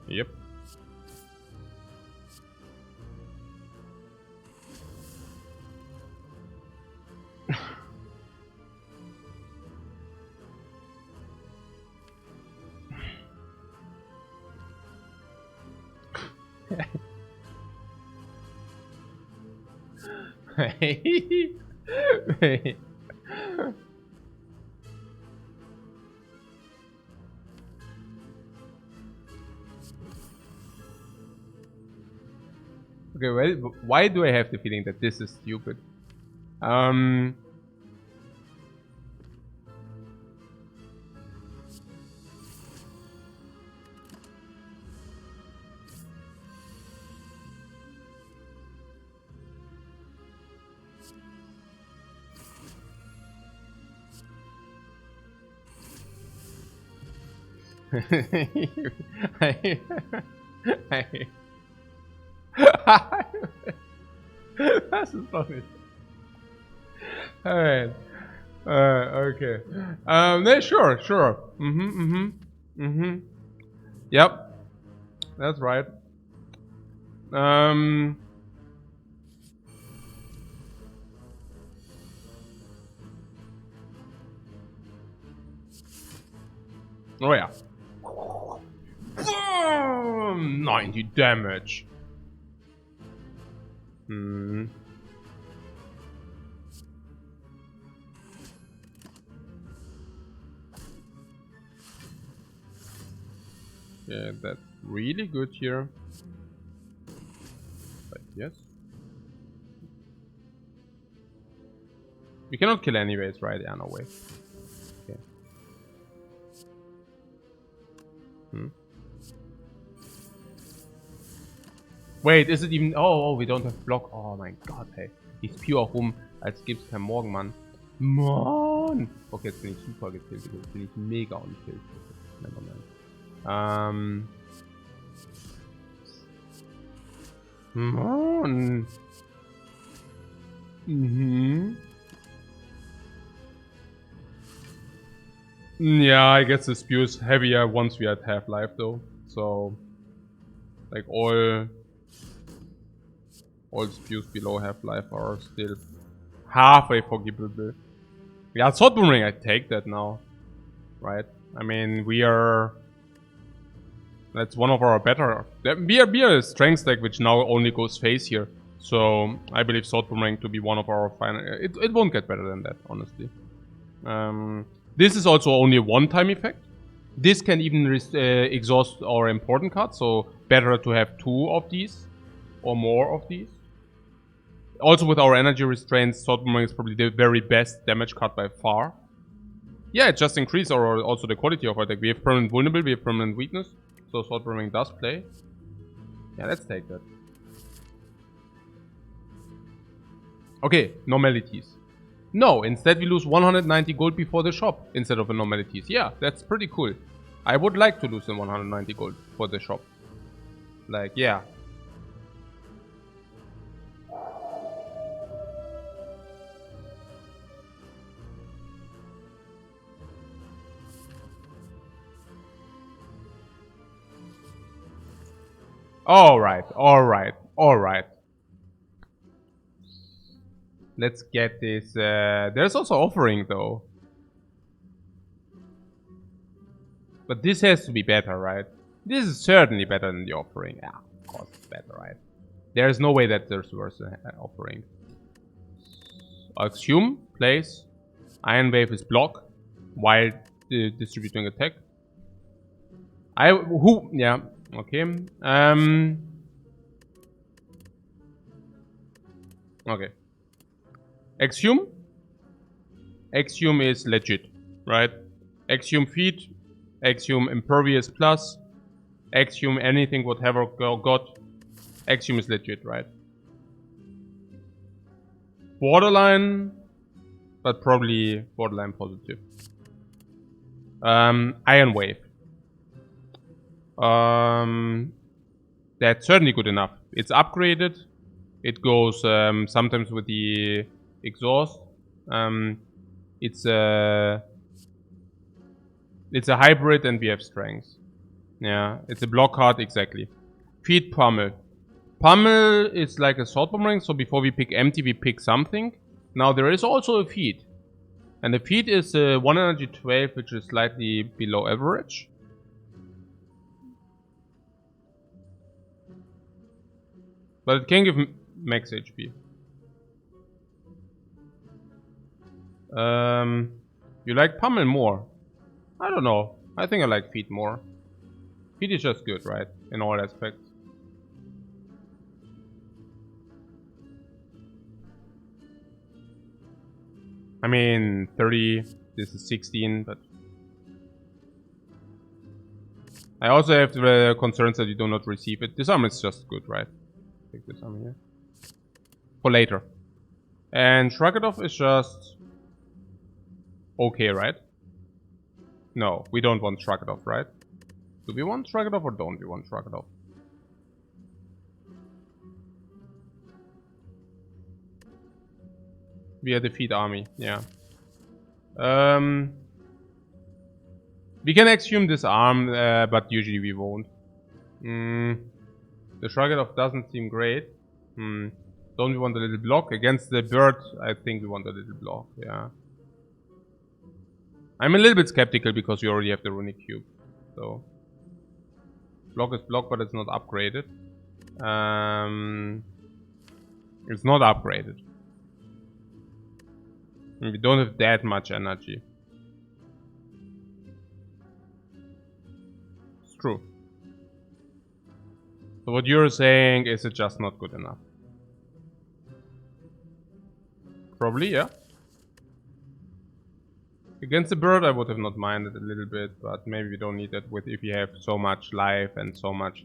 Yep. Hey. Okay, well, why do I have the feeling that this is stupid? Das ist doch nicht. Alright. Okay. Yeah, sure. Yep. That's right. Oh yeah. 90 damage. Yeah, that's really good here. But yes. We cannot kill anyways, right? Yeah, no way. Okay. Wait, is it even... Oh, we don't have block. Oh mein Gott, hey. Ich spew auch rum, als gäbe es keinen Morgen, Mann. Mann! Okay, jetzt bin ich super gekillt. Jetzt bin ich mega unkillt. Mann. Yeah, I guess the spew is heavier once we are at half life though. So like all spews below half life are still halfway forgivable. Yeah, sword boomerang, I take that now. Right? I mean, we are... That's one of our better... We are a strength deck which now only goes face here. So I believe sword boomerang to be one of our final... It won't get better than that, honestly. This is also only a one-time effect. This can even exhaust our important cards, so better to have 2 of these or more of these. Also with our energy restraints, sword boomerang is probably the very best damage card by far. Yeah, it just increases also the quality of our deck. We have permanent vulnerable, we have permanent weakness, so sword boomerang does play. Yeah, let's take that. Okay, normalities. No, instead we lose 190 gold before the shop instead of the normalities. Yeah, that's pretty cool. I would like to lose the 190 gold for the shop. Like, yeah. Alright, alright, alright. Let's get this. There's also offering though. But this has to be better, right? This is certainly better than the offering. Yeah, of course it's better, right? There's no way that there's worse offering. Assume, place. Iron Wave is block while distributing attack. Yeah, okay. Okay. Axiom. Axiom is legit, right? Axiom feet. Axiom impervious plus. Axiom anything whatever got. Axiom is legit, right? Borderline, but probably borderline positive. Iron Wave. That's certainly good enough. It's upgraded. It goes sometimes with the exhaust. It's a hybrid and we have strength. Yeah, it's a block card exactly. Feed Pummel. Pummel is like a sword boomerang, so before we pick empty, we pick something. Now there is also a feed. And the feed is 1 energy 12, which is slightly below average. But it can give max HP. You like Pummel more? I don't know. I think I like feed more. Feed is just good, right? In all aspects. I mean, 30, this is 16, but... I also have the concerns that you do not receive it. Disarm is just good, right? Take disarm here. For later. And Shrug It Off is just... okay, right? No, we don't want Shrug It Off, right? Do we want Shrug It Off or don't we want Shrug It Off? We are defeat army, yeah. We can assume disarm, but usually we won't. The Shrug It Off doesn't seem great. Don't we want a little block? Against the bird, I think we want a little block, yeah. I'm a little bit skeptical because we already have the runic cube. So block is block, but it's not upgraded. It's not upgraded. And we don't have that much energy. It's true. So what you're saying is it's just not good enough. Probably, yeah. Against the bird I would have not minded a little bit, but maybe we don't need that with if you have so much life and so much...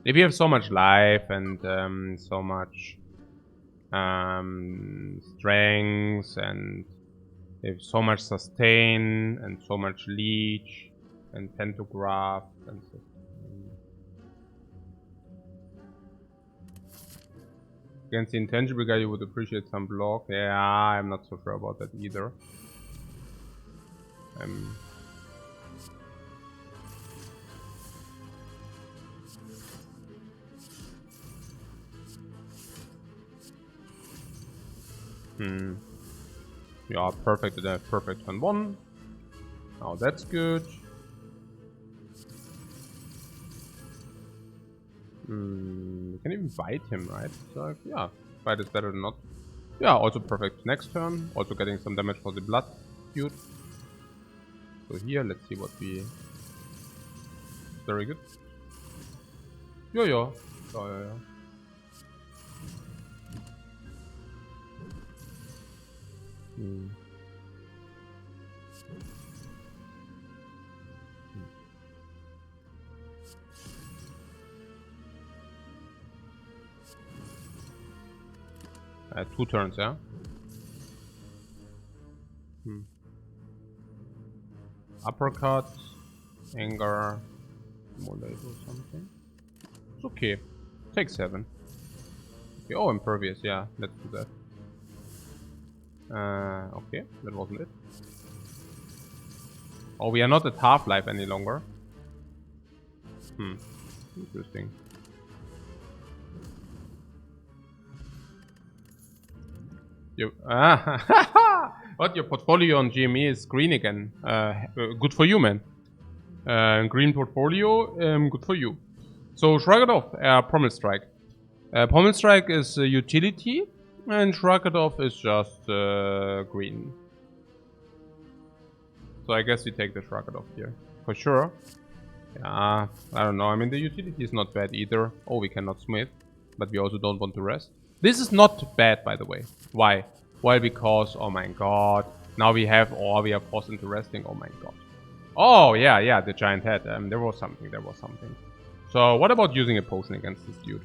If you have so much life and so much strength and if so much sustain and so much leech and pantograph and so. Against the intangible guy you would appreciate some block. Yeah, I'm not so sure about that either. Yeah, perfect. Perfect turn 1. Now that's good. We can even bite him, right? So yeah, bite is better than not. Yeah, also perfect next turn. Also getting some damage for the blood feud. So here, let's see what we... Very good. Yeah. Two turns, yeah? Uppercut. Anger. Molate or something. It's okay. Take 7. Okay. Oh, impervious. Yeah, let's do that. Okay, that wasn't it. Oh, we are not at half-life any longer. Interesting. What? Your portfolio on GME is green again. Good for you, man. Green portfolio, good for you. So, shrug it off. Pommel Strike. Pommel Strike is a utility, and shrug it off is just green. So I guess we take the shrug it off here. For sure. Yeah, I don't know. I mean, the utility is not bad either. Oh, we cannot smith. But we also don't want to rest. This is not bad, by the way. Why? Well, because, oh my god. Now we have, or we are forced into resting. Oh my god. Oh, yeah, the giant head. There was something. So, what about using a potion against this dude?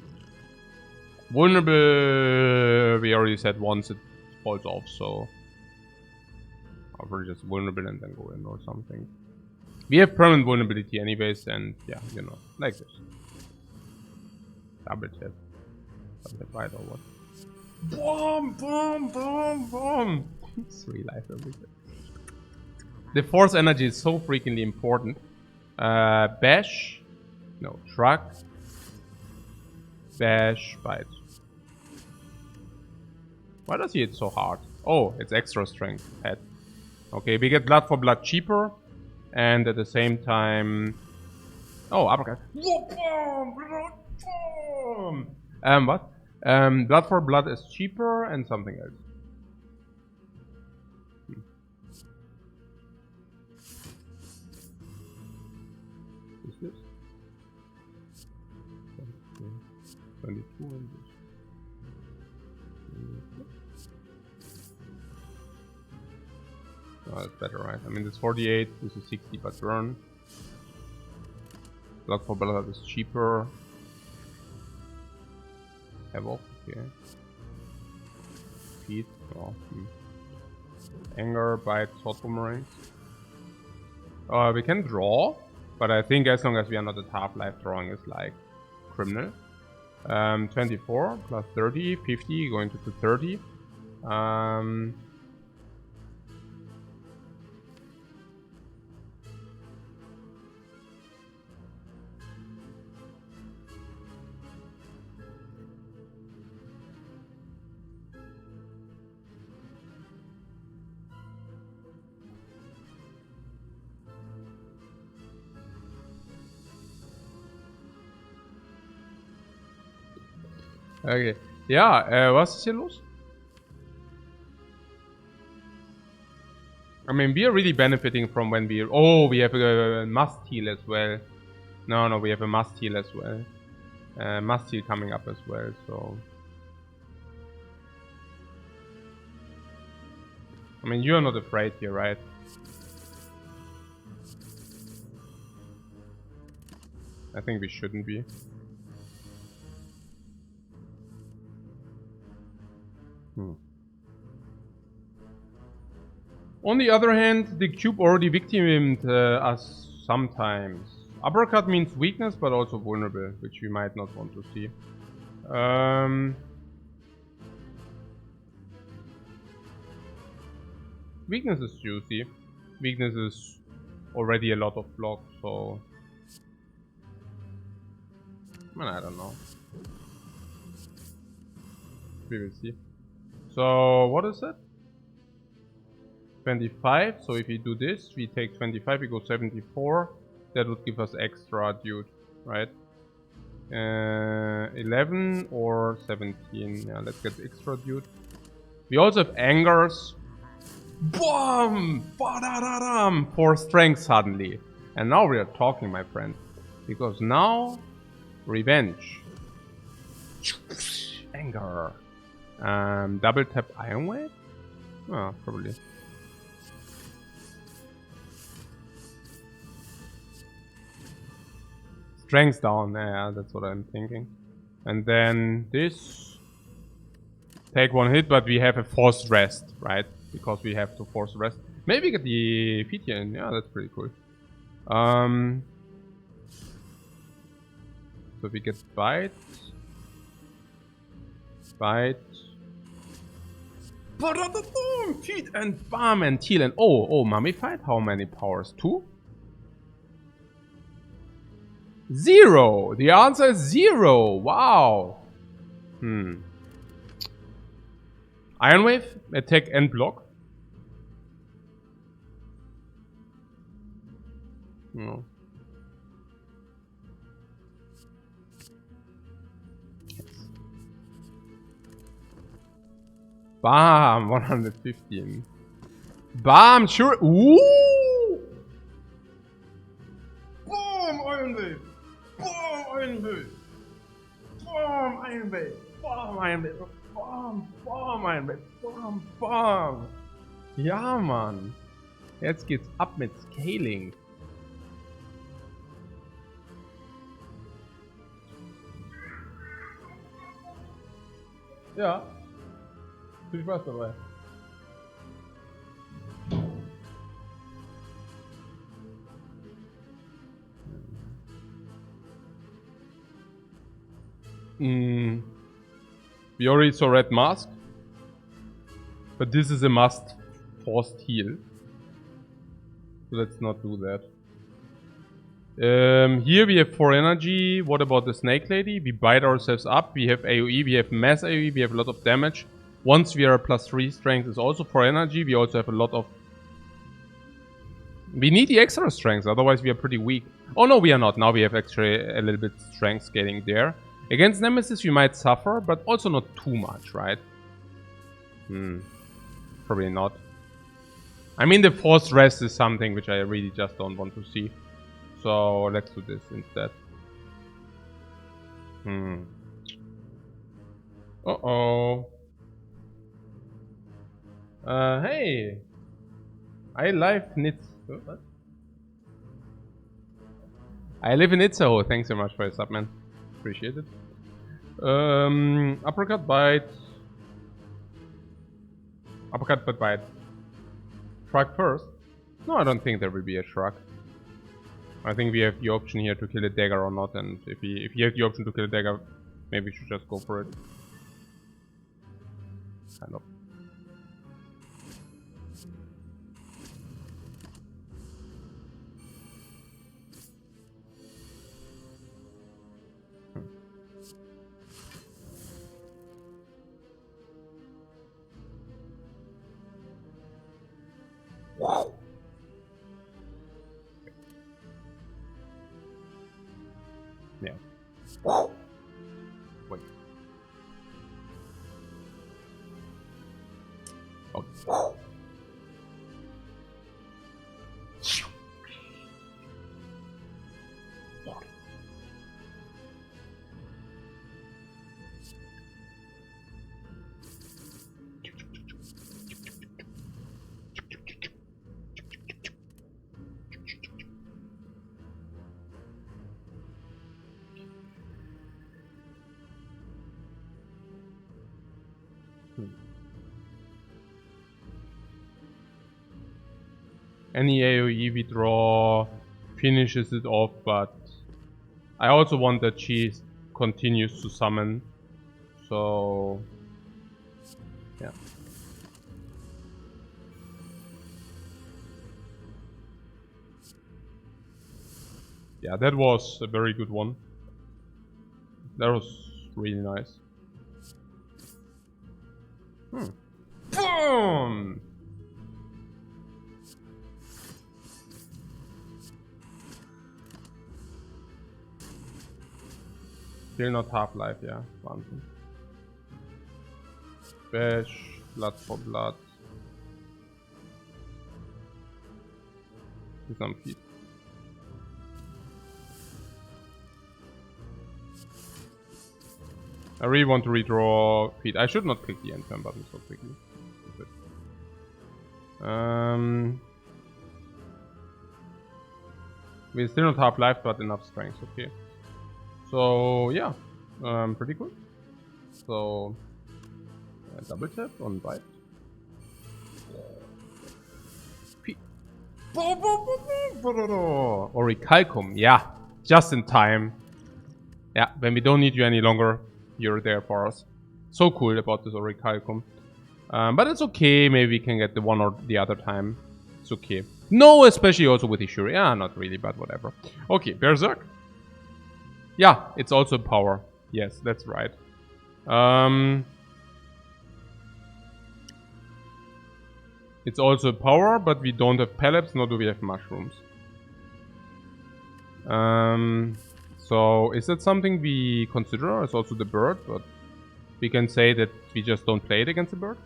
Vulnerable, we already said once it falls off, so I'll probably just vulnerable and then go in or something. We have permanent vulnerability anyways, and yeah, you know, like this. Double tap right or what? Boom! 3 life everything. The force energy is so freakingly important. Bash, no, shrug. Bash, bite. Why does he hit so hard? Oh, it's extra strength. Head. Okay, we get blood for blood cheaper. And at the same time... Oh, uppercut. What? Blood for blood is cheaper and something else. What's this? 22 and this. Oh, that's better, right? I mean, this 48, this is 60, but burn. Blood for blood is cheaper. Havoc, okay. Speed, oh, Anger, bite, sword boomerangs. We can draw, but I think as long as we are not at half-life, drawing is like criminal. 24 plus 30, 50, going to 30. Okay. Ja, was ist hier los? I mean, we are really benefiting from when we... Oh, we have a must heal as well. No, we have a must heal as well. Must heal coming up as well, so... I mean, you are not afraid here, right? I think we shouldn't be. On the other hand, the cube already victimed us sometimes. Uppercut means weakness, but also vulnerable, which we might not want to see. Weakness is juicy. Weakness is already a lot of block, so... I don't know. We will see. So, what is it? 25, so if we do this, we take 25, we go 74. That would give us extra, dude, right? 11 or 17. Yeah, let's get extra, dude. We also have angers. Boom! Ba-da-da-dum! 4 strength suddenly. And now we are talking, my friend. Because now, revenge. Anger. Double tap Iron Wave? Oh, probably. Strength down, yeah, that's what I'm thinking. And then this. Take 1 hit, but we have a forced rest, right? Because we have to force rest. Maybe get the feet here in, yeah, that's pretty cool. So we get bite. Bite. Feed and balm and heal and mummified. How many powers? 2? 0. The answer is 0. Wow. Iron Wave, attack and block. No. Bam, 115. Bam, sure. Ooh! Boom, Iron Wave. Boom, Iron Wave. Boom, Iron Wave. Boom, Iron Wave. Boom, boom, Iron Wave. Boom, boom. Ja, Mann. Jetzt geht's ab mit Scaling. Ja. Viel Spaß dabei. We already saw Red Mask. But this is a must forced heal. So let's not do that. Here we have 4 energy. What about the Snake Lady? We bite ourselves up. We have AoE. We have mass AoE. We have a lot of damage. Once we are +3 strength is also 4 energy. We also have a lot of... We need the extra strength, otherwise we are pretty weak. Oh no, we are not. Now we have actually a little bit strength scaling there. Against Nemesis we might suffer, but also not too much, right? Probably not. I mean, the forced rest is something which I really just don't want to see. So let's do this instead. Uh-oh. Hey. I live in what? I live in Itzehoe. Thanks so much for your sub, man. Appreciate it. Uppercut bite. Uppercut but bite. Shrug first. No, I don't think there will be a shrug. I think we have the option here to kill a dagger or not, and if you have the option to kill a dagger, maybe we should just go for it. Kind of. Wow. Yeah. Wow. Wait. Oh. Wow. Any AoE we draw finishes it off, but I also want that she continues to summon. So yeah. Yeah, that was a very good one. That was really nice. Boom! Still not half-life, yeah. Wahnsinn. Bash, blood for blood. Some feet. I really want to redraw feet. I should not click the end turn button so quickly. We're still not half-life, but enough strength, okay. So yeah, pretty cool. So double tap on bite. Feet. Orichalcum, yeah. Just in time. Yeah, when we don't need you any longer, you're there for us. So cool about this Orichalcum. But it's okay, maybe we can get the one or the other time. It's okay. No, especially also with Ishuri. Yeah, not really, but whatever. Okay, Berserk. Yeah, it's also power. Yes, that's right. It's also power, but we don't have pellets, nor do we have mushrooms. So is that something we consider as also the bird? But we can say that we just don't play it against the bird.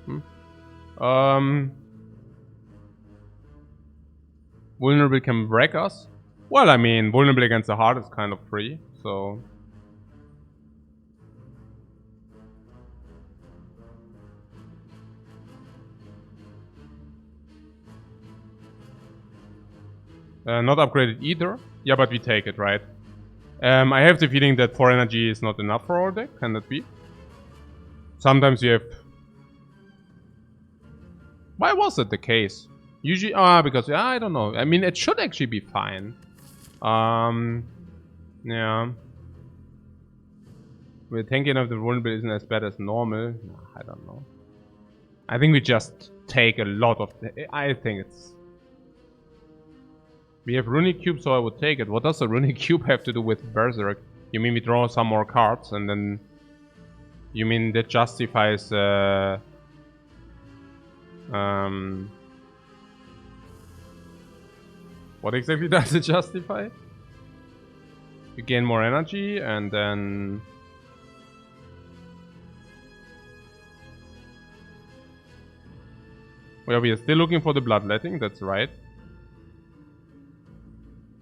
Vulnerable can wreck us. Well, I mean, vulnerable against the heart is kind of free, so... not upgraded either. Yeah, but we take it, right? I have the feeling that 4 energy is not enough for our deck. Can that be? Sometimes you have... Why was that the case? Usually... because... I don't know. I mean, it should actually be fine. Yeah. We're thinking of the vulnerable isn't as bad as normal. I don't know. I think we just take a lot of... I think it's... We have Runic Cube, so I would take it. What does a Runic Cube have to do with Berserk? You mean we draw some more cards and then... You mean that justifies... What exactly does it justify? You gain more energy and then... Well, we are still looking for the bloodletting, that's right.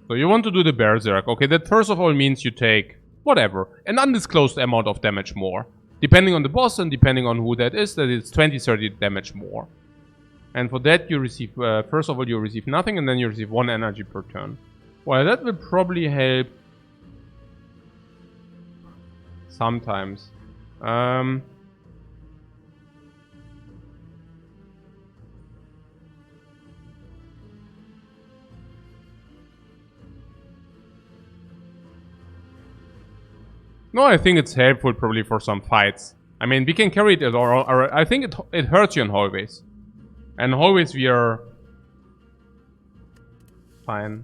So you want to do the Berserk. Okay, that first of all means you take, whatever, an undisclosed amount of damage more. Depending on the boss and depending on who that is, that it's 20-30 damage more. And for that you receive, first of all you receive nothing and then you receive 1 energy per turn. Well, that will probably help sometimes. No, I think it's helpful probably for some fights. I mean, we can carry it, or I think it hurts you in hallways. And hallways we are... fine.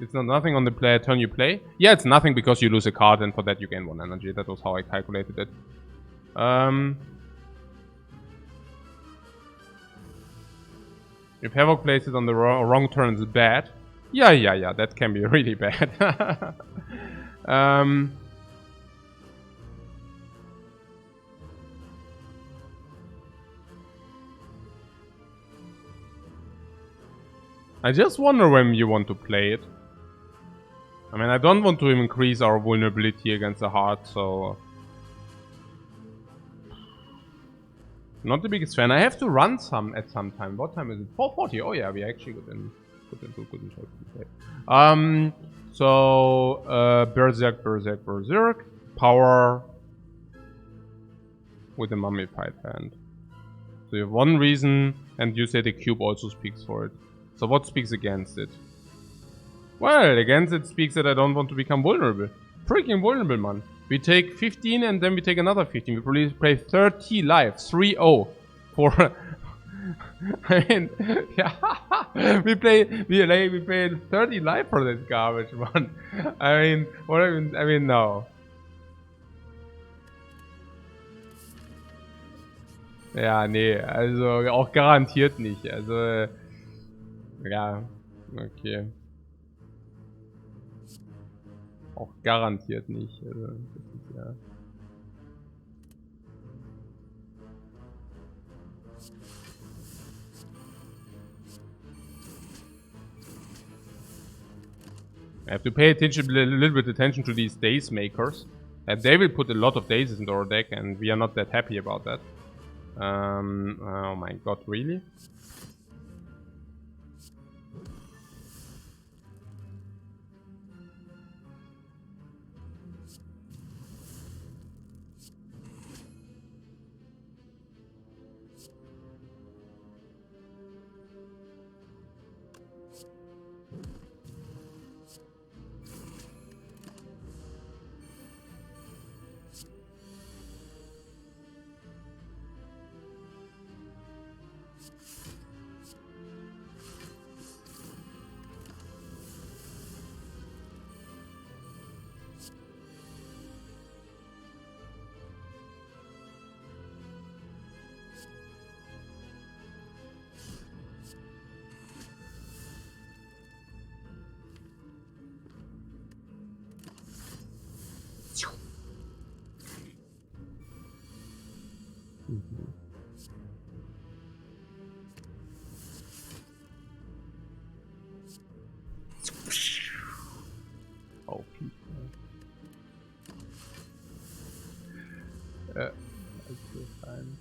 It's not nothing on the turn you play. Yeah, it's nothing because you lose a card and for that you gain 1 energy. That was how I calculated it. If Havoc plays it on the wrong turn, it's bad. Yeah, that can be really bad. I just wonder when you want to play it. I mean, I don't want to increase our vulnerability against the heart, so... Not the biggest fan. I have to run some at some time. What time is it? 4:40. Oh yeah, we actually good in so Berserk. Power with the mummified hand. So you have 1 reason, and you say the cube also speaks for it. So what speaks against it? Well, against it speaks that I don't want to become vulnerable. Freaking vulnerable, man. We take 15 and then we take another 15. We probably play 30 lives. 3-0. For... I mean, yeah, we play 30 life for this garbage, man. I mean, what I mean, no. Ja, nee, also auch garantiert nicht. Also, ja, okay. Auch garantiert nicht. Also, das ist ja... I have to pay attention, a little bit attention to these daze makers. And they will put a lot of dazes into our deck and we are not that happy about that. Oh my god, really? Oh, people. That's still fine.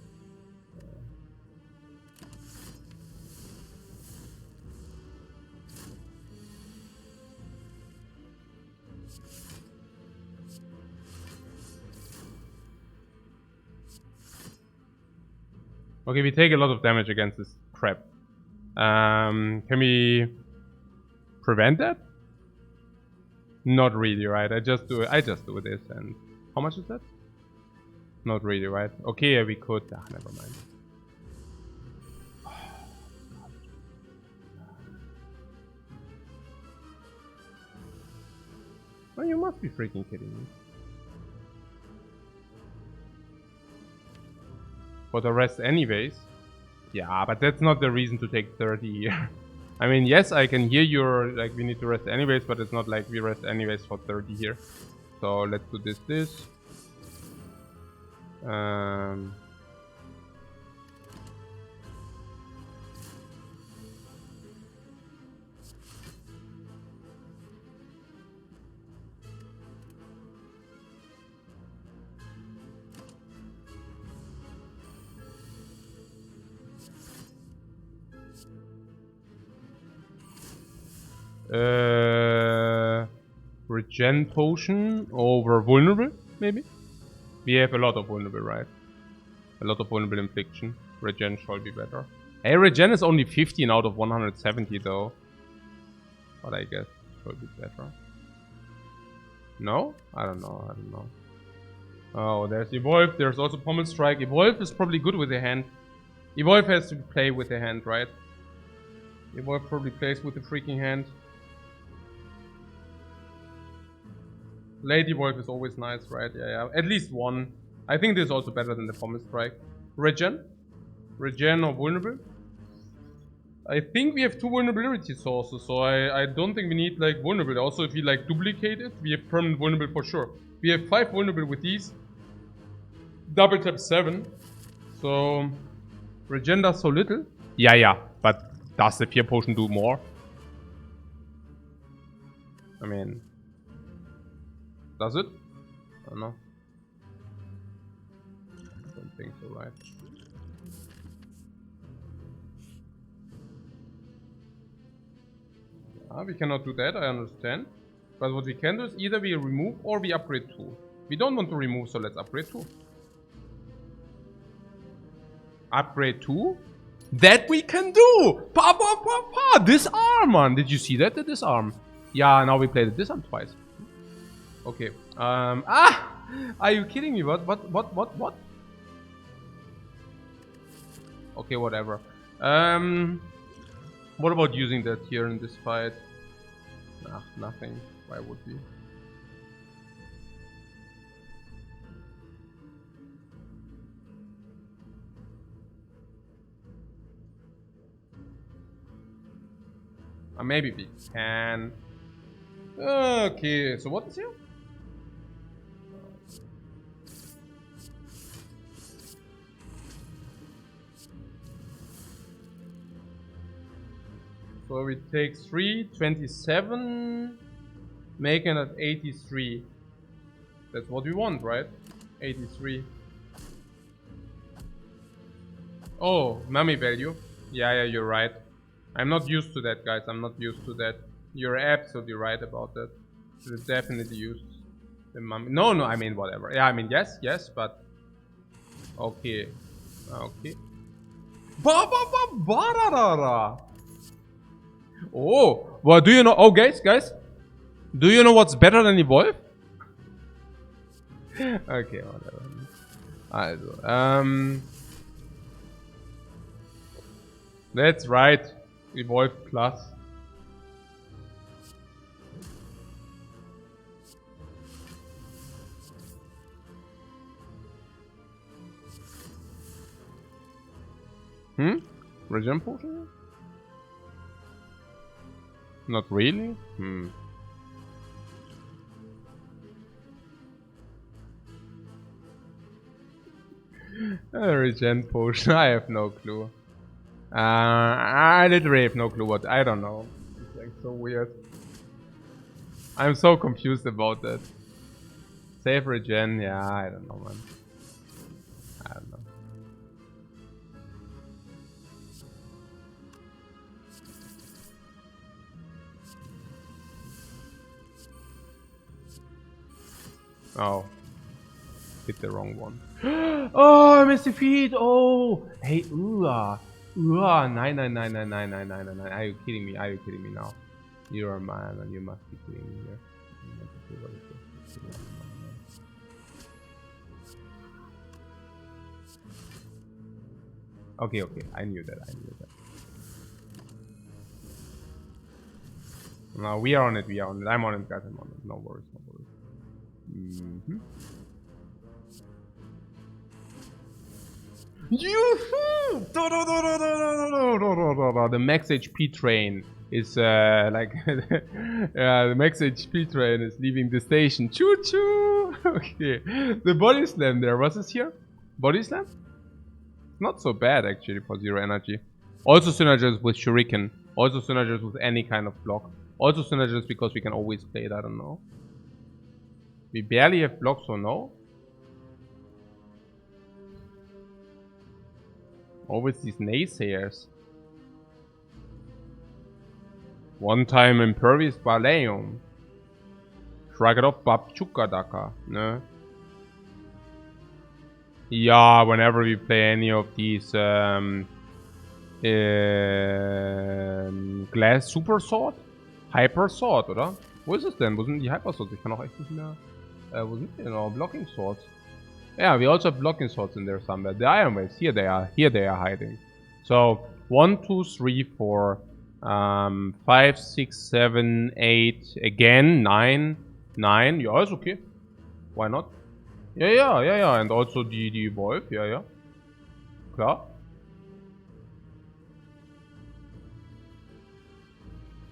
Okay, we take a lot of damage against this crap. Can we prevent that? Not really, right? I just do this, and how much is that? Not really, right? Okay, we could. Ah, never mind. Oh, you must be freaking kidding me. For the rest anyways. Yeah, but that's not the reason to take 30 here. I mean, yes, I can hear your, like, we need to rest anyways, but it's not like we rest anyways for 30 here. So let's do this. Regen potion over vulnerable, maybe? We have a lot of vulnerable, right? A lot of vulnerable infliction. Regen shall be better. Hey, regen is only 15 out of 170 though. But I guess it shall be better. No? I don't know. Oh, there's Evolve. There's also Pommel Strike. Evolve is probably good with the hand. Evolve has to play with the hand, right? Evolve probably plays with the freaking hand. Lady Wolf is always nice, right? Yeah. At least one. I think this is also better than the Pommel Strike. Regen? Regen or vulnerable? I think we have 2 vulnerability sources, so I don't think we need like vulnerable. Also, if we like duplicate it, we have permanent vulnerable for sure. We have 5 vulnerable with these. Double tap 7. So regen does so little. Yeah. But does the fear potion do more? I mean, does it? I don't know. I don't think so, right? We cannot do that, I understand. But what we can do is either we remove or we upgrade 2. We don't want to remove, so let's upgrade 2. Upgrade 2? That we can do! Disarm, man! Did you see that? The disarm. Yeah, now we play the disarm twice. Okay. Are you kidding me? What? Okay, whatever. What about using that here in this fight? Nah, nothing. Why would we? Maybe we can. Okay, so what is here? So we take 327, making it 83. That's what we want, right? 83. Oh, mummy value. Yeah, you're right. I'm not used to that, guys. I'm not used to that. You're absolutely right about that. Should have definitely used the mummy. No, I mean, whatever. Yeah, I mean, yes, but... Okay. Okay. Oh, well, do you know? Oh, guys, do you know what's better than Evolve? Okay, whatever. Also, that's right. Evolve Plus. Regen potion? Not really? Regen potion. I have no clue. I literally have no clue what. I don't know. It's like so weird. I'm so confused about that. Save regen. Yeah, I don't know, man. I don't know. Oh. Hit the wrong one. Oh, I missed the feed. Oh. Hey, ooh. Nine. Are you kidding me? Are you kidding me now? You're a man and you must be kidding me here. Okay, I knew that. No, we are on it. I'm on it, guys. I'm on it. No worries. Yoo-hoo! The max HP train is like the max HP train is leaving the station. Choo choo. Okay, the body slam there. Was this here? Body slam? Not so bad actually for 0 energy. Also synergies with shuriken. Also synergies with any kind of block. Also synergies because we can always play it. I don't know. We barely have blocks, so no. Always these naysayers. One time impervious Baleum. Shrug it off Babchukadaka. No. Yeah, whenever we play any of these Glass Super Sword? Hyper Sword, oder? Wo ist es denn? Wo sind die Hyper Swords? Ich kann auch echt nicht mehr. Wo sind die denn? Oh, Blocking Swords. Yeah, we also have blocking swords in there somewhere. The iron waves, here they are hiding. So 1, 2, 3, 4, 5, 6, 7, 8, again 9. Yeah, it's okay. Why not? Yeah. And also the evolve, yeah. Klar.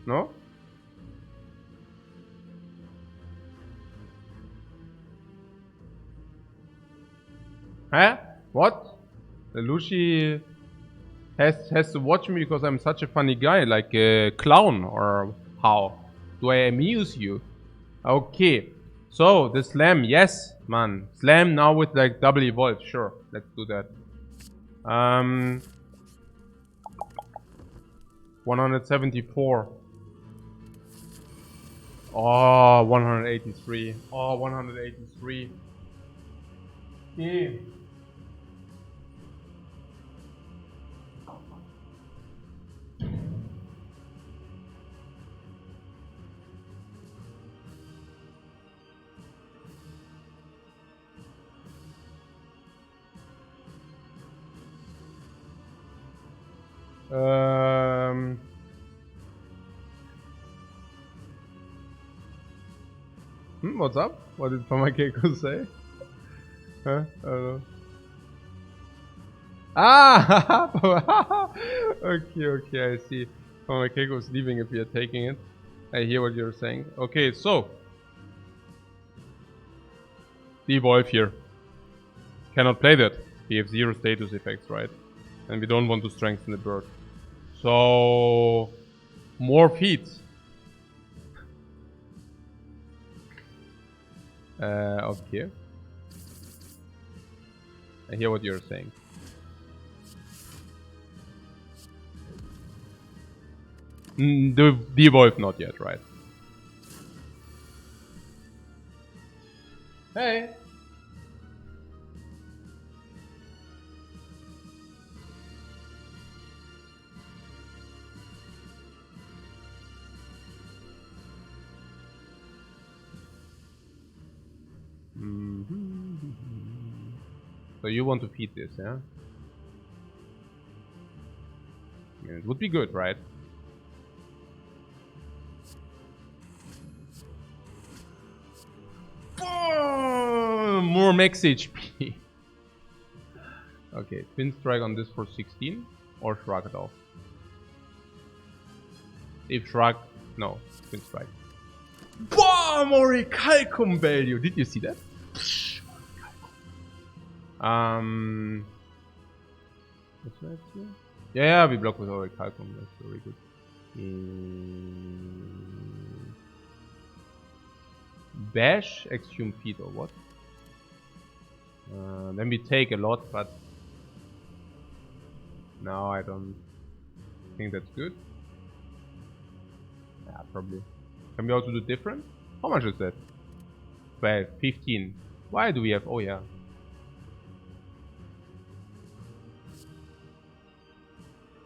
No? Huh? What? Lucy has to watch me because I'm such a funny guy, like a clown, or how? Do I amuse you? Okay. So, the slam, yes, man. Slam now with like double evolve, sure. Let's do that. 174. Oh, 183. Oh, 183. Yeah. What's up? What did Pamakeko say? Huh? I don't know. Ah! Okay, I see. Pamakeko is leaving if you're taking it. I hear what you're saying. Okay, so. Devolve here. Cannot play that. We have 0 status effects, right? And we don't want to strengthen the bird. So. More feats. Okay. I hear what you're saying. The evolve not yet, right? Hey! So you want to feed this, yeah? Yeah, it would be good, right? More max HP. Okay, Twin Strike on this for 16 or Shrug it off. If Shrug, no, Twin Strike. Boom! Orichalcum value. Did you see that? What's that here? Yeah, we block with Orichalcum. That's very good. Bash, Exhume Feet or what? Then we take a lot, but no, I don't think that's good. Yeah, probably. Can we also do different? How much is that? 12, 15. Why do we have... Oh yeah.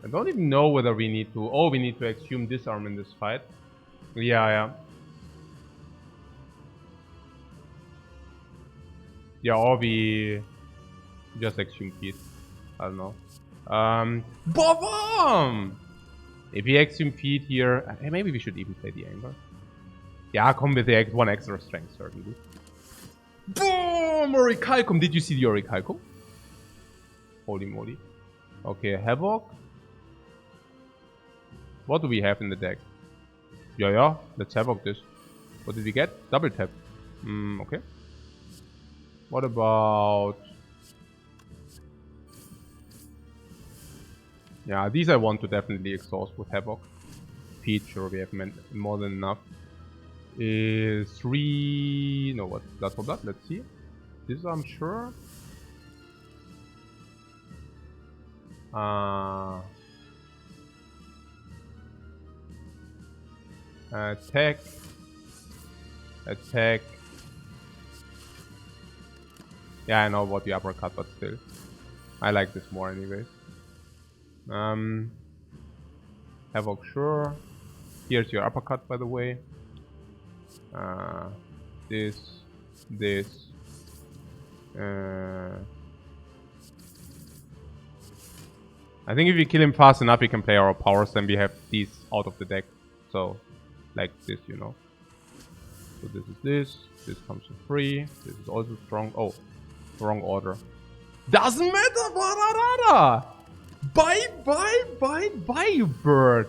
I don't even know whether we need to... Oh, we need to exhume disarm in this fight. Yeah. Yeah, or we just exhume feet. I don't know. Boom! If we exhume feet here, maybe we should even play the anger. Yeah, come with the one extra strength, certainly. Boom! Orichalcum! Did you see the Orichalcum? Holy moly. Okay, Havoc. What do we have in the deck? Yeah, let's Havoc this. What did we get? Double tap. Okay. What about... Yeah, these I want to definitely exhaust with Havoc. Feature, we have more than enough. Is 3... No, what? Blood for blood? Let's see. This I'm sure. Attack. Attack. Yeah, I know about the uppercut, but still. I like this more anyways. Havoc, sure. Here's your uppercut, by the way. This. I think if we kill him fast enough, we can play our powers, then we have these out of the deck. So, like this, you know. So this is this. This comes for free. This is also strong. Oh, wrong order. Doesn't matter, Bararara! Bye, you bird!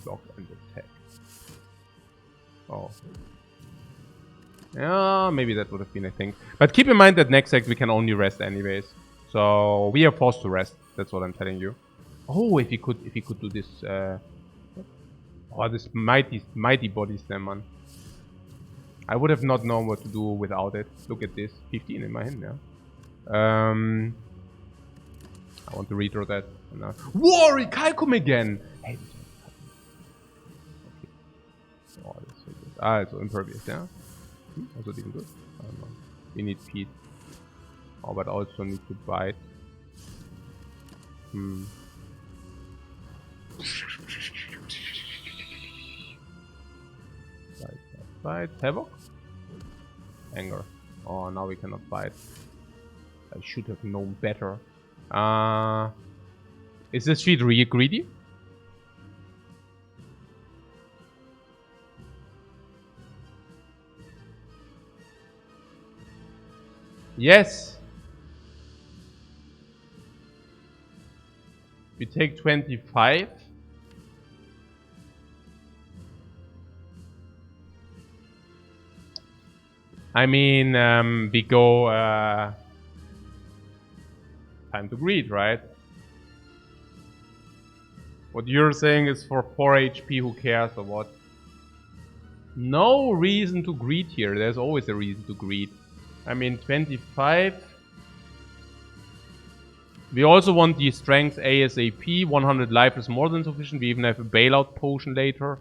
Block and attack. Oh. Yeah, maybe that would have been a thing. But keep in mind that next act we can only rest anyways. So we are forced to rest. That's what I'm telling you. Oh, if he could do this oh, this mighty body slam, man. I would have not known what to do without it. Look at this. 15 in my hand now. I want to redraw that. Orichalcum again! Hey, okay. Oh, that's so good. Ah, it's so impervious, yeah? Also even good. I don't know. We need Pete. Oh, but also need to bite. Bite. Havoc? Anger. Oh, now we cannot bite. I should have known better. Is this feat really greedy? Yes. We take 25. I mean, we go time to greed, right? What you're saying is for 4 HP, who cares or what? No reason to greed here. There's always a reason to greed. I mean, 25. We also want the strength ASAP. 100 life is more than sufficient. We even have a bailout potion later.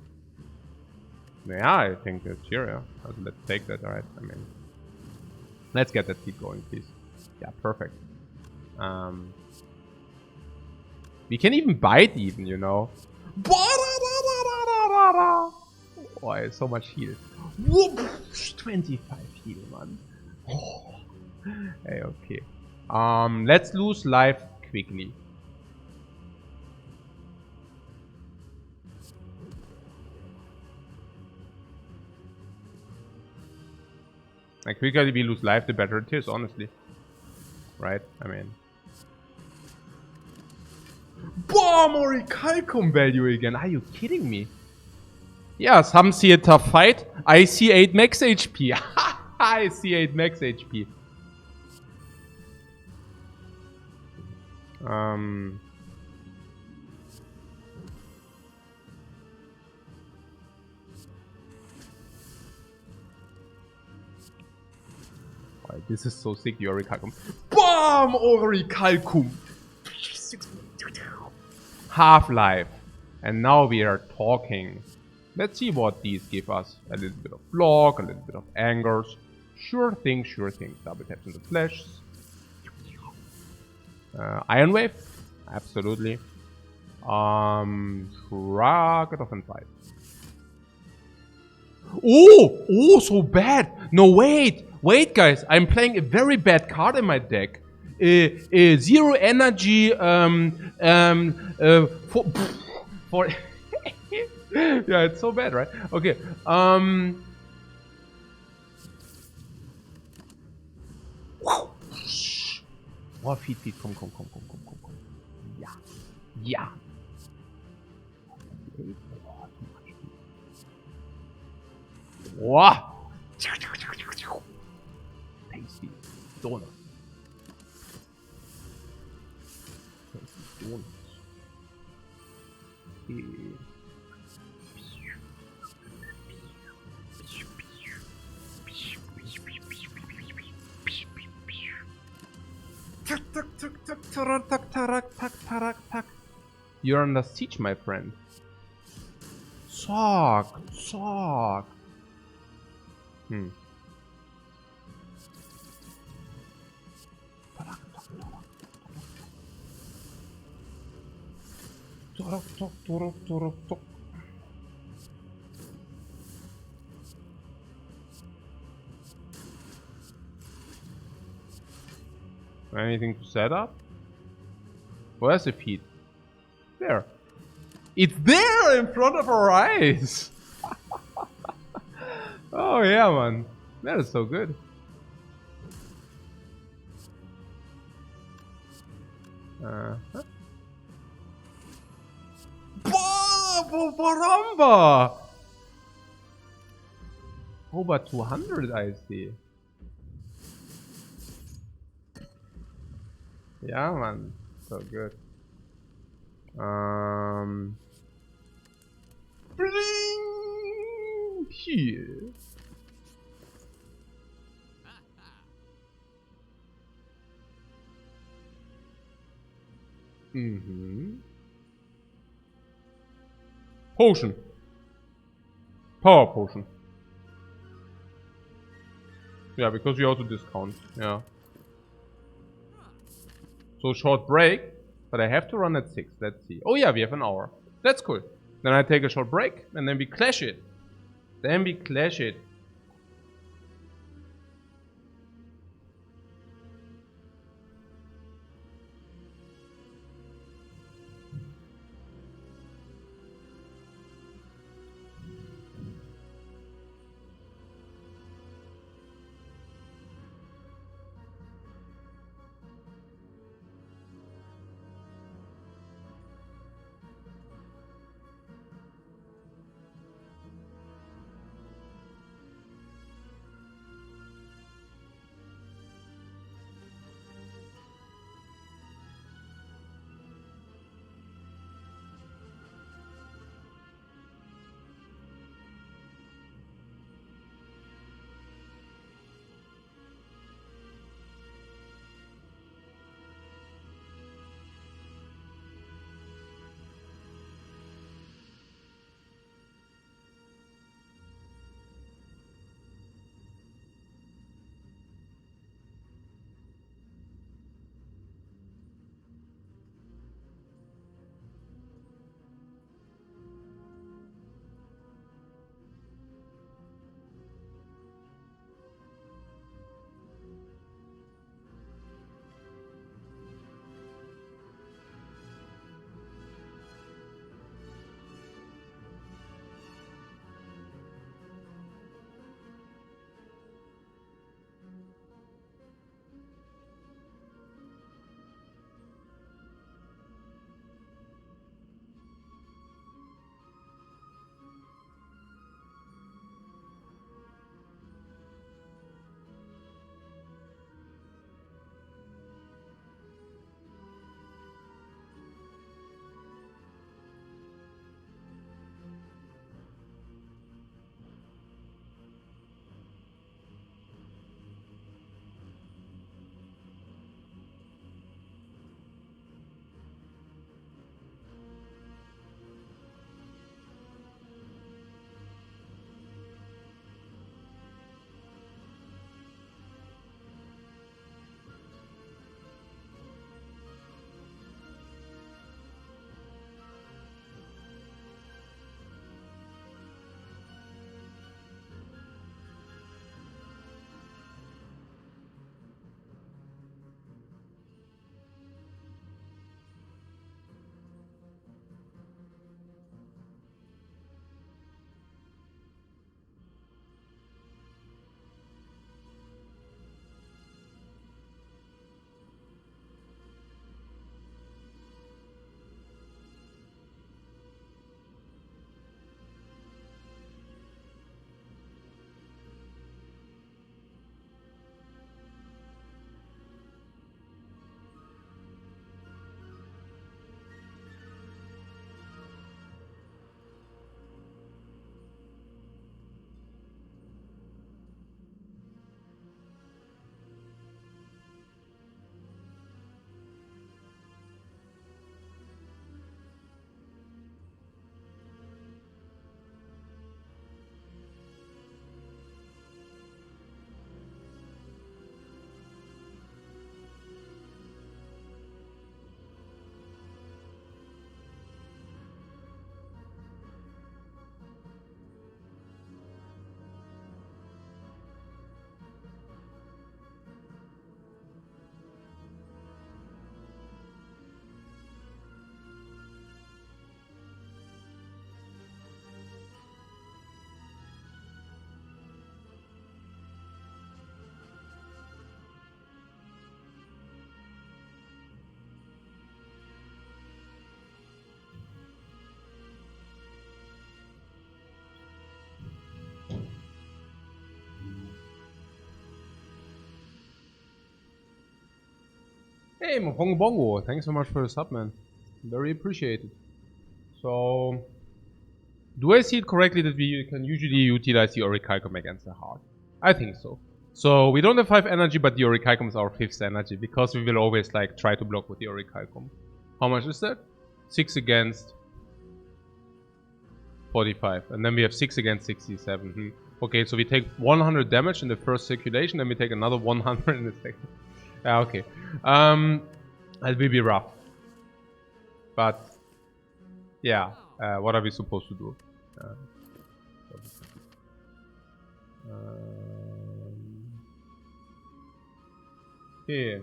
Yeah, I think that's here, yeah. Let's take that, alright. I mean, let's get that feat going, please. Yeah, perfect. We can even bite, even, you know. Oh, I have so much heal. 25 heal, man. Oh. Hey, okay. Let's lose life quickly. The quicker we lose life, the better it is, honestly. Right? I mean... Boom! Orichalcum value again. Are you kidding me? Yeah, some see a tough fight. I see 8 max HP. I see 8 max HP. This is so sick, the Orichalcum. BAM! Orichalcum! Half-life. And now we are talking. Let's see what these give us. A little bit of block, a little bit of angers. Sure thing, sure thing. Double taps on the flashes. Iron Wave? Absolutely. Rocket of Fight. Oh, so bad. No, wait, guys. I'm playing a very bad card in my deck. Zero energy. For yeah, it's so bad, right? Okay. Oh, feet. Come. Yeah. Wow. Tasty donut. You're under siege, my friend. Sock. Anything to set up? Where's the feet? There. It's there in front of our eyes. Oh yeah, man. That is so good. Baramba! Over 200, I see. Yeah, man. So good. Bling! Here. Potion. Power potion. Yeah, because we also discount. Yeah. So short break, but I have to run at 6. Let's see. Oh yeah, we have an hour. That's cool. Then I take a short break and then we clash it. Hey, Mofongo Bongo, thanks so much for the sub, man. Very appreciated. So, do I see it correctly that we can usually utilize the Orichalcum against the heart? I think so. So, we don't have 5 energy, but the Orichalcum is our 5th energy, because we will always like try to block with the Orichalcum. How much is that? 6 against 45. And then we have 6 against 67. Okay, so we take 100 damage in the first circulation, then we take another 100 in the second. Okay. It will be rough. But, yeah. What are we supposed to do? Okay.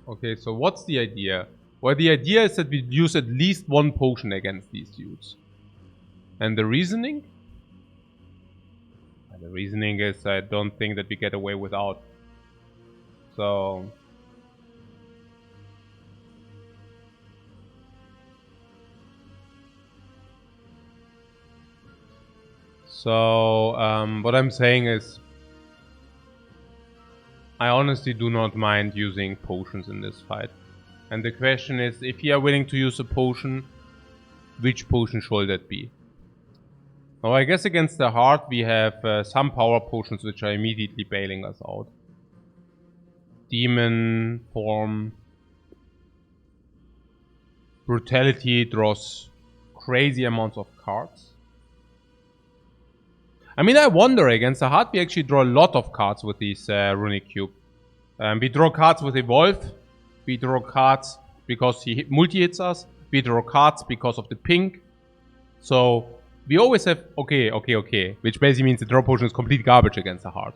Okay, so what's the idea? Well, the idea is that we use at least 1 potion against these dudes. And the reasoning? The reasoning is I don't think that we get away without. So... what I'm saying is... I honestly do not mind using potions in this fight. And the question is, if you are willing to use a potion, which potion should that be? Now, I guess against the heart we have some power potions which are immediately bailing us out. Demon form. Brutality draws crazy amounts of cards. I mean, I wonder, against the heart we actually draw a lot of cards with these runic cube. We draw cards with Evolve. We draw cards because he multi-hits us. We draw cards because of the pink. So, we always have... Okay. Which basically means the draw potion is complete garbage against the heart.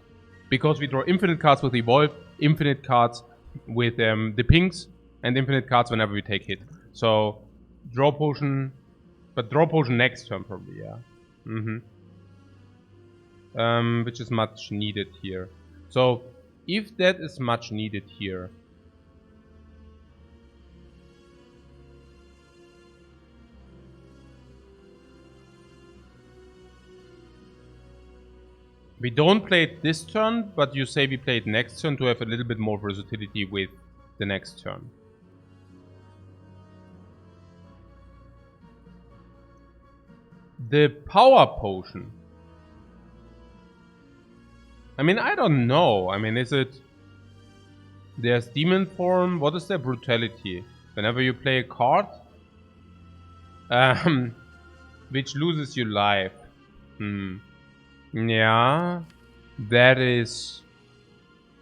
Because we draw infinite cards with Evolve, infinite cards with the pinks, and infinite cards whenever we take hit. So, draw potion... But draw potion next turn probably, yeah. Which is much needed here. So, if that is much needed here... We don't play it this turn, but you say we play it next turn to have a little bit more versatility with the next turn. The power potion. I mean, I don't know. I mean, is it... There's demon form. What is their brutality? Whenever you play a card, which loses you life. Yeah, that is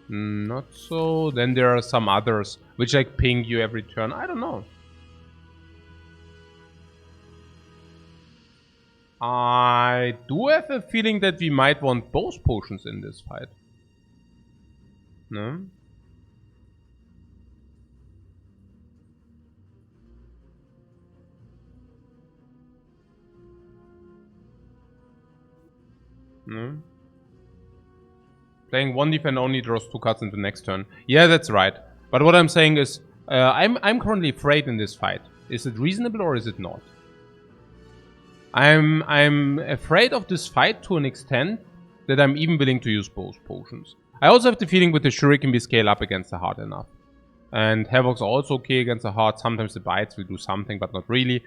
not so. Then there are some others which like ping you every turn. I don't know. I do have a feeling that we might want both potions in this fight. No? No? Playing 1 defend only draws 2 cards in the next turn. Yeah, that's right. But what I'm saying is, I'm currently afraid in this fight. Is it reasonable or is it not? I'm afraid of this fight to an extent that I'm even willing to use both potions. I also have the feeling with the Shuriken we scale up against the heart enough. And Havoc's also okay against the heart. Sometimes the bites will do something, but not really.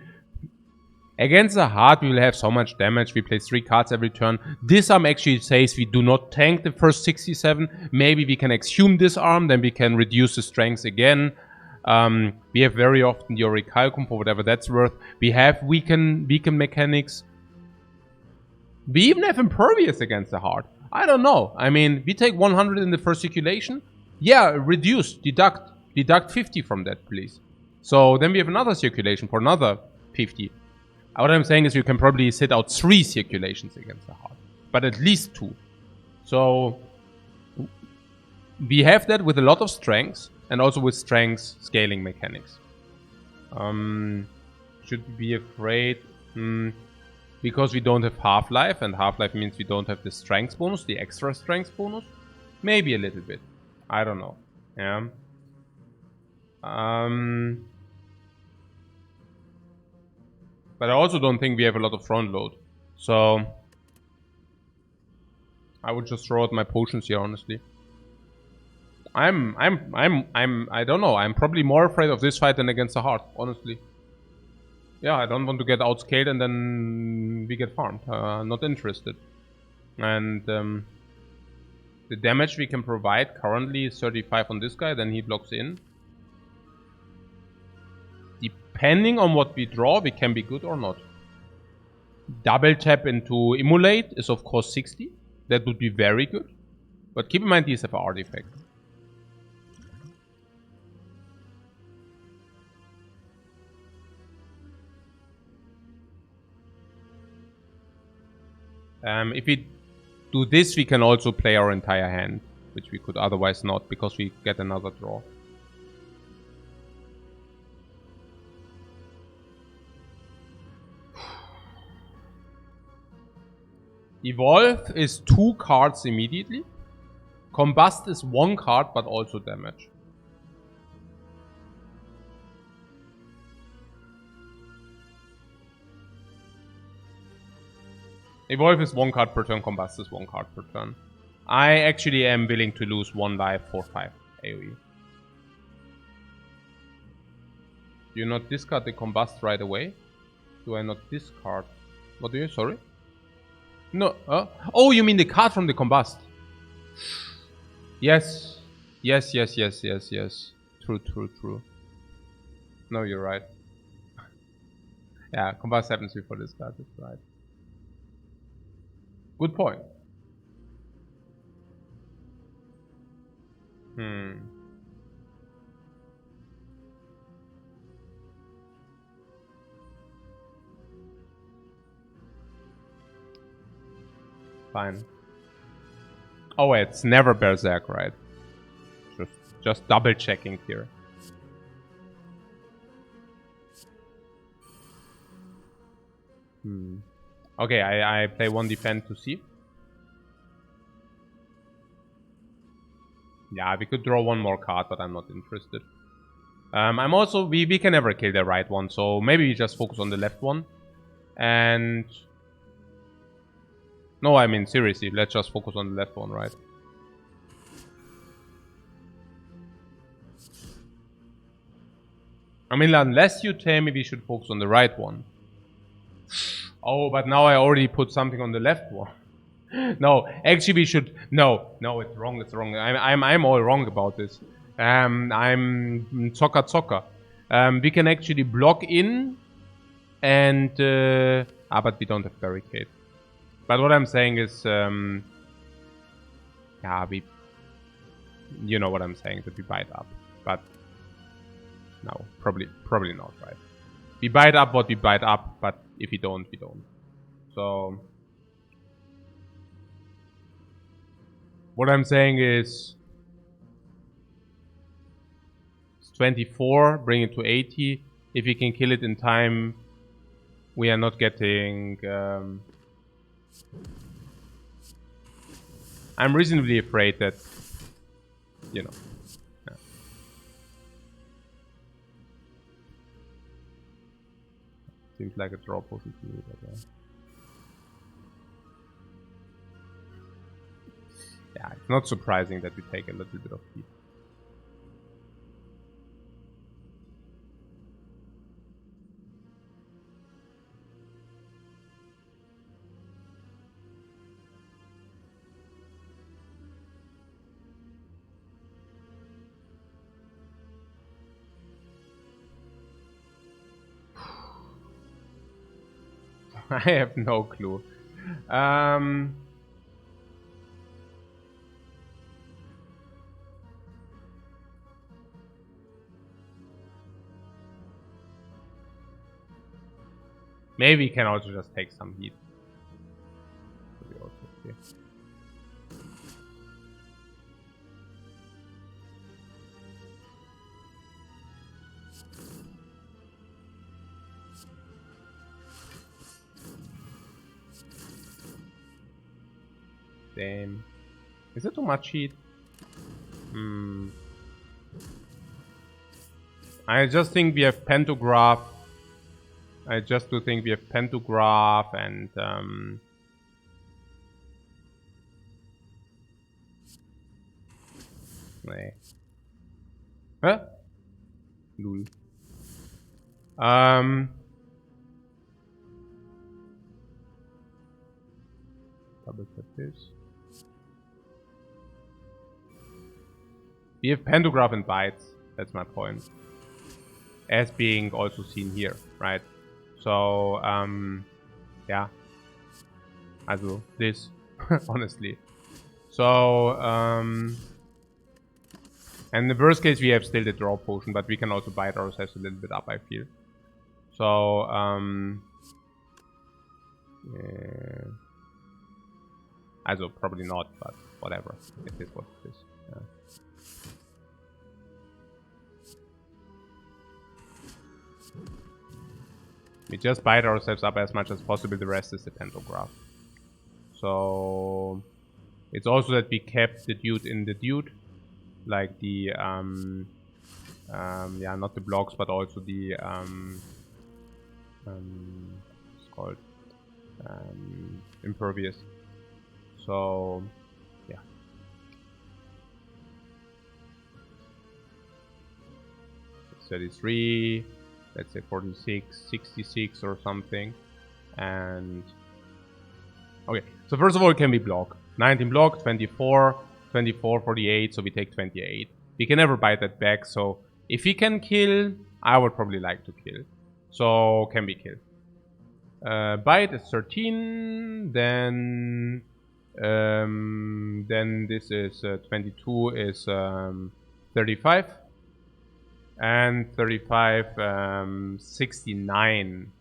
Against the heart we will have so much damage. We play 3 cards every turn. Disarm actually says we do not tank the first 67. Maybe we can exhume Disarm, then we can reduce the strength again. We have very often the Orichalcum for whatever that's worth. We have weaken mechanics. We even have Impervious against the heart. I don't know. I mean, we take 100 in the first circulation. Yeah, reduce, deduct 50 from that, please. So then we have another circulation for another 50. What I'm saying is you can probably sit out 3 circulations against the heart. But at least 2. So we have that with a lot of strengths. And also with strength scaling mechanics. Should we be afraid? Because we don't have half-life, and half-life means we don't have the strength bonus, the extra strength bonus. Maybe a little bit. I don't know. Yeah. But I also don't think we have a lot of front load. So I would just throw out my potions here, honestly. I don't know. I'm probably more afraid of this fight than against the heart, honestly. Yeah, I don't want to get outscaled and then we get farmed. Not interested. And the damage we can provide currently is 35 on this guy, then he blocks in. Depending on what we draw, we can be good or not. Double tap into Immolate is of course 60. That would be very good. But keep in mind these have an artifact. If we do this, we can also play our entire hand, which we could otherwise not, because we get another draw. Evolve is 2 cards immediately. Combust is 1 card, but also damage. Evolve is 1 card per turn, Combust is 1 card per turn. I actually am willing to lose 1 life for 5 AoE. Do you not discard the Combust right away? Do I not discard? What do you? Sorry? No. Oh, you mean the card from the Combust? Yes. Yes. True. No, you're right. Yeah, Combust happens before this card, that's right. Good point. Fine. Oh wait, it's never Berserk, right? Just double checking here. Okay, I play 1 defend to see. Yeah, we could draw 1 more card, but I'm not interested. I'm also... We can never kill the right one, so maybe we just focus on the left one. And... No, I mean, seriously, let's just focus on the left one, right? I mean, unless you tell me we should focus on the right one. Oh, but now I already put something on the left one. No, actually we should... No, it's wrong, I'm all wrong about this. I'm zocker. We can actually block in and... but we don't have barricade. But what I'm saying is... yeah, we... You know what I'm saying, that we bite up. But... No, probably not, right? We bite up what we bite up, but if we don't, we don't. So... What I'm saying is... It's 24, bring it to 80. If we can kill it in time, we are not getting... I'm reasonably afraid that... You know... Yeah. Seems like a draw potion to me, but... Yeah, it's not surprising that we take a little bit of heat. I have no clue. Maybe we can also just take some heat. Damn. Is it too much heat? I just think we have Pantograph. I just do think we have Pantograph and nee. Huh? Lul. Double tap this. We have Pantograph and Bites. That's my point. As being also seen here, right? So, yeah. Also, this, honestly. So, and in the worst case, we have still the draw potion, but we can also bite ourselves a little bit up, I feel. So, yeah. Also, probably not, but whatever. It is what it is. Yeah. We just bite ourselves up as much as possible, the rest is the Pantograph. So it's also that we kept the dude in the dude. Like the yeah, not the blocks, but also the it's called impervious. So yeah. It's 33. Let's say 46, 66 or something. And okay, so first of all, it can be block. 19 block, 24, 24, 48, so we take 28. We can never bite that back, so if he can kill, I would probably like to kill. So, can be killed. Bite is 13, then this is 22 is 35. And 35, 69.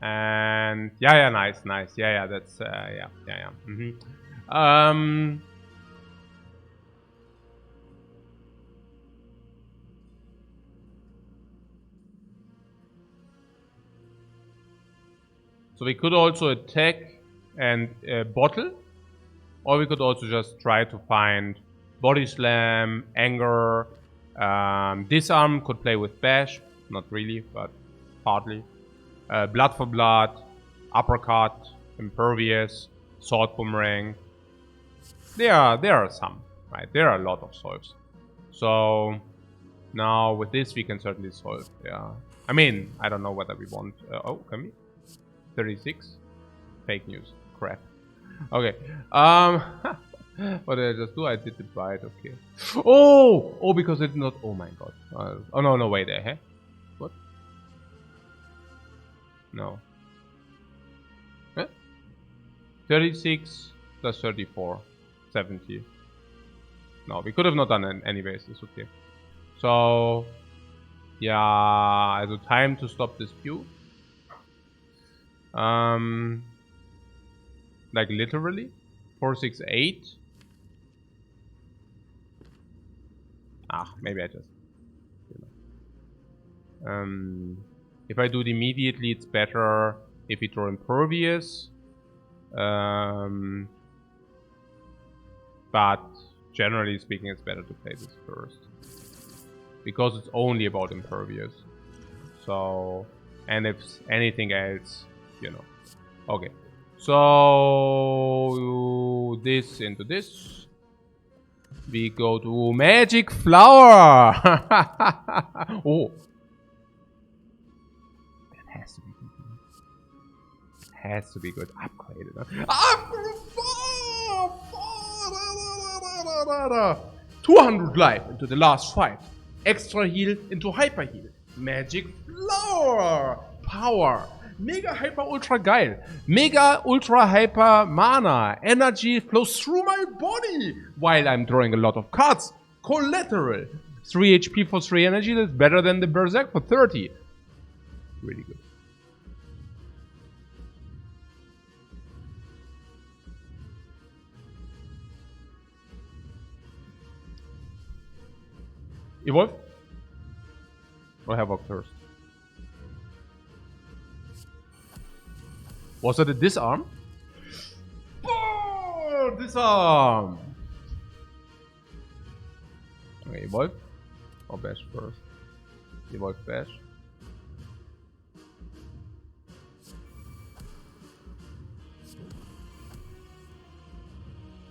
And yeah, nice. Yeah, that's yeah. So we could also attack and bottle, or we could also just try to find body slam, anger, disarm. Could play with bash, not really, but partly. Blood for blood, uppercut, impervious, sword boomerang. There are some, right? There are a lot of solves. So now with this we can certainly solve. Yeah, I mean, I don't know whether we want. Oh, can we? 36. Fake news. Crap. Okay. What did I just do? I did the bite. Okay. Oh, because it's not. Oh my god. Oh no, wait there. Huh? What? No. Huh? 36 plus 34, 70. No, we could have not done it anyways. It's okay. So yeah, the time to stop this view. Like literally 468. Maybe I just, if I do it immediately, it's better if we draw impervious. But generally speaking, it's better to play this first because it's only about impervious. So, and if anything else, okay. So this into this. We go to Magic Flower. Oh, that has to be good. Has to be good. Upgraded. Huh? 200 life into the last fight. Extra heal into hyper heal. Magic Flower. Power. Mega hyper ultra geil. Mega ultra hyper mana. Energy flows through my body while I'm drawing a lot of cards. Collateral. 3 HP for 3 energy. That's better than the Berserk for 30. Really good. Evolve? Or Havoc first? Was it a disarm? this okay, evolve or bash first? Evolve bash.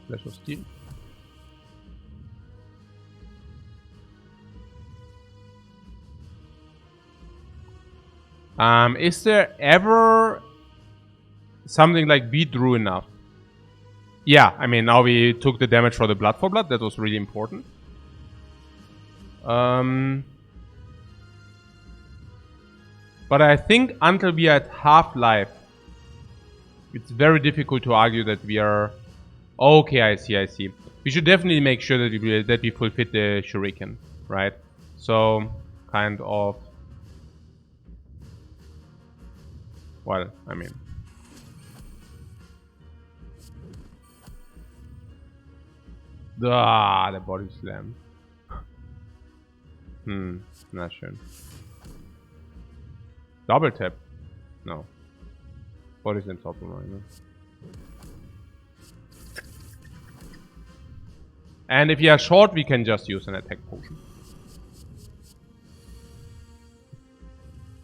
Flash of Steel. Is there ever something like we drew enough? Yeah, I mean, now we took the damage for the Blood for Blood. That was really important. But I think until we are at half life, it's very difficult to argue that we are... Okay, I see. We should definitely make sure that we fulfill the Shuriken, right? So, kind of... Well, I mean... the body slam. Na schön. Double tap. No. Body slam top right, no? And if you are short, we can just use an attack potion.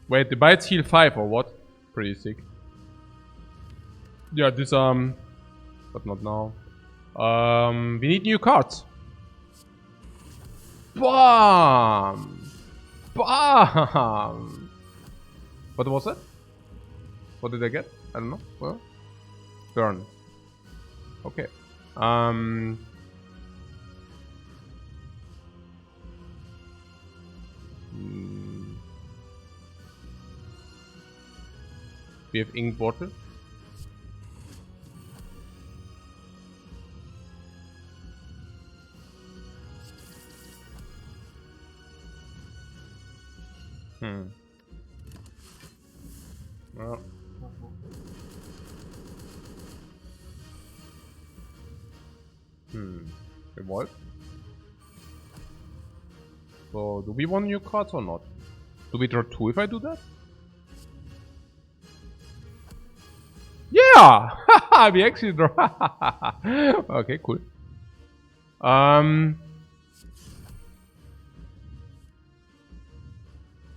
Wait, the bites heal 5 or what? Pretty sick. Yeah, disarm. But not now. We need new cards. Bam! Bam! What was that? What did I get? I don't know. Well, burn. Okay. We have ink bottle. Well. Evolve. So, do we want new cards or not? Do we draw 2 if I do that? Yeah! We actually draw. Okay, cool.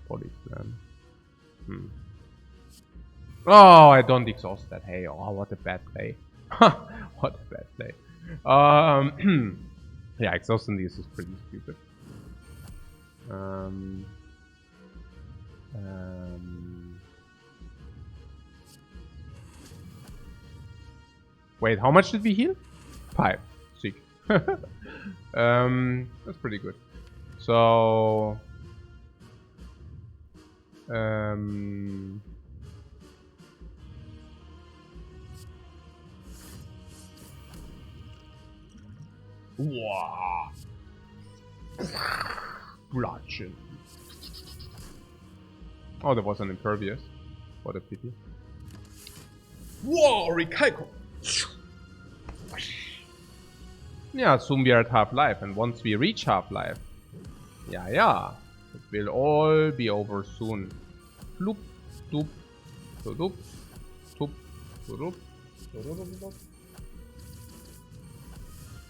Body slam. Oh, I don't exhaust that. Hey, oh, what a bad play. What a bad play. Yeah, exhausting these is pretty stupid. Wait, how much did we heal? 5. Sick. That's pretty good. So... Wow. Bludgeon. Oh, there was an impervious. What a pity. Whoa, Rikaiko. Yeah, soon we are at half-life, and once we reach half-life, yeah, it will all be over soon. Floop, doop, doop, doop, doop, doop.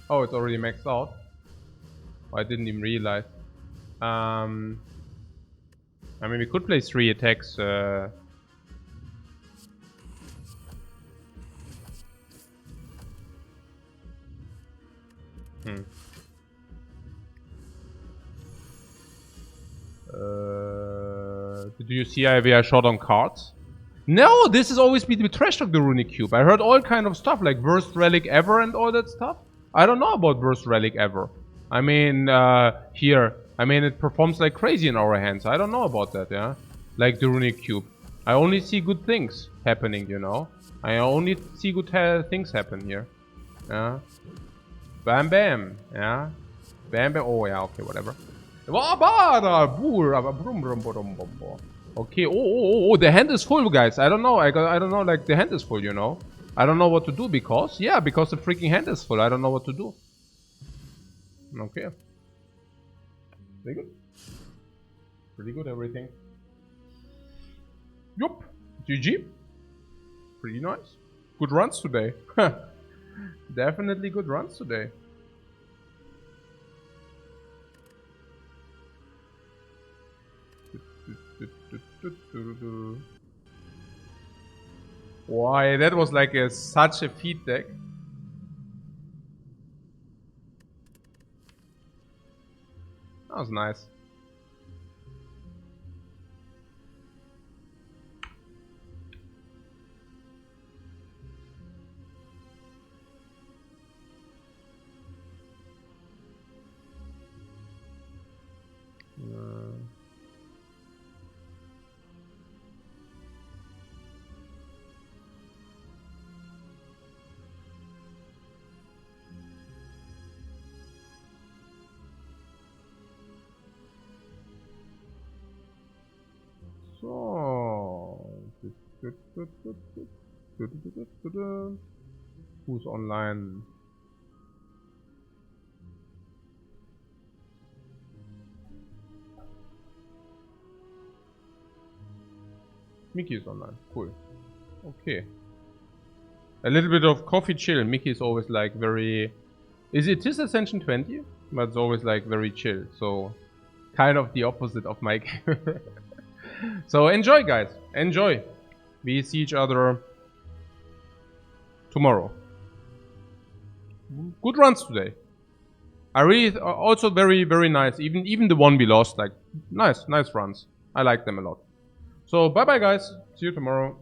Oh, it's already maxed out. Oh, I didn't even realize. I mean, we could play 3 attacks. Do you see we are short on cards? No, this has always been the trash talk, the Runic Cube. I heard all kind of stuff like worst relic ever and all that stuff. I don't know about worst relic ever. I mean, here. I mean, it performs like crazy in our hands. I don't know about that, yeah? Like the Runic Cube. I only see good things happening, you know? I only see good things happen here. Yeah? Bam bam, yeah? Bam bam, oh yeah, okay, whatever. Okay, oh, the hand is full, guys. I don't know, I don't know, like, the hand is full, you know? I don't know what to do because, yeah, because the freaking hand is full. I don't know what to do. Okay. Pretty good. Pretty good, everything. Yup. GG. Pretty nice. Good runs today. Definitely good runs today. Why, that was like such a feed deck. That was nice. So, who's online? Mickey is online. Cool. Okay. A little bit of coffee chill. Mickey is always like very... Is it his Ascension 20? But it's always like very chill. So, kind of the opposite of my game. So enjoy, guys. Enjoy. We see each other tomorrow. Good runs today. I really also very nice. Even the one we lost, like nice runs. I like them a lot. So bye bye, guys. See you tomorrow.